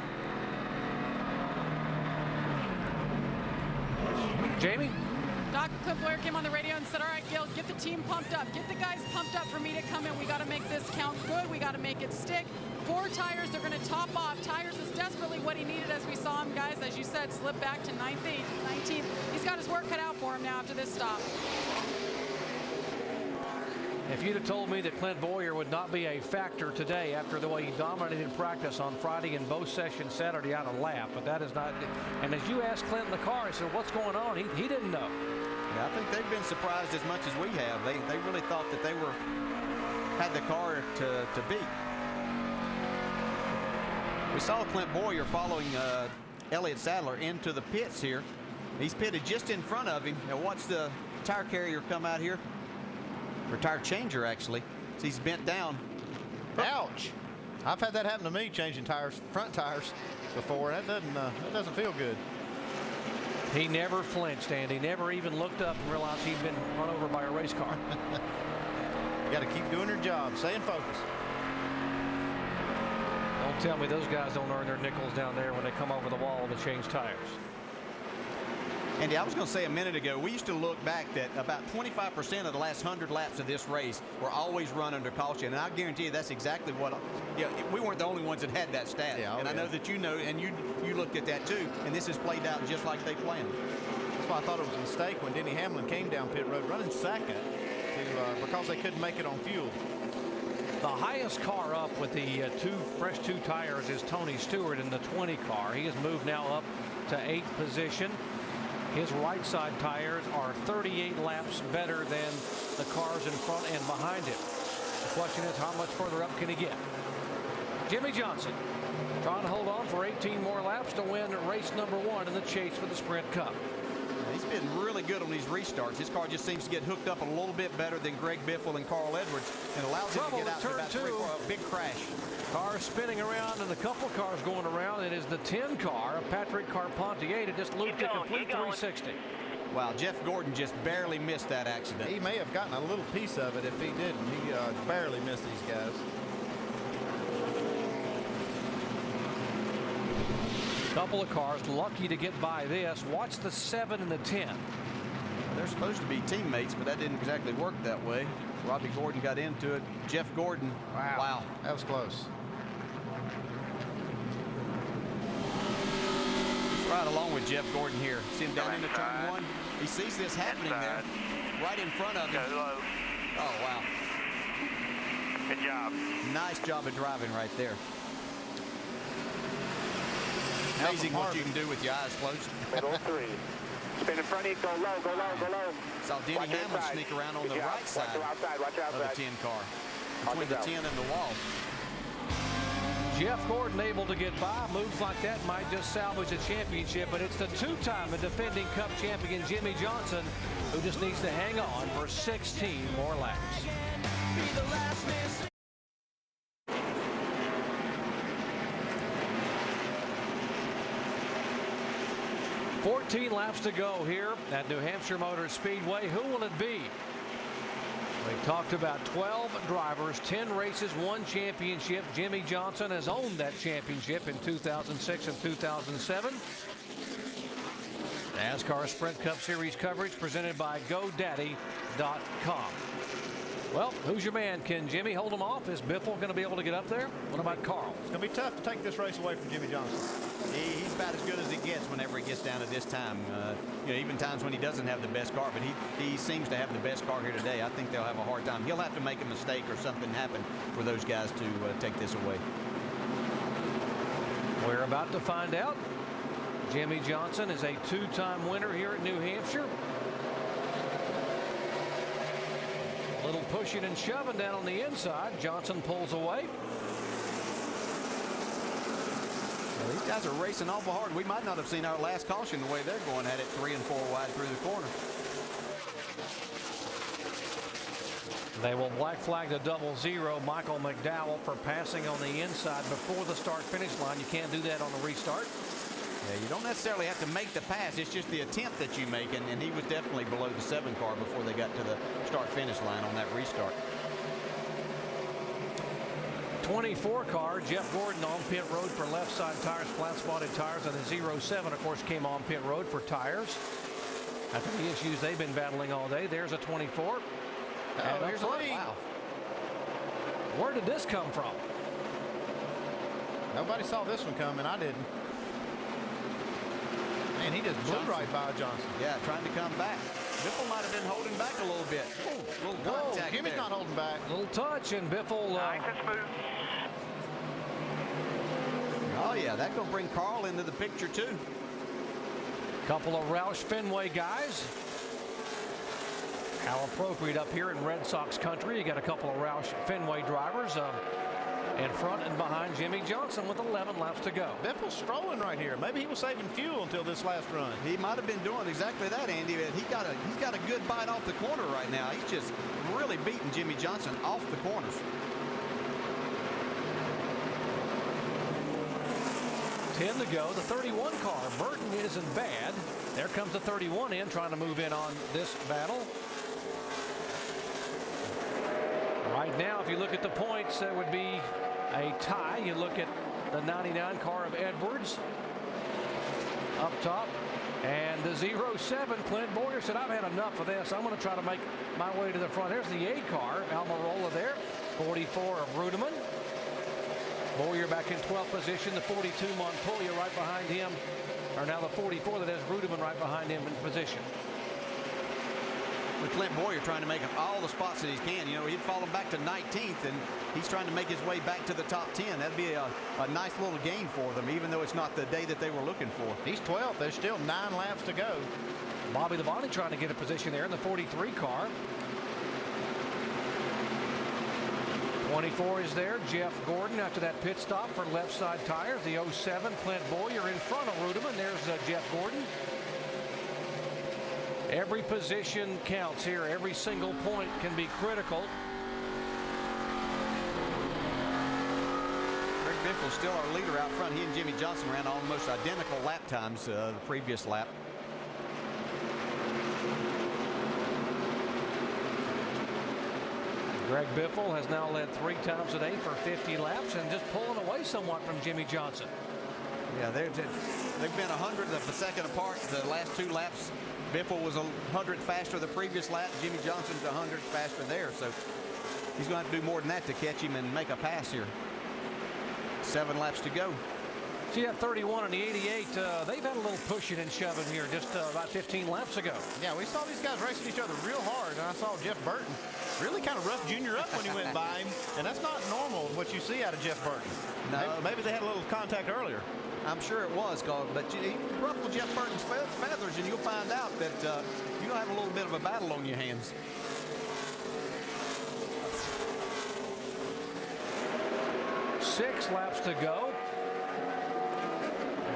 Jamie? Doc Clint Boyer came on the radio and said, all right, Gil, get the team pumped up. Get the guys pumped up for me to come in. We got to make this count good. We got to make it stick. 4 tires, they're going to top off. Tires is desperately what he needed as we saw him, guys, as you said, slip back to 19th. He's got his work cut out for him now after this stop. If you'd have told me that Clint Boyer would not be a factor today after the way he dominated practice on Friday and both sessions Saturday out of lap, but that is not. And as you asked Clint in the car, I said, what's going on? He didn't know. Yeah, I think they've been surprised as much as we have. They really thought that they had the car to beat. We saw Clint Boyer following Elliott Sadler into the pits here. He's pitted just in front of him. Now watch the tire carrier come out here. Or tire changer, actually. So he's bent down. Ouch. I've had that happen to me changing tires, front tires before. That doesn't feel good. He never flinched, Andy. Never even looked up and realized he'd been run over by a race car. You got to keep doing your job. Stay in focus. Don't tell me those guys don't earn their nickels down there when they come over the wall to change tires. Andy, I was going to say a minute ago, we used to look back that about 25% of the last 100 laps of this race were always run under caution. And I guarantee you that's exactly what, we weren't the only ones that had that stat. Yeah, and I know that you know, and you looked at that too. And this has played out just like they planned. That's why I thought it was a mistake when Denny Hamlin came down pit road running second because they couldn't make it on fuel. The highest car up with the fresh two tires is Tony Stewart in the 20 car. He has moved now up to 8th position. His right side tires are 38 laps better than the cars in front and behind him. The question is, how much further up can he get? Jimmy Johnson trying to hold on for 18 more laps to win race number 1 in the chase for the Sprint Cup. He's been really good on these restarts. His car just seems to get hooked up a little bit better than Greg Biffle and Carl Edwards, and allows him to get out to about 3 or 4, a big crash. Car spinning around and a couple cars going around. It is the 10 car of Patrick Carpentier that just looped a complete 360. Wow, Jeff Gordon just barely missed that accident. He may have gotten a little piece of it if he didn't. He barely missed these guys. Couple of cars lucky to get by this. Watch the 7 and the 10. They're supposed to be teammates, but that didn't exactly work that way. Robbie Gordon got into it. Jeff Gordon. Wow. That was close. Right along with Jeff Gordon here. See him down into turn 1. He sees this happening there, right in front of him. Oh, wow. Good job. Nice job of driving right there. Amazing what you can do with your eyes closed. Middle 3. Spin in front of you, go low, go low, go low. Saw Denny Hamlin sneak around on the right side of the 10 car. Between the 10 and the wall. Jeff Gordon able to get by. Moves like that might just salvage a championship, but it's the two-time and defending Cup champion Jimmie Johnson who just needs to hang on for 16 more laps. 14 laps to go here at New Hampshire Motor Speedway. Who will it be? We talked about 12 drivers, 10 races, 1 championship. Jimmie Johnson has owned that championship in 2006 and 2007. NASCAR Sprint Cup Series coverage presented by GoDaddy.com. Well, who's your man? Can Jimmy hold him off? Is Biffle going to be able to get up there? What about Carl? It's going to be tough to take this race away from Jimmie Johnson. He's about as good as he gets whenever he gets down to this time. You know, even times when he doesn't have the best car, but he seems to have the best car here today. I think they'll have a hard time. He'll have to make a mistake or something happen for those guys to take this away. We're about to find out. Jimmie Johnson is a 2-time winner here at New Hampshire. A little pushing and shoving down on the inside. Johnson pulls away. Well, these guys are racing awful hard. We might not have seen our last caution the way they're going at it 3 and 4 wide through the corner. They will black flag the 00 Michael McDowell for passing on the inside before the start-finish line. You can't do that on the restart. Yeah, you don't necessarily have to make the pass. It's just the attempt that you make, and he was definitely below the 7 car before they got to the start-finish line on that restart. 24 car, Jeff Gordon on pit road for left side tires, flat spotted tires, and the 07, of course, came on pit road for tires. After the issues they've been battling all day, there's a 24. And here's a wow. Where did this come from? Nobody saw this one coming. I didn't. Man, he just blew right by Johnson. Yeah, trying to come back. Biffle might have been holding back a little bit. Ooh, little contact Jimmy's there. not holding back. Little touch, and Biffle. Nice and smooth. Oh, yeah, that's going to bring Carl into the picture, too. Couple of Roush Fenway guys. How appropriate up here in Red Sox country. You got a couple of Roush Fenway drivers in front and behind Jimmie Johnson with 11 laps to go. Biffle's strolling right here. Maybe he was saving fuel until this last run. He might have been doing exactly that, Andy. But he's got a good bite off the corner right now. He's just really beating Jimmie Johnson off the corners. Ten to go. The 31 car. Burton isn't bad. There comes the 31 in, trying to move in on this battle. Right now, if you look at the points, there would be a tie. You look at the 99 car of Edwards up top, and the 07 Clint Boyer said, I've had enough of this. I'm going to try to make my way to the front. There's the 8 car, Almirola there. 44 of Rudeman. Boyer back in 12th position. The 42 Montoya right behind him, or now the 44 that has Rudeman right behind him in position. With Clint Boyer trying to make up all the spots that he can. You know, he'd fallen back to 19th, and he's trying to make his way back to the top 10. That'd be a nice little gain for them, even though it's not the day that they were looking for. He's 12th. There's still 9 laps to go. Bobby Labonte trying to get a position there in the 43 car. 24 is there. Jeff Gordon after that pit stop for left side tires. The 07 Clint Boyer in front of Rudeman. There's Jeff Gordon. Every position counts here. Every single point can be critical. Greg Biffle's still our leader out front. He and Jimmie Johnson ran almost identical lap times the previous lap. Greg Biffle has now led 3 times today for 50 laps and just pulling away somewhat from Jimmie Johnson. Yeah, they've been 100th of a second apart the last 2 laps. Biffle was 100 faster the previous lap. Jimmie Johnson's 100 faster there, so he's going to have to do more than that to catch him and make a pass here. 7 laps to go. See that 31 and the 88, they've had a little pushing and shoving here just about 15 laps ago. Yeah, we saw these guys racing each other real hard, and I saw Jeff Burton really kind of roughed Junior up when he went by him, and that's not normal what you see out of Jeff Burton. No. Maybe they had a little contact earlier. I'm sure it was, but you ruffle Jeff Burton's feathers, and you'll find out that you'll have a little bit of a battle on your hands. Six laps to go.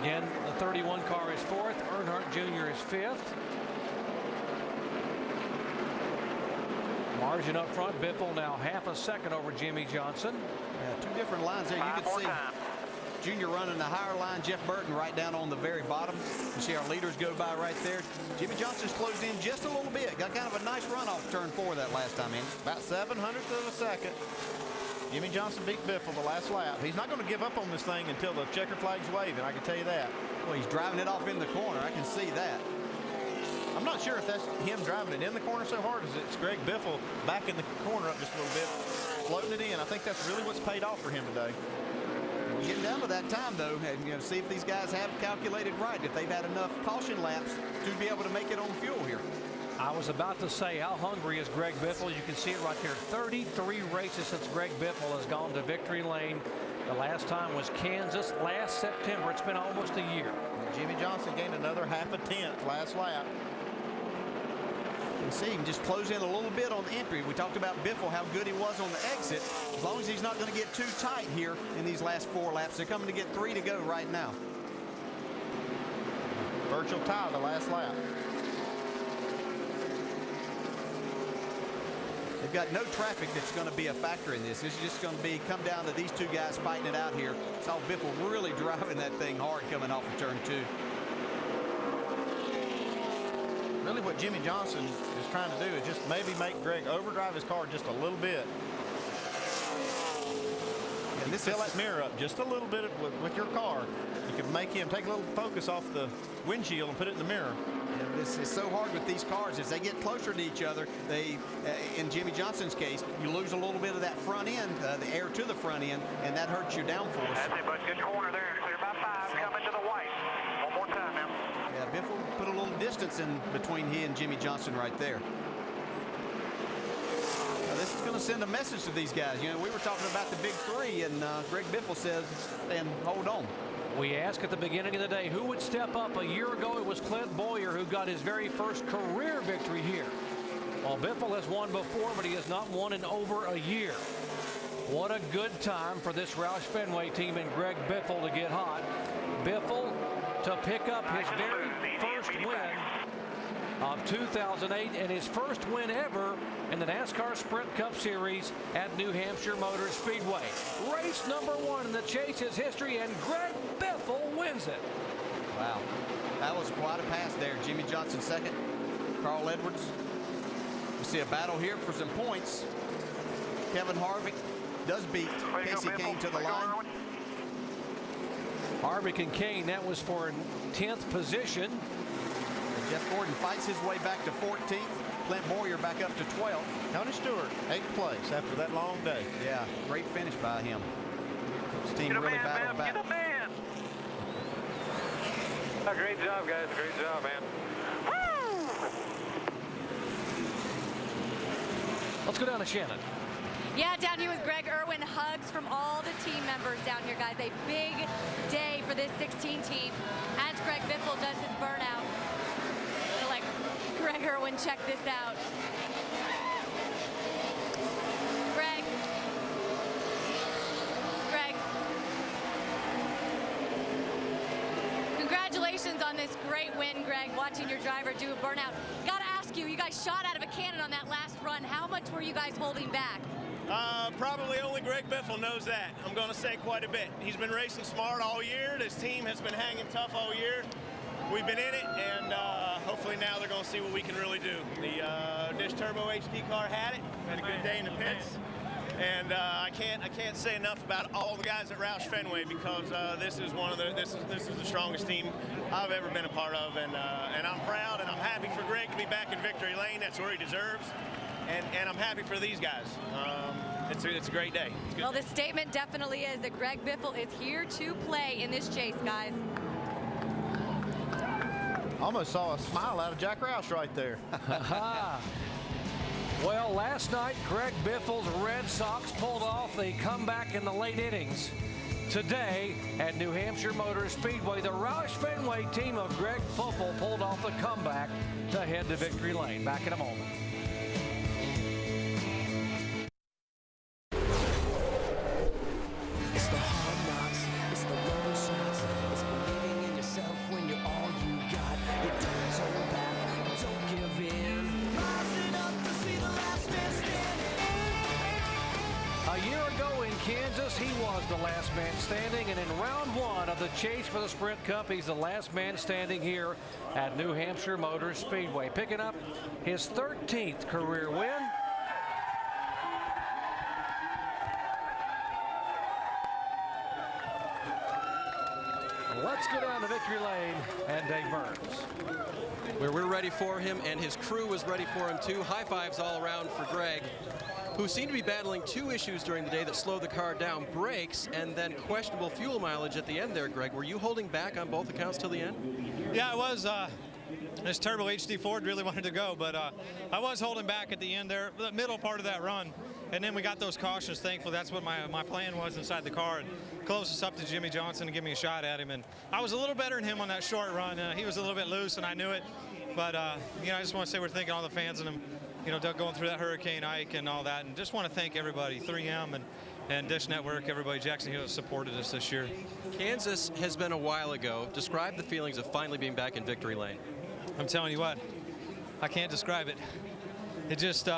Again, the 31 car is fourth. Earnhardt Jr. is fifth. Margin up front. Biffle now half a second over Jimmy Johnson. Yeah, two different lines there. You can see Junior running the higher line, Jeff Burton right down on the very bottom. You see our leaders go by right there. Jimmy Johnson's closed in just a little bit. Got kind of a nice run off turn 4 that last time in. About 700th of a second. Jimmy Johnson beat Biffle the last lap. He's not going to give up on this thing until the checker flag's waving, I can tell you that. Well, he's driving it off in the corner. I can see that. I'm not sure if that's him driving it in the corner so hard as it's Greg Biffle backing the corner up just a little bit, floating it in. I think that's really what's paid off for him today. We're getting down to that time, though, and see if these guys have calculated right, if they've had enough caution laps to be able to make it on fuel here. I was about to say, how hungry is Greg Biffle? You can see it right there. 33 races since Greg Biffle has gone to victory lane. The last time was Kansas last September. It's been almost a year. And Jimmy Johnson gained another half a tenth last lap. You can see him just close in a little bit on the entry. We talked about Biffle, how good he was on the exit. As long as he's not going to get too tight here in these last 4 laps. They're coming to get 3 to go right now. Virtual tie the last lap. They've got no traffic that's going to be a factor in this. This is just going to come down to these two guys fighting it out here. Saw Biffle really driving that thing hard coming off of turn 2. Really what Jimmy Johnson is trying to do is just maybe make Greg overdrive his car just a little bit. And this fill that mirror up just a little bit with your car. You can make him take a little focus off the windshield and put it in the mirror. Yeah, this is so hard with these cars. As they get closer to each other, they, in Jimmy Johnson's case, you lose a little bit of that front end, the air to the front end, and that hurts your downforce. That's it, bud. Good corner there. Clear by 5. Coming to the white. One more time now. Yeah, Biffle put a little distance in between he and Jimmy Johnson right there. Now, this is going to send a message to these guys. You know, we were talking about the big 3, and Greg Biffle says, and hold on. We asked at the beginning of the day who would step up. A year ago, it was Clint Boyer who got his very first career victory here. Well, Biffle has won before, but he has not won in over a year. What a good time for this Roush Fenway team and Greg Biffle to get hot. Biffle to pick up his very first win of 2008 and his first win ever in the NASCAR Sprint Cup Series at New Hampshire Motor Speedway. Race number 1 in the Chase's history, and Greg Biffle wins it. Wow, that was quite a pass there. Jimmy Johnson second, Carl Edwards. We see a battle here for some points. Kevin Harvick does beat Casey Kane to the line. Harvick and Kane, that was for 10th position. Jeff Gordon fights his way back to 14th. Clint Boyer back up to 12th. Tony Stewart, 8th place after that long day. Yeah, great finish by him. His team really battled back. Get a man. Oh, great job, guys. Great job, man. Let's go down to Shannon. Yeah, down here with Greg Irwin. Hugs from all the team members down here, guys. A big day for this 16 team as Greg Biffle does his burnout. Like Greg Irwin, check this out. Greg. Congratulations on this great win, Greg. Watching your driver do a burnout. Gotta ask you, you guys shot out of a cannon on that last run. How much were you guys holding back? Probably only Greg Biffle knows that. I'm going to say quite a bit. He's been racing smart all year. This team has been hanging tough all year. We've been in it, and hopefully now they're going to see what we can really do. The Dish Turbo HD car had it. Had a good day in the pits. And I can't say enough about all the guys at Roush Fenway, because this is the strongest team I've ever been a part of, and I'm proud and I'm happy for Greg to be back in victory lane. That's where he deserves, and I'm happy for these guys. It's a great day. It's a good well, day. the statement definitely is that Greg Biffle is here to play in this chase, guys. Almost saw a smile out of Jack Roush right there. Well, last night, Greg Biffle's Red Sox pulled off the comeback in the late innings. Today, at New Hampshire Motor Speedway, the Roush Fenway team of Greg Biffle pulled off the comeback to head to victory lane. Back in a moment. It's the hard knocks, it's the long shots, it's believing in yourself when you're all you got. You don't turn back, don't give in. Rising up to see the last man standing. A year ago in Kansas, he was the last man standing, and in round one of the chase for the Sprint Cup, he's the last man standing here at New Hampshire Motor Speedway, picking up his 13th career win. Let's go down to victory lane and Dave Burns. Where we're ready for him and his crew was ready for him too. High fives all around for Greg, who seemed to be battling two issues during the day that slowed the car down: brakes and then questionable fuel mileage at the end there. Greg, were you holding back on both accounts till the end? Yeah, I was. This Turbo HD Ford really wanted to go, but I was holding back at the end there, the middle part of that run. And then we got those cautions. Thankfully, that's what my plan was inside the car, and close us up to Jimmy Johnson and give me a shot at him. And I was a little better than him on that short run. He was a little bit loose, and I knew it. But you know, I just want to say we're thanking all the fans and them, you know, going through that Hurricane Ike and all that, and just want to thank everybody, 3M and Dish Network, everybody, Jackson Hill, supported us this year. Kansas has been a while ago. Describe the feelings of finally being back in victory lane. I'm telling you what, I can't describe it. It just,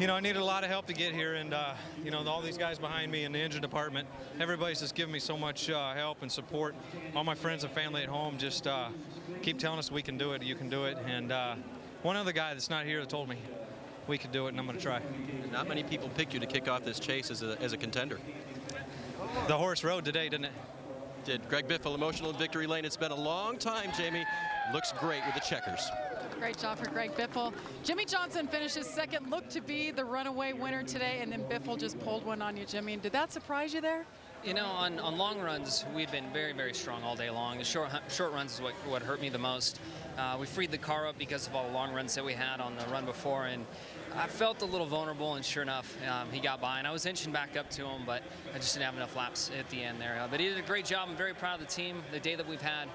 you know, I needed a lot of help to get here, and you know, all these guys behind me in the engine department, everybody's just giving me so much help and support. All my friends and family at home just keep telling us we can do it, you can do it. And one other guy that's not here that told me we could do it, and I'm going to try. Not many people picked you to kick off this chase as a contender. The horse rode today, didn't it? Did. Greg Biffle emotional in victory lane. It's been a long time, Jamie. Looks great with the checkers. Great job for Greg Biffle. Jimmy Johnson finishes second, looked to be the runaway winner today, and then Biffle just pulled one on you, Jimmy. Did that surprise you there? You know, on long runs, we've been very, very strong all day long. The short runs is what hurt me the most. We freed the car up because of all the long runs that we had on the run before, and I felt a little vulnerable, and sure enough, he got by, and I was inching back up to him, but I just didn't have enough laps at the end there. But he did a great job. I'm very proud of the team, the day that we've had.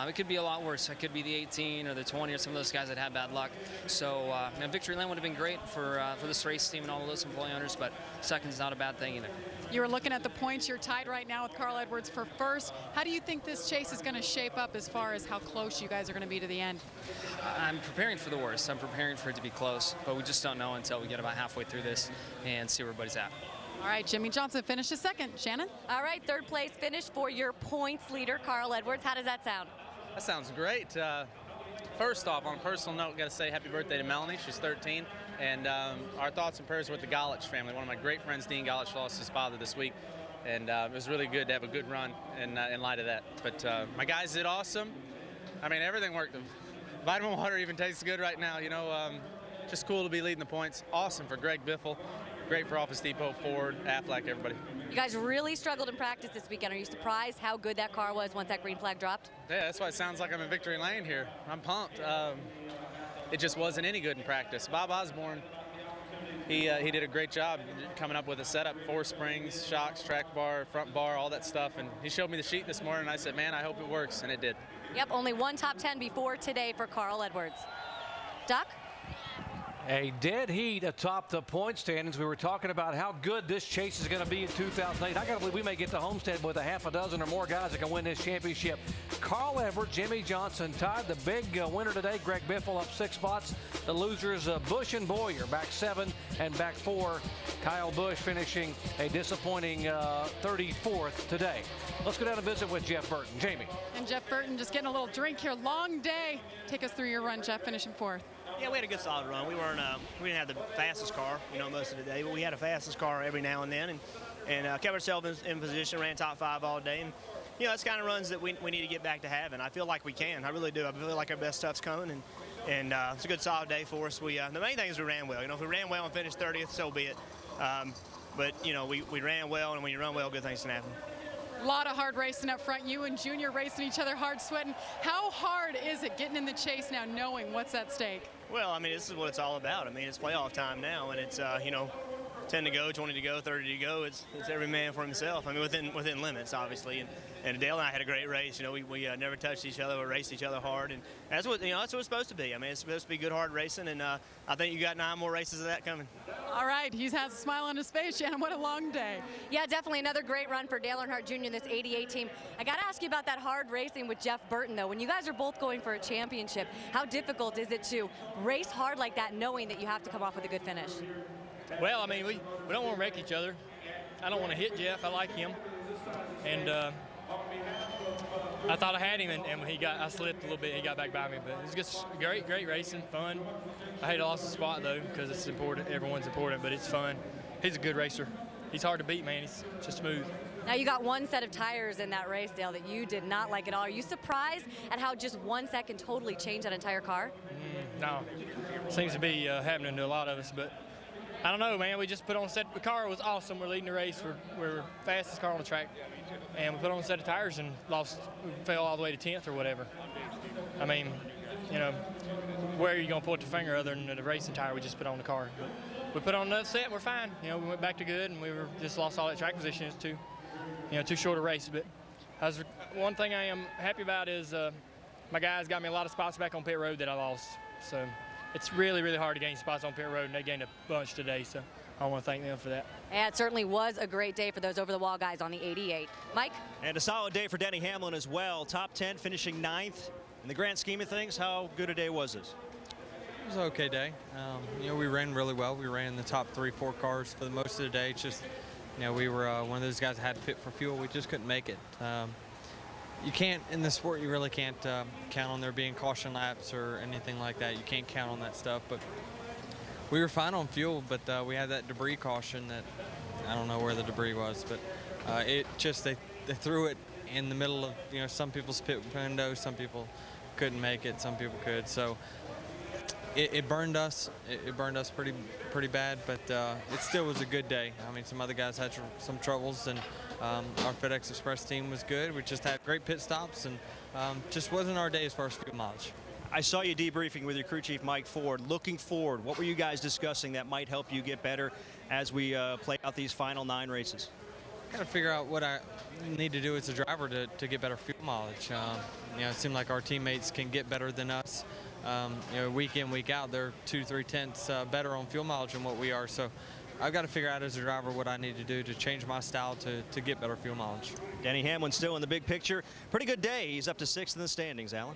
It could be a lot worse. It could be the 18 or the 20 or some of those guys that had bad luck. So victory lane would have been great for this race team and all of those employee owners, but second's not a bad thing either. You were looking at the points. You're tied right now with Carl Edwards for first. How do you think this chase is going to shape up as far as how close you guys are going to be to the end? I'm preparing for the worst. I'm preparing for it to be close, but we just don't know until we get about halfway through this and see where everybody's at. All right, Jimmy Johnson finishes second. Shannon? All right, third place finish for your points leader, Carl Edwards. How does that sound? That sounds great. First off, on a personal note, got to say happy birthday to Melanie. She's 13. And our thoughts and prayers with the Golich family. One of my great friends, Dean Golich, lost his father this week. And it was really good to have a good run in light of that. But my guys did awesome. I mean, everything worked. Vitamin water even tastes good right now. You know, just cool to be leading the points. Awesome for Greg Biffle. Great for Office Depot, Ford, Aflac, everybody. You guys really struggled in practice this weekend. Are you surprised how good that car was once that green flag dropped? Yeah, that's why it sounds like I'm in victory lane here. I'm pumped. It just wasn't any good in practice. Bob Osborne, he did a great job coming up with a setup, 4 springs, shocks, track bar, front bar, all that stuff. And he showed me the sheet this morning, and I said, man, I hope it works, and it did. Yep, only one top 10 before today for Carl Edwards. Doc? A dead heat atop the point standings. We were talking about how good this chase is going to be in 2008. I got to believe we may get to Homestead with a half a dozen or more guys that can win this championship. Carl Edwards, Jimmy Johnson tied. The big winner today, Greg Biffle, up 6 spots. The losers, Busch and Boyer, back 7 and back 4. Kyle Busch finishing a disappointing 34th today. Let's go down and visit with Jeff Burton. Jamie. And Jeff Burton just getting a little drink here. Long day. Take us through your run, Jeff, finishing 4th. Yeah, we had a good solid run. We didn't have the fastest car, you know, most of the day, but we had a fastest car every now and then, and kept ourselves in position, ran top 5 all day, and you know, that's kind of runs that we need to get back to having. I feel like we can. I really do. I feel like our best stuff's coming, and it's a good solid day for us. The main thing is we ran well. You know, if we ran well and finished 30th, so be it. But you know, we ran well, and when you run well, good things can happen. A lot of hard racing up front. You and Junior racing each other hard, sweating. How hard is it getting in the chase now, knowing what's at stake? Well, I mean, this is what it's all about. I mean, it's playoff time now, and it's, 10 to go, 20 to go, 30 to go. It's every man for himself. I mean, within limits, obviously. And Dale and I had a great race. We never touched each other. We raced each other hard, and that's what that's what it's supposed to be. I mean, it's supposed to be good, hard racing, and I think you got 9 more races of that coming. All right, he has a smile on his face, Shannon. What a long day. Yeah, definitely another great run for Dale Earnhardt Jr. in this 88 team. I got to ask you about that hard racing with Jeff Burton, though. When you guys are both going for a championship, how difficult is it to race hard like that, knowing that you have to come off with a good finish? Well, I mean, we don't want to wreck each other. I don't want to hit Jeff. I like him. And I thought I had him, and I slipped a little bit. He got back by me, but it was just great racing, fun. I hate I lost the spot, though, because it's important. Everyone's important, but it's fun. He's a good racer. He's hard to beat, man. He's just smooth. Now, you got one set of tires in that race, Dale, that you did not like at all. Are you surprised at how just 1 second totally changed that entire car? No. Seems to be happening to a lot of us, but I don't know, man. We just put on a set. The car was awesome. We're leading the race. We're fastest car on the track. And we put on a set of tires and we fell all the way to 10th or whatever. I mean, where are you going to point the finger other than the racing tire we just put on the car? But we put on another set and we're fine. We went back to good, and we just lost all that track position. It's too short a race. But one thing I am happy about is my guys got me a lot of spots back on pit road that I lost. So it's really, really hard to gain spots on pit road, and they gained a bunch today. So I want to thank them for that. Yeah, it certainly was a great day for those over-the-wall guys on the 88. Mike? And a solid day for Denny Hamlin as well. Top 10, finishing 9th. In the grand scheme of things, how good a day was this? It was an okay day. We ran really well. We ran in the top 3-4 cars for the most of the day. It's just, we were one of those guys that had to pit for fuel. We just couldn't make it. You can't, in this sport, you really can't count on there being caution laps or anything like that. You can't count on that stuff. But we were fine on fuel, but we had that debris caution that I don't know where the debris was, but it just they threw it in the middle of some people's pit window. Some people couldn't make it, some people could. So it burned us. It burned us pretty bad, but it still was a good day. I mean, some other guys had some troubles, and our FedEx Express team was good. We just had great pit stops, and just wasn't our day as far as fuel mileage. I saw you debriefing with your crew chief, Mike Ford. Looking forward, what were you guys discussing that might help you get better as we play out these final 9 races? Got to figure out what I need to do as a driver to get better fuel mileage. It seemed like our teammates can get better than us. Week in, week out, they're 2-3 tenths better on fuel mileage than what we are. So I've got to figure out as a driver what I need to do to change my style to get better fuel mileage. Denny Hamlin still in the big picture. Pretty good day. He's up to 6th in the standings, Alan.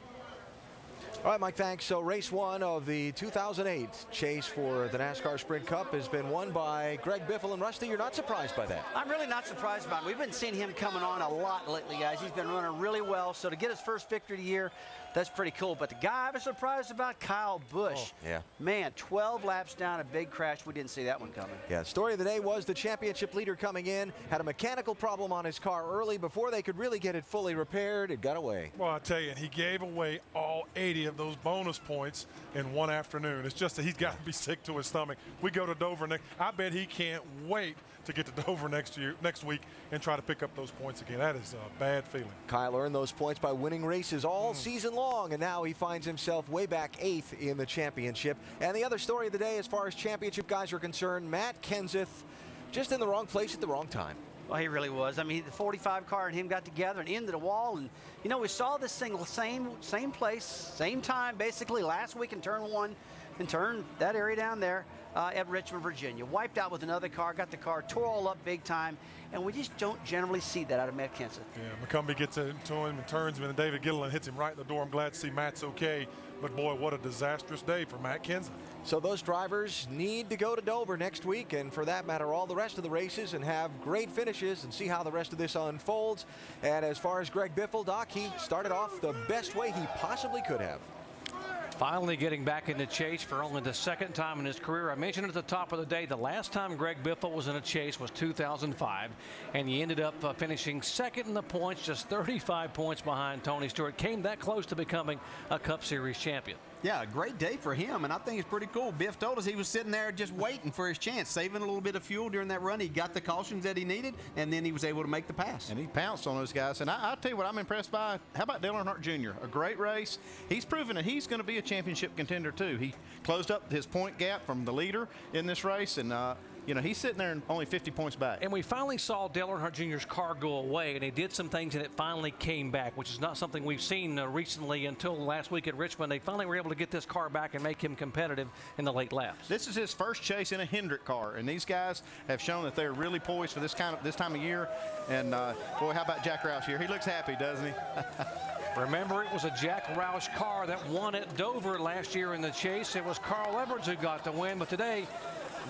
All right, Mike, thanks. So race 1 of the 2008 chase for the NASCAR Sprint Cup has been won by Greg Biffle. And Rusty, you're not surprised by that? I'm really not surprised about it. We've been seeing him coming on a lot lately, guys. He's been running really well. So to get his first victory of the year, that's pretty cool. But the guy I was surprised about, Kyle Busch. Oh, yeah. Man, 12 laps down, a big crash. We didn't see that one coming. Yeah, story of the day was the championship leader coming in, had a mechanical problem on his car early. Before they could really get it fully repaired, it got away. Well, I tell you, and he gave away all 80 of those bonus points in one afternoon. It's just that he's got to be sick to his stomach. We go to Dover next. I bet he can't wait to get to Dover next week and try to pick up those points again. That is a bad feeling. Kyle earned those points by winning races all season long, and now he finds himself way back 8th in the championship. And the other story of the day, as far as championship guys are concerned, Matt Kenseth just in the wrong place at the wrong time. Well, he really was. I mean, the 45 car and him got together and into the wall. And, we saw this thing same place, same time, basically last week in turn 1 and turn that area down there at Richmond, Virginia. Wiped out with another car, got the car tore all up big time. And we just don't generally see that out of Matt Kenseth. Yeah, McCumbee gets into him and turns him, and David Gilliland hits him right in the door. I'm glad to see Matt's okay. But, boy, what a disastrous day for Matt Kenseth. So those drivers need to go to Dover next week, and for that matter, all the rest of the races, and have great finishes and see how the rest of this unfolds. And as far as Greg Biffle, Doc, he started off the best way he possibly could have. Finally getting back in the chase for only the 2nd time in his career. I mentioned at the top of the day, the last time Greg Biffle was in a chase was 2005, and he ended up finishing 2nd in the points, just 35 points behind Tony Stewart. Came that close to becoming a Cup Series champion. Yeah, a great day for him, and I think it's pretty cool. Biff told us he was sitting there just waiting for his chance, saving a little bit of fuel during that run. He got the cautions that he needed, and then he was able to make the pass. And he pounced on those guys. And I'll tell you what I'm impressed by. How about Dale Earnhardt Jr.? A great race. He's proven that he's going to be a championship contender, too. He closed up his point gap from the leader in this race, and he's sitting there and only 50 points back. And we finally saw Dale Earnhardt Jr.'s car go away, and he did some things, and it finally came back, which is not something we've seen recently until last week at Richmond. They finally were able to get this car back and make him competitive in the late laps. This is his first chase in a Hendrick car, and these guys have shown that they're really poised for this time of year. And boy, how about Jack Roush here? He looks happy, doesn't he? Remember, it was a Jack Roush car that won at Dover last year in the chase. It was Carl Edwards who got the win, but today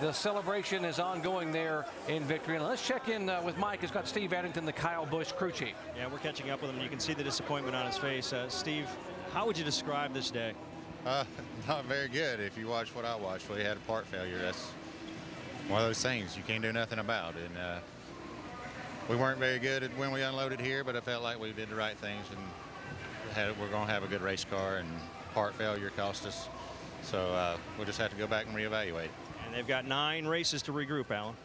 the celebration is ongoing there in victory. And let's check in with Mike, who's got Steve Addington, the Kyle Busch crew chief. Yeah, we're catching up with him. You can see the disappointment on his face. Steve, how would you describe this day? Not very good. If you watch what I watched, we had a part failure. That's one of those things you can't do nothing about. And we weren't very good at when we unloaded here, but I felt like we did the right things, and we're going to have a good race car, and part failure cost us. So we'll just have to go back and reevaluate. And they've got 9 races to regroup, Alan.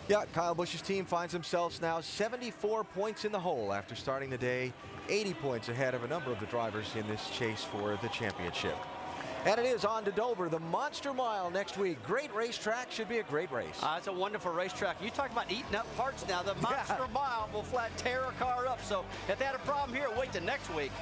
Yeah, Kyle Busch's team finds themselves now 74 points in the hole after starting the day 80 points ahead of a number of the drivers in this chase for the championship. And it is on to Dover, the Monster Mile next week. Great racetrack, should be a great race. It's a wonderful racetrack. You talk about eating up parts now. The Monster Mile will flat tear a car up. So if they had a problem here, wait till next week.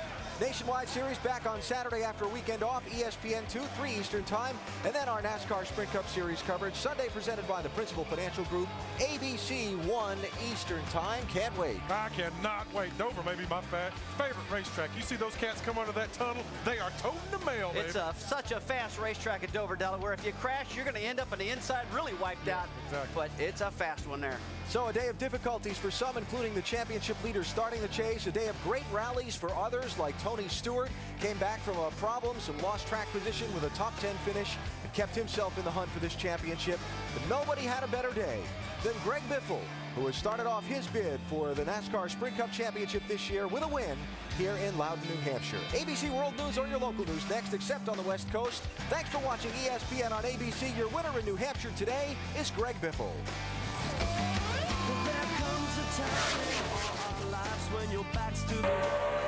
Nationwide Series back on Saturday after a weekend off, ESPN 2, 3 Eastern Time, and then our NASCAR Sprint Cup Series coverage Sunday presented by the Principal Financial Group, ABC 1 Eastern Time. Can't wait. I cannot wait. Dover may be my favorite racetrack. You see those cats come under that tunnel? They are toting the mail, baby. It's such a fast racetrack at Dover, Delaware. If you crash, you're going to end up on the inside really wiped out. Exactly. But it's a fast one there. So a day of difficulties for some, including the championship leaders starting the chase. A day of great rallies for others, like Tony Stewart. Came back from a problem, some lost track position with a top 10 finish, and kept himself in the hunt for this championship. But nobody had a better day than Greg Biffle, who has started off his bid for the NASCAR Sprint Cup Championship this year with a win here in Loudon, New Hampshire. ABC World News or your local news next, except on the West Coast. Thanks for watching ESPN on ABC. Your winner in New Hampshire today is Greg Biffle. There comes a time in all our lives when your back's to the wall.